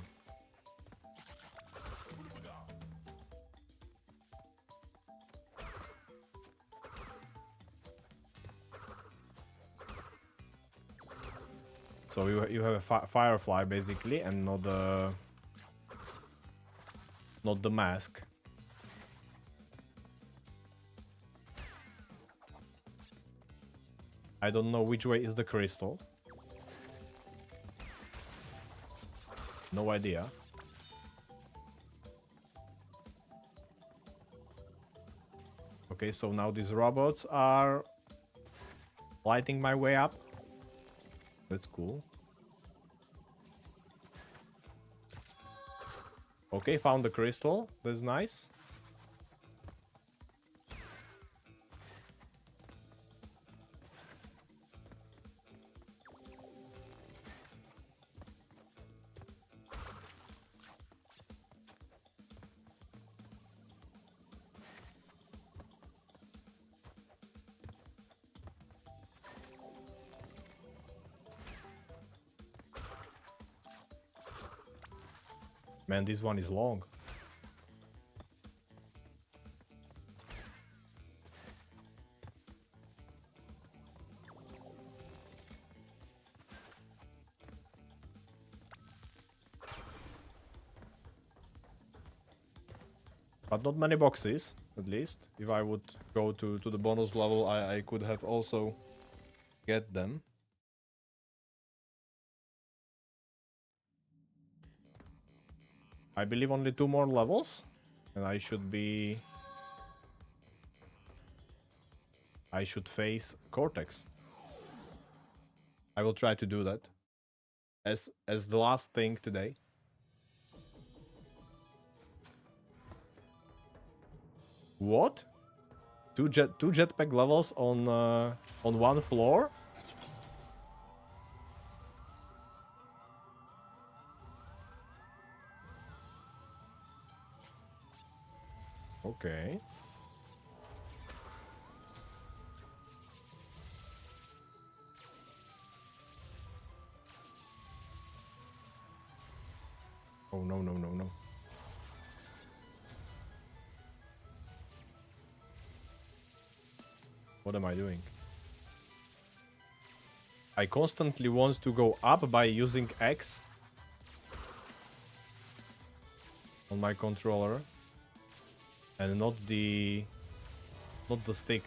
So you have a firefly basically, and not the mask. I don't know which way is the crystal. No idea. Okay, so now these robots are lighting my way up. That's cool. Okay, found the crystal. That's nice. Man, this one is long. But not many boxes, at least. If I would go to the bonus level, I could have also get them. I believe only 2 more levels. And I should face Cortex. I will try to do that. As the last thing today. What? Two jetpack levels on one floor? Okay. Oh no no no no. What am I doing? I constantly want to go up by using X on my controller and not the stick.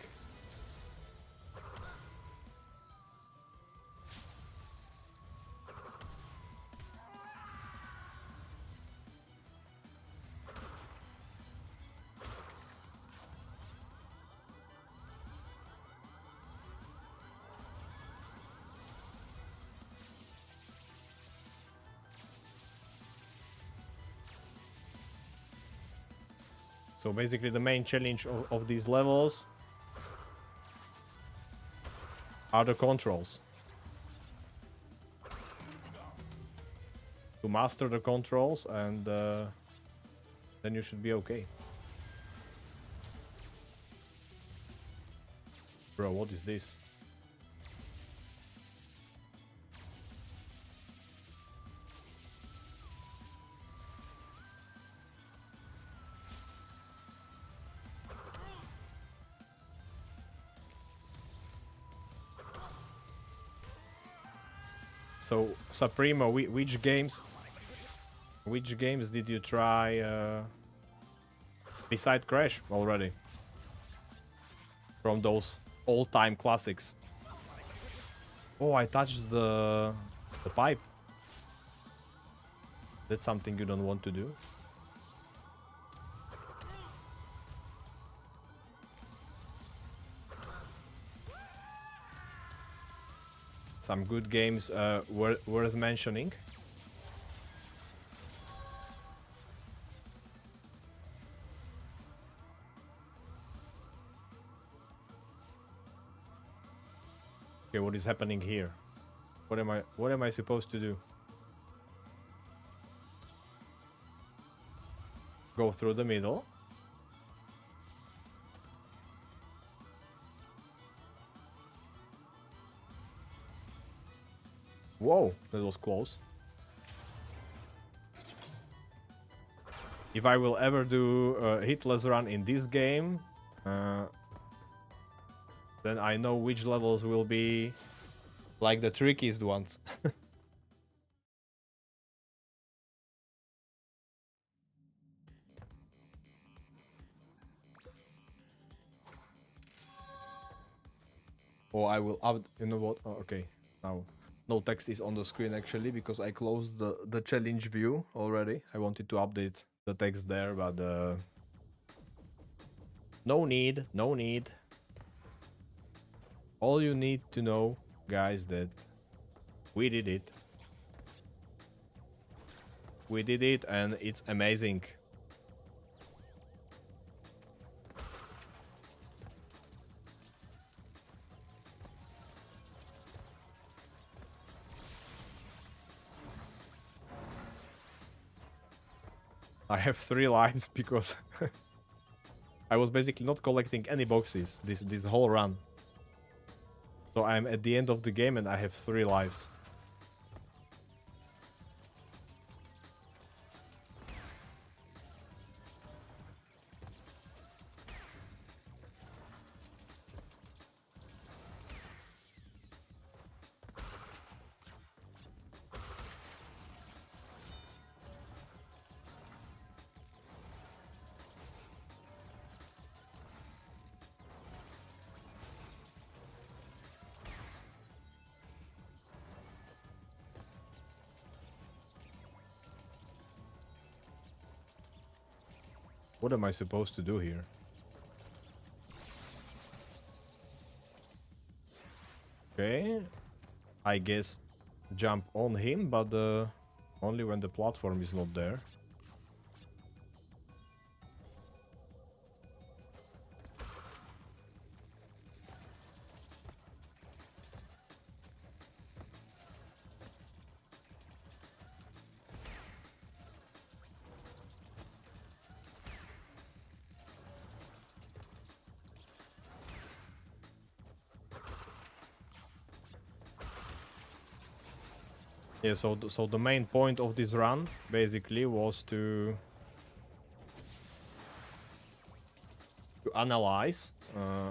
So basically the main challenge of these levels are the controls. To master the controls and then you should be okay. Bro, what is this? So, Supremo, which games did you try beside Crash already? From those all-time classics. Oh, I touched the pipe. That's something you don't want to do. Some good games worth mentioning. Okay, what is happening here? What am I supposed to do? Go through the middle. Whoa, that was close. If I will ever do a hitless run in this game, then I know which levels will be like the trickiest ones. Or I will up. You know what? Oh, okay. Now, no text is on the screen actually because I closed the challenge view already. I wanted to update the text there, but no need. No need. All you need to know, guys, that we did it. We did it, and it's amazing. I have 3 lives because I was basically not collecting any boxes this whole run. So I'm at the end of the game and I have 3 lives. What am I supposed to do here? Okay, I guess jump on him, but only when the platform is not there. Yeah, so the main point of this run basically was to analyze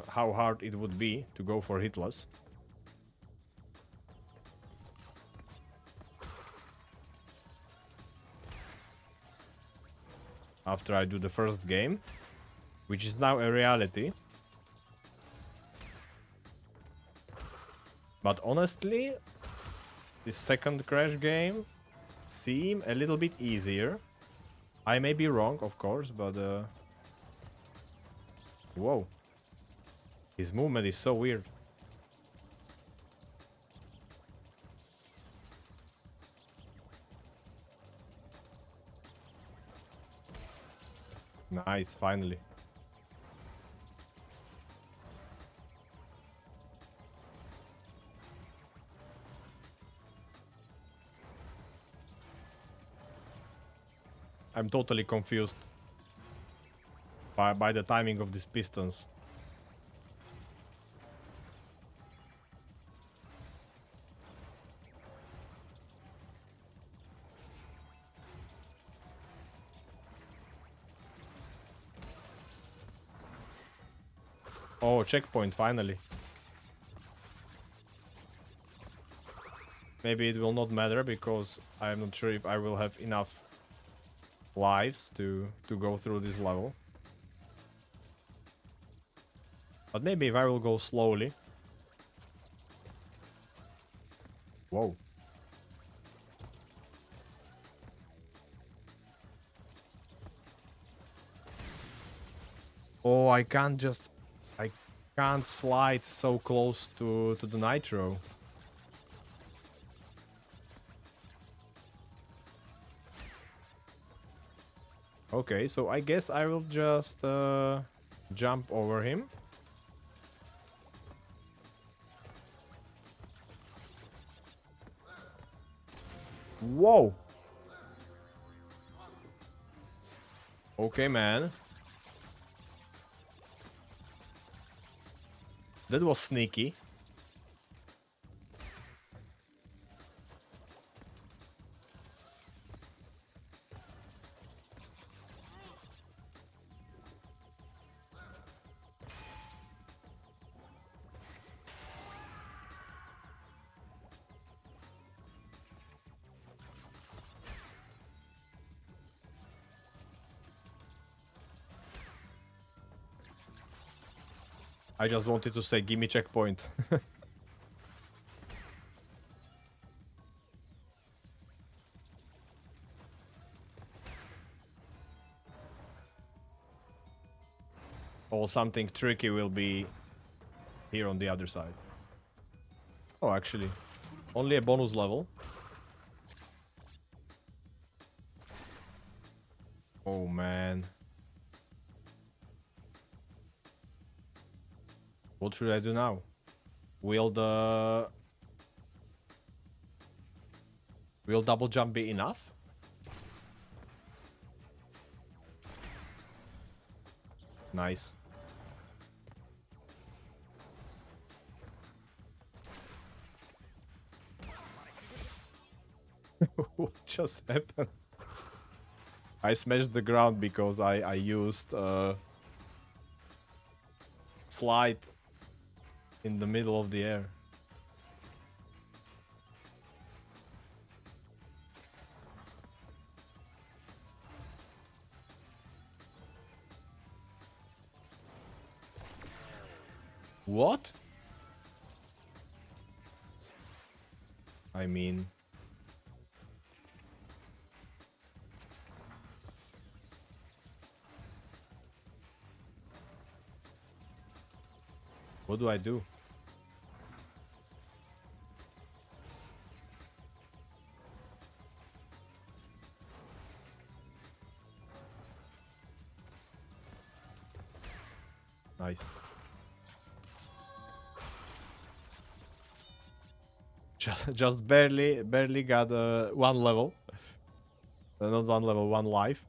how hard it would be to go for hitless. After I do the first game, which is now a reality. But honestly, this second Crash game seemed a little bit easier. I may be wrong, of course, but whoa. His movement is so weird. Nice, finally. I'm totally confused by the timing of these pistons. Oh, checkpoint, finally. Maybe it will not matter because I'm not sure if I will have enough lives to go through this level. But maybe if I will go slowly. Whoa. Oh, I can't slide so close to the nitro. Okay, so I guess I will just jump over him. Whoa. Okay, man. That was sneaky. I just wanted to say, gimme checkpoint. Or something tricky will be here on the other side. Oh, actually, only a bonus level. Oh, man. What should I do now? Will double jump be enough? Nice. What just happened? I smashed the ground because I used slide in the middle of the air. What? I mean... What do I do? Nice. Just barely got one level. Not one level, one life.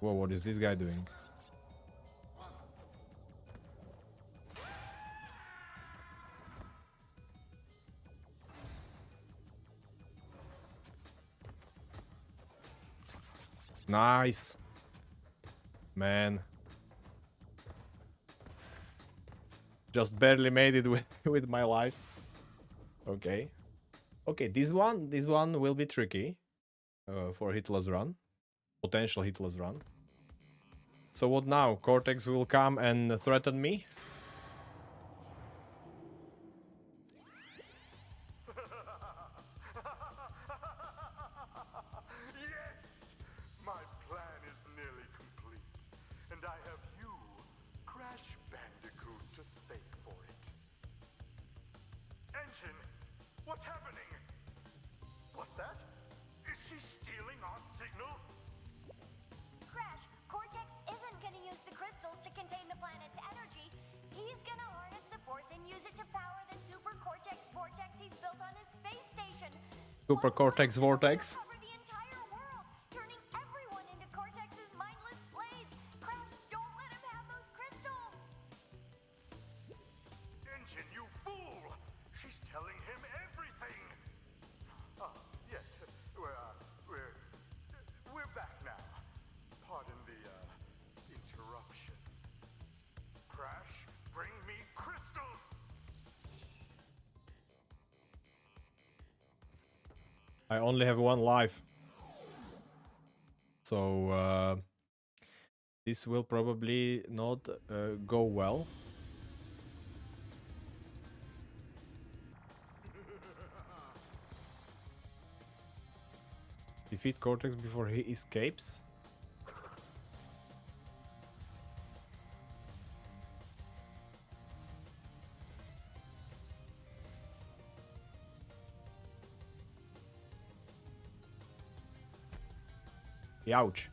Whoa, what is this guy doing? Nice. Man. Just barely made it with my lives. Okay. Okay, this one will be tricky for hitless run. Potential hitless run. So what now? Cortex will come and threaten me? Yes! My plan is nearly complete. And I have you, Crash Bandicoot, to thank for it. Engine, what's happening? What's that? Is she stealing our signal? Crash, Cortex isn't gonna use the crystals to contain the planet's energy. He's gonna harness the force and use it to power the super Cortex vortex he's built on his space station. Super Cortex vortex. Cover the entire world, turning everyone into Cortex's mindless slaves. Crash, don't let him have those crystals. Engine, you fool! She's telling him everything! Yes, we're back now. Pardon the, interruption. Crash, bring me crystals! I only have one life. So, this will probably not go well. Defeat Cortex before he escapes. Ouch.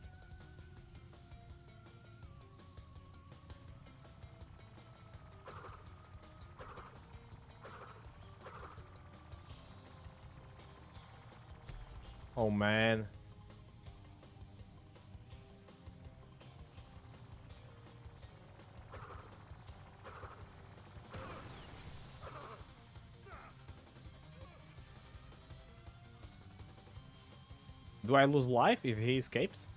Oh man. Do I lose life if he escapes?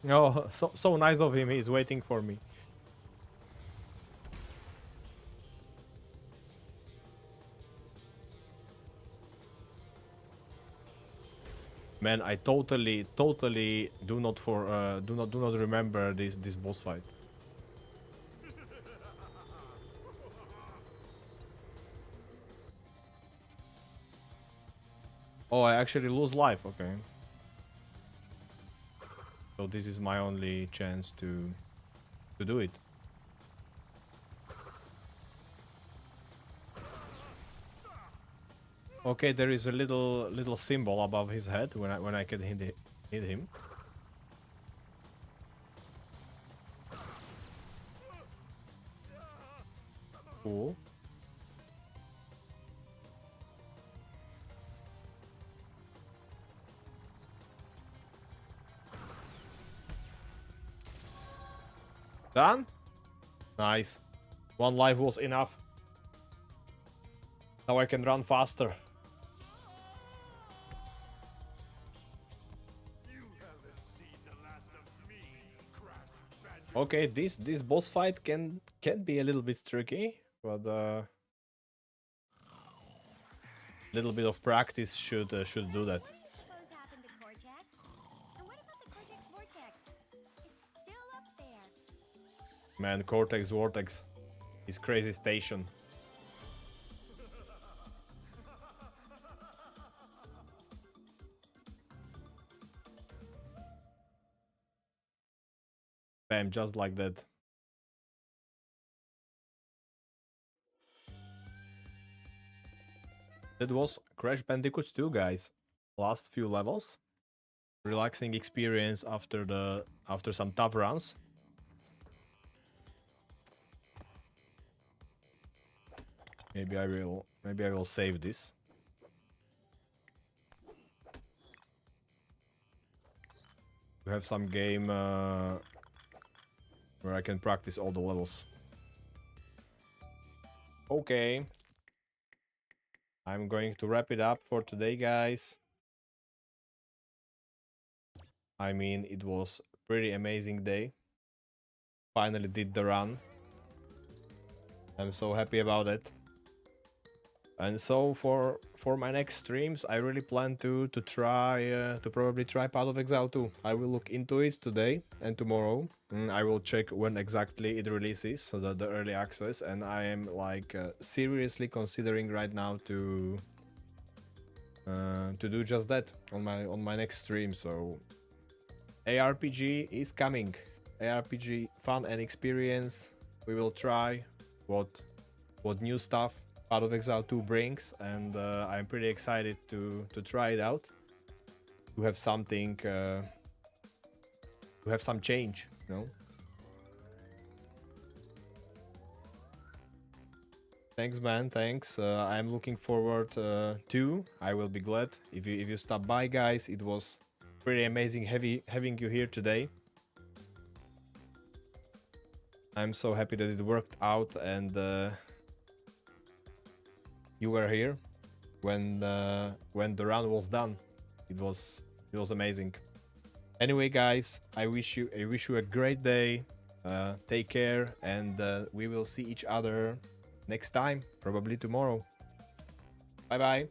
Oh, so nice of him. He's waiting for me. Man, I totally do not remember this boss fight. Oh, I actually lose life. Okay. So this is my only chance to do it. Okay, there is a little symbol above his head when I can hit him. Cool. Done? Nice. One life was enough. Now I can run faster. You haven't seen the last of me, Crash Bandicoot. Okay, this boss fight can be a little bit tricky, but little bit of practice should do that. What do you suppose happened to Cortex? And what about the Cortex Vortex? It's still up there. Man, Cortex Vortex is crazy station. Bam, just like that. That was Crash Bandicoot 2, guys. Last few levels. Relaxing experience after some tough runs. Maybe I will save this. To have some game where I can practice all the levels. Okay. I'm going to wrap it up for today, guys. I mean, it was a pretty amazing day. Finally did the run. I'm so happy about it. And so for my next streams, I really plan to try to probably try Path of Exile 2. I will look into it today and tomorrow. I will check when exactly it releases, so that the early access. And I am like seriously considering right now to do just that on my next stream. So ARPG is coming. ARPG fun and experience. We will try what new stuff Path of Exile 2 brings, and I'm pretty excited to try it out. To have something, to have some change, you know. Thanks, man. Thanks. I'm looking forward to. I will be glad if you stop by, guys. It was pretty amazing having you here today. I'm so happy that it worked out and you were here when the run was done. It was amazing. Anyway, guys, I wish you a great day. Take care, and we will see each other next time, probably tomorrow. Bye bye.